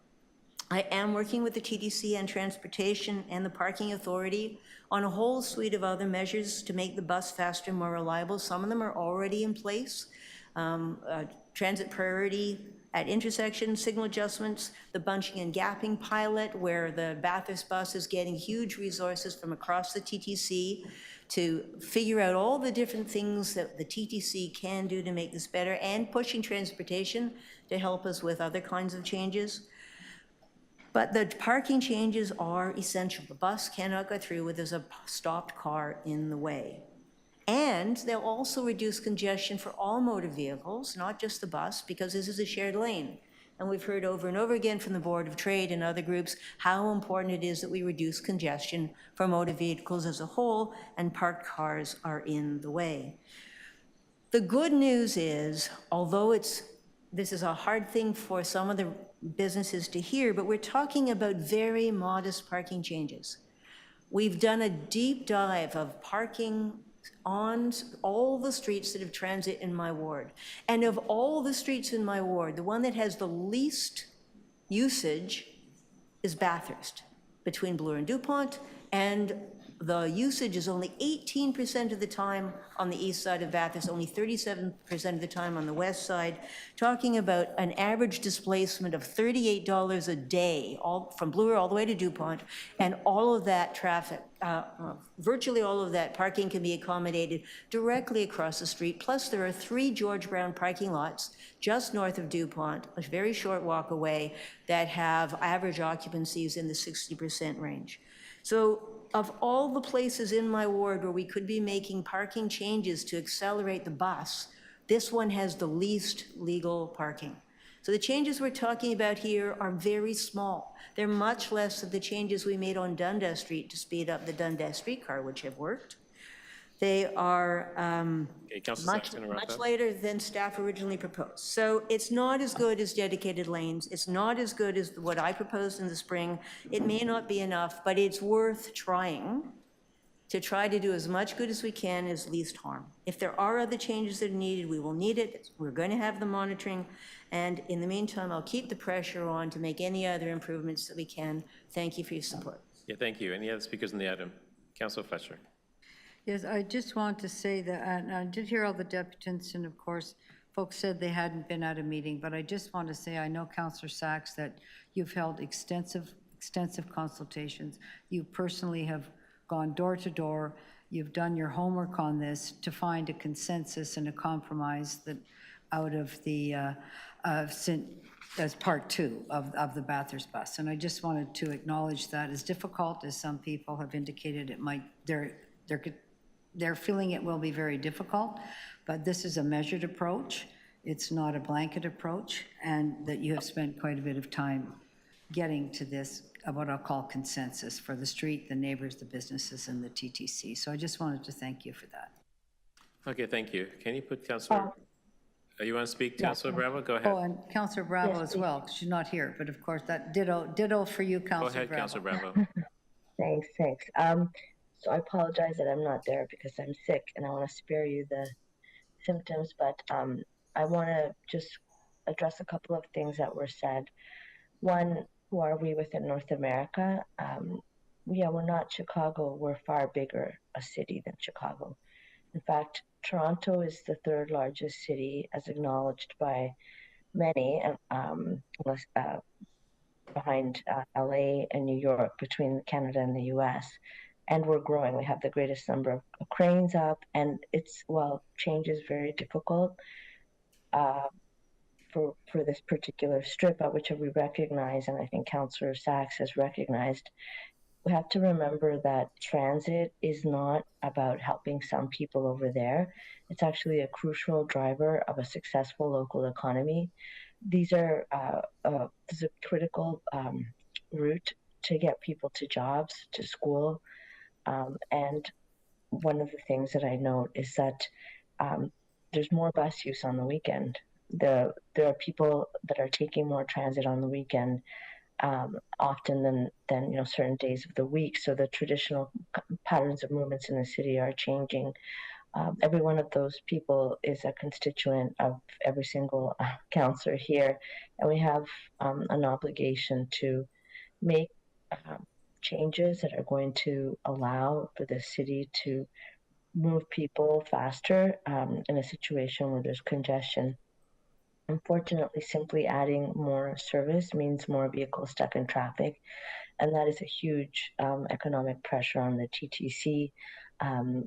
I am working with the TDC and Transportation and the Parking Authority on a whole suite of other measures to make the bus faster and more reliable. Some of them are already in place. Transit priority at intersections, signal adjustments, the bunching and gapping pilot, where the Bathurst bus is getting huge resources from across the TTC to figure out all the different things that the TTC can do to make this better, and pushing transportation to help us with other kinds of changes. But the parking changes are essential. The bus cannot go through where there's a stopped car in the way. And they'll also reduce congestion for all motor vehicles, not just the bus, because this is a shared lane. And we've heard over and over again from the Board of Trade and other groups how important it is that we reduce congestion for motor vehicles as a whole, and parked cars are in the way. The good news is, although this is a hard thing for some of the businesses to hear, but we're talking about very modest parking changes. We've done a deep dive of parking on all the streets that have transit in my ward. And of all the streets in my ward, the one that has the least usage is Bathurst, between Bloor and DuPont, and the usage is only 18% of the time on the east side of Bathurst, only 37% of the time on the west side, talking about an average displacement of $38 a day, all from Bloor all the way to DuPont, and all of that traffic, virtually all of that parking can be accommodated directly across the street. Plus, there are 3 George Brown parking lots just north of DuPont, a very short walk away, that have average occupancies in the 60% range. So of all the places in my ward where we could be making parking changes to accelerate the bus, this one has the least legal parking. So the changes we're talking about here are very small. They're much less than the changes we made on Dundas Street to speed up the Dundas streetcar, which have worked. They are much later than staff originally proposed. So it's not as good as dedicated lanes. It's not as good as what I proposed in the spring. It may not be enough, but it's worth trying to do as much good as we can as least harm. If there are other changes that are needed, we will need it. We're going to have the monitoring. And in the meantime, I'll keep the pressure on to make any other improvements that we can. Thank you for your support. Yeah, thank you. Any other speakers on the item? Councillor Fletcher. Yes, I just want to say that, and I did hear all the deputants, and of course, folks said they hadn't been at a meeting, but I just want to say, I know, Councillor Sachs, that you've held extensive consultations. You personally have gone door to door. You've done your homework on this to find a consensus and a compromise that out of the, as part 2 of the Bathurst bus. And I just wanted to acknowledge that, as difficult as some people have indicated it might, they're feeling it will be very difficult, but this is a measured approach. It's not a blanket approach, and that you have spent quite a bit of time getting to this, what I'll call consensus for the street, the neighbors, the businesses, and the TTC. So I just wanted to thank you for that. Okay, thank you. Can you put Councillor, you want to speak, Councillor Bravo? Go ahead. Oh, and Councillor Bravo as well, because she's not here, but of course, that ditto for you, Councillor Bravo. Go ahead, Councillor Bravo. Thanks. So I apologize that I'm not there because I'm sick, and I want to spare you the symptoms, but I want to just address a couple of things that were said. One, who are we within North America? We're not Chicago. We're far bigger a city than Chicago. In fact, Toronto is the 3rd largest city, as acknowledged by many, behind LA and New York, between Canada and the US. And we're growing. We have the greatest number of cranes up, and change is very difficult for this particular strip, which we recognize, and I think Councillor Sachs has recognized. we have to remember that transit is not about helping some people over there. It's actually a crucial driver of a successful local economy. These are this is a critical route to get people to jobs, to school, and one of the things that I note is that there's more bus use on the weekend. There are people that are taking more transit on the weekend often than certain days of the week. So the traditional patterns of movements in the city are changing. Every one of those people is a constituent of every single councillor here, and we have an obligation to make changes that are going to allow for the city to move people faster in a situation where there's congestion. Unfortunately, simply adding more service means more vehicles stuck in traffic, and that is a huge economic pressure on the TTC,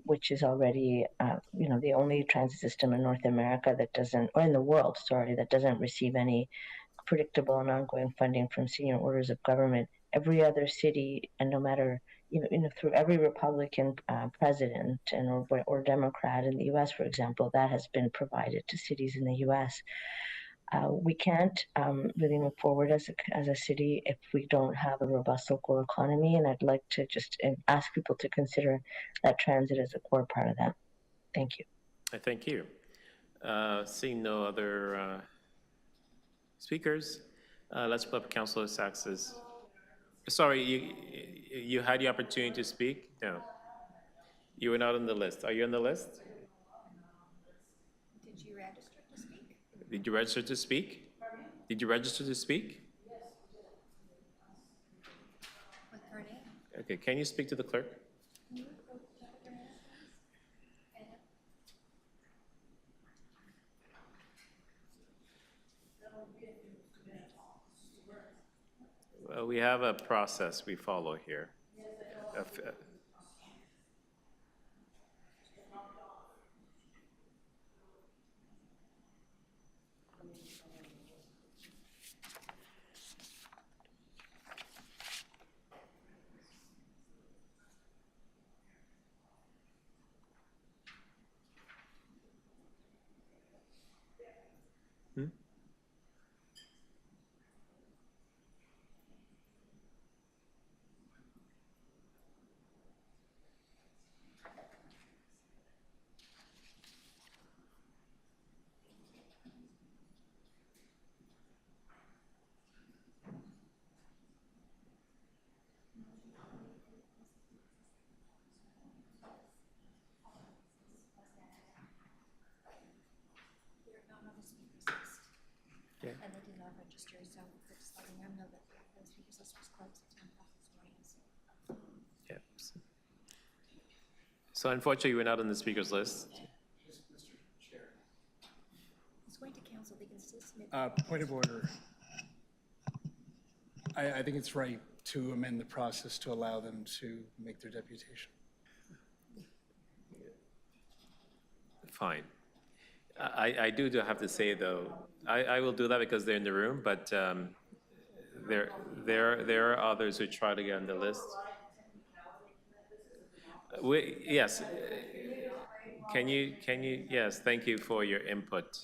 which is already, the only transit system in North America that doesn't, or in the world, sorry, that doesn't receive any predictable and ongoing funding from senior orders of government. Every other city, and no matter through every Republican president or Democrat in the U.S., for example, that has been provided to cities in the U.S. We can't really move forward as a city if we don't have a robust local economy, and I'd like to just ask people to consider that transit as a core part of that. Thank you. Thank you. Seeing no other speakers, let's put up Councillor Sax's. Sorry, you had the opportunity to speak? No. You were not on the list. Are you on the list? Did you register to speak? Did you register to speak? Did you register to speak? With her name? Okay, can you speak to the clerk? Well, we have a process we follow here. Yeah. And they did not register, so we're just letting them know that the speakers list was closed at 10 o'clock this morning. Yeah. So unfortunately, we're not on the speakers list. Mr. Chair. It's going to council, they can still submit. Point of order. I think it's right to amend the process to allow them to make their deputation. Fine. I do have to say, though, I will do that because they're in the room, but there are others who try to get on the list. Yes. Can you, yes, thank you for your input.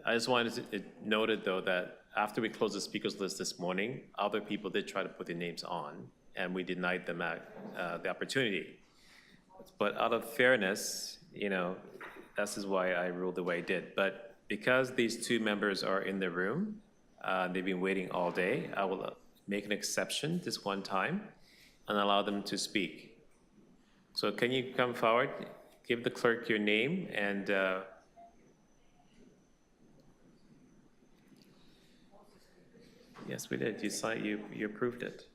I just wanted to note it, though, that after we closed the speakers list this morning, other people did try to put their names on, and we denied them the opportunity. But out of fairness, this is why I ruled the way I did. But because these two members are in the room, they've been waiting all day, I will make an exception this one time and allow them to speak. So can you come forward, give the clerk your name, and yes, we did. You approved it.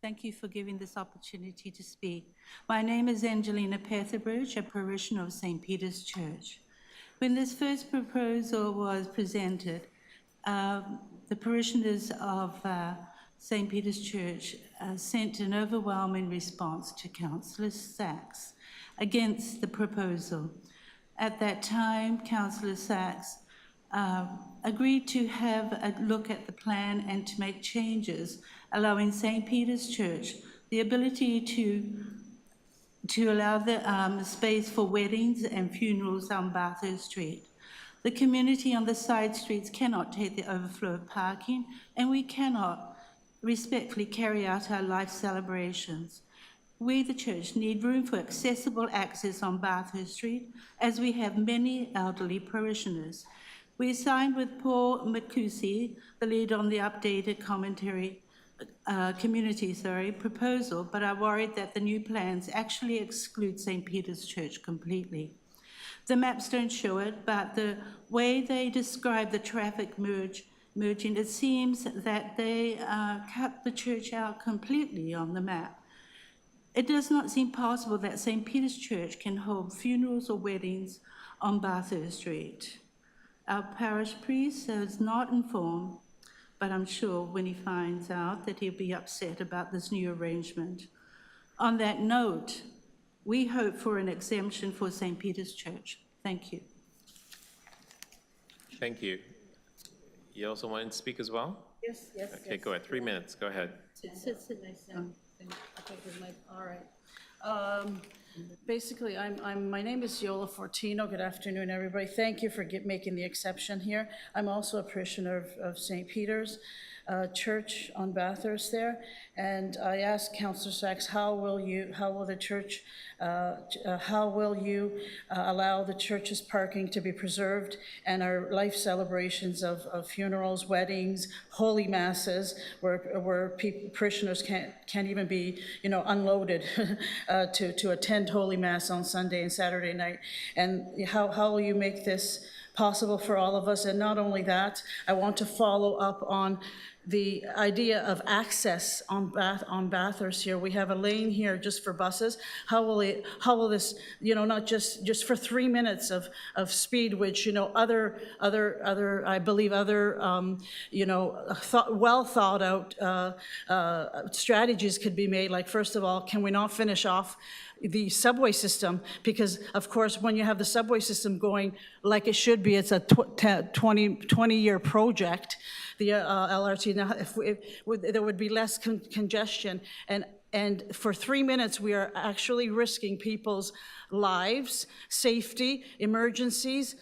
Thank you for giving this opportunity to speak. My name is Angelina Petherbridge, a parishioner of St. Peter's Church. When this first proposal was presented, the parishioners of St. Peter's Church sent an overwhelming response to Councillor Sachs against the proposal. At that time, Councillor Sachs agreed to have a look at the plan and to make changes, allowing St. Peter's Church the ability to allow the space for weddings and funerals on Bathurst Street. The community on the side streets cannot take the overflow of parking, and we cannot respectfully carry out our life celebrations. We, the church, need room for accessible access on Bathurst Street, as we have many elderly parishioners. We signed with Paul McCusey, the lead on the updated community proposal, but are worried that the new plans actually exclude St. Peter's Church completely. The maps don't show it, but the way they describe the traffic merging, it seems that they cut the church out completely on the map. It does not seem possible that St. Peter's Church can hold funerals or weddings on Bathurst Street. Our parish priest is not informed, but I'm sure when he finds out that he'll be upset about this new arrangement. On that note, we hope for an exemption for St. Peter's Church. Thank you. Thank you. You also wanted to speak as well? Yes, yes. Okay, go ahead. 3 minutes. Go ahead. Sit nice down. Okay, good night. All right. Basically, my name is Yola Fortino. Good afternoon, everybody. Thank you for making the exception here. I'm also a parishioner of St. Peter's Church on Bathurst there, and I asked Councillor Sachs, how will you allow the church's parking to be preserved and our life celebrations of funerals, weddings, holy masses, where parishioners can't even be unloaded to attend holy mass on Sunday and Saturday night, and how will you make this possible for all of us? And not only that, I want to follow up on the idea of access on Bathurst here. We have a lane here just for buses. How will this, not just for 3 minutes of speed, which, other, I believe other, well thought out strategies could be made. Like, first of all, can we not finish off the subway system? Because of course, when you have the subway system going like it should be, it's a 20-year project, the LRT. Now, there would be less congestion, and for 3 minutes, we are actually risking people's lives, safety, emergencies.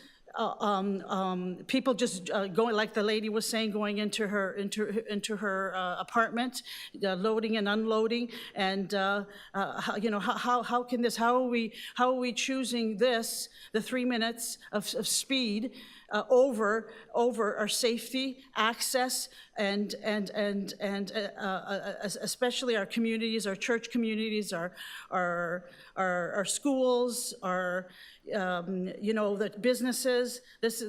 People just going, like the lady was saying, going into her apartment, loading and unloading, and how can this? How are we choosing this, the 3 minutes of speed, over our safety, access, and especially our communities, our church communities, our schools, our the businesses. This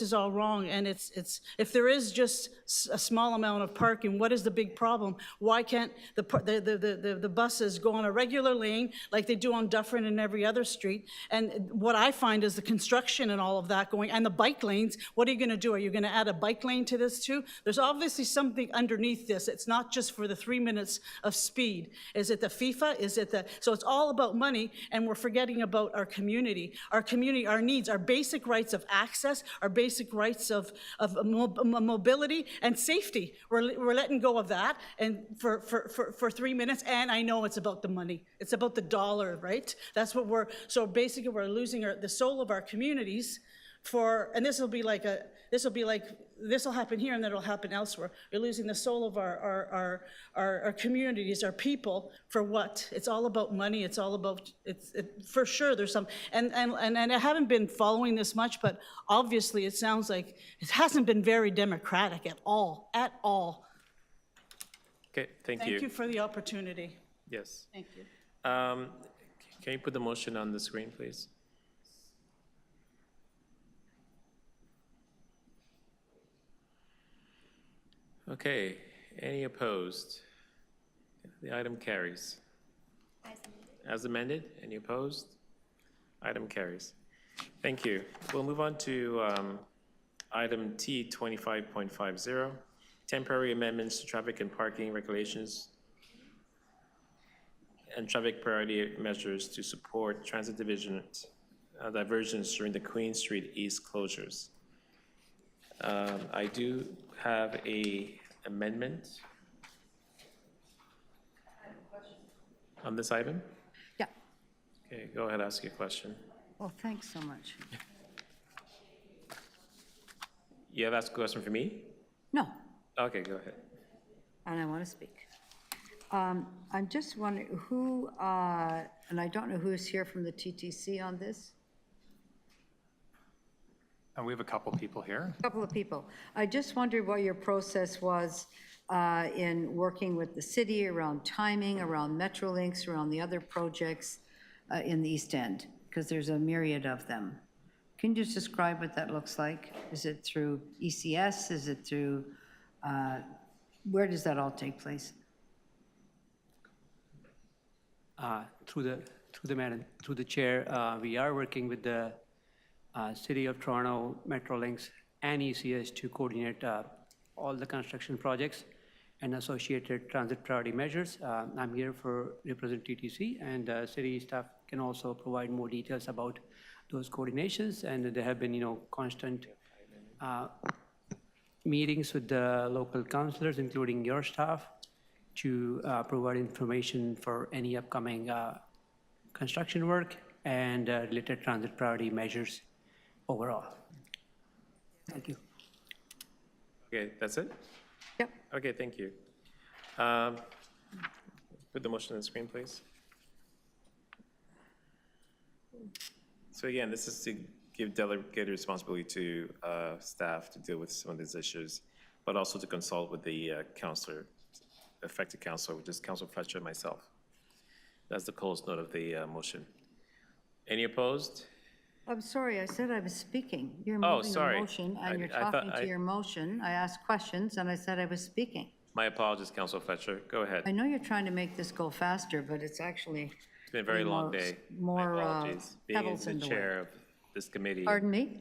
is all wrong, and it's if there is just a small amount of parking, what is the big problem? Why can't the buses go on a regular lane like they do on Dufferin and every other street? And what I find is the construction and all of that going, and the bike lanes. What are you going to do? Are you going to add a bike lane to this too? There's obviously something underneath this. It's not just for the 3 minutes of speed. Is it the FIFA? Is it the? So it's all about money, and we're forgetting about our community, our needs, our basic rights of access, our basic rights of mobility and safety. We're letting go of that, and for 3 minutes. And I know it's about the money. It's about the dollar, right? That's what so basically we're losing the soul of our communities and this will happen here, and then it'll happen elsewhere. We're losing the soul of our communities, our people, for what? It's all about money. It's all about, for sure there's some, and I haven't been following this much, but obviously it sounds like it hasn't been very democratic at all. Okay, thank you. Thank you for the opportunity. Yes. Thank you. Can you put the motion on the screen, please? Okay, any opposed? The item carries. As amended, any opposed? Item carries. Thank you. We'll move on to item T 25.50, temporary amendments to traffic and parking regulations and traffic priority measures to support transit divisions, diversions during the Queen Street East closures. I do have a amendment on this item. Yeah. Okay, go ahead, ask your question. Well, thanks so much. You have asked a question for me? No, Okay, go ahead. and I want to speak. I'm just wondering who, and I don't know who's here from the TTC on this. And we have a couple people here. A couple of people. I just wondered what your process was in working with the city around timing, around Metrolinx, around the other projects in the East End, because there's a myriad of them. Can you just describe what that looks like? Is it through ECS? Is it through, where does that all take place? Through the chair, we are working with the City of Toronto, Metrolinx, and ECS to coordinate all the construction projects and associated transit priority measures. I'm here for represent TTC, and city staff can also provide more details about those coordinations. And there have been, constant meetings with the local councillors, including your staff, to provide information for any upcoming construction work and related transit priority measures overall. Thank you. Okay, that's it? Yep. Okay, thank you. Put the motion on the screen, please. So again, this is to give delegated responsibility to staff to deal with some of these issues, but also to consult with the affected councilor, which is Councilor Fletcher and myself. That's the close note of the motion. Any opposed? I'm sorry, I said I was speaking. You're Oh, moving sorry. the motion, and you're I thought talking to your motion. I asked questions, and I said I was speaking. My apologies, Councilor Fletcher. Go ahead. I know you're trying to make this go faster, but it's actually It's been a very long day. more My apologies. Being pebbles the in the chair way. of this committee. Pardon me?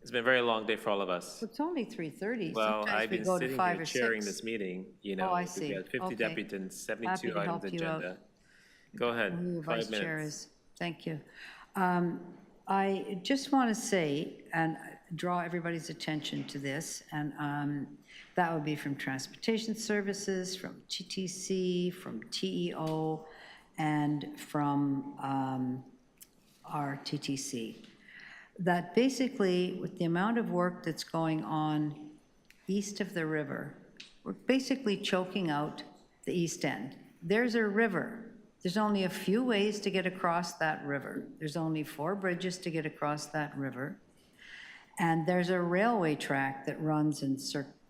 It's been a very long day for all of us. It's only 3:30. Well, Sometimes I've we been go to sitting 5 here or chairing 6. this meeting, Oh, I see. We've got 50 Okay. deputies and Happy 72 to items help you out. agenda. Go ahead, Who your 5 vice chair minutes. is. Thank you. I just want to say and draw everybody's attention to this, and that would be from Transportation Services, from TTC, from TEO, and from our TTC. That basically, with the amount of work that's going on east of the river, we're basically choking out the East End. There's a river. There's only a few ways to get across that river. There's only 4 bridges to get across that river. And there's a railway track that runs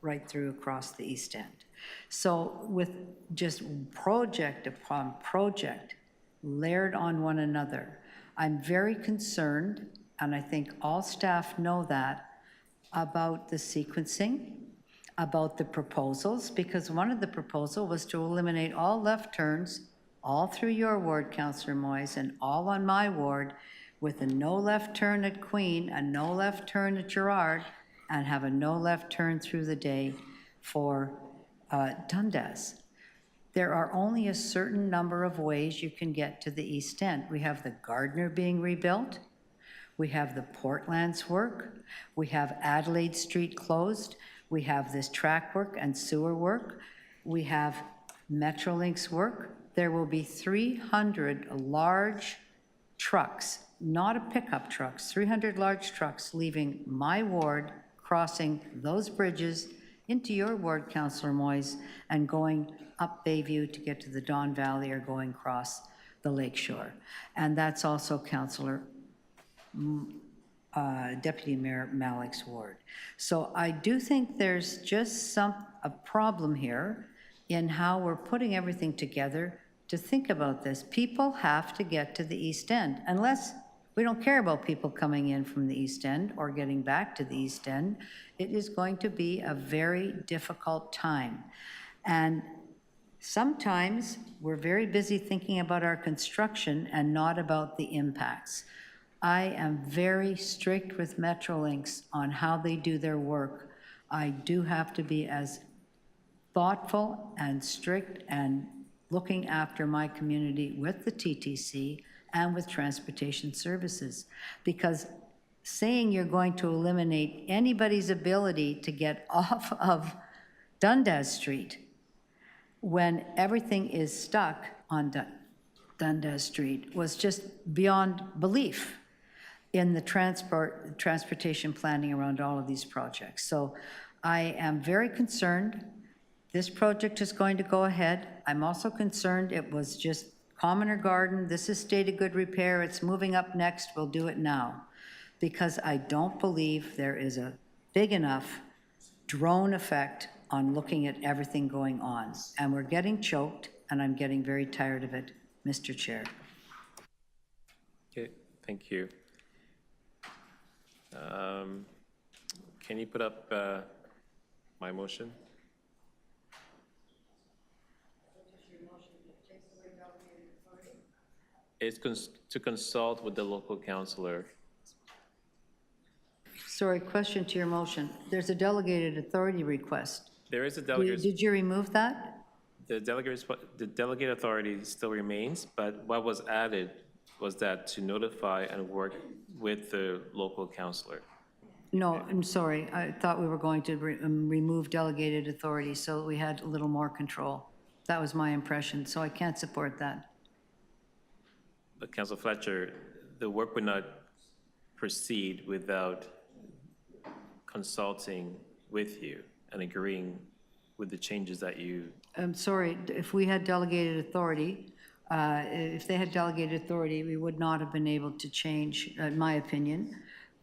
right through across the East End. So with just project upon project layered on one another, I'm very concerned, and I think all staff know that, about the sequencing, about the proposals, because one of the proposals was to eliminate all left turns all through your ward, Councillor Moyes, and all on my ward, with a no left turn at Queen, a no left turn at Gerrard, and have a no left turn through the day for Dundas. There are only a certain number of ways you can get to the East End. We have the Gardner being rebuilt. We have the Portlands work. We have Adelaide Street closed. We have this track work and sewer work. We have Metrolinx work. There will be 300 large trucks, not pickup trucks, 300 large trucks leaving my ward, crossing those bridges into your ward, Councillor Moyes, and going up Bayview to get to the Don Valley or going across the lakeshore. And that's also Councillor Deputy Mayor Malik's ward. So I do think there's just a problem here in how we're putting everything together to think about this. People have to get to the East End. Unless we don't care about people coming in from the East End or getting back to the East End, it is going to be a very difficult time. And sometimes we're very busy thinking about our construction and not about the impacts. I am very strict with Metrolinx on how they do their work. I do have to be as thoughtful and strict and looking after my community with the TTC and with transportation services. Because saying you're going to eliminate anybody's ability to get off of Dundas Street when everything is stuck on Dundas Street was just beyond belief in the transportation planning around all of these projects. So I am very concerned. This project is going to go ahead. I'm also concerned it was just Commoner Garden. This is state of good repair. It's moving up next. We'll do it now. Because I don't believe there is a big enough drone effect on looking at everything going on. And we're getting choked, and I'm getting very tired of it, Mr. Chair. Okay, thank you. Can you put up my motion? It's to consult with the local councillor. Sorry, question to your motion. There's a delegated authority request. There is a delegate. Did you remove that? The delegate authority still remains, but what was added was that to notify and work with the local councillor. No, I'm sorry. I thought we were going to remove delegated authority so we had a little more control. That was my impression, so I can't support that. But Councillor Fletcher, the work would not proceed without consulting with you and agreeing with the changes that you... I'm sorry, if we had delegated authority, if they had delegated authority, we would not have been able to change, in my opinion,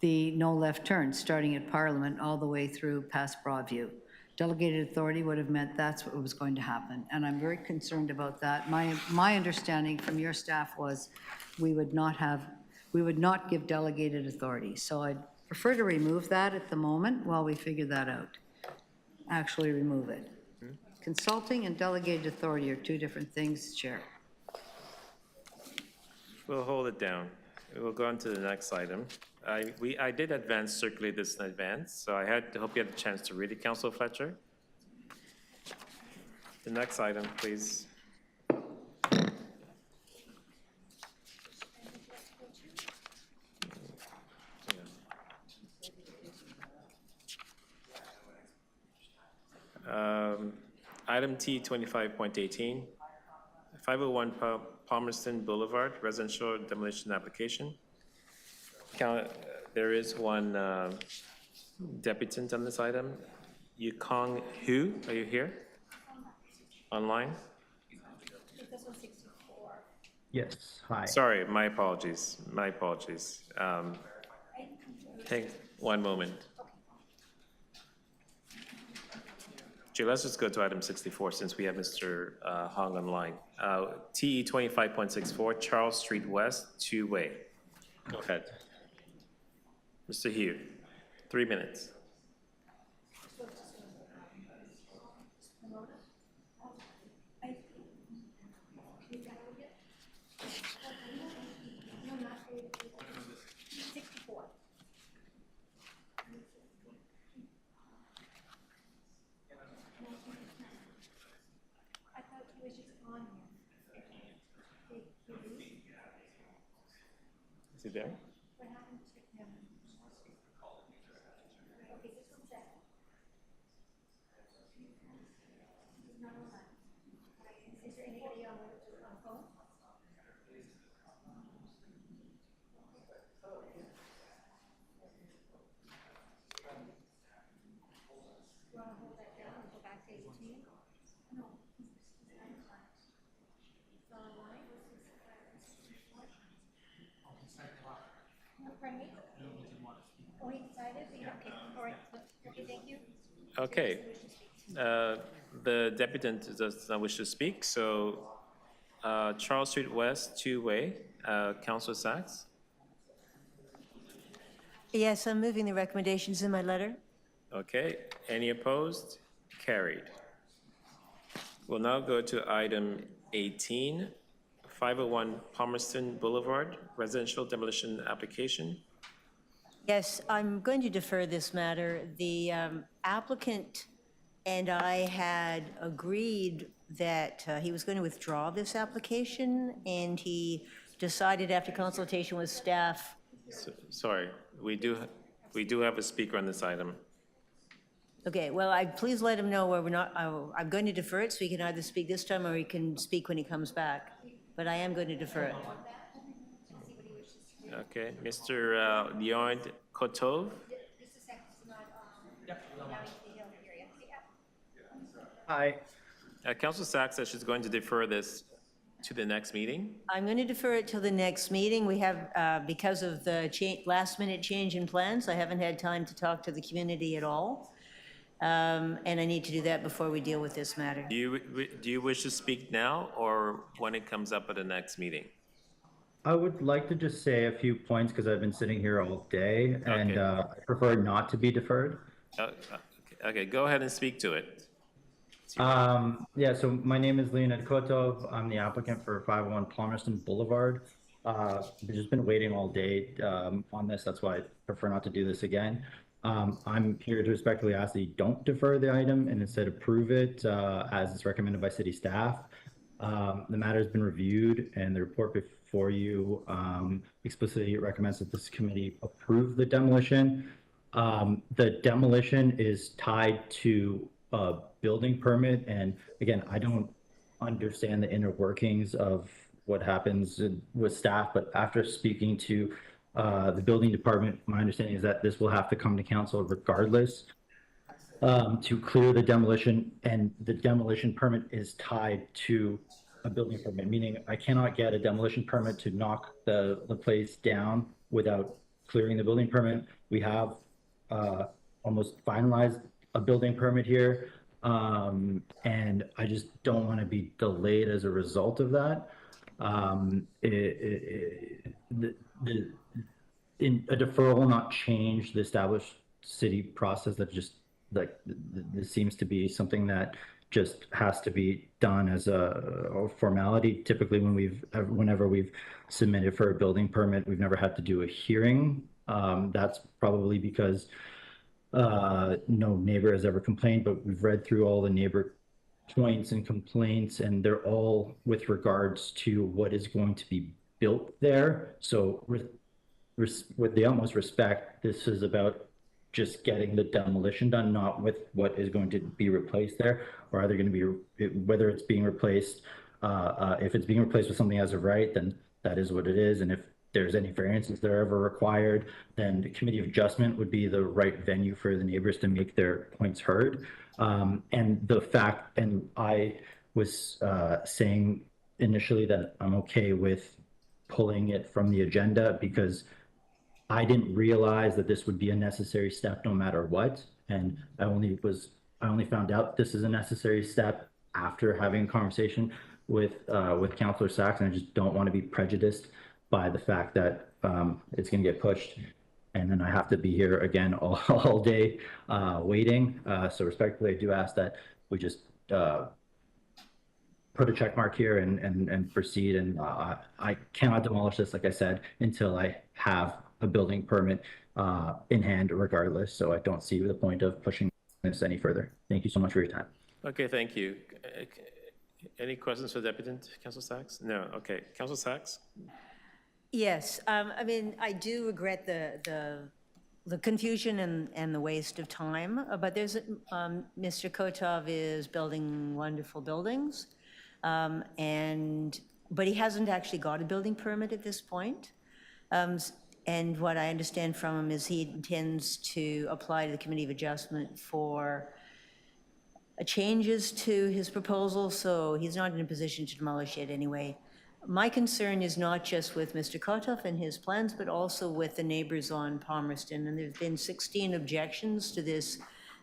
the no left turn, starting at Parliament all the way through past Broadview. Delegated authority would have meant that's what was going to happen, and I'm very concerned about that. My understanding from your staff was we would not give delegated authority, so I'd prefer to remove that at the moment while we figure that out. Actually remove it. Consulting and delegated authority are two different things, Chair. We'll hold it down. We'll go on to the next item. I did circulate this in advance, so I hope you had a chance to read it, Councillor Fletcher. The next item, please. Item T 25.18, 501 Palmerston Boulevard, residential demolition application. There is one deputant on this item. Yukong Hu, are you here? Online? Yes, hi. Sorry, my apologies, take one moment. Jay, let's just go to item 64 since we have Mr. Hong online. TE 25.64, Charles Street West, two-way. Go ahead. Mr. Hugh, 3 minutes. Is he there? Okay. The deputant does not wish to speak, so Charles Street West, two-way, Councillor Sachs. Yes, I'm moving the recommendations in my letter. Okay, any opposed? Carried. We'll now go to item 18, 501 Palmerston Boulevard, residential demolition application. Yes, I'm going to defer this matter. The applicant and I had agreed that he was going to withdraw this application, and he decided after consultation with staff. Sorry, we do have a speaker on this item. Okay, well, please let him know where we're not, I'm going to defer it, so he can either speak this time or he can speak when he comes back. But I am going to defer it. Okay, Mr. Leonid Kotov? Hi. Councilor Sachs says she's going to defer this to the next meeting. I'm going to defer it till the next meeting. We have, because of the last-minute change in plans, I haven't had time to talk to the community at all. And I need to do that before we deal with this matter. Do you wish to speak now or when it comes up at the next meeting? I would like to just say a few points because I've been sitting here all day and I prefer not to be deferred. Okay, go ahead and speak to it. Yeah, so my name is Leonid Kotov. I'm the applicant for 501 Palmerston Boulevard. We've just been waiting all day on this. That's why I prefer not to do this again. I'm here to respectfully ask that you don't defer the item and instead approve it as it's recommended by city staff. The matter has been reviewed and the report before you explicitly recommends that this committee approve the demolition. The demolition is tied to a building permit, and again, I don't understand the inner workings of what happens with staff, but after speaking to the building department, my understanding is that this will have to come to council regardless to clear the demolition, and the demolition permit is tied to a building permit, meaning I cannot get a demolition permit to knock the place down without clearing the building permit. We have almost finalized a building permit here, and I just don't want to be delayed as a result of that. A deferral will not change the established city process. That just like this seems to be something that just has to be done as a formality. Typically, whenever we've submitted for a building permit, we've never had to do a hearing. That's probably because no neighbor has ever complained, but we've read through all the neighbor points and complaints, and they're all with regards to what is going to be built there. So with the utmost respect, this is about just getting the demolition done, not with what is going to be replaced there, or either going to be, whether it's being replaced, if it's being replaced with something as of right, then that is what it is. And if there's any variances that are ever required, then the committee of adjustment would be the right venue for the neighbors to make their points heard. And the fact, and I was saying initially that I'm okay with pulling it from the agenda because I didn't realize that this would be a necessary step no matter what. And I only found out this is a necessary step after having a conversation with Councilor Sachs, and I just don't want to be prejudiced by the fact that it's going to get pushed, and then I have to be here again all day waiting. So respectfully, I do ask that we just put a check mark here and proceed. And I cannot demolish this, like I said, until I have a building permit in hand regardless. So I don't see the point of pushing this any further. Thank you so much for your time. Okay, thank you. Any questions for Deputy Councilor Sachs? No, okay. Councilor Sachs? Yes, I mean, I do regret the confusion and the waste of time, but there's, Mr. Kotov is building wonderful buildings, but he hasn't actually got a building permit at this point. And what I understand from him is he intends to apply to the Committee of Adjustment for changes to his proposal, so he's not in a position to demolish it anyway. My concern is not just with Mr. Kotov and his plans, but also with the neighbors on Palmerston, and there's been 16 objections to this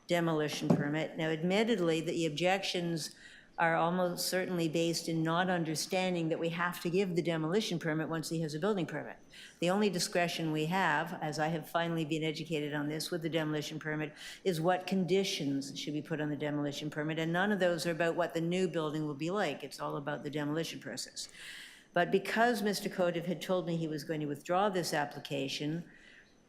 demolition permit. Now, admittedly, the objections are almost certainly based in not understanding that we have to give the demolition permit once he has a building permit. The only discretion we have, as I have finally been educated on this with the demolition permit, is what conditions should be put on the demolition permit, and none of those are about what the new building will be like. It's all about the demolition process. But because Mr. Kotov had told me he was going to withdraw this application,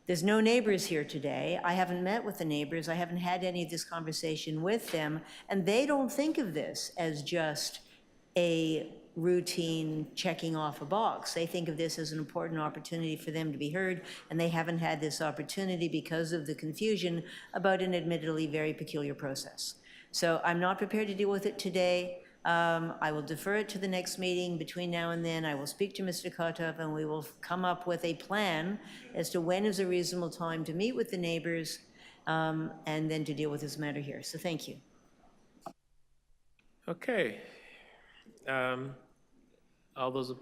There's no neighbors here today. I haven't met with the neighbors. I haven't had any of this conversation with them, and they don't think of this as just a routine checking off a box. They think of this as an important opportunity for them to be heard, and they haven't had this opportunity because of the confusion about an admittedly very peculiar process. So I'm not prepared to deal with it today. I will defer it to the next meeting. Between now and then, I will speak to Mr. Kotov, and we will come up with a plan as to when is a reasonable time to meet with the neighbors, and then to deal with this matter here. So thank you. Okay. All those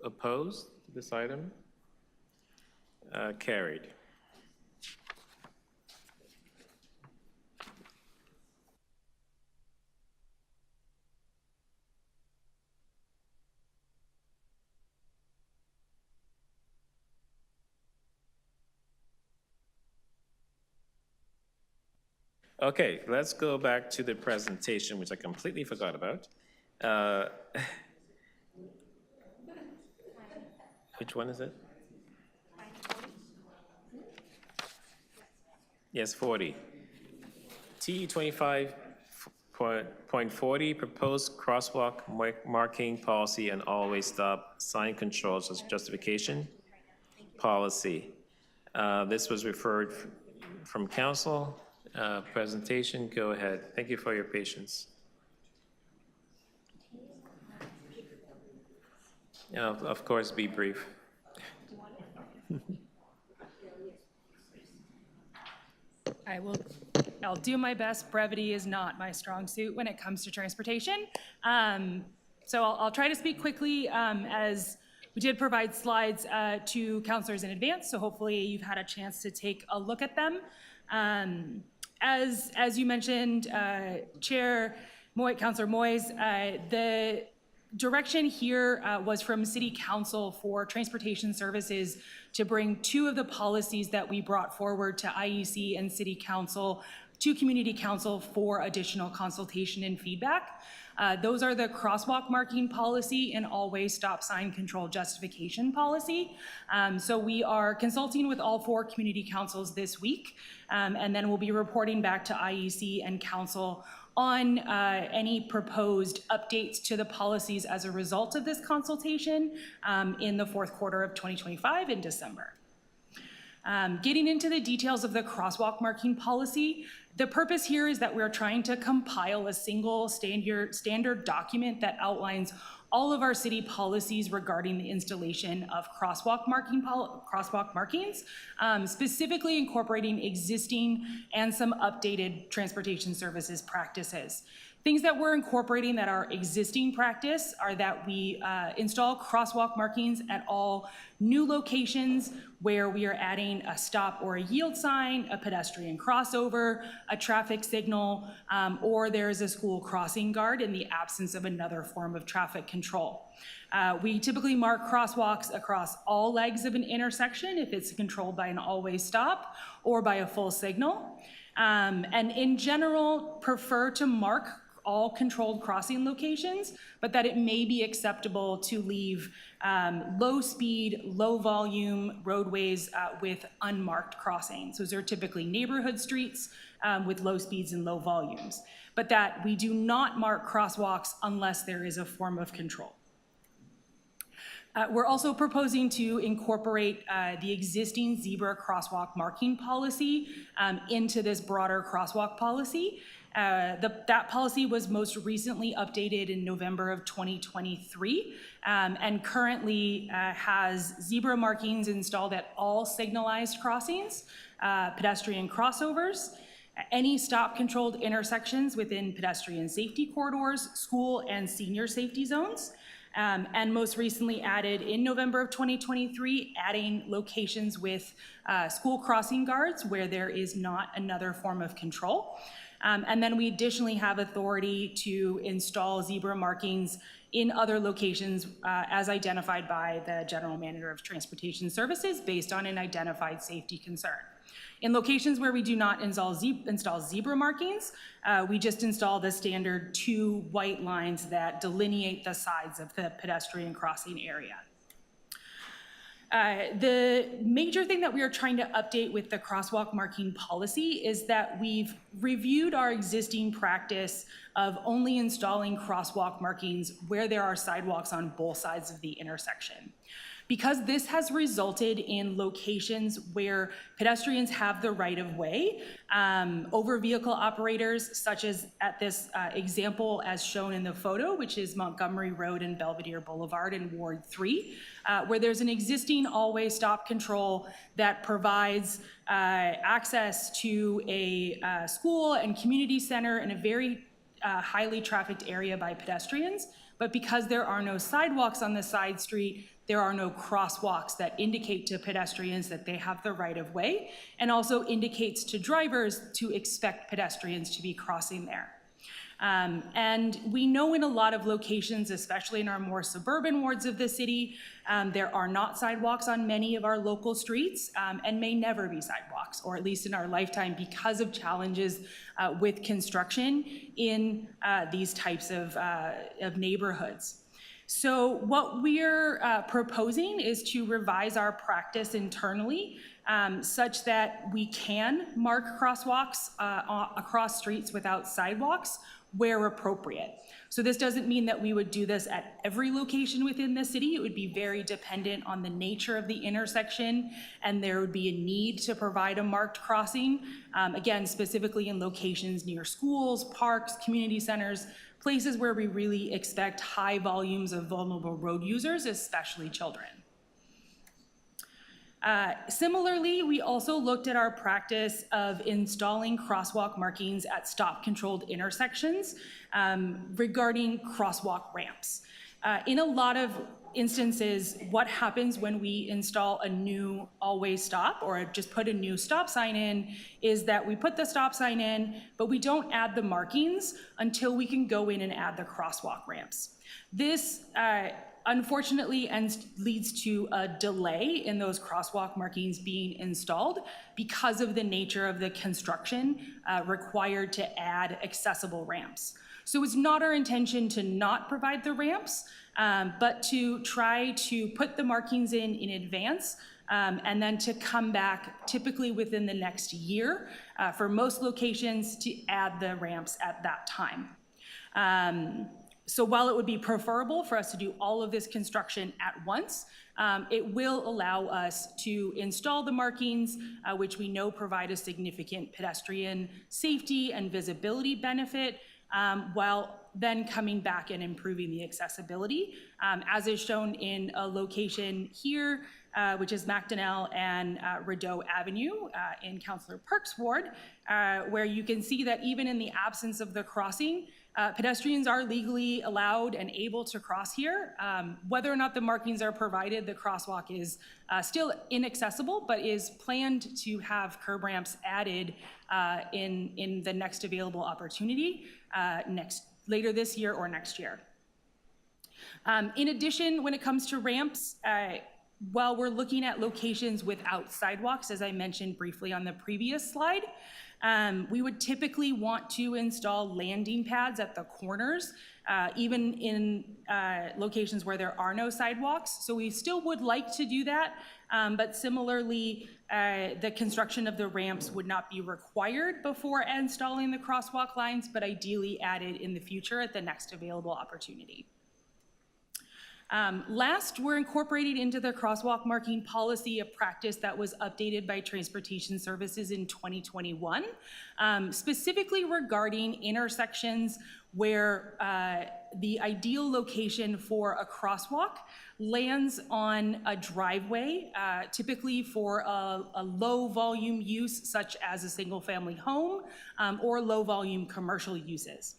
opposed to this item? Carried. Okay, let's go back to the presentation, which I completely forgot about. Which one is it? Yes, 40. T 25.40, proposed crosswalk marking policy and always stop sign controls as justification policy. This was referred from council. Presentation, go ahead. Thank you for your patience. Of course, be brief. I'll do my best. Brevity is not my strong suit when it comes to transportation. So I'll try to speak quickly, as we did provide slides to councilors in advance, so hopefully you've had a chance to take a look at them. As you mentioned, Chair Councilor Moyes, the direction here was from City Council for Transportation Services to bring two of the policies that we brought forward to IEC and City Council to Community Council for additional consultation and feedback. Those are the crosswalk marking policy and always stop sign control justification policy. So we are consulting with all four community councils this week, and then we'll be reporting back to IEC and council on any proposed updates to the policies as a result of this consultation in the fourth quarter of 2025 in December. Getting into the details of the crosswalk marking policy, the purpose here is that we're trying to compile a single standard document that outlines all of our city policies regarding the installation of crosswalk markings, specifically incorporating existing and some updated transportation services practices. Things that we're incorporating that are existing practice are that we install crosswalk markings at all new locations where we are adding a stop or a yield sign, a pedestrian crossover, a traffic signal, or there is a school crossing guard in the absence of another form of traffic control. We typically mark crosswalks across all legs of an intersection if it's controlled by an always stop or by a full signal. And in general, prefer to mark all controlled crossing locations, but that it may be acceptable to leave low speed, low volume roadways with unmarked crossings. Those are typically neighborhood streets with low speeds and low volumes, but that we do not mark crosswalks unless there is a form of control. We're also proposing to incorporate the existing zebra crosswalk marking policy into this broader crosswalk policy. That policy was most recently updated in November of 2023 and currently has zebra markings installed at all signalized crossings, pedestrian crossovers, any stop-controlled intersections within pedestrian safety corridors, school and senior safety zones, and most recently added in November of 2023, adding locations with school crossing guards where there is not another form of control. And then we additionally have authority to install zebra markings in other locations as identified by the General Manager of Transportation Services based on an identified safety concern. In locations where we do not install zebra markings, we just install the standard 2 white lines that delineate the sides of the pedestrian crossing area. The major thing that we are trying to update with the crosswalk marking policy is that we've reviewed our existing practice of only installing crosswalk markings where there are sidewalks on both sides of the intersection. Because this has resulted in locations where pedestrians have the right of way over vehicle operators, such as at this example as shown in the photo, which is Montgomery Road and Belvedere Boulevard in Ward 3, where there's an existing all-way stop control that provides access to a school and community center in a very highly trafficked area by pedestrians. But because there are no sidewalks on the side street, there are no crosswalks that indicate to pedestrians that they have the right of way, and also indicates to drivers to expect pedestrians to be crossing there. And we know in a lot of locations, especially in our more suburban wards of the city, there are not sidewalks on many of our local streets and may never be sidewalks, or at least in our lifetime, because of challenges with construction in these types of neighborhoods. So what we're proposing is to revise our practice internally such that we can mark crosswalks across streets without sidewalks where appropriate. So this doesn't mean that we would do this at every location within the city. It would be very dependent on the nature of the intersection, and there would be a need to provide a marked crossing, again, specifically in locations near schools, parks, community centers, places where we really expect high volumes of vulnerable road users, especially children. Similarly, we also looked at our practice of installing crosswalk markings at stop-controlled intersections regarding crosswalk ramps. In a lot of instances, what happens when we install a new always stop or just put a new stop sign in is that we put the stop sign in, but we don't add the markings until we can go in and add the crosswalk ramps. This unfortunately leads to a delay in those crosswalk markings being installed because of the nature of the construction required to add accessible ramps. So it's not our intention to not provide the ramps, but to try to put the markings in advance and then to come back typically within the next year for most locations to add the ramps at that time. So while it would be preferable for us to do all of this construction at once, it will allow us to install the markings, which we know provide a significant pedestrian safety and visibility benefit, while then coming back and improving the accessibility, as is shown in a location here, which is MacDonnell and Rideau Avenue in Councillor Park's ward, where you can see that even in the absence of the crossing, pedestrians are legally allowed and able to cross here. Whether or not the markings are provided, the crosswalk is still inaccessible, but is planned to have curb ramps added in the next available opportunity later this year or next year. In addition, when it comes to ramps, while we're looking at locations without sidewalks, as I mentioned briefly on the previous slide, we would typically want to install landing pads at the corners, even in locations where there are no sidewalks. So we still would like to do that, but similarly, the construction of the ramps would not be required before installing the crosswalk lines, but ideally added in the future at the next available opportunity. Last, we're incorporating into the crosswalk marking policy a practice that was updated by Transportation Services in 2021, specifically regarding intersections where the ideal location for a crosswalk lands on a driveway, typically for a low volume use such as a single family home or low volume commercial uses.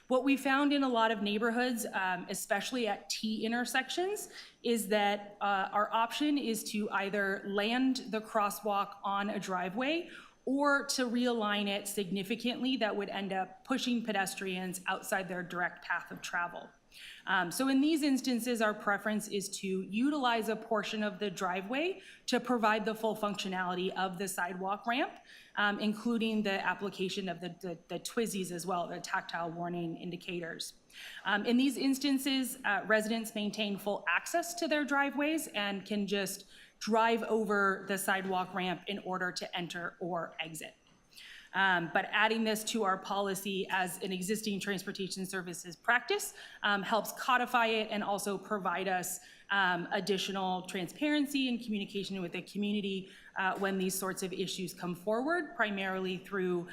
What we found in a lot of neighborhoods, especially at T intersections, is that our option is to either land the crosswalk on a driveway or to realign it significantly that would end up pushing pedestrians outside their direct path of travel. So in these instances, our preference is to utilize a portion of the driveway to provide the full functionality of the sidewalk ramp, including the application of the TWISIes as well, the tactile warning indicators. In these instances, residents maintain full access to their driveways and can just drive over the sidewalk ramp in order to enter or exit. But adding this to our policy as an existing transportation services practice helps codify it and also provide us additional transparency and communication with the community when these sorts of issues come forward, primarily through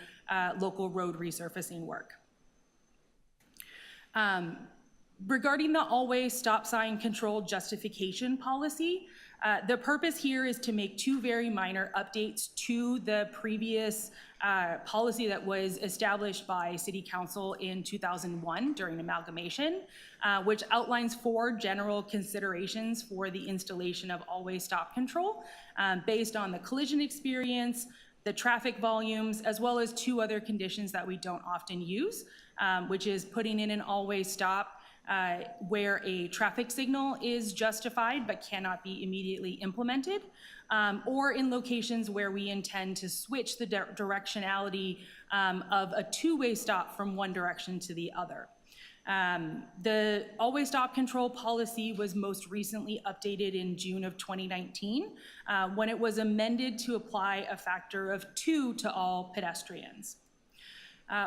local road resurfacing work. Regarding the all-way stop sign control justification policy, the purpose here is to make two very minor updates to the previous policy that was established by City Council in 2001 during amalgamation, which outlines 4 general considerations for the installation of all-way stop control based on the collision experience, the traffic volumes, as well as 2 other conditions that we don't often use, which is putting in an all-way stop where a traffic signal is justified but cannot be immediately implemented, or in locations where we intend to switch the directionality of a 2-way stop from one direction to the other. The all-way stop control policy was most recently updated in June of 2019 when it was amended to apply a factor of 2 to all pedestrians.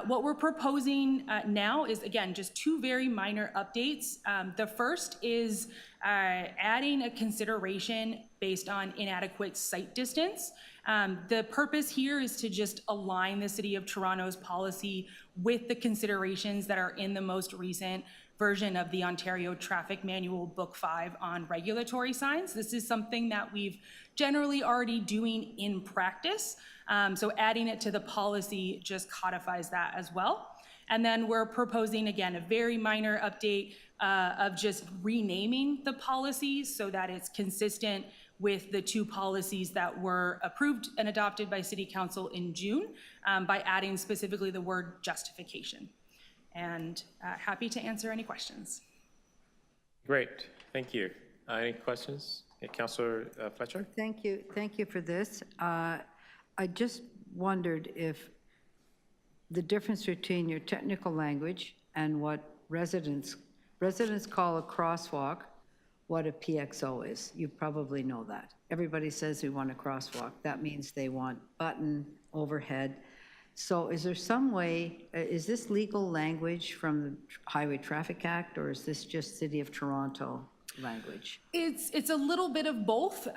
What we're proposing now is, again, just 2 very minor updates. The first is adding a consideration based on inadequate sight distance. The purpose here is to just align the City of Toronto's policy with the considerations that are in the most recent version of the Ontario Traffic Manual Book 5 on regulatory signs. This is something that we've generally already doing in practice. So adding it to the policy just codifies that as well. And then we're proposing, again, a very minor update of just renaming the policy so that it's consistent with the 2 policies that were approved and adopted by City Council in June by adding specifically the word justification. And happy to answer any questions. Great, thank you. Any questions? Yeah, Councillor Fletcher? Thank you for this. I just wondered if the difference between your technical language and what residents call a crosswalk, what a PXO is. You probably know that. Everybody says we want a crosswalk. That means they want button, overhead. So is there some way, is this legal language from the Highway Traffic Act, or is this just City of Toronto language? It's a little bit of both.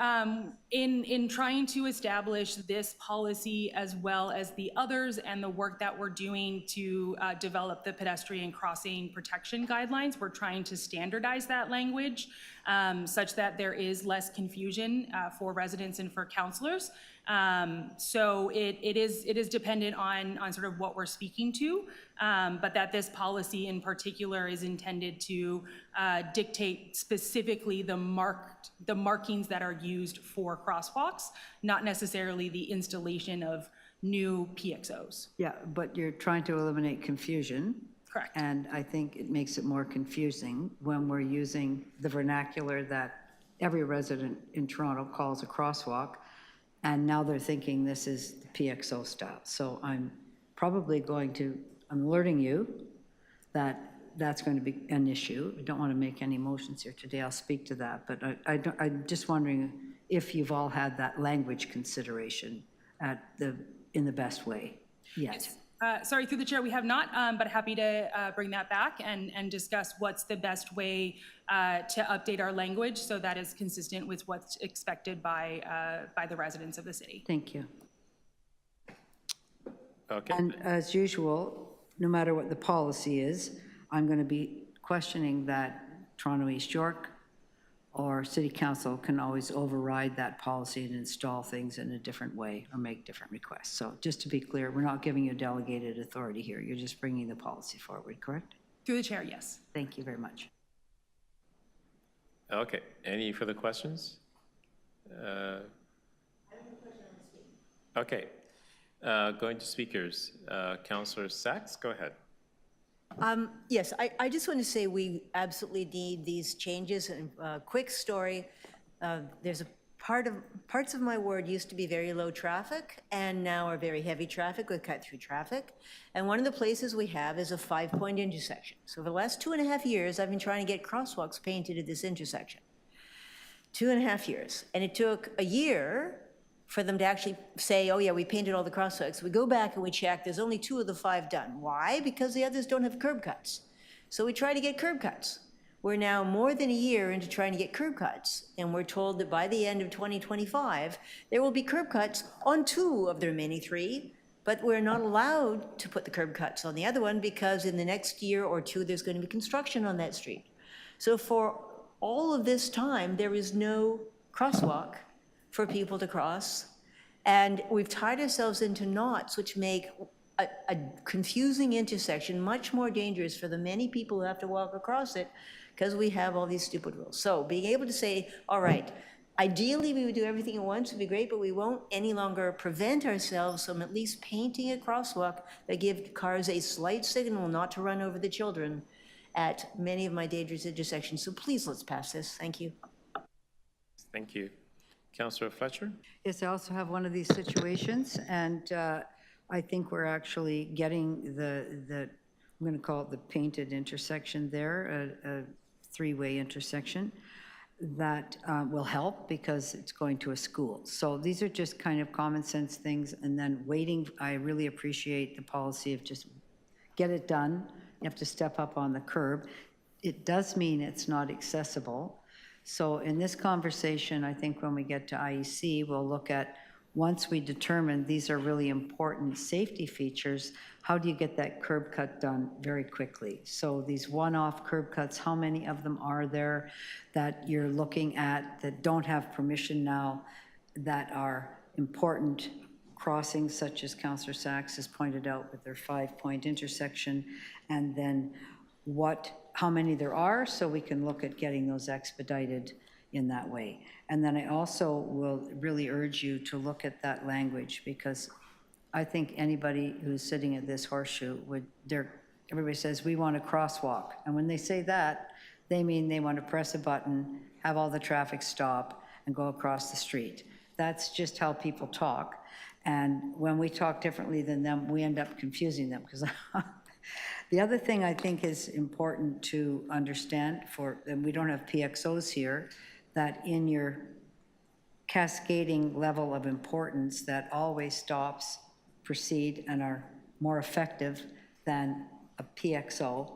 In trying to establish this policy as well as the others and the work that we're doing to develop the pedestrian crossing protection guidelines, we're trying to standardize that language such that there is less confusion for residents and for councillors. So it is dependent on sort of what we're speaking to, but that this policy in particular is intended to dictate specifically the markings that are used for crosswalks, not necessarily the installation of new PXOs. Yeah, but you're trying to eliminate confusion. Correct. And I think it makes it more confusing when we're using the vernacular that every resident in Toronto calls a crosswalk, and now they're thinking this is the PXO style. So I'm alerting you that that's going to be an issue. I don't want to make any motions here today. I'll speak to that, but I'm just wondering if you've all had that language consideration in the best way yet. Sorry, through the chair, we have not, but happy to bring that back and discuss what's the best way to update our language so that is consistent with what's expected by the residents of the city. Thank you. Okay. And as usual, no matter what the policy is, I'm going to be questioning that Toronto East York or City Council can always override that policy and install things in a different way or make different requests. So just to be clear, we're not giving you delegated authority here. You're just bringing the policy forward, correct? Through the chair, yes. Thank you very much. Okay, any further questions? Okay, going to speakers. Councillor Sachs, go ahead. Yes, I just want to say we absolutely need these changes. And quick story, there's parts of my ward used to be very low traffic and now are very heavy traffic with cut-through traffic. And one of the places we have is a 5-point intersection. So for the last 2.5 years, I've been trying to get crosswalks painted at this intersection. 2.5 years. And it took a year for them to actually say, oh yeah, we painted all the crosswalks. We go back and we check, there's only 2 of the 5 done. Why? Because the others don't have curb cuts. So we try to get curb cuts. We're now more than a year into trying to get curb cuts, and we're told that by the end of 2025, there will be curb cuts on 2 of the remaining 3, but we're not allowed to put the curb cuts on the other one because in the next year or 2, there's going to be construction on that street. So for all of this time, there is no crosswalk for people to cross, and we've tied ourselves into knots which make a confusing intersection much more dangerous for the many people who have to walk across it because we have all these stupid rules. So being able to say, all right, ideally we would do everything at once would be great, but we won't any longer prevent ourselves from at least painting a crosswalk that gives cars a slight signal not to run over the children at many of my dangerous intersections. So please, let's pass this. Thank you. Thank you. Councillor Fletcher? Yes, I also have one of these situations, and I think we're actually getting the I'm going to call it the painted intersection there, a 3-way intersection that will help because it's going to a school. So these are just kind of common sense things. And then waiting, I really appreciate the policy of just get it done. You have to step up on the curb. It does mean it's not accessible. So in this conversation, I think when we get to IEC, we'll look at, once we determine these are really important safety features, how do you get that curb cut done very quickly? So these one-off curb cuts, how many of them are there that you're looking at that don't have permission now, that are important crossings, such as Councillor Sachs has pointed out with their 5-point intersection, and then how many there are, so we can look at getting those expedited in that way. And then I also will really urge you to look at that language, because I think anybody who's sitting at this horseshoe everybody says, we want a crosswalk. And when they say that, they mean they want to press a button, have all the traffic stop, and go across the street. That's just how people talk. And when we talk differently than them, we end up confusing them. Because the other thing I think is important to understand, and we don't have PXOs here, that in your cascading level of importance, that always stops, proceed, and are more effective than a PXO.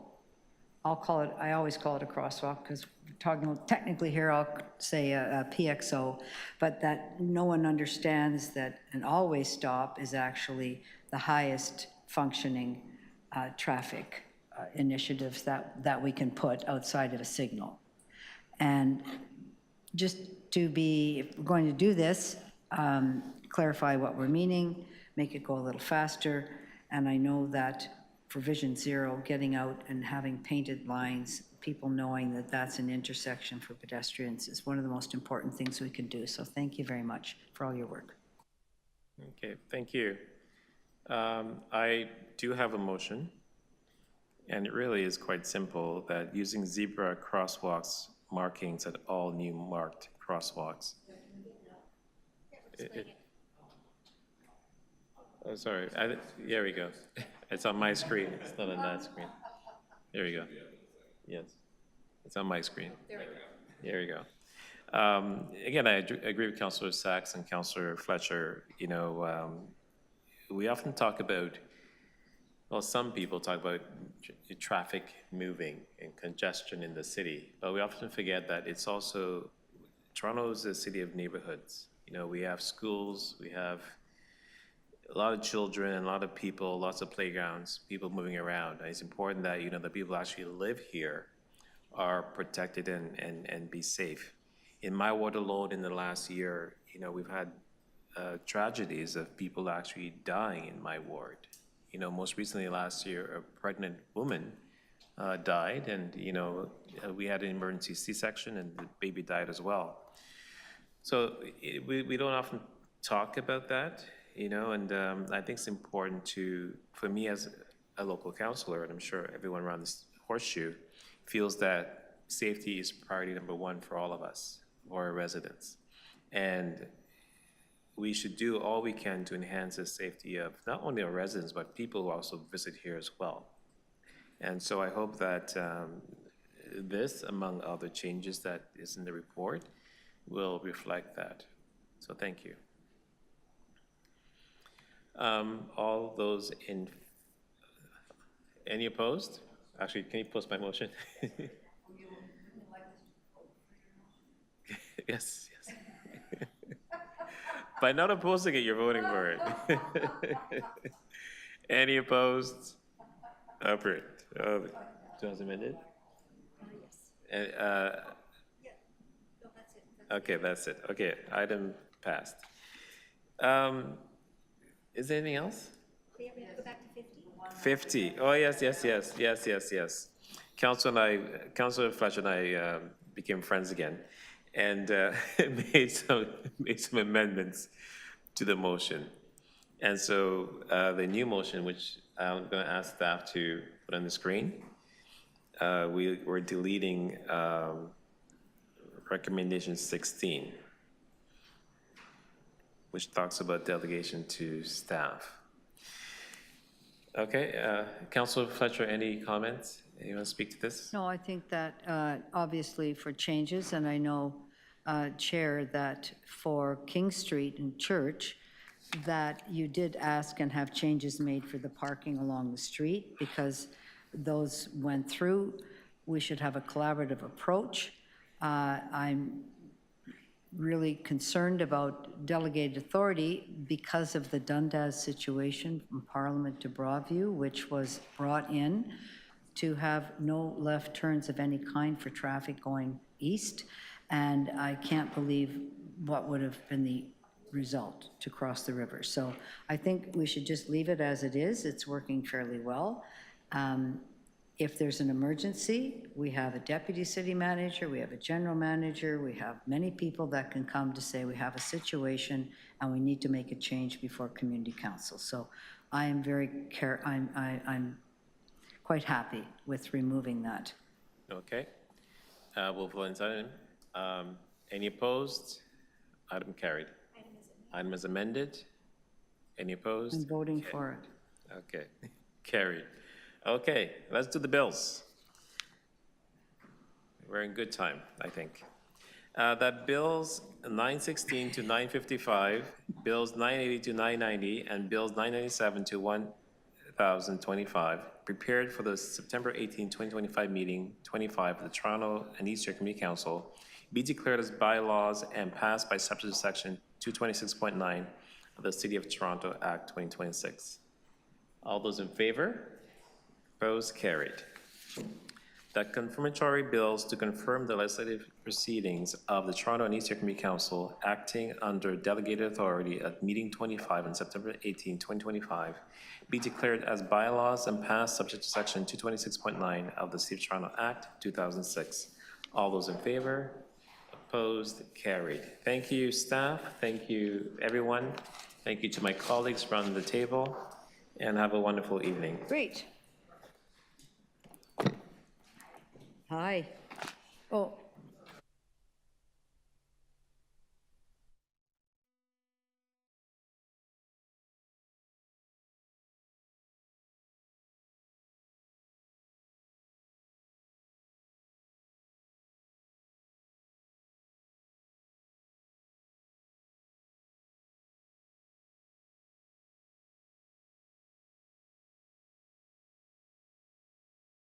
I always call it a crosswalk, because talking technically here, I'll say a PXO, but that no one understands that an always stop is actually the highest functioning traffic initiatives that we can put outside of a signal. And just to be, if we're going to do this, clarify what we're meaning, make it go a little faster. And I know that for Vision Zero, getting out and having painted lines, people knowing that that's an intersection for pedestrians is one of the most important things we can do. So thank you very much for all your work. Okay, thank you. I do have a motion, and it really is quite simple, that using zebra crosswalks markings at all new marked crosswalks. Oh, sorry. There we go. It's on my screen. It's not on that screen. There we go. Yes. It's on my screen. There we go. Again, I agree with Councillor Sachs and Councillor Fletcher. You know, we often talk about, well, some people talk about traffic moving and congestion in the city, but we often forget that it's also, Toronto is a city of neighborhoods. You know, we have schools, we have a lot of children, a lot of people, lots of playgrounds, people moving around. And it's important that, you know, the people who actually live here are protected and be safe. In my ward alone in the last year, you know, we've had tragedies of people actually dying in my ward. You know, most recently last year, a pregnant woman died, and, you know, we had an emergency C-section and the baby died as well. So we don't often talk about that, you know, and I think it's important for me as a local councillor, and I'm sure everyone around this horseshoe feels that safety is priority number 1 for all of us, for our residents. And we should do all we can to enhance the safety of not only our residents, but people who also visit here as well. And so I hope that this, among other changes that is in the report, will reflect that. So thank you. All those in, any opposed? Actually, can you post my motion? Yes, yes. By not opposing it, you're voting for it. Any opposed? Approved. John's amended? And, okay, that's it. Okay, item passed. Is there anything else? We have to go back to 50. Oh, yes, yes, yes, yes, yes, yes. Councilor Fletcher and I became friends again and made some amendments to the motion. And so the new motion, which I'm going to ask staff to put on the screen, we're deleting recommendation 16, which talks about delegation to staff. Okay, Councilor Fletcher, any comments? You want to speak to this? No, I think that obviously for changes, and I know, Chair, that for King Street and Church, that you did ask and have changes made for the parking along the street because those went through. We should have a collaborative approach. I'm really concerned about delegated authority because of the Dundas situation from Parliament to Broadview, which was brought in to have no left turns of any kind for traffic going east. And I can't believe what would have been the result to cross the river. So I think we should just leave it as it is. It's working fairly well. If there's an emergency, we have a deputy city manager, we have a general manager, we have many people that can come to say we have a situation and we need to make a change before community council. So I am I'm quite happy with removing that. Okay. We'll vote inside. Any opposed? Item carried. Item is amended. Any opposed? I'm voting for it. Okay, carried. Okay, let's do the bills. We're in good time, I think. That bills 916 to 955, bills 980 to 990, and bills 997 to 1025, prepared for the September 18, 2025 meeting 25 of the Toronto and Eastern Community Council, be declared as bylaws and passed by subject to section 226.9 of the City of Toronto Act 2026. All those in favor? Opposed? Carried. That confirmatory bills to confirm the legislative proceedings of the Toronto and Eastern Community Council acting under delegated authority at meeting 25 on September 18, 2025, be declared as bylaws and passed subject to section 226.9 of the City of Toronto Act 2006. All those in favor? Opposed? Carried. Thank you, staff. Thank you, everyone. Thank you to my colleagues around the table, and have a wonderful evening. Great. Hi. Oh,